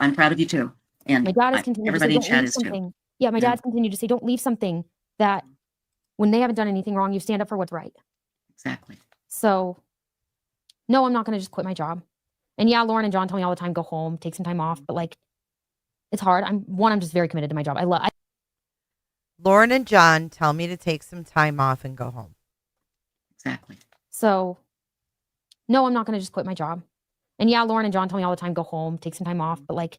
I'm proud of you too. And my dad has continued everybody to in say, chat is too. Yeah, my dad's continued to say, don't leave something that when they haven't done anything wrong, you stand up for what's right. Exactly. So, no, I'm not going to just quit my job. And yeah, Lauren and John tell me all the time, go home, take some time off. But like, it's hard. I'm just very committed to my job. Lauren and John tell me to take some time off and go home. Exactly. So, no, I'm not going to just quit my job. And yeah, Lauren and John tell me all the time, go home, take some time off. But like,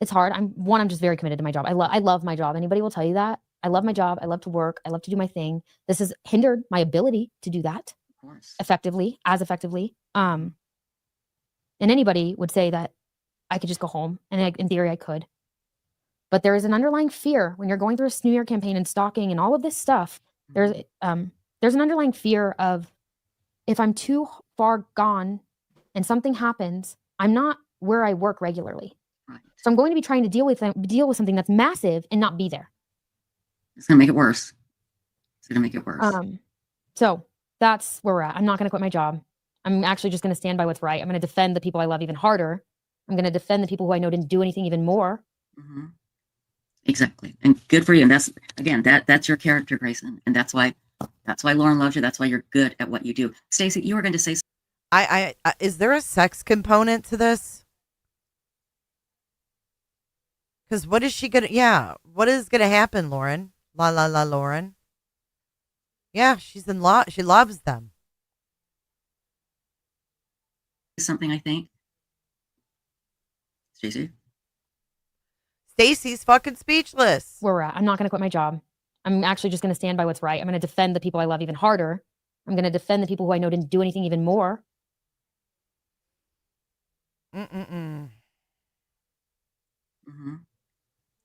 it's hard. I'm just very committed to my job. I love my job. Anybody will tell you that. I love my job. I love to work. I love to do my thing. This has hindered my ability to do that effectively. And anybody would say that I could just go home, and in theory I could. But there is an underlying fear when you're going through a smear campaign and stalking and all of this stuff. There's an underlying fear of, if I'm too far gone and something happens, I'm not where I work regularly. Right. So I'm going to be trying to deal with something that's massive and not be there. It's going to make it worse. It's going to make it worse. So that's where we're at. I'm not going to quit my job. I'm actually just going to stand by what's right. I'm going to defend the people I love even harder. I'm going to defend the people who I know didn't do anything even more. Mm-hmm. Exactly. And good for you. And that's, again, that's your character, Grayson. And that's why Lauren loves you. That's why you're good at what you do. Stacey, you were going to say. Is there a sex component to this? Because what is she going to, what is going to happen, Lauren? Lauren. Yeah, she's in love. She loves them. Something, I think. Stacey's fucking speechless. Where we're at. I'm not going to quit my job. I'm actually just going to stand by what's right. I'm going to defend the people I love even harder. I'm going to defend the people who I know didn't do anything even more. Mm-hmm.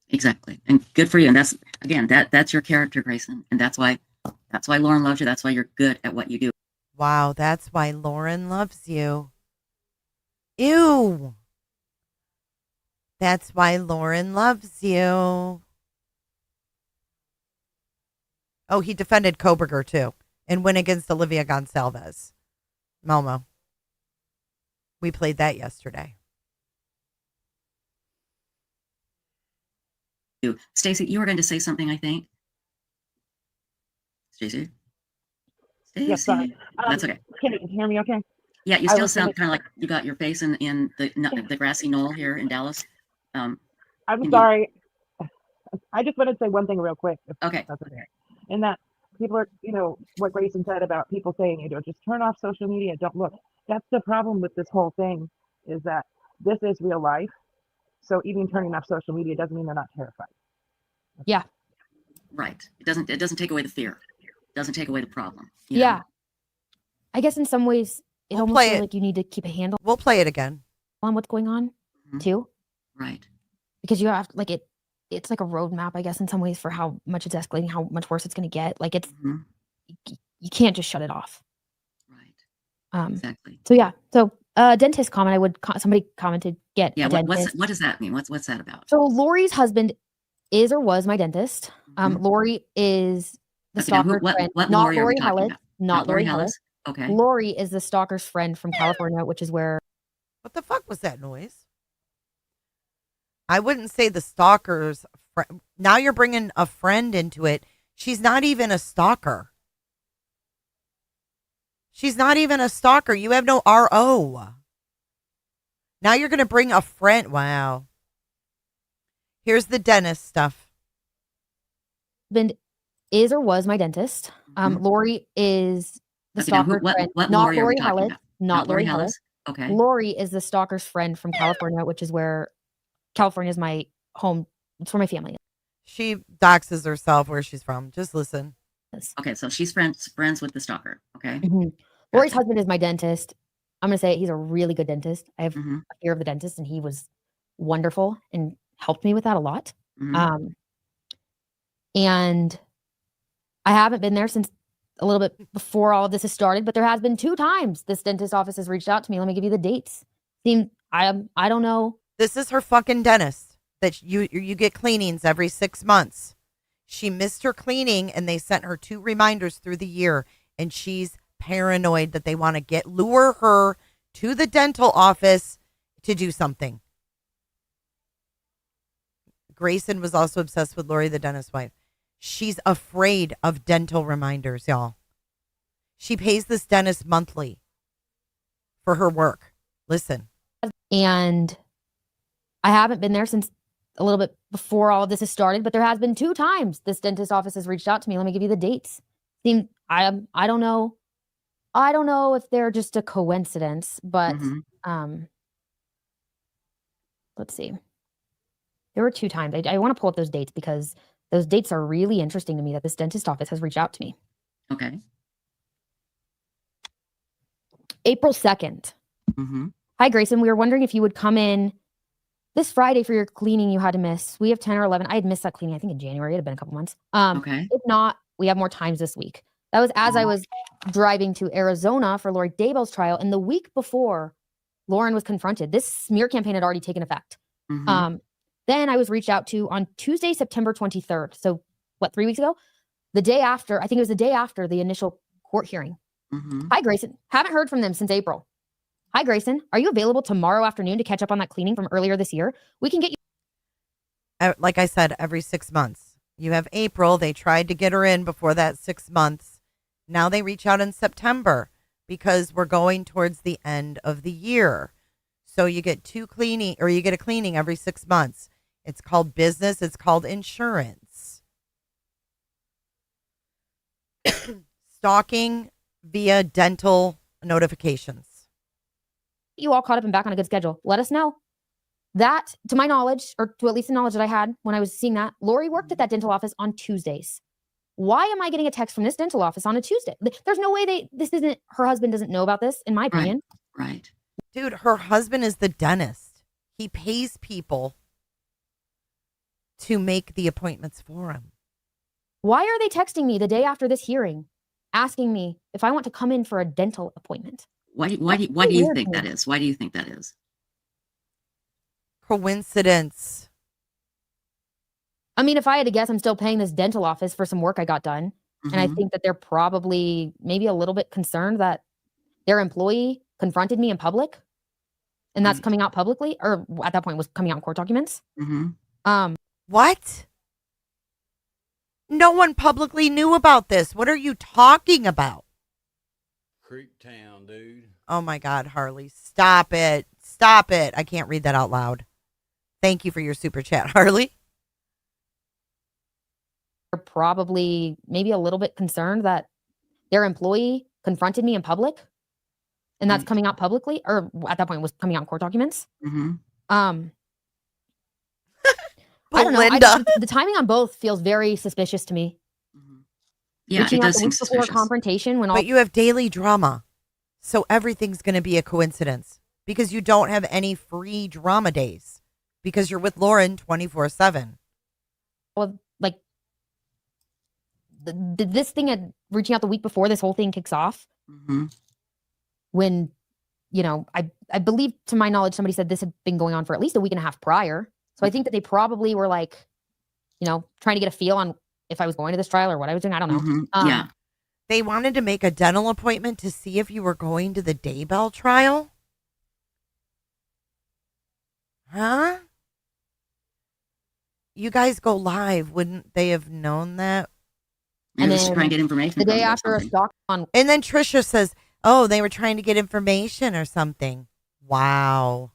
Exactly. And good for you. And that's, again, that's your character, Grayson. And that's why Lauren loves you. That's why you're good at what you do. Wow, that's why Lauren loves you. Ew. That's why Lauren loves you. Oh, he defended Koberger too and went against Olivia Gonsalves. Momo. We played that yesterday. Stacey, you were going to say something, I think. Stacey? Yes, sorry. That's okay. Can you hear me okay? Yeah, you still sound kind of like you got your face in the grassy knoll here in Dallas. I'm sorry. I just wanted to say one thing real quick. Okay. That's okay. And that people are, what Grayson said about people saying, just turn off social media, don't look. That's the problem with this whole thing, is that this is real life. So even turning off social media doesn't mean they're not terrified. Yeah. Right. It doesn't take away the fear. It doesn't take away the problem. Yeah. I guess in some ways it almost feels like you need to keep a handle. We'll play it again. On what's going on too. Right. Because you have it's like a roadmap, I guess, in some ways for how much it's escalating, how much worse it's going to get. Like it's, you can't just shut it off. Right. Exactly. So yeah. So dentist comment, somebody commented, get a dentist. What does that mean? What's that about? So Lori's husband is or was my dentist. Lori is the stalker friend. Not Lori Hellis. Not Lori Hellis. Okay. Lori is the stalker's friend from California, which is where. What the fuck was that noise? I wouldn't say the stalker's friend. Now you're bringing a friend into it. She's not even a stalker. She's not even a stalker. You have no RO. Now you're going to bring a friend. Wow. Here's the dentist stuff. Husband is or was my dentist. Lori is the stalker friend. Not Lori Hellis. Not Lori Hellis. Okay. Lori is the stalker's friend from California, which is where California is my home. It's where my family is. She doxes herself where she's from. Just listen. Okay, so she's friends with the stalker. Okay. Lori's husband is my dentist. I'm gonna say it, he's a really good dentist. I have a fear of the dentist, and he was wonderful and helped me with that a lot. And I haven't been there since a little bit before all of this has started, but there has been 2 times this dentist office has reached out to me. Let me give you the dates. I don't know. This is her fucking dentist that you get cleanings every 6 months. She missed her cleaning and they sent her 2 reminders through the year, and she's paranoid that they want to lure her to the dental office to do something. Grayson was also obsessed with Lori, the dentist's wife. She's afraid of dental reminders, y'all. She pays this dentist monthly for her work. Listen. And I haven't been there since a little bit before all of this has started, but there has been 2 times this dentist office has reached out to me. Let me give you the dates. I don't know. I don't know if they're just a coincidence, but let's see. There were 2 times. I want to pull up those dates because those dates are really interesting to me that this dentist office has reached out to me. Okay. April 2nd. Hi, Grayson. We were wondering if you would come in this Friday for your cleaning you had to miss. We have 10 or 11. I had missed that cleaning, I think in January. It had been a couple months. Okay. If not, we have more times this week. That was as I was driving to Arizona for Lori Daybell's trial. And the week before Lauren was confronted. This smear campaign had already taken effect. Mhm. Then I was reached out to on Tuesday, September 23rd. So what, 3 weeks ago? The day after, I think it was the day after the initial court hearing. Mhm. Hi, Grayson. Haven't heard from them since April. Hi, Grayson. Are you available tomorrow afternoon to catch up on that cleaning from earlier this year? We can get you. Like I said, every 6 months. You have April. They tried to get her in before that 6 months. Now they reach out in September because we're going towards the end of the year. So you get two cleaning, or you get a cleaning every 6 months. It's called business. It's called insurance. Stalking via dental notifications. You all caught up and back on a good schedule. Let us know. That, to my knowledge, or to at least the knowledge that I had when I was seeing that, Lori worked at that dental office on Tuesdays. Why am I getting a text from this dental office on a Tuesday? There's no way her husband doesn't know about this, in my opinion. Right. Dude, her husband is the dentist. He pays people to make the appointments for him. Why are they texting me the day after this hearing, asking me if I want to come in for a dental appointment? Why do you think that is? Why do you think that is? Coincidence. I mean, if I had to guess, I'm still paying this dental office for some work I got done. And I think that they're probably maybe a little bit concerned that their employee confronted me in public. And that's coming out publicly, or at that point was coming out in court documents. What? No one publicly knew about this. What are you talking about? Creep town, dude. Oh my God, Harley. Stop it. Stop it. I can't read that out loud. Thank you for your super chat, Harley. They're probably maybe a little bit concerned that their employee confronted me in public. And that's coming out publicly, or at that point was coming out in court documents. I don't know. The timing on both feels very suspicious to me. Yeah, Reaching it out does the seem week before suspicious. confrontation when all But you have daily drama. So everything's going to be a coincidence because you don't have any free drama days because you're with Lauren 24/7. Well, like this thing at reaching out the week before this whole thing kicks off. When, you know, I believe, to my knowledge, somebody said this had been going on for at least a week and a half prior. So I think that they probably were like, you know, trying to get a feel on if I was going to this trial or what I was doing. I don't know. Yeah. They wanted to make a dental appointment to see if you were going to the Daybell trial. Huh? You guys go live. Wouldn't they have known that? And then trying to get information. The day after a stock on. And then Trisha says, oh, they were trying to get information or something. Wow.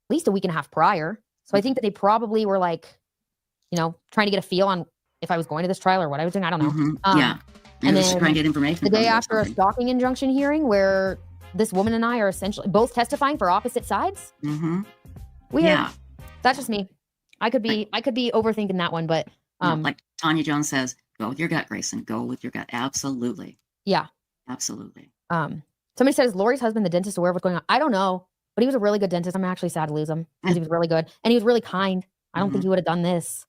At least a week and a half prior. So I think that they probably were like, you know, trying to get a feel on if I was going to this trial or what I was doing. I don't know. Yeah. And just then trying to get information. The day after a stalking injunction hearing where this woman and I are essentially both testifying for opposite sides. Weird. Yeah. That's just me. I could be overthinking that one, but like Tanya Jones says, go with your gut, Grayson. Go with your gut. Absolutely. Yeah. Absolutely. Somebody says Lori's husband, the dentist, aware of what's going on. I don't know, but he was a really good dentist. I'm actually sad to lose him because he was really good and he was really kind. I don't think he would have done this.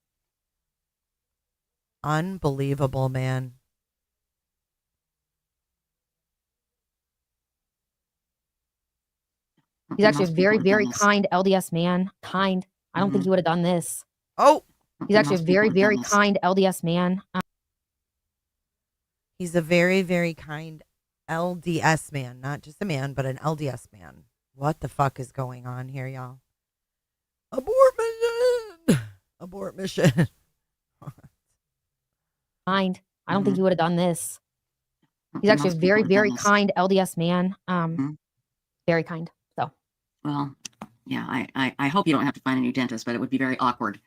Unbelievable, man. He's actually a very, very kind LDS man. Kind. I don't think he would have done this. Oh. He's actually a very, very kind LDS man. He's a very, very kind LDS man. Not just a man, but an LDS man. What the fuck is going on here, y'all? Abort mission! Abort mission. Kind. I don't think he would have done this. He's actually a very, very kind LDS man. Very kind. So. Well, yeah, I hope you don't have to find a new dentist, but it would be very awkward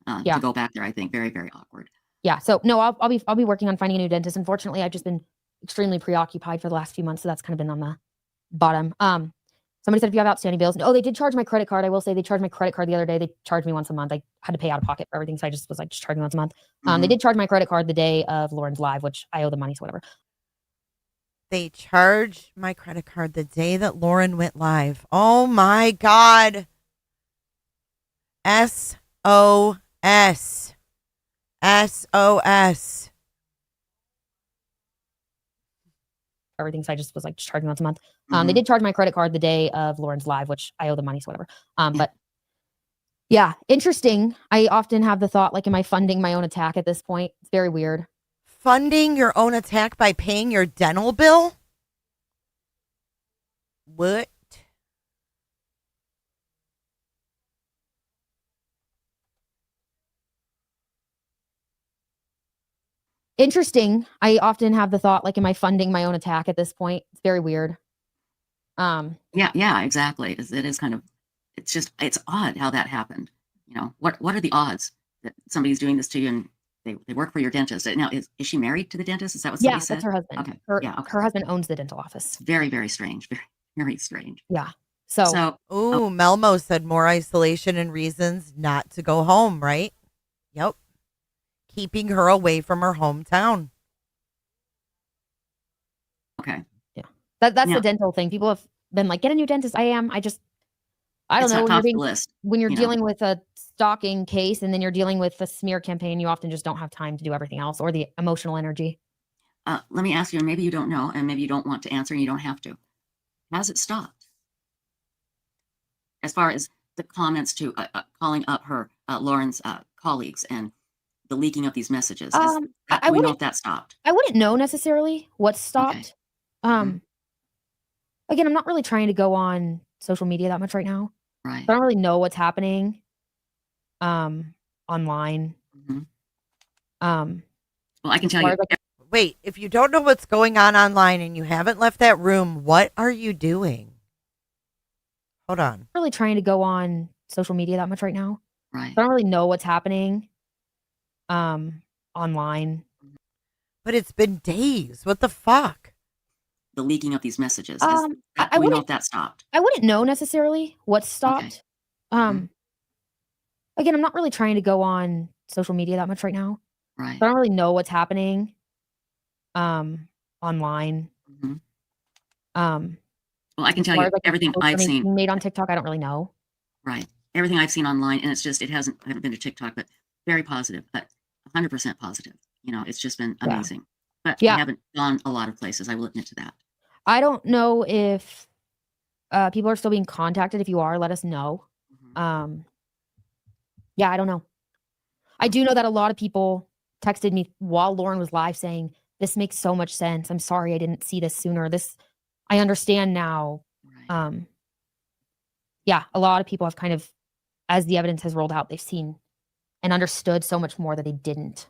to go back there. I think very, very awkward. Yeah. So no, I'll be working on finding a new dentist. Unfortunately, I've just been extremely preoccupied for the last few months, so that's kind of been on the bottom. Somebody said if you have outstanding bills. Oh, they did charge my credit card. I will say they charged my credit card the other day. They charged me once a month. I had to pay out of pocket for everything, so I just was like, just charge me once a month. They did charge my credit card the day of Lauren's live, which I owe the money, so whatever. They charged my credit card the day that Lauren went live. Oh my God. SOS. Everything, so I just was like, just charge me once a month. They did charge my credit card the day of Lauren's live, which I owe the money, so whatever. But yeah, interesting. I often have the thought, like, am I funding my own attack at this point? It's very weird. Funding your own attack by paying your dental bill? What? Interesting. I often have the thought, like, am I funding my own attack at this point? It's very weird. Yeah, exactly. It is kind of, it's odd how that happened. You know, what are the odds that somebody's doing this to you and they work for your dentist? Now, is she married to the dentist? Is that what somebody said? That's her husband. Okay. Her husband owns the dental office. It's very, very strange. Very, very strange. Yeah. Ooh, Melmo said more isolation and reasons not to go home, right? Yep. Keeping her away from her hometown. Okay. Yeah. That's the dental thing. People have been like, get a new dentist. I don't It's know. not top of the list, When you're you know. dealing with a stalking case and then you're dealing with a smear campaign, you often just don't have time to do everything else or the emotional energy. Let me ask you, and maybe you don't know, and maybe you don't want to answer, and you don't have to. Has it stopped? As far as the comments to calling up her Lauren's colleagues and the leaking of these messages, do we know if that stopped? I wouldn't know necessarily what stopped. Again, I'm not really trying to go on social media that much right now. Right. I don't really know what's happening online. Well, I can tell you. Wait, if you don't know what's going on online and you haven't left that room, what are you doing? Hold on. I'm really trying to go on social media that much right now. Right. I don't really know what's happening online. But it's been days. What the fuck? The leaking of these messages. I Do we know if that stopped? I wouldn't know necessarily what stopped. Again, I'm not really trying to go on social media that much right now. Right. I don't really know what's happening online. Well, I can tell you everything I've seen made on TikTok. I don't really know. Right. Everything I've seen online, and I haven't been to TikTok, but very positive, but 100% positive. You know, it's just been amazing. But I haven't gone a lot of places. I will admit to that. I don't know if people are still being contacted. If you are, let us know. I don't know. I do know that a lot of people texted me while Lauren was live saying, this makes so much sense. I'm sorry I didn't see this sooner. I understand now. Right. A lot of people have kind of, as the evidence has rolled out, they've seen and understood so much more that they didn't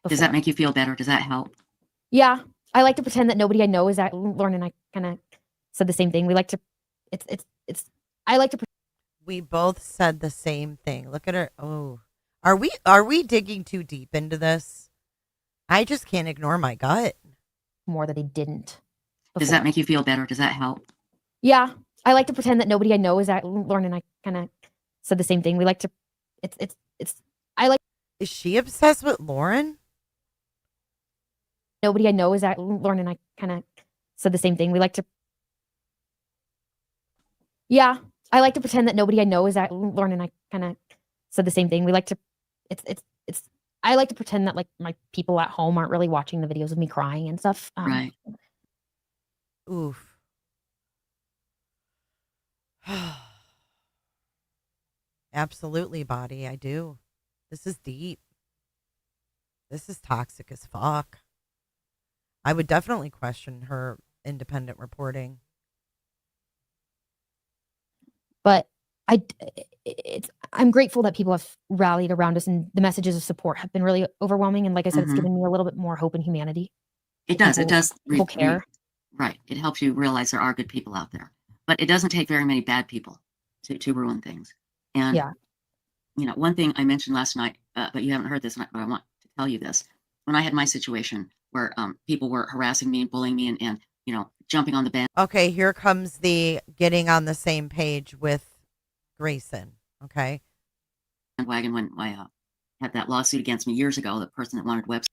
before. Does that make you feel better? Does that help? Yeah. I like to pretend that nobody I know is that. Lauren and I kind of said the same thing. We like to, we both said the same thing. Look at her. Oh, are we digging too deep into this? I just can't ignore my gut. More that they didn't. Before. Does that make you feel better? Does that help? Yeah. I like to pretend that nobody I know is that. Lauren and I kind of said the same thing. We like to, Is she obsessed with Lauren? Nobody I know is that. Lauren and I kind of said the same thing. We like to, I like to pretend that nobody I know is that. Lauren and I kind of said the same thing. We like to, I like to pretend that, like, my people at home aren't really watching the videos of me crying and stuff. Right. Oof. Absolutely, body. I do. This is deep. This is toxic as fuck. I would definitely question her independent reporting. But I'm grateful that people have rallied around us, and the messages of support have been really overwhelming. And like I said, it's given me a little bit more hope and humanity. It does. It does. People care. Right. It helps you realize there are good people out there, but it doesn't take very many bad people to ruin things. And you know, one thing I mentioned last night, but you haven't heard this, but I want to tell you this. When I had my situation where people were harassing me and bullying me and you know, jumping on the band. Okay, here comes the getting on the same page with Grayson. Okay. Bandwagon when I had that lawsuit against me years ago, the person that wanted websites.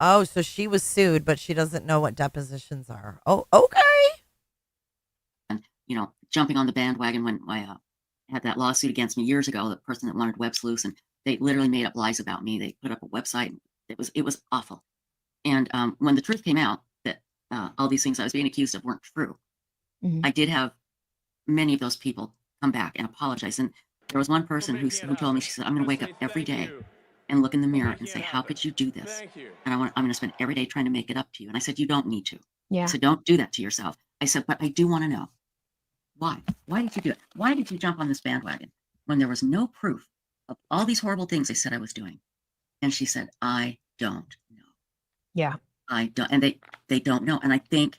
Oh, so she was sued, but she doesn't know what depositions are. Oh, okay. And, you know, jumping on the bandwagon when I had that lawsuit against me years ago, the person that wanted web sleuths, and they literally made up lies about me. They put up a website. It was awful. And when the truth came out that all these things I was being accused of weren't true, Mhm. I did have many of those people come back and apologize. And there was one person who told me, she said, I'm going to wake up every day and look in the mirror and say, how could you do this? And I'm going to spend every day trying to make it up to you. And I said, you don't need to. Yeah. I said, don't do that to yourself. I said, but I do want to know why. Why did you do it? Why did you jump on this bandwagon when there was no proof of all these horrible things they said I was doing? And she said, I don't know. Yeah. I don't, and they don't know. And I think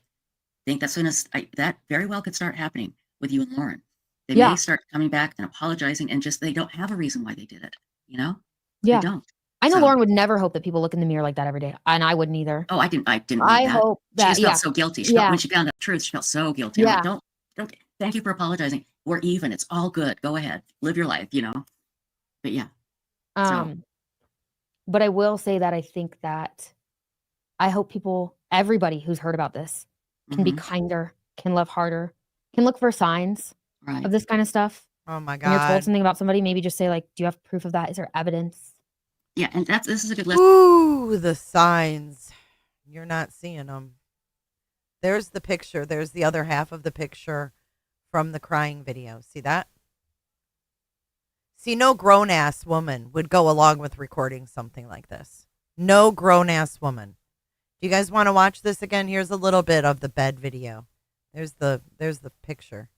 that's soon as that very well could start happening with you and Lauren. They Yeah. may start coming back and apologizing, and just they don't have a reason why they did it. You know? Yeah. They don't. I know So- Lauren would never hope that people look in the mirror like that every day, and I wouldn't either. Oh, I didn't. Want I that. hope She that, just felt so guilty. She felt, when she found out the truth, she felt so guilty. I'm like, Yeah. don't. Thank you for apologizing. We're even. It's all good. Go ahead, live your life. You know. But yeah. But I will say that I think that I hope everybody who's heard about this can be Mhm. kinder, can love harder, can look for signs Right. of this kind of stuff. Oh my When you're told God. something about somebody, maybe just say like, do you have proof of that? Is there evidence? Yeah, and this is a good lesson. Ooh, the signs. You're not seeing them. There's the picture. There's the other half of the picture from the crying video. See that? See, no grown-ass woman would go along with recording something like this. No grown-ass woman. Do you guys want to watch this again? Here's a little bit of the bed video. There's the picture.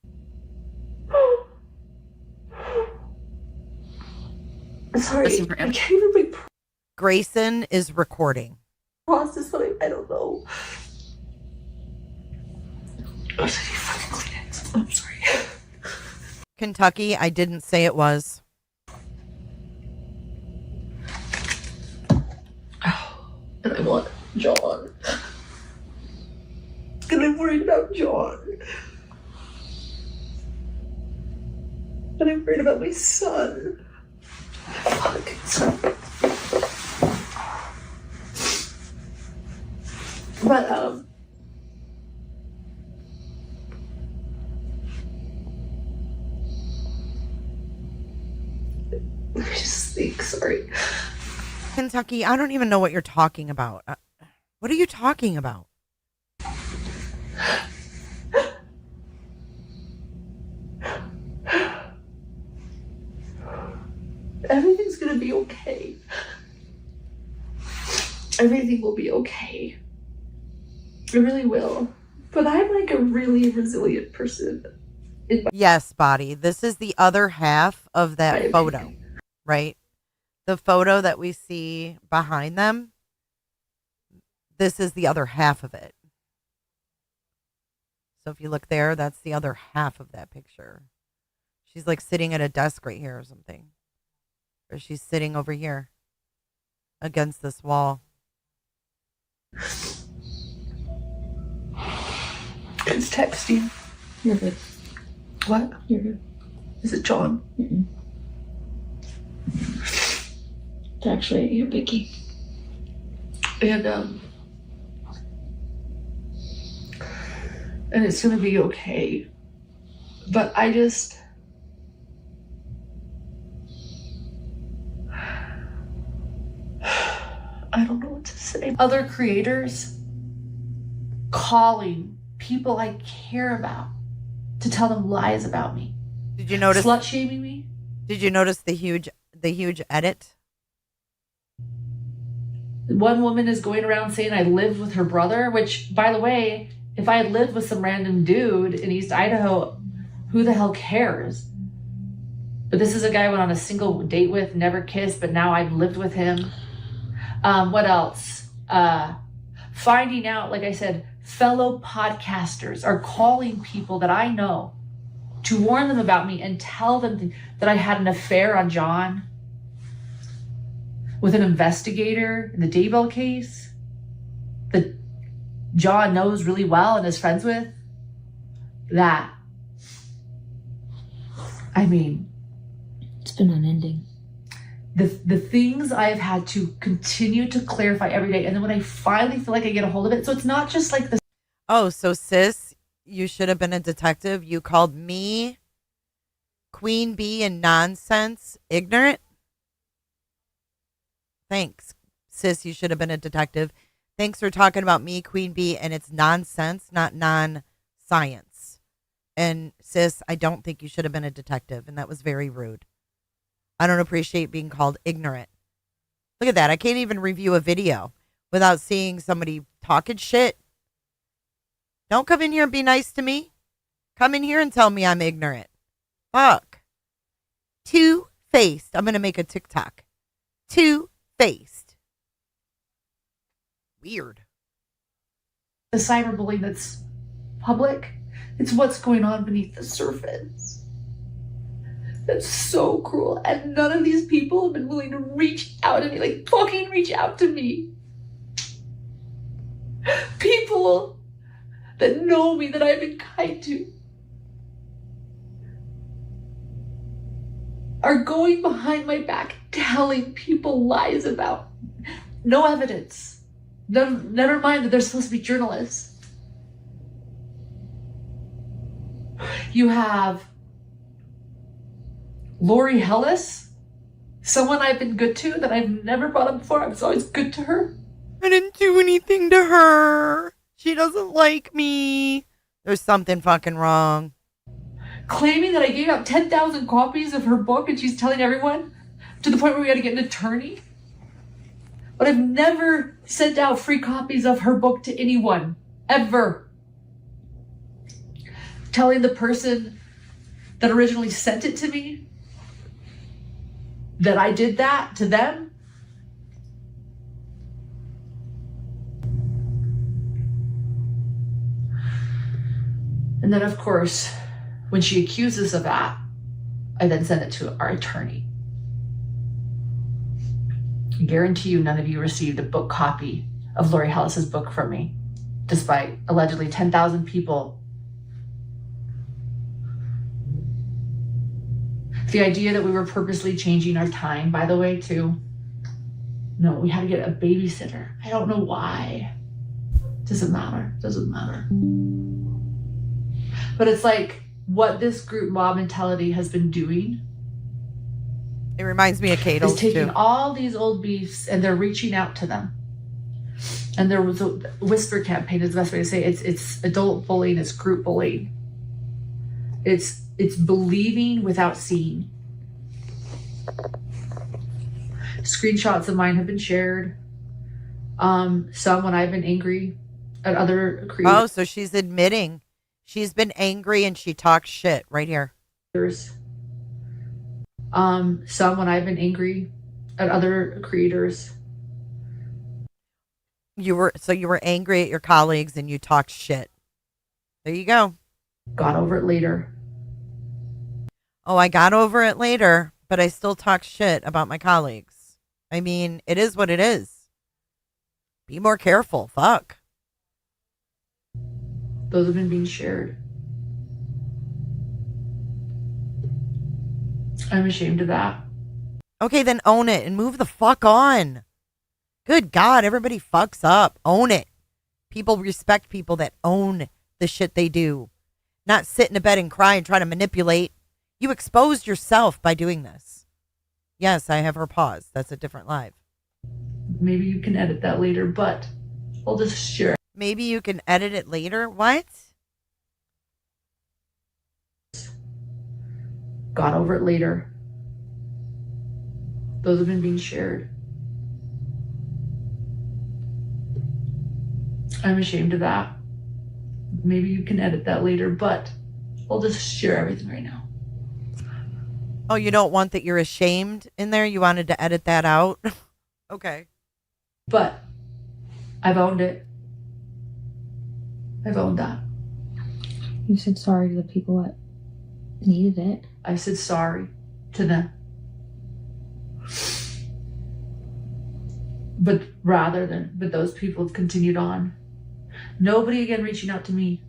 Sorry, Listen for I can't even really Grayson is recording. process what I don't know. I said, you fucking Kleenex. I'm sorry. Kentucky, I didn't say it was. And I want John. And I'm worried about John. And I'm worried about my son. Fuck. But, I just think, sorry. Kentucky, I don't even know what you're talking about. What are you talking about? Everything's gonna be okay. Everything will be okay. It really will. But I'm like a really resilient person. Yes, Body. This is the other half of that photo, right? The photo that we see behind them. This is the other half of it. So if you look there, that's the other half of that picture. She's like sitting at a desk right here or something. Or she's sitting over here against this wall. It's texting. You're good. What? You're good. Is it John? Mm-mm. It's actually your Vicky. And it's gonna be okay. But I just I don't know what to say. Other creators calling people I care about to tell them lies about me. Did you notice slut shaming me? Did you notice the huge edit? One woman is going around saying I lived with her brother, which, by the way, if I had lived with some random dude in East Idaho, who the hell cares? But this is a guy I went on a single date with, never kissed, but now I've lived with him. What else? Finding out, like I said, fellow podcasters are calling people that I know to warn them about me and tell them that I had an affair on John with an investigator in the Daybell case that John knows really well and is friends with. That, I mean, it's been unending. The things I've had to continue to clarify every day, and then when I finally feel like I get a hold of it, so it's not just like this. Oh, so sis, you should have been a detective. You called me Queen Bee and nonsense ignorant. Thanks, sis. You should have been a detective. Thanks for talking about me, Queen Bee, and it's nonsense, not non-science. And sis, I don't think you should have been a detective, and that was very rude. I don't appreciate being called ignorant. Look at that. I can't even review a video without seeing somebody talking shit. Don't come in here and be nice to me. Come in here and tell me I'm ignorant. Fuck. Two-faced. I'm going to make a TikTok. Two-faced. Weird. The cyberbullying that's public, it's what's going on beneath the surface. That's so cruel. And none of these people have been willing to reach out to me, like fucking reach out to me. People that know me, that I've been kind to, are going behind my back telling people lies about no evidence. Never mind that they're supposed to be journalists. You have Lori Hellis, someone I've been good to that I've never brought up before. I was always good to her. I didn't do anything to her. She doesn't like me. There's something fucking wrong. Claiming that I gave out 10,000 copies of her book and she's telling everyone, to the point where we had to get an attorney. But I've never sent out free copies of her book to anyone, ever. Telling the person that originally sent it to me that I did that to them. And then, of course, when she accuses of that, I then send it to our attorney. I guarantee you none of you received a book copy of Lori Hellis's book from me, despite allegedly 10,000 people. The idea that we were purposely changing our time, by the way, too. No, we had to get a babysitter. I don't know why. Doesn't matter. Doesn't matter. But it's like what this group mob mentality has been doing. It reminds me of Cato's is taking too. all these old beefs and they're reaching out to them. And there was a whisper campaign is the best way to say it. It's adult bullying, it's group bullying. It's believing without seeing. Screenshots of mine have been shared. Some when I've been angry at other creators. Oh, so she's admitting she's been angry and she talks shit right here. Some when I've been angry at other creators. You were angry at your colleagues and you talked shit. There you go. Got over it later. Oh, I got over it later, but I still talk shit about my colleagues. I mean, it is what it is. Be more careful. Fuck. Those have been being shared. I'm ashamed of that. Okay, then own it and move the fuck on. Good God, everybody fucks up. Own it. People respect people that own the shit they do. Not sit in a bed and cry and try to manipulate. You exposed yourself by doing this. Yes, I have her pause. That's a different live. Maybe you can edit that later, but I'll just share. Maybe you can edit it later? What? Got over it later. Those have been being shared. I'm ashamed of that. Maybe you can edit that later, but I'll just share everything right now. Oh, you don't want that you're ashamed in there? You wanted to edit that out? Okay. But I've owned it. I've owned that. You said sorry to the people that needed it. I said sorry to them. But those people have continued on. Nobody again reaching out to me.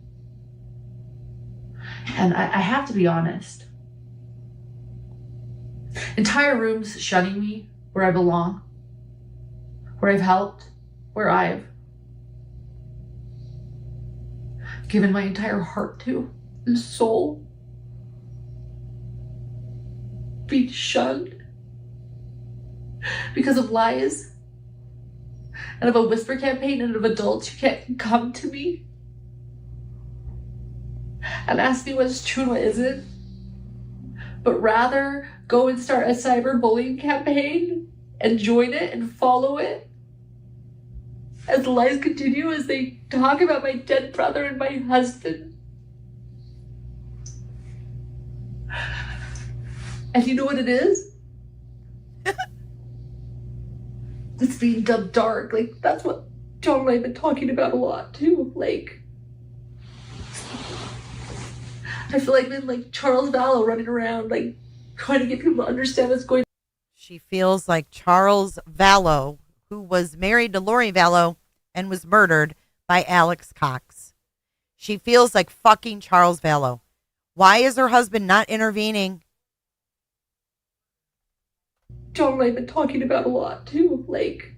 And I have to be honest. Entire rooms shunning me where I belong, where I've helped, where I've given my entire heart to and soul, being shunned because of lies and of a whisper campaign and of adults who can't come to me. and ask me what's true and what isn't, but rather go and start a cyberbullying campaign and join it and follow it as the lies continue, as they talk about my dead brother and my husband. And you know what it is? It's being dubbed dark. Like, that's what John and I have been talking about a lot too. Like, I feel like I've been like Charles Vallow running around, like trying to get people to understand what's going on. She feels like Charles Vallow, who was married to Lori Vallow and was murdered by Alex Cox. She feels like fucking Charles Vallow. Why is her husband not intervening? John and I have been talking about a lot too. Like,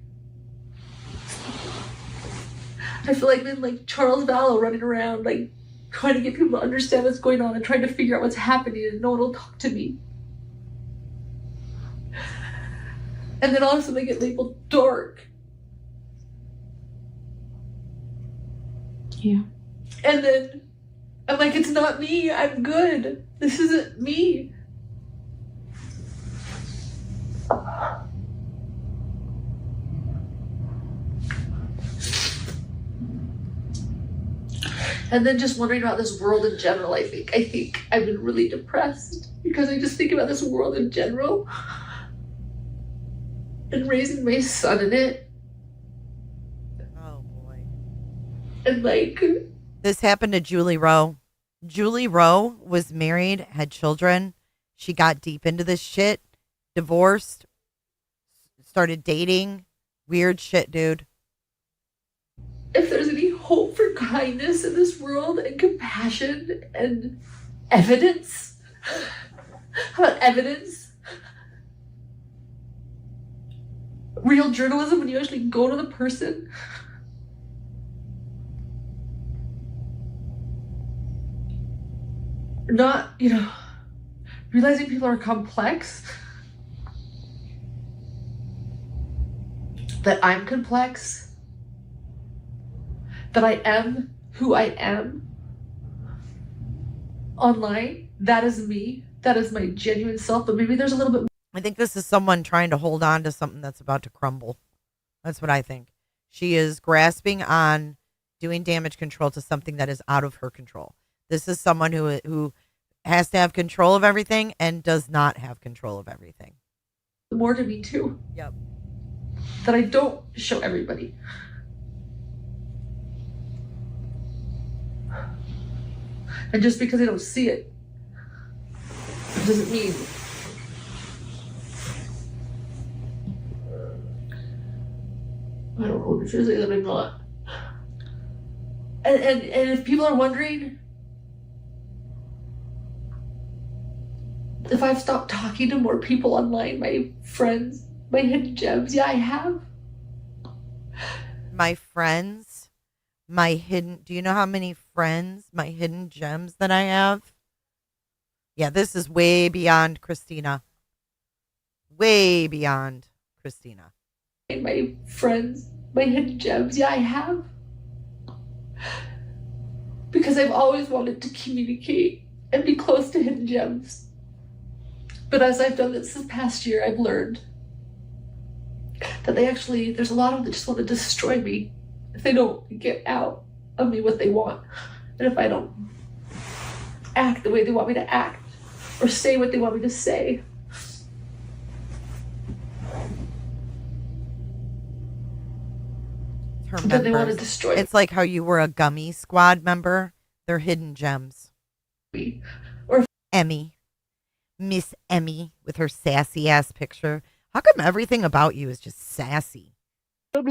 I feel like I've been like Charles Vallow running around, like trying to get people to understand what's going on and trying to figure out what's happening, and no one will talk to me. And then all of a sudden I get labeled dark. Yeah. And then I'm like, it's not me. I'm good. This isn't me. And then just wondering about this world in general, I think I've been really depressed because I just think about this world in general and raising my son in it. Oh boy. And like, this happened to Julie Rowe. Julie Rowe was married, had children. She got deep into this shit, divorced, started dating. Weird shit, dude. if there's any hope for kindness in this world and compassion and evidence, how about evidence? Real journalism when you actually go to the person. Not, realizing people are complex. That I'm complex. That I am who I am. Online, that is me. That is my genuine self. But maybe there's a little bit more. I think this is someone trying to hold on to something that's about to crumble. That's what I think. She is grasping on doing damage control to something that is out of her control. This is someone who has to have control of everything and does not have control of everything. More to me too. Yep. That I don't show everybody. And just because I don't see it doesn't mean I don't know what to say that I'm not. And if people are wondering if I've stopped talking to more people online, my friends, my hidden gems, yeah, I have. My friends, do you know how many friends, my hidden gems that I have? Yeah, this is way beyond Christina. Way beyond Christina. My friends, my hidden gems, yeah, I have. Because I've always wanted to communicate and be close to hidden gems. But as I've done this past year, I've learned that there's a lot of them that just want to destroy me if they don't get out of me what they want. And if I don't act the way they want me to act or say what they want me to say. Then they want to destroy me. It's like how you were a Gummy Squad member. They're hidden gems. Or Emmy. Miss Emmy with her sassy ass picture. How come everything about you is just sassy? You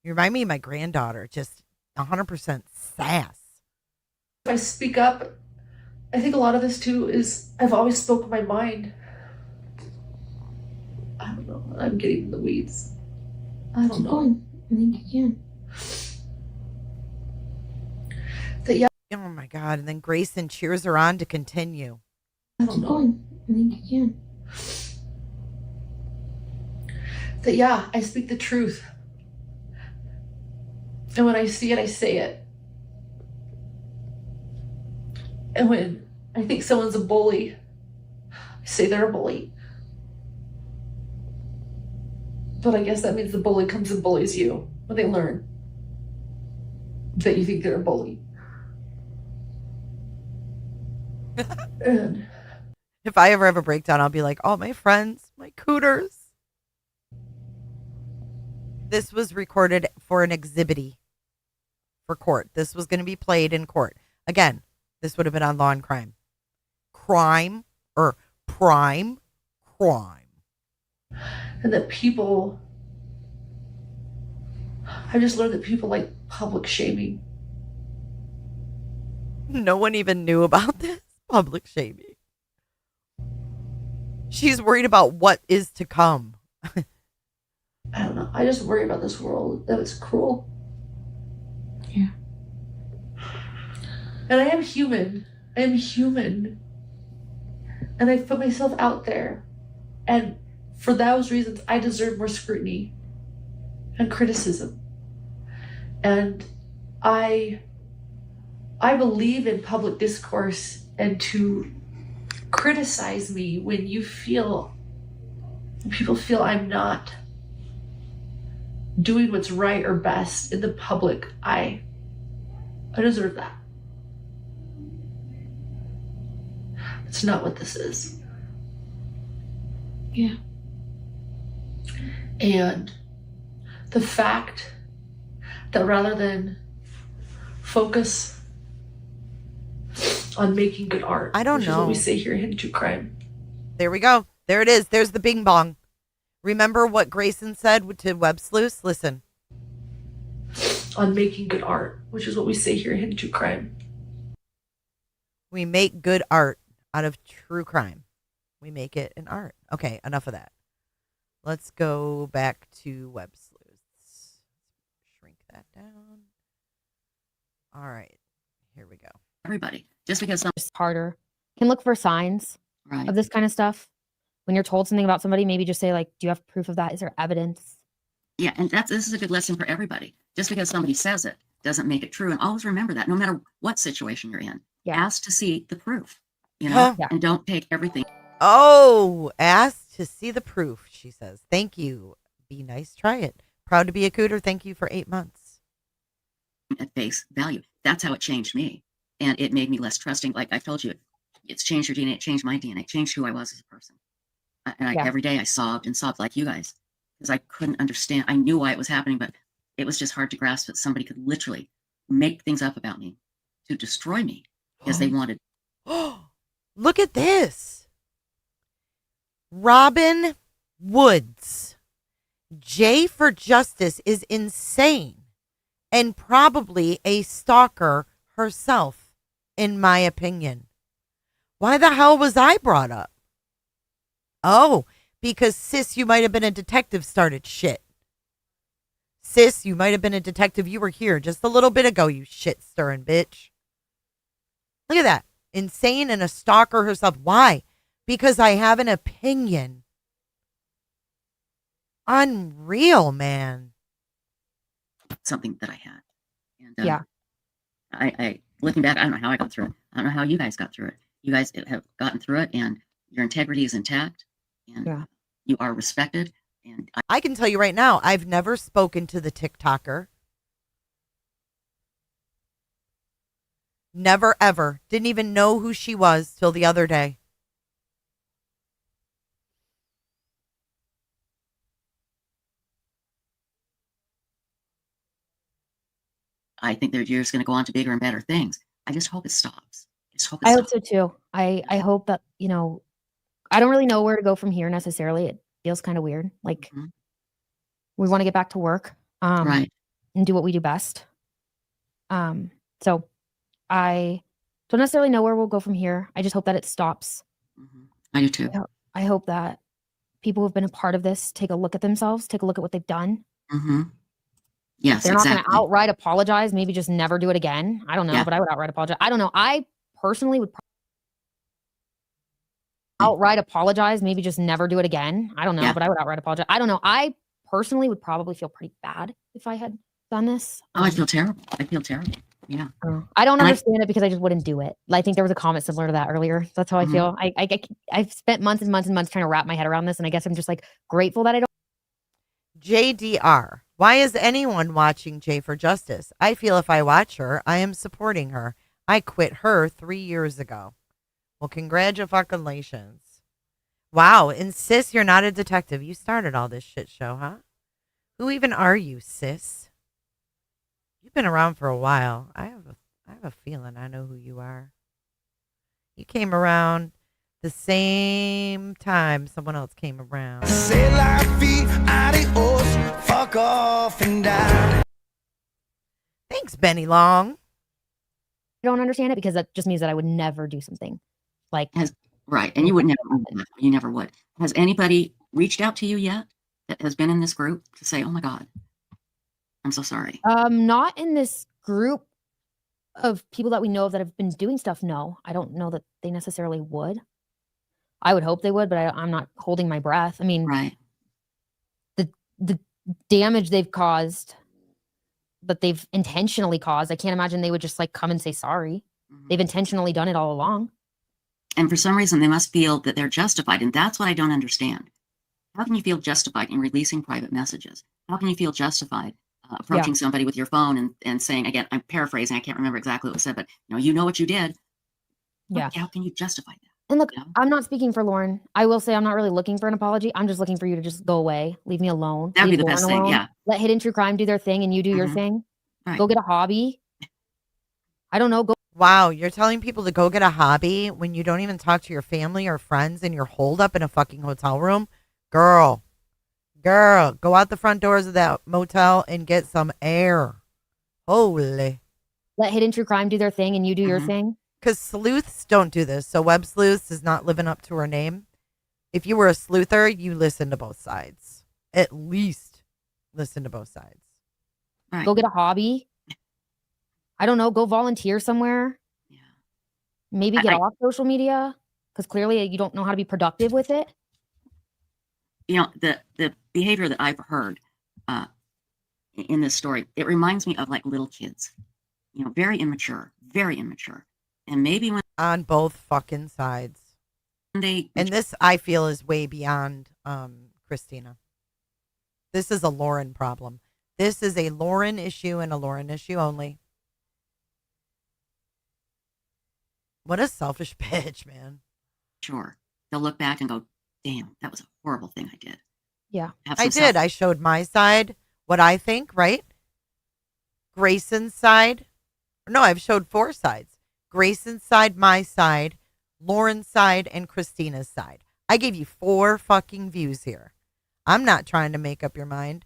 remind me of my granddaughter, just 100% sass. If I speak up, I think a lot of this too is I've always spoken my mind. I don't know. I'm getting in the weeds. I don't know. I think you can. Oh my God. And then Grayson cheers her on to continue. I don't know. I think you can. That yeah, I speak the truth. And when I see it, I say it. And when I think someone's a bully, I say they're a bully. But I guess that means the bully comes and bullies you when they learn that you think they're a bully. And if I ever have a breakdown, I'll be like, oh, my friends, my cooters. This was recorded for an exhibity for court. This was going to be played in court. Again, this would have been on Law and Crime. Crime or prime crime. And that people, I just learned that people like public shaming. No one even knew about this public shaming. She's worried about what is to come. I don't know. I just worry about this world, that it's cruel. Yeah. And I am human. I am human. And I put myself out there. And for those reasons, I deserve more scrutiny and criticism. And I believe in public discourse and to criticize me when people feel I'm not doing what's right or best in the public eye. I deserve that. It's not what this is. Yeah. And the fact that rather than focus on making good art, I don't which know. is what we say here in True Crime. There we go. There it is. There's the bing bong. Remember what Grayson said to Web Sleuths? Listen. On making good art, which is what we say here in True Crime. We make good art out of true crime. We make it an art. Okay, enough of that. Let's go back to Web Sleuths. Shrink that down. All right, here we go. Everybody, just because It's harder. Can look for signs of this kind of stuff. When you're told something about somebody, maybe just say like, do you have proof of that? Is there evidence? Yeah, and this is a good lesson for everybody. Just because somebody says it doesn't make it true. And always remember that no matter what situation you're in, ask to see the proof, and don't take everything. Oh, ask to see the proof, she says. Thank you. Be nice. Try it. Proud to be a cooter. Thank you for 8 months. At face value. That's how it changed me. And it made me less trusting. Like I told you, it's changed your DNA. It changed my DNA. It changed who I was as a person. And every day I sobbed and sobbed like you guys because I couldn't understand. I knew why it was happening, but it was just hard to grasp that somebody could literally make things up about me to destroy me because they wanted. Look at this. Robin Woods. J for Justice is insane and probably a stalker herself, in my opinion. Why the hell was I brought up? Oh, because sis, you might have been a detective started shit. Sis, you might have been a detective. You were here just a little bit ago, you shit stirring bitch. Look at that. Insane and a stalker herself. Why? Because I have an opinion. Unreal, man. Something that I had. And, I looking back, I don't know how I got through it. I don't know how you guys got through it. You guys have gotten through it, and your integrity is intact, and you are respected. And I can tell you right now, I've never spoken to the TikToker. Never, ever. Didn't even know who she was till the other day. I think their year's going to go on to bigger and better things. I just hope it stops. I hope so too. I hope that, I don't really know where to go from here necessarily. It feels kind of weird. Like we want to get back to work, and do what we do best. So I don't necessarily know where we'll go from here. I just hope that it stops. I do too. I hope that people who've been a part of this take a look at themselves, take a look at what they've done. Yes, they're not going to outright apologize. Maybe just never do it again. I don't know, but I would outright apologize. I don't know. I personally would outright apologize. Maybe just never do it again. I don't know, but I would outright apologize. I don't know. I personally would probably feel pretty bad if I had done this. Oh, I feel terrible. I feel terrible. Yeah. I don't And understand it because I just wouldn't do it. I think there was a comment similar to that earlier. That's how I feel. I've spent months and months and months trying to wrap my head around this, and I guess I'm just like grateful that I don't. JDR. Why is anyone watching J for Justice? I feel if I watch her, I am supporting her. I quit her 3 years ago. Well, congratulations. Wow, and sis, you're not a detective. You started all this shit show, huh? Who even are you, sis? You've been around for a while. I have a feeling I know who you are. You came around the same time someone else came around. C'est la vie, adios, fuck off and die. Thanks, Benny Long. I don't understand it because that just means that I would never do something like Right, and you would never. You never would. Has anybody reached out to you yet that has been in this group to say, "Oh my God, I'm so sorry"? Not in this group of people that we know of that have been doing stuff. No, I don't know that they necessarily would. I would hope they would, but I'm not holding my breath. I mean, right. The damage they've caused, that they've intentionally caused, I can't imagine they would just like come and say sorry. They've intentionally done it all along. And for some reason, they must feel that they're justified. And that's what I don't understand. How can you feel justified in releasing private messages? How can you feel justified approaching somebody with your phone and saying, again, I'm paraphrasing, I can't remember exactly what was said, but you know what you did. Yeah. How can you justify that? And look, I'm not speaking for Lauren. I will say I'm not really looking for an apology. I'm just looking for you to just go away. Leave me alone. That'd be Leave the Lauren best thing, alone. yeah. Let Hidden True Crime do their thing and you do your thing. Right. Go get a hobby. I don't know. Go. Wow, you're telling people to go get a hobby when you don't even talk to your family or friends and you're holed up in a fucking hotel room? Girl, go out the front doors of that motel and get some air. Holy. Let Hidden True Crime do their thing and you do your thing. Because sleuths don't do this. So Web Sleuths is not living up to her name. If you were a sleuther, you listen to both sides. At least listen to both sides. Right. Go get a hobby. I don't know. Go volunteer somewhere. Yeah. Maybe get off social media because clearly you don't know how to be productive with it. The behavior that I've heard in this story, it reminds me of like little kids. Very immature. And maybe when on both fucking sides. And this, I feel, is way beyond Christina. This is a Lauren problem. This is a Lauren issue and a Lauren issue only. What a selfish bitch, man. Sure. They'll look back and go, damn, that was a horrible thing I did. Yeah. I did. I showed my side, what I think, right? Grayson's side. No, I've showed 4 sides. Grayson's side, my side, Lauren's side, and Christina's side. I gave you 4 fucking views here. I'm not trying to make up your mind.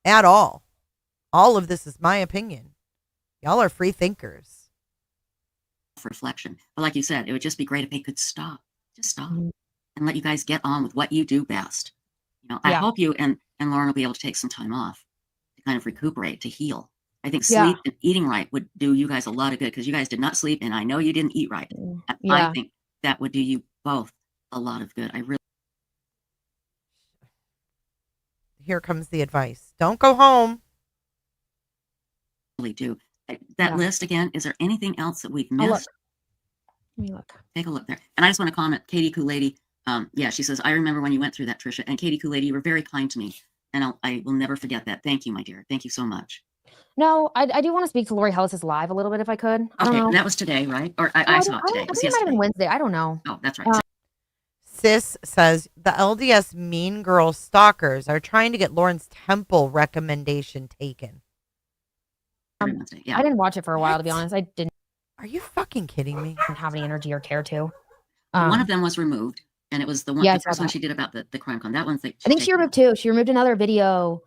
At all. All of this is my opinion. Y'all are free thinkers. Reflection. But like you said, it would just be great if they could stop. Just stop. And let you guys get on with what you do best. I hope you and Lauren will be able to take some time off to kind of recuperate, to heal. I think sleep and eating right would do you guys a lot of good because you guys did not sleep and I know you didn't eat right. I think that would do you both a lot of good. I really. Here comes the advice. Don't go home. Really do. That list again, is there anything else that we've missed? Let me look. Take a look there. And I just want to comment, Katie Kool-Lady. She says, I remember when you went through that, Tricia. And Katie Kool-Lady, you were very kind to me. And I will never forget that. Thank you, my dear. Thank you so much. No, I do want to speak to Lori Hellis's live a little bit if I could. I don't know. That was today, right? Or I saw it today. I think it might have been Wednesday. I don't know. Oh, that's right. Sis says the LDS mean girl stalkers are trying to get Lauren's temple recommendation taken. I didn't watch it for a while, to be honest. I didn't. Are you fucking kidding me? I didn't have any energy or care to. One of them was removed, and it was the one. Yeah, the first one she did about the crime con. That one's. I think she removed 2. She removed another video.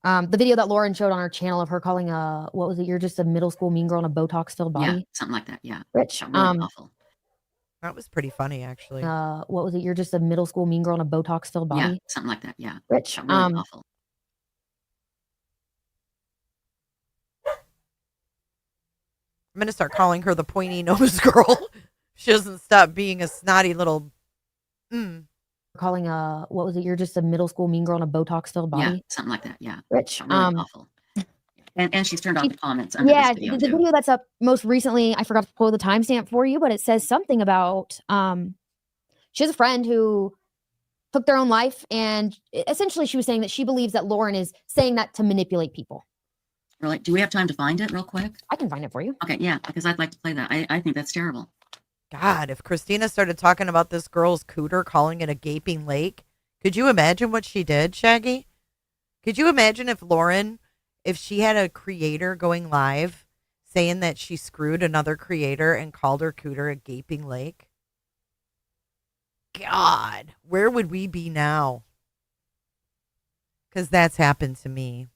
The video that Lauren showed on her channel of her calling what was it? You're just a middle school mean girl in a Botox filled body. Yeah, something like that. Yeah. Rich. Really awful. That was pretty funny, actually. What was it? You're just a middle school mean girl in a Botox filled body. Yeah, something like that. Yeah. Rich. Really awful. I'm going to start calling her the pointy nose girl. She doesn't stop being a snotty little. Calling what was it? You're just a middle school mean girl in a Botox filled body. Yeah, something like that. Yeah. Rich. Really awful. And she's turned off the comments under Yeah, this video the too. video that's up most recently, I forgot to pull the timestamp for you, but it says something about she has a friend who took their own life, and essentially she was saying that she believes that Lauren is saying that to manipulate people. Really? Do we have time to find it real quick? I can find it for you. Okay, yeah, because I'd like to play that. I think that's terrible. God, if Christina started talking about this girl's cooter, calling it a gaping lake, could you imagine what she did, Shaggy? Could you imagine if Lauren, if she had a creator going live saying that she screwed another creator and called her cooter a gaping lake? God, where would we be now? Because that's happened to me.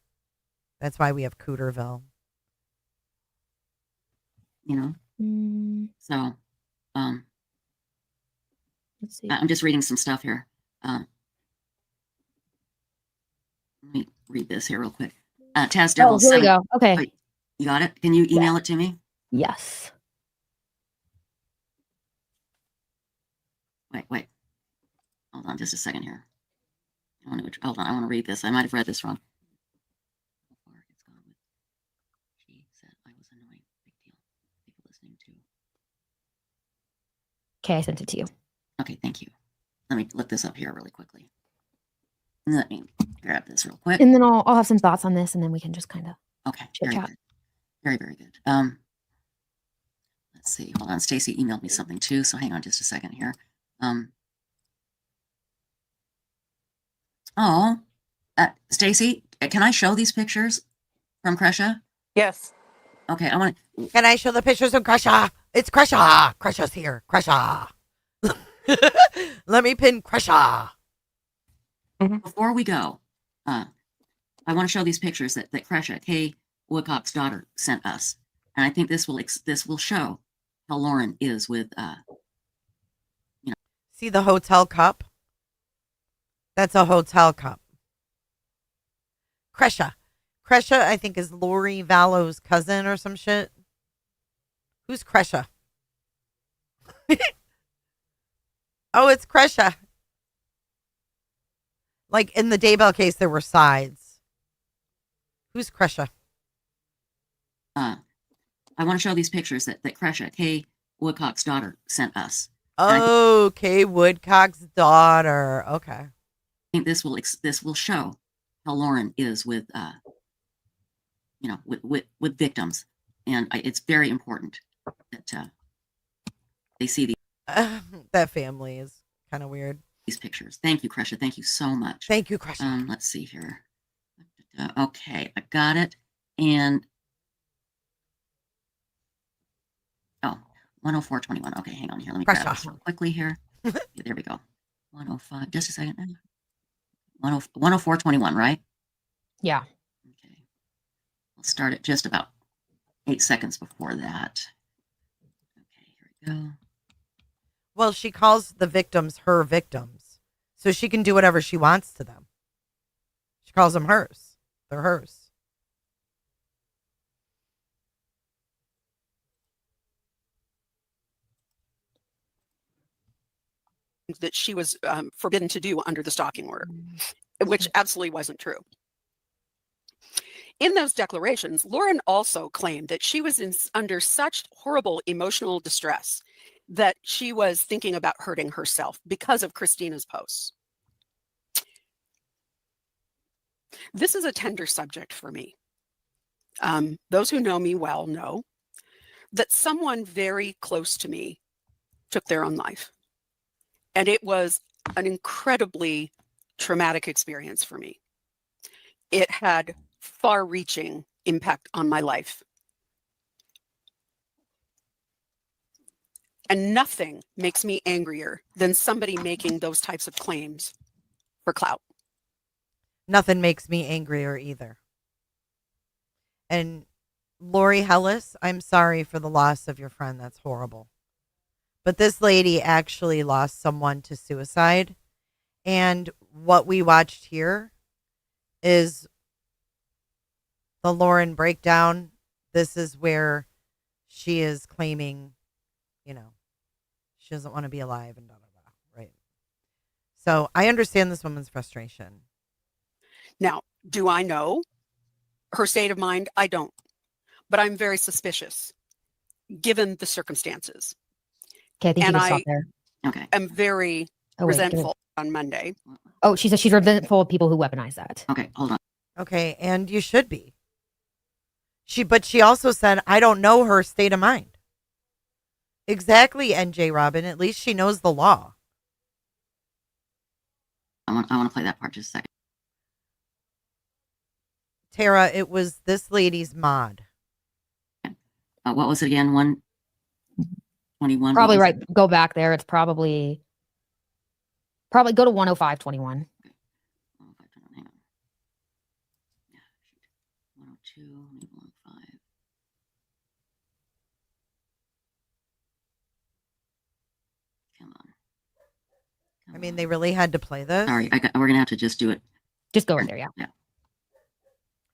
That's why we have Cooterville. You know? So, let's see. I'm just reading some stuff here. Let me read this here real quick. Taz Devil. Oh, here we go. Okay. Wait, you got it? Can you email it to me? Yes. Wait. Hold on just a second here. Hold on. I want to read this. I might have read this wrong. She said I was annoying. Big deal. People listening to. Okay, I sent it to you. Okay, thank you. Let me look this up here really quickly. Let me grab this real quick. And then I'll have some thoughts on this, and then we can just kind of chit chat. Very, very good. Let's see. Hold on. Stacy emailed me something too, so hang on just a second here. Stacy, can I show these pictures from Kresha? Yes. Okay, I want to. Can I show the pictures of Kresha? It's Kresha. Kresha's here. Kresha. Let me pin Kresha. Before we go, I want to show these pictures that Kresha, Kay Woodcock's daughter, sent us, and I think this will show how Lauren is with, See the hotel cup? That's a hotel cup. Kresha, I think, is Lori Vallow's cousin or some shit. Who's Kresha? Oh, it's Kresha. Like in the Daybell case, there were sides. Who's Kresha? I want to show these pictures that Kresha, Kay Woodcock's daughter, sent us. Oh, Kay Woodcock's daughter. Okay. I think this will show how Lauren is with, with victims, and it's very important that they see these. That family is kind of weird. These pictures. Thank you, Kresha. Thank you so much. Thank you, Kresha. Let's see here. Okay, I got it. And 104.21. Okay, hang on here. Let me grab this real quickly here. Okay, there we go. 105. Just a second. 104.21, right? Yeah. Okay. We'll start at just about 8 seconds before that. Okay, here we go. Well, she calls the victims her victims, so she can do whatever she wants to them. She calls them hers. They're hers. That she was forbidden to do under the stalking order, which absolutely wasn't true. In those declarations, Lauren also claimed that she was under such horrible emotional distress that she was thinking about hurting herself because of Christina's posts. This is a tender subject for me. Those who know me well know that someone very close to me took their own life. And it was an incredibly traumatic experience for me. It had far-reaching impact on my life. And nothing makes me angrier than somebody making those types of claims for clout. Nothing makes me angrier either. And Lori Hellis, I'm sorry for the loss of your friend. That's horrible. But this lady actually lost someone to suicide. And what we watched here is the Lauren breakdown. This is where she is claiming, she doesn't want to be alive and blah, blah, blah. Right. So I understand this woman's frustration. Now, do I know Her state of mind, I don't. But I'm very suspicious, given the circumstances. Okay, I think And you can stop I there. Okay. am very Oh, wait, resentful on Monday. Oh, she says she's resentful of people who weaponize that. Okay, hold on. Okay, and you should be. But she also said, I don't know her state of mind. Exactly, NJ Robin. At least she knows the law. I want to play that part just a second. Tara, it was this lady's mod. What was it again? 121. Probably right. Go back there. It's probably go to 105.21. 102. 105. Come on. I mean, they really had to play this. Sorry, we're gonna have to just do it. Just go right there, yeah. Yeah.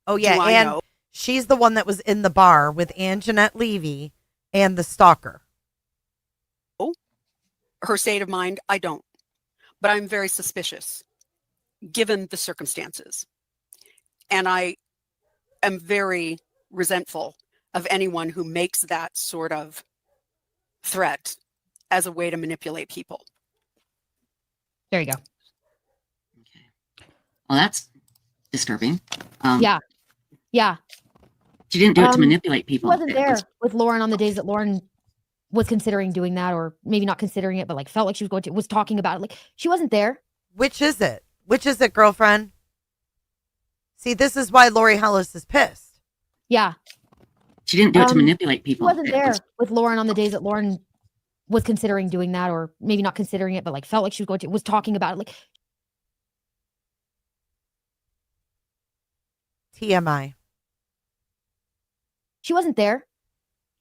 Oh yeah, and she's the one that was in the bar with Anjanette Levy and the stalker. Oh, her state of mind, I don't. But I'm very suspicious, given the circumstances. And I am very resentful of anyone who makes that sort of threat as a way to manipulate people. There you go. Well, that's disturbing. Yeah. She didn't do it to manipulate people. She wasn't there with Lauren on the days that Lauren was considering doing that, or maybe not considering it, but like felt like she was going to, was talking about it. Like she wasn't there. Which is it? Which is it, girlfriend? See, this is why Lori Hellis is pissed. Yeah. She didn't do it to manipulate people. She wasn't there with Lauren on the days that Lauren was considering doing that, or maybe not considering it, but like felt like she was going to, was talking about it. Like TMI. She wasn't there.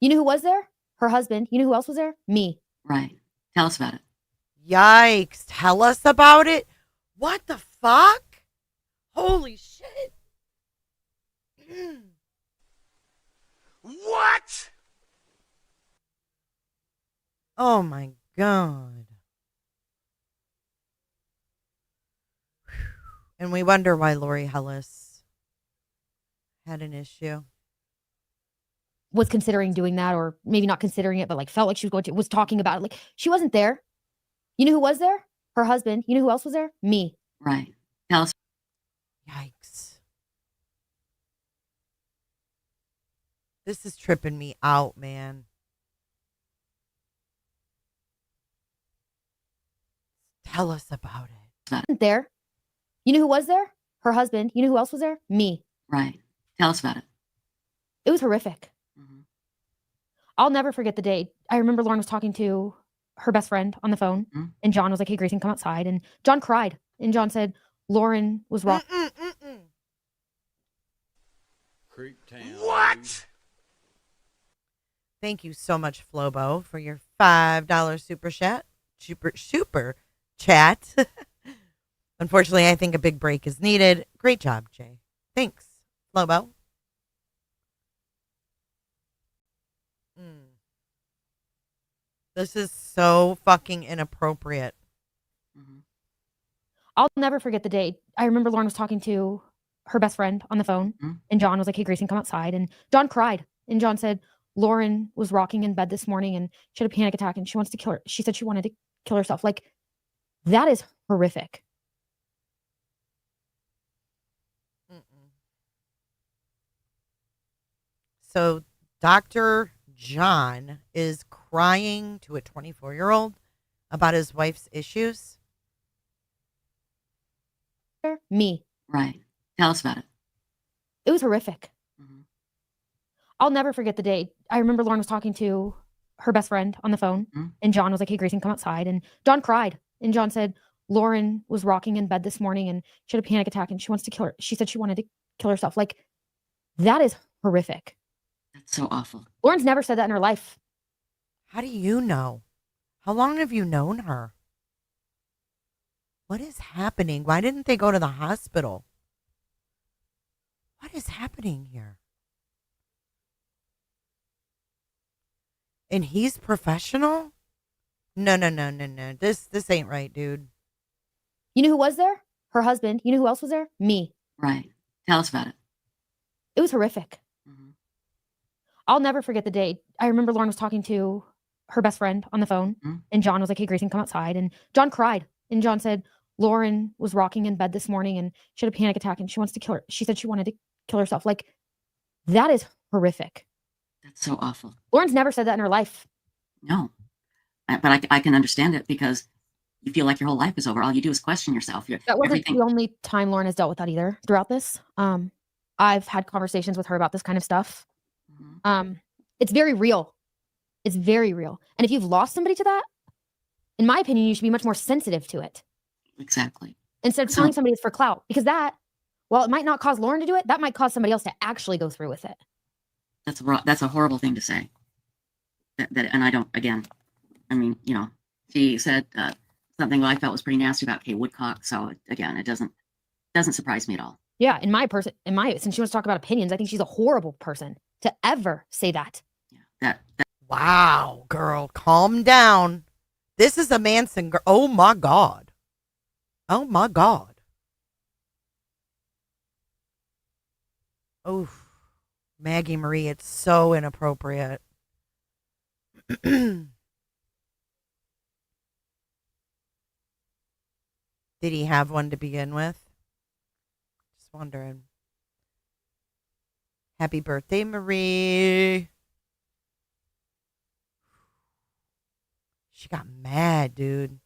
You know who was there? Her husband. You know who else was there? Me. Right. Tell us about it. Yikes. Tell us about it. What the fuck? Holy shit. What? Oh my God. And we wonder why Lori Hellis had an issue. Was considering doing that, or maybe not considering it, but like felt like she was going to, was talking about it. Like she wasn't there. You know who was there? Her husband. You know who else was there? Me. Right. Tell us. Yikes. This is tripping me out, man. Tell us about it. Wasn't there. You know who was there? Her husband. You know who else was there? Me. Right. Tell us about it. It was horrific. I'll never forget the day. I remember Lauren was talking to her best friend on the phone, and John was like, "Hey, Grayson, come outside." And John cried, and John said, "Lauren was wrong." What? Thank you so much, Flobo, for your $5 super chat. Super chat. Unfortunately, I think a big break is needed. Great job, Jay. Thanks, Flobo. This is so fucking inappropriate. I'll never forget the day. I remember Lauren was talking to her best friend on the phone, and John was like, "Hey, Grayson, come outside." And John cried, and John said, "Lauren was rocking in bed this morning, and she had a panic attack, and she wants to kill her. She said she wanted to kill herself." Like, that is horrific. So Dr. John is crying to a 24-year-old about his wife's issues. Me. Right. Tell us about it. It was horrific. I'll never forget the day. I remember Lauren was talking to her best friend on the phone, and John was like, "Hey, Grayson, come outside." And John cried, and John said, "Lauren was rocking in bed this morning, and she had a panic attack, and she wants to kill her. She said she wanted to kill herself." Like, that is horrific. That's so awful. Lauren's never said that in her life. How do you know? How long have you known her? What is happening? Why didn't they go to the hospital? What is happening here? And he's professional? No. This ain't right, dude. You know who was there? Her husband. You know who else was there? Me. Right. Tell us about it. It was horrific. I'll never forget the day. I remember Lauren was talking to her best friend on the phone, and John was like, "Hey, Grayson, come outside." And John cried. And John said, Lauren was rocking in bed this morning and she had a panic attack and she wants to kill her. She said she wanted to kill herself. Like, that is horrific. That's so awful. Lauren's never said that in her life. No. But I can understand it because you feel like your whole life is over. All you do is question yourself. That wasn't the only time Lauren has dealt with that either throughout this. I've had conversations with her about this kind of stuff. It's very real. It's very real. And if you've lost somebody to that, in my opinion, you should be much more sensitive to it. Exactly. Instead of telling somebody it's for clout. Because that, while it might not cause Lauren to do it, that might cause somebody else to actually go through with it. That's a horrible thing to say. And I don't, again, I mean, you know, she said something that I felt was pretty nasty about Kay Woodcock. So again, it doesn't surprise me at all. Yeah, since she wants to talk about opinions, I think she's a horrible person to ever say that. Yeah, wow, girl, calm down. This is a Manson girl. Oh my God. Oh my God. Oh, Maggie Marie, it's so inappropriate. Did he have one to begin with? Just wondering. Happy birthday, Marie. She got mad, dude.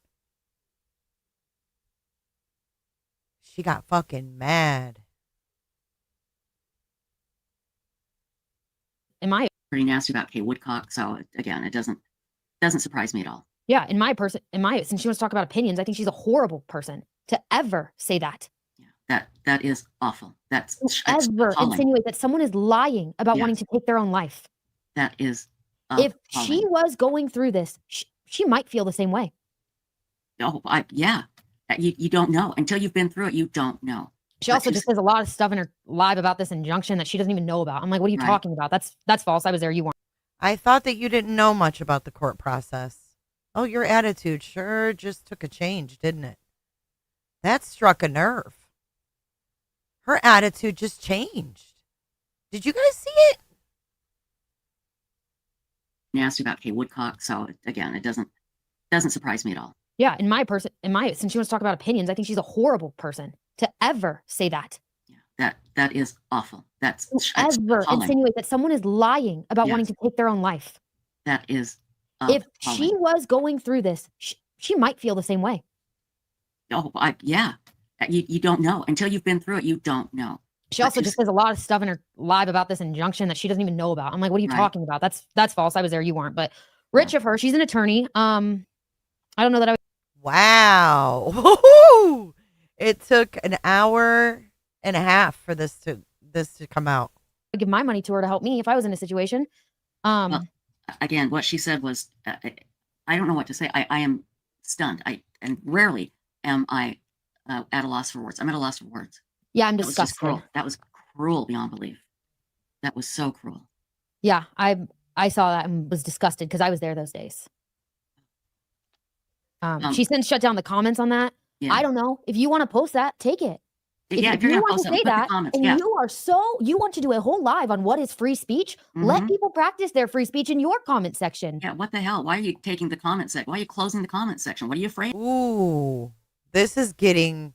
She got fucking mad. Pretty nasty about Kay Woodcock. So again, it doesn't surprise me at all. Yeah, since she wants to talk about opinions, I think she's a horrible person to ever say that. Yeah, that is awful. That's ever insinuate that someone is lying about wanting to take their own life. That is if she was going through this, she might feel the same way. Oh, yeah. You don't know. Until you've been through it, you don't know. She also just says a lot of stuff in her live about this injunction that she doesn't even know about. I'm like, what are you talking about? That's false. I was there. You weren't. I thought that you didn't know much about the court process. Oh, your attitude sure just took a change, didn't it? That struck a nerve. Her attitude just changed. Did you guys see it? Nasty about Kay Woodcock. So again, it doesn't surprise me at all. Yeah, since she wants to talk about opinions, I think she's a horrible person to ever say that. Yeah, that is awful. That's ever insinuate that someone is lying about wanting to take their own life. That is if she was going through this, she might feel the same way. Oh, yeah. You don't know. Until you've been through it, you don't know. She also just says a lot of stuff in her live about this injunction that she doesn't even know about. I'm like, what are you talking about? That's false. I was there. You weren't. But rich of her. She's an attorney. I don't know that I would. Wow. It took an hour and a half for this to come out. I'd give my money to her to help me if I was in a situation. Well, again, what she said was, I don't know what to say. I am stunned. And rarely am I at a loss for words. I'm at a loss for words. Yeah, I'm disgusted. That was cruel beyond belief. That was so cruel. Yeah, I saw that and was disgusted because I was there those days. She since shut down the comments on that. Yeah. I don't know. If you want to post that, take it. If you want to say that, and you want to do a whole live on what is free speech, let people practice their free speech in your comment section. Yeah, what the hell? Why are you taking the comment section? Why are you closing the comment section? What are you afraid? Ooh, this is taking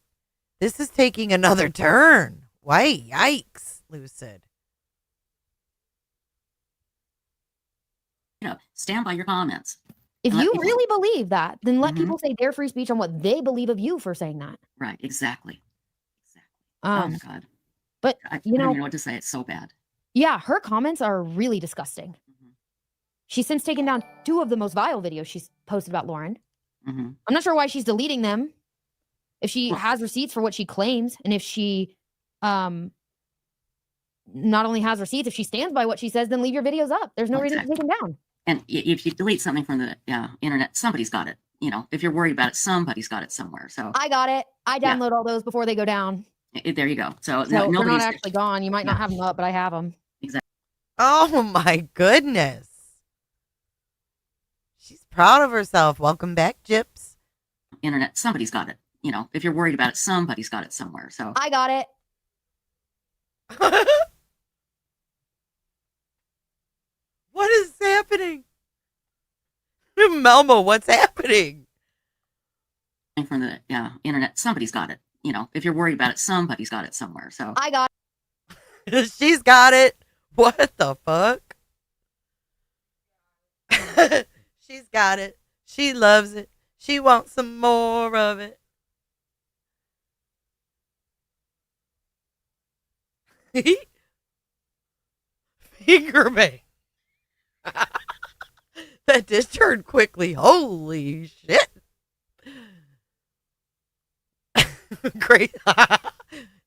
another turn. Why? Yikes, Lucid. You know, stand by your comments. If you really believe that, then let people say their free speech on what they believe of you for saying that. Right, exactly. Oh my God. But I don't even know what to say. It's so bad. Yeah, her comments are really disgusting. She's since taken down 2 of the most vile videos she's posted about Lauren. I'm not sure why she's deleting them. If she has receipts for what she claims, and if she not only has receipts, if she stands by what she says, then leave your videos up. There's no reason to take them down. And if you delete something from the internet, somebody's got it. You know, if you're worried about it, somebody's got it somewhere. So I got it. I download all those before they go down. There you go. So they're not actually gone. You might not have them up, but I have them. Exactly. Oh my goodness. She's proud of herself. Welcome back, Gyps. Internet, somebody's got it. You know, if you're worried about it, somebody's got it somewhere. So I got it. happening? Melmo, what's happening? From the internet, somebody's got it. If you're worried about it, somebody's got it somewhere. So I got it. She's got it. What the fuck? She's got it. She loves it. She wants some more of it. Finger bang. That did turn quickly. Holy shit. Great.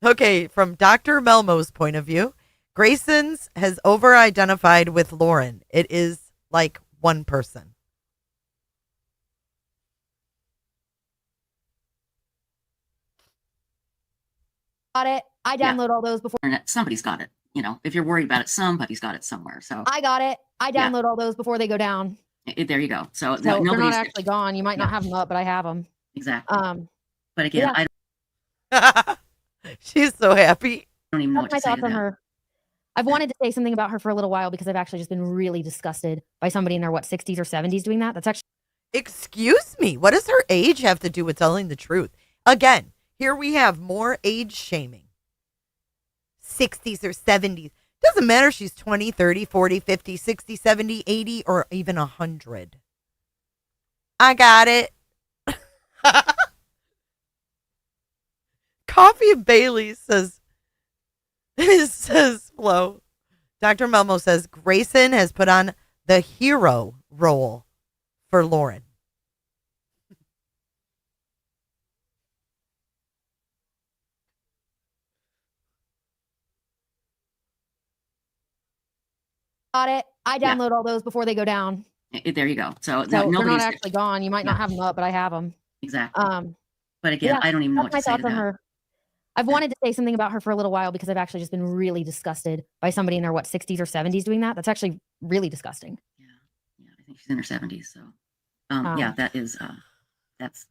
Okay, from Dr. Melmo's point of view, Grayson's has over-identified with Lauren. It is like one person. it. I download all those before. internet, somebody's got it. If you're worried about it, somebody's got it somewhere. So I got it. I download all those before they go down. There you go. So they're not actually gone. You might not have them up, but I have them. Exactly. But again, yeah. She's so happy. I don't even know what to say to that. Her. I've wanted to say something about her for a little while because I've actually just been really disgusted by somebody in their 60s or 70s doing that. That's actually. Excuse me. What does her age have to do with telling the truth? Again, here we have more age shaming. 60s or 70s. Doesn't matter if she's 20, 30, 40, 50, 60, 70, 80, or even 100. I got it. Coffee and Bailey says Flo. Dr. Melmo says Grayson has put on the hero role for Lauren. Got it. I download all those before they go down. There you go. So they're not actually gone. You might not have them up, but I have them. Exactly. But again, I don't even know what to say to that. Her. I've wanted to say something about her for a little while because I've actually just been really disgusted by somebody in their 60s or 70s doing that. That's actually really disgusting. Yeah, I think she's in her 70s. So, yeah, that is that's.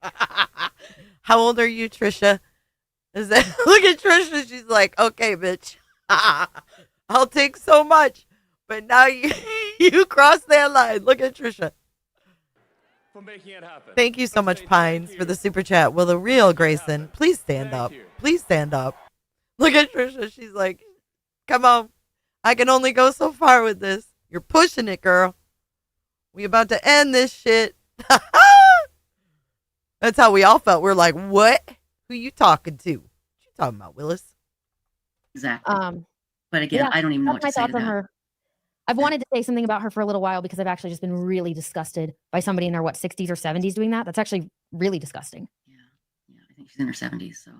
How old are you, Trisha? Is that look at Trisha? She's like, okay, bitch. I'll take so much, but now you crossed that line. Look at Trisha. For making it happen. Thank you so much, Pines, for the super chat. Will the real Grayson please stand up? Please stand up. Look at Trisha. She's like, come on. I can only go so far with this. You're pushing it, girl. We about to end this shit. That's how we all felt. We're like, what? Who you talking to? What you talking about, Willis? Exactly. But again, I don't even know what to say to that. Her. I've wanted to say something about her for a little while because I've actually just been really disgusted by somebody in their 60s or 70s doing that. That's actually really disgusting. Yeah, I think she's in her 70s. So,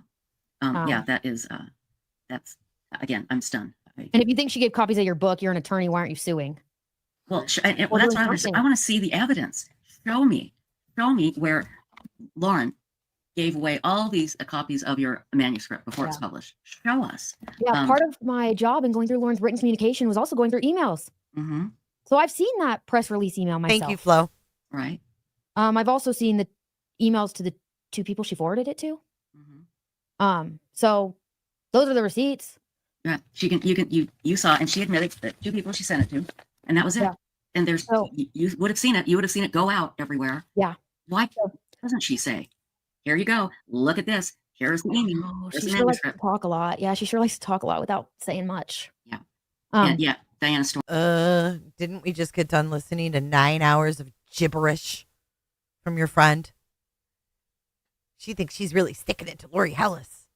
yeah, that is that's again, I'm stunned. And if you think she gave copies of your book, you're an attorney. Why aren't you suing? Well, that's what I want to see the evidence. Show me where Lauren gave away all these copies of your manuscript before it's published. Show us. Yeah, part of my job in going through Lauren's written communication was also going through emails. Mm-hmm. So I've seen that press release email myself. Thank you, Flo. Right. I've also seen the emails to the two people she forwarded it to. Mm-hmm. So those are the receipts. Yeah, you saw, and she admitted that 2 people she sent it to, and that was it. Yeah. And there's you would have seen it. You would have seen it go out everywhere. Yeah. Why doesn't she say? Here you go. Look at this. Here's the email. She sure likes to talk a lot. Yeah, she sure likes to talk a lot without saying much. Yeah. Yeah, Diana Storm. Didn't we just get done listening to 9 hours of gibberish from your friend? She thinks she's really sticking it to Lori Hellis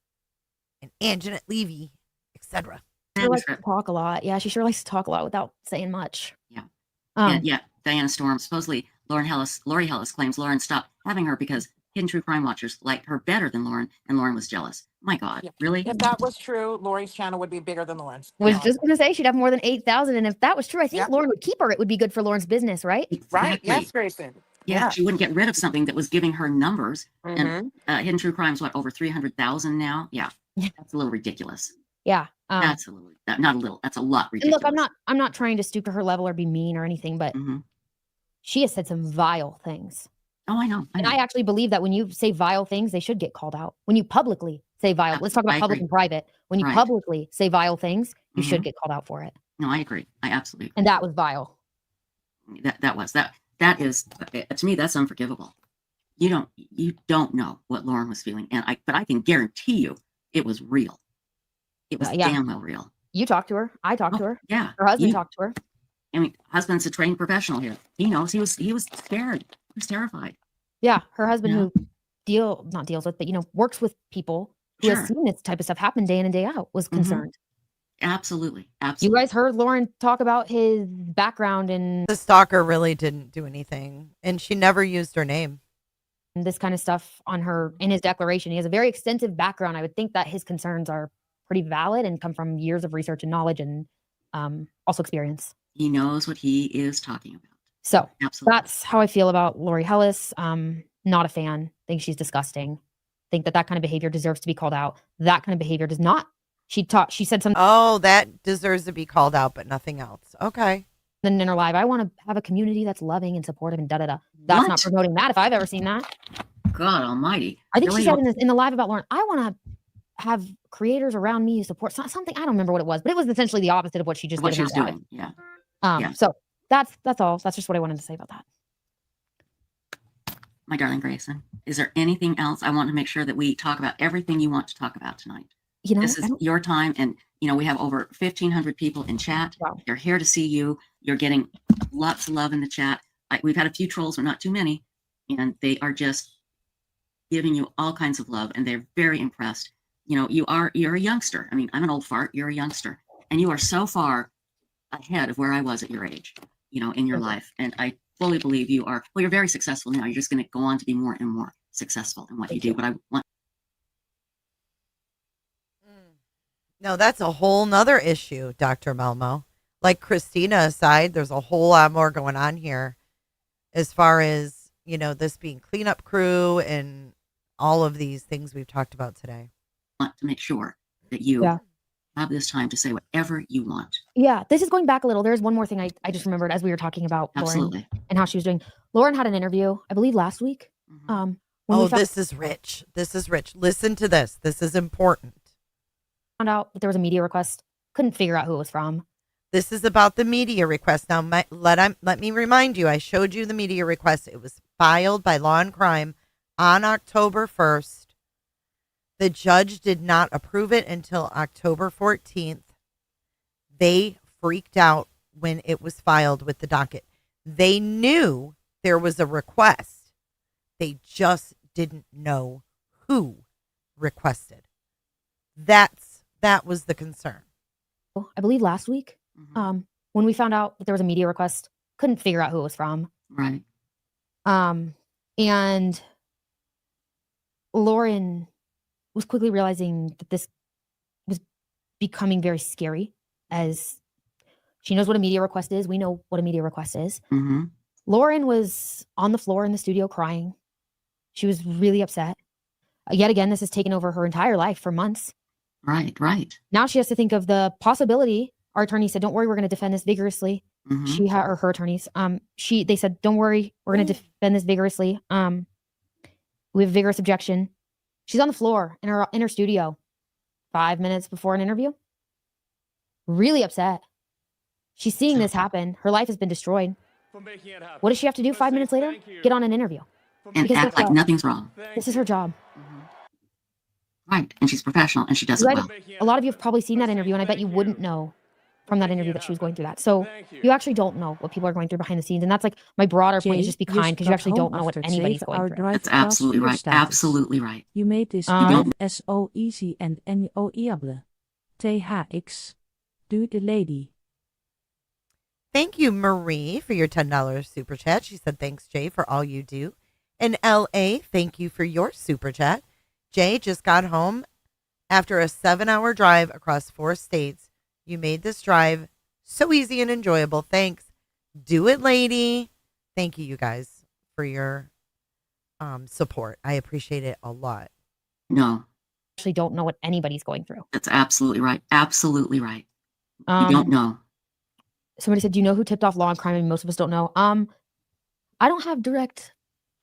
and Anjanette Levy, etc. She sure likes to talk a lot. Yeah, she sure likes to talk a lot without saying much. Yeah. Yeah, Diana Storm. Supposedly, Lori Hellis claims Lauren stopped having her because Hidden True Crime Watchers liked her better than Lauren, and Lauren was jealous. My God, really? If that was true, Lori's channel would be bigger than Lauren's. I was just going to say she'd have more than 8,000, and if that was true, I think Lauren would keep her. It would be good for Lauren's business, right? Exactly. Right. Yes, Grayson. Yeah, she wouldn't get rid of something that was giving her numbers. And Hidden True Crime's over 300,000 now. Yeah, that's a little ridiculous. Yeah, that's a little, not a little. That's a lot ridiculous. And look, I'm not trying to stoop to her level or be mean or anything, but she has said some vile things. Oh, I know. And I actually believe that when you say vile things, they should get called out. When you publicly say vile, let's talk about public and private. When you publicly say vile things, you should get called out for it. No, I agree. I absolutely agree. And that was vile. That is, to me, that's unforgivable. You don't know what Lauren was feeling, but I can guarantee you it was real. It was damn well real. You talked to her. I talked to her. Yeah, her husband talked to her. I mean, husband's a trained professional here. He knows. He was scared. He was terrified. Yeah, her husband who not deals with, but works with people who has seen this type of stuff happen day in and day out was concerned. Absolutely. You guys heard Lauren talk about his background, and the stalker really didn't do anything, and she never used her name. And this kind of stuff on her in his declaration. He has a very extensive background. I would think that his concerns are pretty valid and come from years of research and knowledge and also experience. He knows what he is talking about. So absolutely, that's how I feel about Lori Hellis. Not a fan. Think she's disgusting. Think that kind of behavior deserves to be called out. That kind of behavior does not. She said something. Oh, that deserves to be called out, but nothing else. Okay. Then in her live, I want to have a community that's loving and supportive and da-da-da. That's not promoting that if I've ever seen that. God almighty. I think she said in the live about Lauren, I want to have creators around me who support something. I don't remember what it was, but it was essentially the opposite of what she just what did. She was doing. Yeah. So that's all. That's just what I wanted to say about that. My darling Grayson, is there anything else? I want to make sure that we talk about everything you want to talk about tonight. This is your time, and we have over 1,500 people in chat. Wow. They're here to see you. You're getting lots of love in the chat. We've had a few trolls, but not too many, and they are just giving you all kinds of love, and they're very impressed. You're a youngster. I mean, I'm an old fart. You're a youngster, and you are so far ahead of where I was at your age, in your life. And I fully believe you are. Well, you're very successful now. You're just going to go on to be more and more successful in what you do. But I want. No, that's a whole nother issue, Dr. Malmo. Like Christina aside, there's a whole lot more going on here as far as, this being cleanup crew and all of these things we've talked about today. I want to make sure that you have this time to say whatever you want. Yeah, this is going back a little. There's one more thing I just remembered as we were talking about Lauren and how she was doing. Lauren had an interview, I believe, last week. This is rich. This is rich. Listen to this. This is important. Found out that there was a media request. Couldn't figure out who it was from. This is about the media request. Now, let me remind you, I showed you the media request. It was filed by Law and Crime on October 1st. The judge did not approve it until October 14th. They freaked out when it was filed with the docket. They knew there was a request. They just didn't know who requested. That was the concern. I believe last week, when we found out that there was a media request, couldn't figure out who it was from. Right. And Lauren was quickly realizing that this was becoming very scary, as she knows what a media request is. We know what a media request is. Lauren was on the floor in the studio crying. She was really upset. Yet again, this has taken over her entire life for months. Right. Now she has to think of the possibility. Our attorney said, "Don't worry, we're going to defend this vigorously." Or her attorneys. They said, "Don't worry, we're going to defend this vigorously." We have a vigorous objection. She's on the floor in her studio, 5 minutes before an interview. Really upset. She's seeing this happen. Her life has been destroyed. What does she have to do 5 minutes later? Get on an interview and act like nothing's wrong. This is her job. Right, and she's professional, and she does it well. A lot of you have probably seen that interview, and I bet you wouldn't know from that interview that she was going through that. So you actually don't know what people are going through behind the scenes, and that's like my broader point is just be kind, because you actually don't know what anybody's going through. That's absolutely right. Absolutely right. You made this so easy and enjoyable. THX. Do the lady. Thank you, Marie, for your $10 super chat. She said, "Thanks, Jay, for all you do." And LA, thank you for your super chat. Jay just got home after a 7-hour drive across 4 states. You made this drive so easy and enjoyable. Thanks. Do it, lady. Thank you guys, for your support. I appreciate it a lot. No. Actually don't know what anybody's going through. That's absolutely right. Absolutely right. You don't know. Somebody said, "Do you know who tipped off Law and Crime?" And most of us don't know. I don't have direct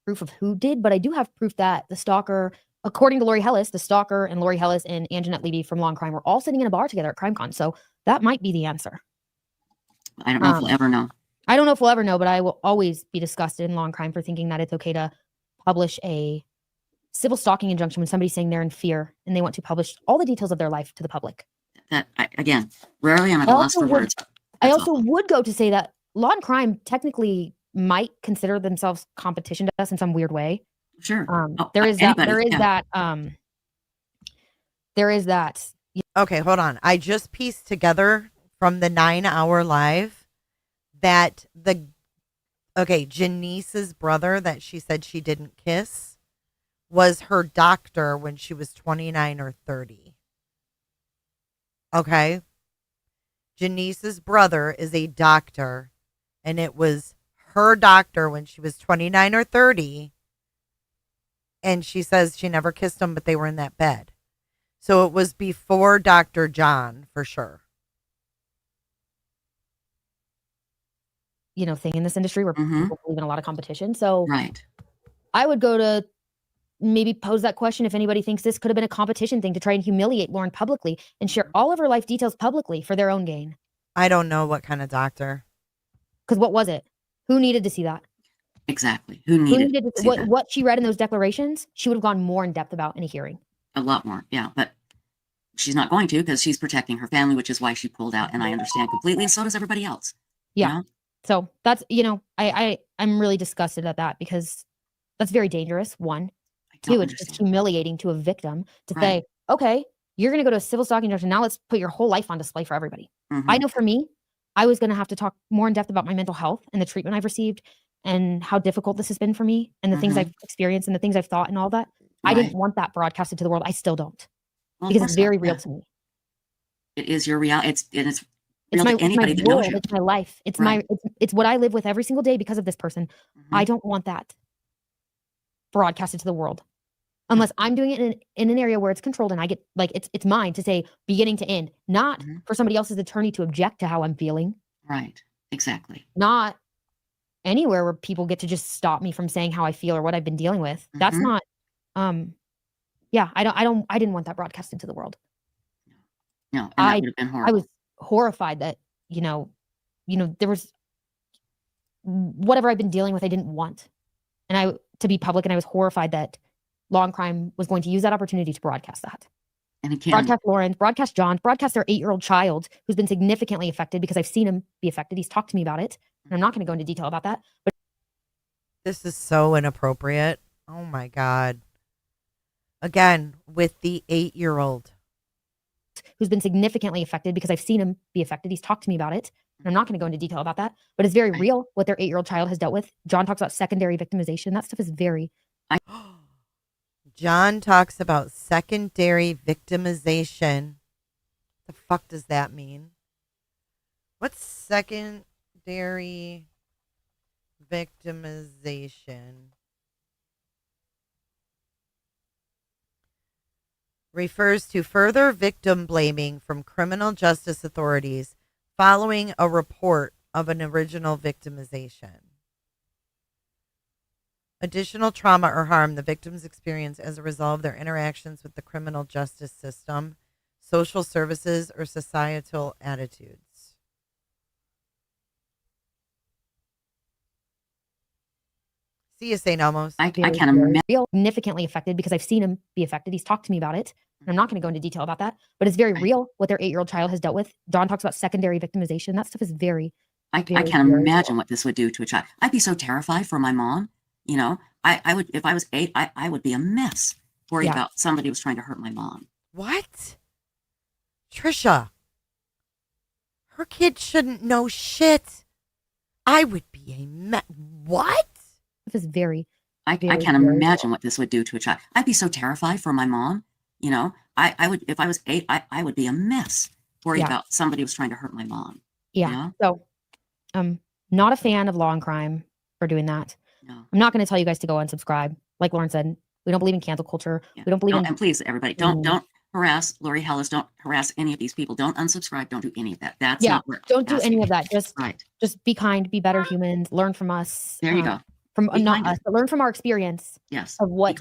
proof of who did, but I do have proof that the stalker, according to Lori Hellis, the stalker and Lori Hellis and Anjanette Levy from Law and Crime were all sitting in a bar together at CrimeCon. So that might be the answer. I don't know if we'll ever know. I don't know if we'll ever know, but I will always be disgusted in law and crime for thinking that it's okay to publish a civil stalking injunction when somebody's saying they're in fear and they want to publish all the details of their life to the public. That, again, rarely am I lost for words. I also would go to say that law and crime technically might consider themselves competition to us in some weird way. Sure. There is that. Okay, hold on. I just pieced together from the 9-hour live that Janice's brother that she said she didn't kiss was her doctor when she was 29 or 30. Okay. Janice's brother is a doctor, and it was her doctor when she was 29 or 30. And she says she never kissed him, but they were in that bed. So it was before Dr. John, for sure. Thing in this industry where people believe in a lot of competition. So right. I would go to maybe pose that question if anybody thinks this could have been a competition thing to try and humiliate Lauren publicly and share all of her life details publicly for their own gain. I don't know what kind of doctor. Because what was it? Who needed to see that? Exactly. Who needed to see that? What she read in those declarations, she would have gone more in depth about in a hearing. A lot more, yeah. But she's not going to because she's protecting her family, which is why she pulled out. And I understand completely. And so does everybody else. Yeah. You know? So that's, I'm really disgusted at that because that's very dangerous. One. Two, it's just humiliating to a victim to say, okay, you're going to go to a civil stalking injunction. Now let's put your whole life on display for everybody. I know for me, I was going to have to talk more in depth about my mental health and the treatment I've received and how difficult this has been for me and the things I've experienced and the things I've thought and all that. I didn't want that broadcasted to the world. I still don't because it's very real to me. It is your reality. It's real my, to anybody that knows you. It's my life. It's it's what I live with every single day because of this person. I don't want that broadcasted to the world. Unless I'm doing it in an area where it's controlled and I get it's mine to say beginning to end, not for somebody else's attorney to object to how I'm feeling. Right. Exactly. Not anywhere where people get to just stop me from saying how I feel or what I've been dealing with. That's not I didn't want that broadcasted to the world. No, and that would have been horrible. I was horrified that, there was whatever I've been dealing with I didn't want. And to be public, and I was horrified that Law and Crime was going to use that opportunity to broadcast that. And again, broadcast Lauren, broadcast John, broadcast their 8-year-old child who's been significantly affected because I've seen him be affected. He's talked to me about it. And I'm not going to go into detail about that. But this is so inappropriate. Oh my God. Again, with the 8-year-old. Who's been significantly affected because I've seen him be affected. He's talked to me about it. And I'm not going to go into detail about that. But it's very real what their 8-year-old child has dealt with. John talks about secondary victimization. That stuff is very... John talks about secondary victimization. The fuck does that mean? What's secondary victimization? Refers to further victim blaming from criminal justice authorities following a report of an original victimization. Additional trauma or harm the victims experience as a result of their interactions with the criminal justice system, social services, or societal attitudes. See you, St. Elmo's. I can't imagine. Significantly affected because I've seen him be affected. He's talked to me about it. And I'm not going to go into detail about that. But it's very real what their 8-year-old child has dealt with. John talks about secondary victimization. That stuff is very... I can't imagine what this would do to a child. I'd be so terrified for my mom. I would, if I was 8, I would be a mess worried about somebody was trying to hurt my mom. What? Trisha. Her kid shouldn't know shit. I would be a mess. What? This is very... I can't imagine what this would do to a child. I'd be so terrified for my mom. I would, if I was 8, I would be a mess worried about somebody was trying to hurt my mom. Yeah. So, not a fan of Law and Crime for doing that. No. I'm not going to tell you guys to go unsubscribe. Like Lauren said, we don't believe in cancel culture. Yeah. We don't believe in... And please, everybody, don't harass Lori Hellis. Don't harass any of these people. Don't unsubscribe. Don't do any of that. That's not work. Don't do any of that. Just be kind, be better humans, learn from us. There you go. From not us, but learn from our experience. Yes. Of what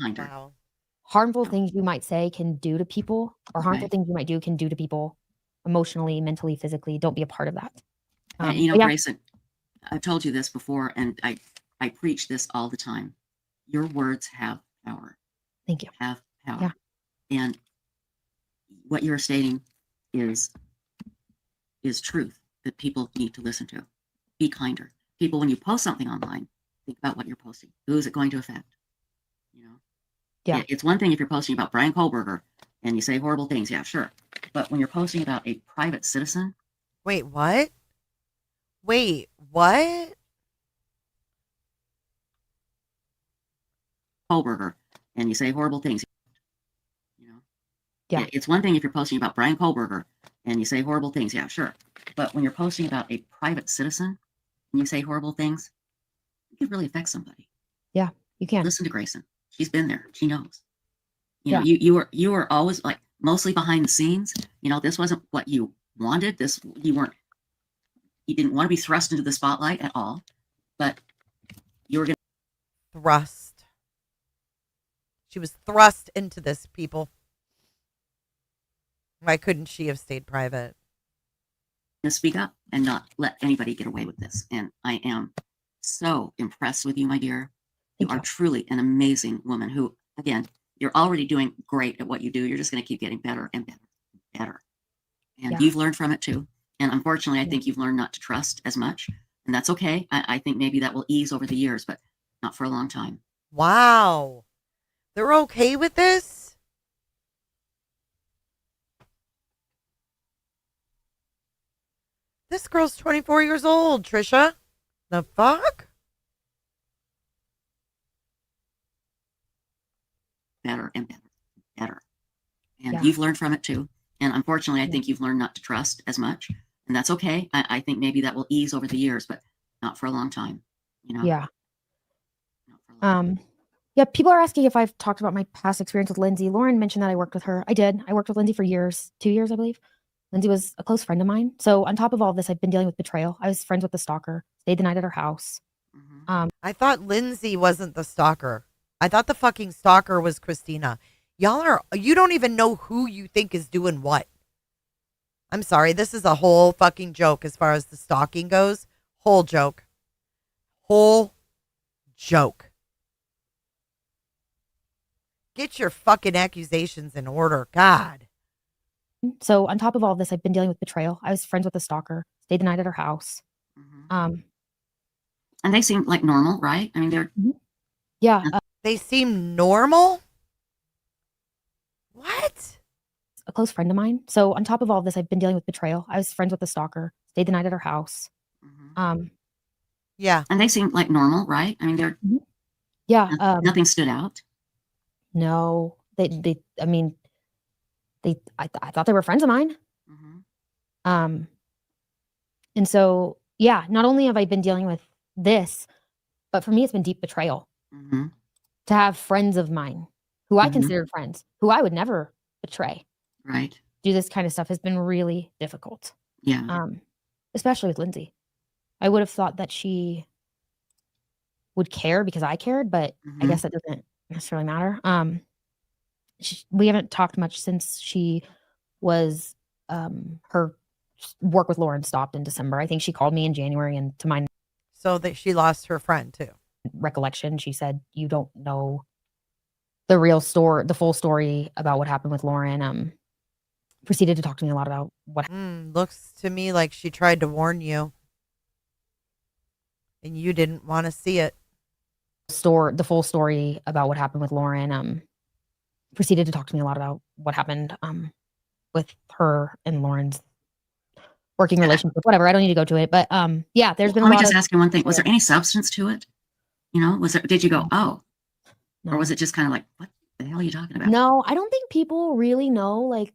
harmful things you might say can do to people, or harmful things you might do can do to people emotionally, mentally, physically. Don't be a part of that. Grayson, I've told you this before, and I preach this all the time. Your words have power. Thank you. Have power. Yeah. And what you're stating is truth that people need to listen to. Be kinder. People, when you post something online, think about what you're posting. Who is it going to affect? You know? Yeah. It's one thing if you're posting about Brian Kohlberger and you say horrible things. Yeah, sure. But when you're posting about a private citizen. Wait, what? Wait, what? Kohlberger and you say horrible things. You know? Yeah. It's one thing if you're posting about Brian Kohlberger and you say horrible things. Yeah, sure. But when you're posting about a private citizen and you say horrible things, it could really affect somebody. Yeah, you can. Listen to Grayson. She's been there. She knows. You know, Yeah. you were always like mostly behind the scenes. You know, this wasn't what you wanted. You didn't want to be thrust into the spotlight at all, but you were going to Thrust. She was thrust into this, people. Why couldn't she have stayed private? speak up and not let anybody get away with this. And I am so impressed with you, my dear. You are truly an amazing woman who, again, you're already doing great at what you do. You're just going to keep getting better and better and better. And you've learned from it too. And unfortunately, I think you've learned not to trust as much. And that's okay. I think maybe that will ease over the years, but not for a long time. Wow. They're okay with this? This girl's 24 years old, Trisha. The fuck? Better and better, better. And you've learned from it too. And unfortunately, I think you've learned not to trust as much. And that's okay. I think maybe that will ease over the years, but not for a long time. You know? Yeah. Yeah, people are asking if I've talked about my past experience with Lindsay. Lauren mentioned that I worked with her. I did. I worked with Lindsay for years, 2 years, I believe. Lindsay was a close friend of mine. So on top of all this, I've been dealing with betrayal. I was friends with the stalker, stayed the night at her house. I thought Lindsay wasn't the stalker. I thought the fucking stalker was Christina. You don't even know who you think is doing what. I'm sorry. This is a whole fucking joke as far as the stalking goes. Whole joke. Whole joke. Get your fucking accusations in order. God. So on top of all this, I've been dealing with betrayal. I was friends with the stalker, stayed the night at her house. And they seem like normal, right? I mean, they're. Yeah. They seem normal? What? A close friend of mine. So on top of all this, I've been dealing with betrayal. I was friends with the stalker, stayed the night at her house. Yeah. And they seem like normal, right? I mean, they're. Yeah. Nothing stood out. No, I thought they were friends of mine. And so, yeah, not only have I been dealing with this, but for me, it's been deep betrayal to have friends of mine who I considered friends, who I would never betray. Right. Do this kind of stuff has been really difficult. Yeah. Especially with Lindsay. I would have thought that she would care because I cared, but I guess that doesn't necessarily matter. We haven't talked much since she was her work with Lauren stopped in December. I think she called me in January, and to my so that she lost her friend too. Recollection, she said, "You don't know the real story, the full story about what happened with Lauren." Proceeded to talk to me a lot about what looks to me like she tried to warn you, and you didn't want to see it. The full story about what happened with Lauren. Proceeded to talk to me a lot about what happened with her and Lauren's working relationship. Whatever, I don't need to go to it, but yeah, there's been. Let me just ask you one thing: was there any substance to it? You know, did you go, oh, no. Or was it just kind of like, what the hell are you talking about? No, I don't think people really know. Like,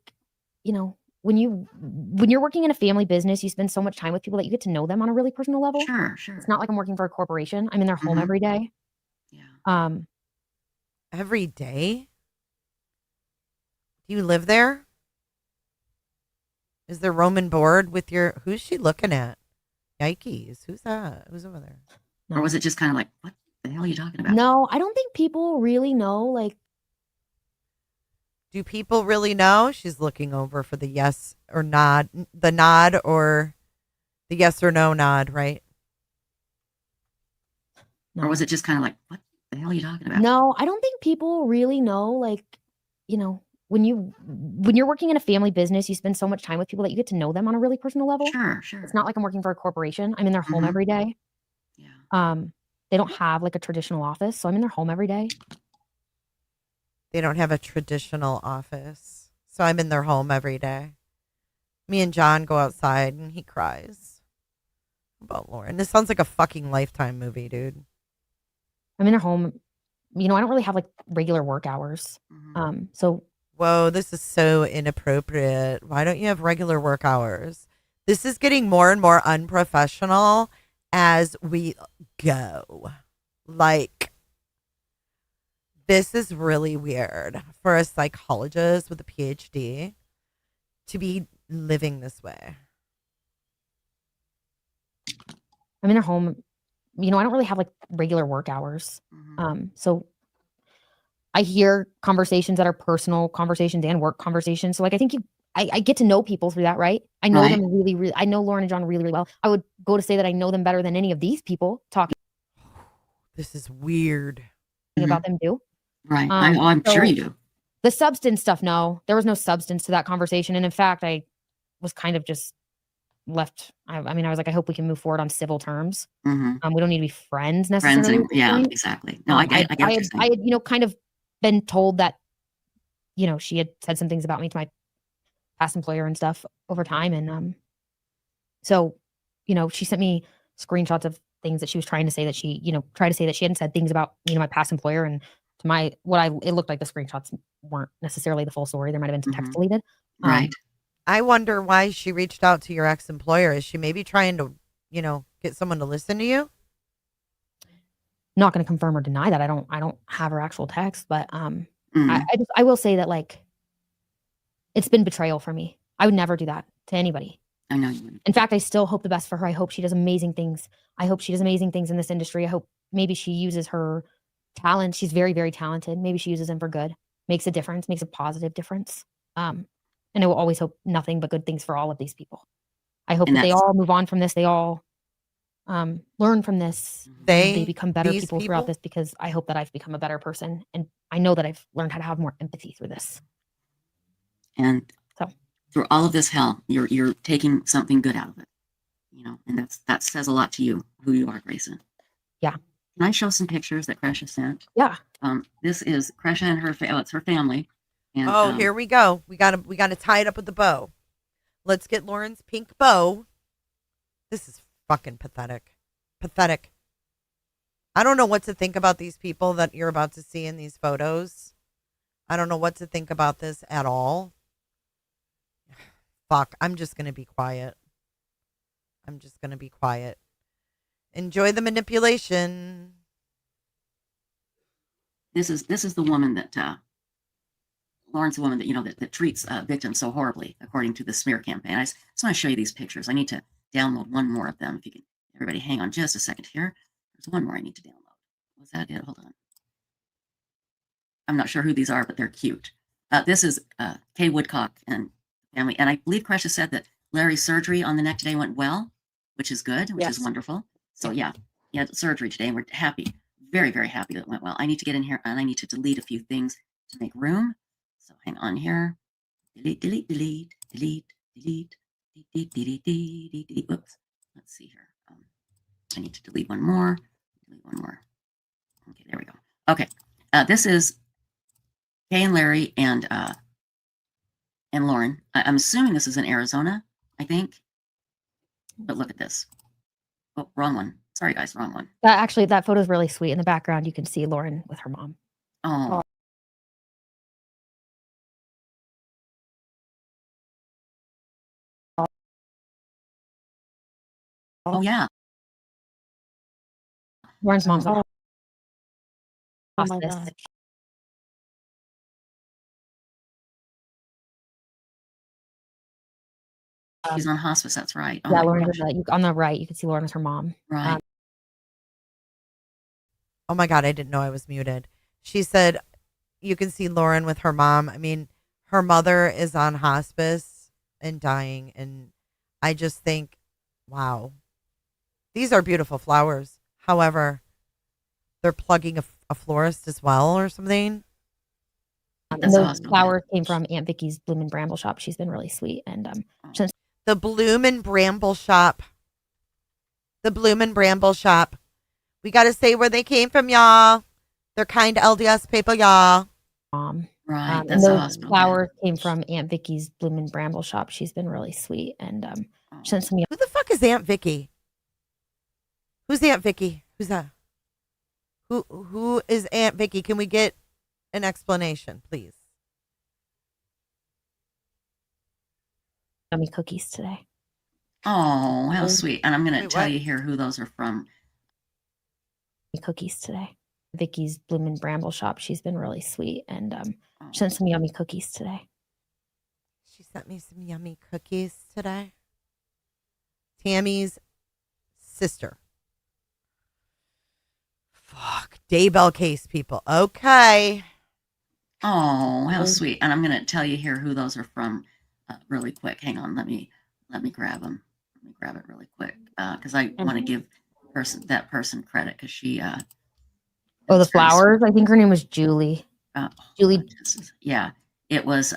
you know, when you're working in a family business, you spend so much time with people that you get to know them on a really personal level. Sure. It's not like I'm working for a corporation. I'm in their home every day. Yeah. Every day? Do you live there? Is there room and board with your... Who's she looking at? Yikes. Who's that? Who's over there? Or was it just kind of like, what the hell are you talking about? No, I don't think people really know. Like, do people really know? She's looking over for the yes or nod, the nod or the yes or no nod, right? Or was it just kind of like, what the hell are you talking about? No, I don't think people really know, like, you know, when you're working in a family business, you spend so much time with people that you get to know them on a really personal level. Sure, sure. It's not like I'm working for a corporation. I'm in their home every day. They don't have like a traditional office, so I'm in their home every day. They don't have a traditional office, so I'm in their home every day. Me and John go outside and he cries about Lauren. This sounds like a fucking Lifetime movie, dude. I'm in their home. You know, I don't really have like regular work hours. So whoa, this is so inappropriate. Why don't you have regular work hours? This is getting more and more unprofessional as we go. Like, this is really weird for a psychologist with a PhD to be living this way. I'm in their home. You know, I don't really have like regular work hours. So I hear conversations that are personal conversations and work conversations. So like, I think I get to know people through that, right? I know them really, I know Lauren and John really, really well. I would go to say that I know them better than any of these people talking. This is weird. About them too. Right. I'm sure you do. The substance stuff, no. There was no substance to that conversation. And in fact, I was kind of just left. I mean, I was like, I hope we can move forward on civil terms. We don't need to be friends necessarily. Yeah, exactly. No, I get what you're saying. I had, you know, kind of been told that, you know, she had said some things about me to my past employer and stuff over time. And so, you know, she sent me screenshots of things that she was trying to say that she, you know, tried to say that she hadn't said things about, you know, my past employer. And to my, it looked like the screenshots weren't necessarily the full story. There might have been some text deleted. Right. I wonder why she reached out to your ex-employer. Is she maybe trying to, you know, get someone to listen to you? Not going to confirm or deny that. I don't have her actual text, but I will say that, like, it's been betrayal for me. I would never do that to anybody. I know you wouldn't. In fact, I still hope the best for her. I hope she does amazing things. I hope she does amazing things in this industry. I hope maybe she uses her talent. She's very, very talented. Maybe she uses them for good, makes a difference, makes a positive difference. And I will always hope nothing but good things for all of these people. I hope that they all move on from this. They all learn from this. They become better people throughout this, because I hope that I've become a better person. And I know that I've learned how to have more empathy through this. And through all of this hell, you're taking something good out of it, you know, and that says a lot to you, who you are, Grayson. Yeah. Can I show some pictures that Kresha sent? Yeah. This is Kresha and her it's her family. And, here we go. We gotta tie it up with the bow. Let's get Lauren's pink bow. This is fucking pathetic. Pathetic. I don't know what to think about these people that you're about to see in these photos. I don't know what to think about this at all. Fuck, I'm just going to be quiet. I'm just going to be quiet. Enjoy the manipulation. This is the woman that Lauren's the woman that, you know, that treats victims so horribly, according to the smear campaign. I just want to show you these pictures. I need to download one more of them. If you can, everybody hang on just a second here. There's one more I need to download. Was that it? Hold on. I'm not sure who these are, but they're cute. This is Kay Woodcock and family. And I believe Kresha said that Larry's surgery on the neck today went well, which is good, which is wonderful. So yeah, he had surgery today and we're happy, very, very happy that it went well. I need to get in here and I need to delete a few things to make room. So hang on here. Delete, delete, delete, delete, delete, delete, delete, delete, delete. Whoops. Let's see here. I need to delete one more. Delete one more. Okay, there we go. Okay. This is Kay and Larry and Lauren. I'm assuming this is in Arizona, I think. But look at this. Oh, wrong one. Sorry, guys, wrong one. That photo is really sweet. In the background, you can see Lauren with her mom. Oh. Oh, yeah. Lauren's mom's on Oh my hospice. God. She's on hospice. That's right. Oh Yeah, my Lauren, gosh. on the right, you can see Lauren with her mom. Right. Oh my God, I didn't know I was muted. She said, you can see Lauren with her mom. I mean, her mother is on hospice and dying. And I just think, wow, these are beautiful flowers. However, they're plugging a florist as well or something. And those flowers came from Aunt Vicky's Bloom and Bramble shop. She's been really sweet. And since The Bloom and Bramble shop. The Bloom and Bramble shop. We got to say where they came from, y'all. They're kind LDS people, y'all. Right. and That's a those hospital. flowers came from Aunt Vicky's Bloom and Bramble shop. She's been really sweet. And since some Who the fuck is Aunt Vicky? Who's Aunt Vicky? Who's that? Who is Aunt Vicky? Can we get an explanation, please? yummy cookies today. Oh, how sweet. And I'm going to Wait, tell what? you here who those are from. Cookies today. Vicky's Bloom and Bramble shop. She's been really sweet. And sent some yummy cookies today. She sent me some yummy cookies today. Tammy's sister. Fuck. Daybell case people. Okay. Oh, how sweet. And I'm going to tell you here who those are from really quick. Hang on. Let me grab them. Let me grab it really quick because I want to give that person credit because she. Oh, the flowers. I think her name was Julie. Julie. Yeah, it was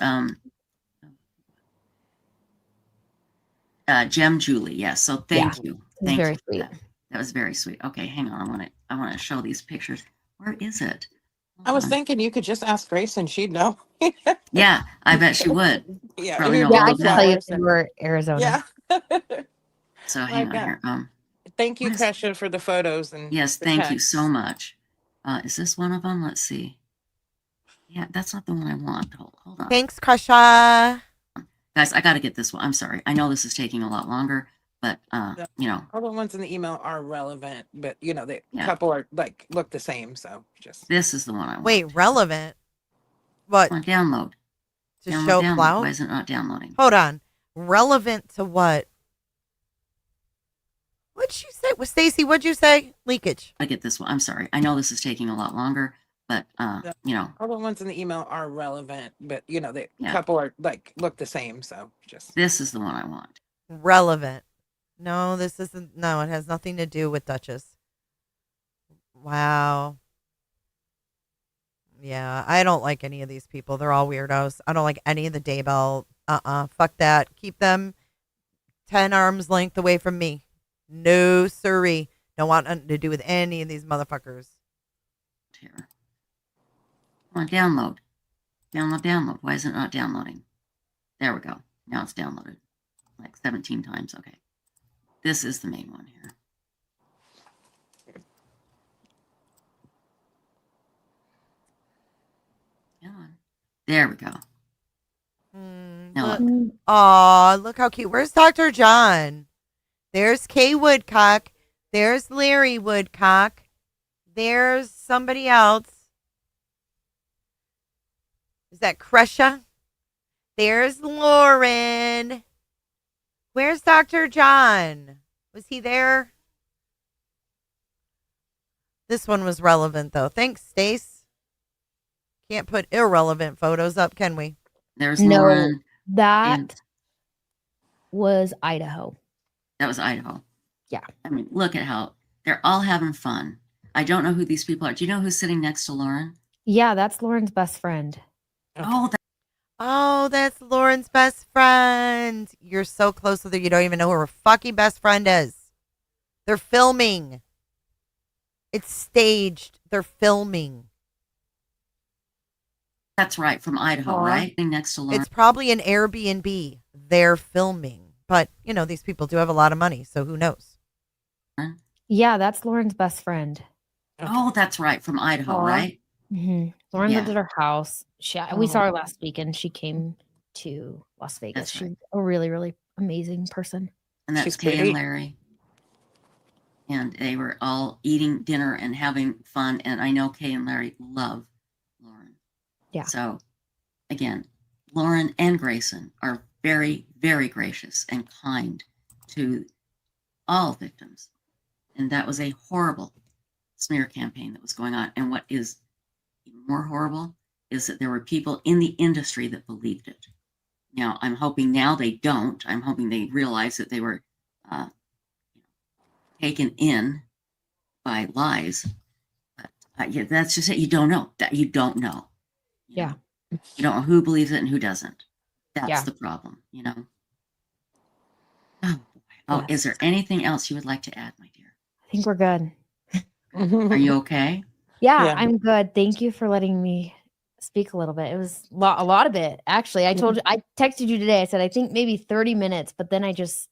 Gem Julie. Yes. So thank you. Thank very you. Sweet. That was very sweet. Okay, hang on. I want to show these pictures. Where is it? I was thinking you could just ask Grayson. She'd know. Yeah, I bet she would. Yeah, Probably you know do all I about can tell you it. if you were Arizona. Yeah. So hang on here. Thank you, what is- Kesha, for the photos and Yes, the thank you text. so much. Is this one of them? Let's see. Yeah, that's not the one I want. Hold on. Thanks, Krusha. Guys, I got to get this one. I'm sorry. I know this is taking a lot longer, but you know, All the ones in the email are relevant, but the Yeah. couple are look the same. So just this is the one I want. Wait, relevant? What? Come on, download. To Download, show download. clout? Why is it not downloading? Hold on. Relevant to what? What'd you say? Well, Stacy, what'd you say? Leakage. I get this one. I'm sorry. I know this is taking a lot longer, but you know, all the ones in the email are relevant, but the Yeah. couple are look the same. So just this is the one I want. Relevant. No, this isn't. No, it has nothing to do with Duchess. Wow. Yeah, I don't like any of these people. They're all weirdos. I don't like any of the Daybell. Fuck that. Keep them 10 arms length away from me. No, siree. Don't want nothing to do with any of these motherfuckers. Here. Come on, download. Download. Why is it not downloading? There we go. Now it's downloaded. Like 17 times. Okay. This is the main one here. Come on. There we go. Now look. Aw, look how cute. Where's Dr. John? There's Kay Woodcock. There's Larry Woodcock. There's somebody else. Is that Crusha? There's Lauren. Where's Dr. John? Was he there? This one was relevant, though. Thanks, Stace. Can't put irrelevant photos up, can we? There's No, Lauren. that was Idaho. That was Idaho. Yeah. I mean, look at how they're all having fun. I don't know who these people are. Do you know who's sitting next to Lauren? Yeah, that's Lauren's best friend. Oh, that's Lauren's best friend. You're so close with her, you don't even know who her fucking best friend is. They're filming. It's staged. They're filming. That's right, from Idaho, right? Next to Lauren. It's probably an Airbnb. They're filming. But, these people do have a lot of money, so who knows? Yeah, that's Lauren's best friend. Oh, that's right, from Idaho, right? Mm-hmm. Lauren Yeah. lived at her house. We saw her last week, and she came to Las Vegas. That's She's a really, really amazing person. And that's Kay and Larry. And they were all eating dinner and having fun. And I know Kay and Larry love Lauren. Yeah. So, again, Lauren and Grayson are very, very gracious and kind to all victims. And that was a horrible smear campaign that was going on. And what is even more horrible is that there were people in the industry that believed it. Now, I'm hoping now they don't. I'm hoping they realize that they were taken in by lies. But Yeah, that's just it. You don't know that. You don't know. Yeah. You don't know who believes it and who doesn't. That's Yeah. the problem, Oh, boy. Oh, is there anything else you would like to add, my dear? I think we're good. Are you okay? Yeah, I'm good. Thank you for letting me speak a little bit. It was a lot of it, actually. I texted you today. I said, I think maybe 30 minutes, but then I just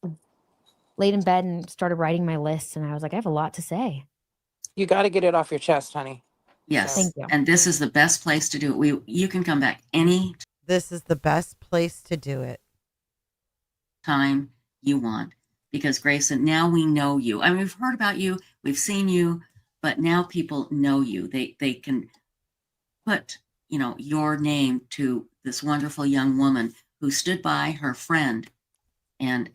laid in bed and started writing my list. And I was like, I have a lot to say. You got to get it off your chest, honey. Yes. Thank you. And this is the best place to do it. You can come back any This is the best place to do it. time you want, because Grayson, now we know you. I mean, we've heard about you, we've seen you, but now people know you. They can put, your name to this wonderful young woman who stood by her friend and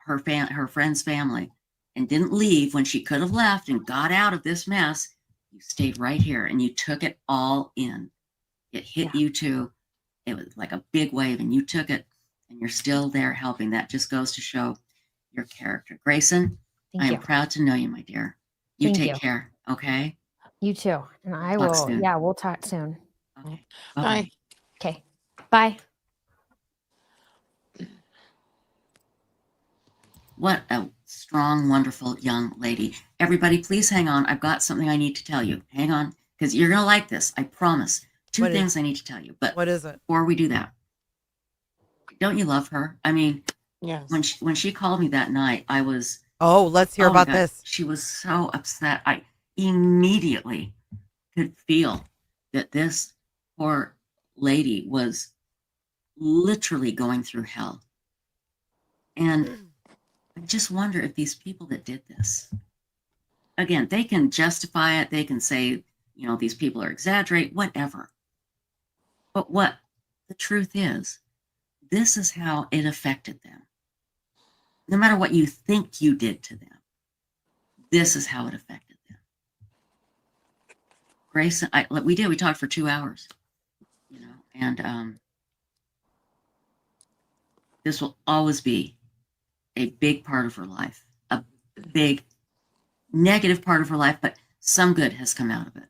her friend's family and didn't leave when she could have left and got out of this mess. You stayed right here and you took it all in. It hit you too. It was like a big wave and you took it and you're still there helping. That just goes to show your character. Grayson, I am proud to know you, my dear. You take care, okay? You too. And I Talk will, soon. we'll talk soon. Okay. Bye. Okay. Bye. What a strong, wonderful young lady. Everybody, please hang on. I've got something I need to tell you. Hang on, because you're going to like this. I promise. Two things I need to tell you. But what is it? Before we do that, don't you love her? I mean, yes. When she called me that night, I was... Oh, let's hear about this. She was so upset. I immediately could feel that this poor lady was literally going through hell. And I just wonder if these people that did this, again, they can justify it. They can say, these people are exaggerating, whatever. But what the truth is, this is how it affected them. No matter what you think you did to them, this is how it affected them. Grayson, we talked for 2 hours, and this will always be a big part of her life, a big negative part of her life, but some good has come out of it.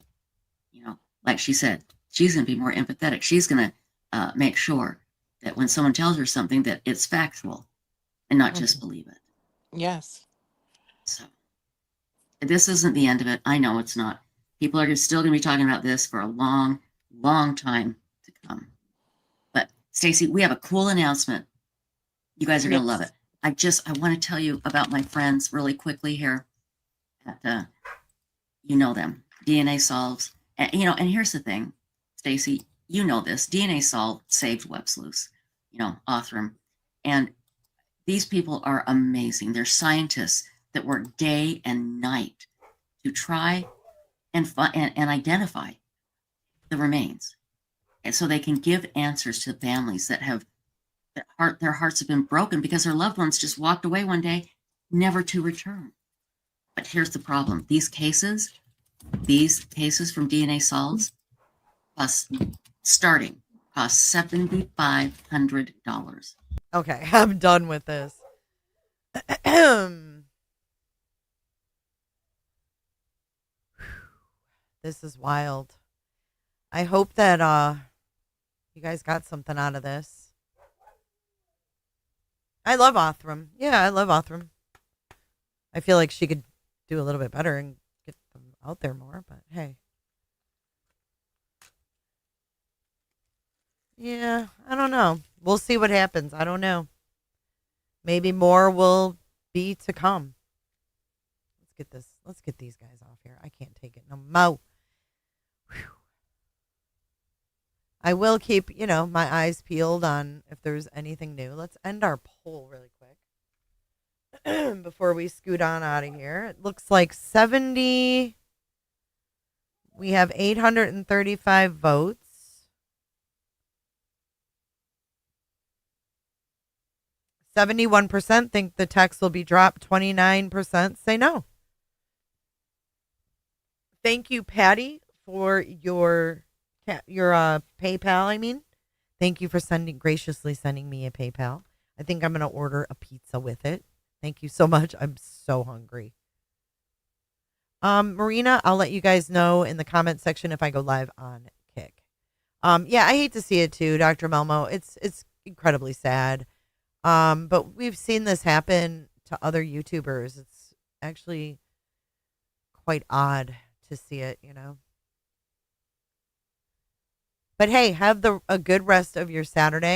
Like she said, she's going to be more empathetic. She's going to make sure that when someone tells her something, that it's factual and not just believe it. Yes. So this isn't the end of it. I know it's not. People are still going to be talking about this for a long, long time to come. But Stacy, we have a cool announcement. You guys are going to love it. I want to tell you about my friends really quickly here. You know them, DNA Solves. And here's the thing, Stacy, you know this. DNA Solve saved Websleuths, Othram. And these people are amazing. They're scientists that work day and night to try and identify the remains. And so they can give answers to families that have their hearts have been broken because their loved ones just walked away one day, never to return. But here's the problem. These cases from DNA Solves cost $7,500. Okay, I'm done with this. This is wild. I hope that you guys got something out of this. I love Othram. Yeah, I love Othram. I feel like she could do a little bit better and get them out there more, but hey. Yeah, I don't know. We'll see what happens. I don't know. Maybe more will be to come. Let's get these guys off here. I can't take it no more. I will keep, my eyes peeled on if there's anything new. Let's end our poll really quick before we scoot on out of here. It looks like 70. We have 835 votes. 71% think the tax will be dropped. 29% say no. Thank you, Patty, for your PayPal. Thank you for graciously sending me a PayPal. I think I'm going to order a pizza with it. Thank you so much. I'm so hungry. Marina, I'll let you guys know in the comment section if I go live on Kick. Yeah, I hate to see it too, Dr. Melmo. It's incredibly sad. But we've seen this happen to other YouTubers. It's actually quite odd to see it, you know. But hey, have a good rest of your Saturday.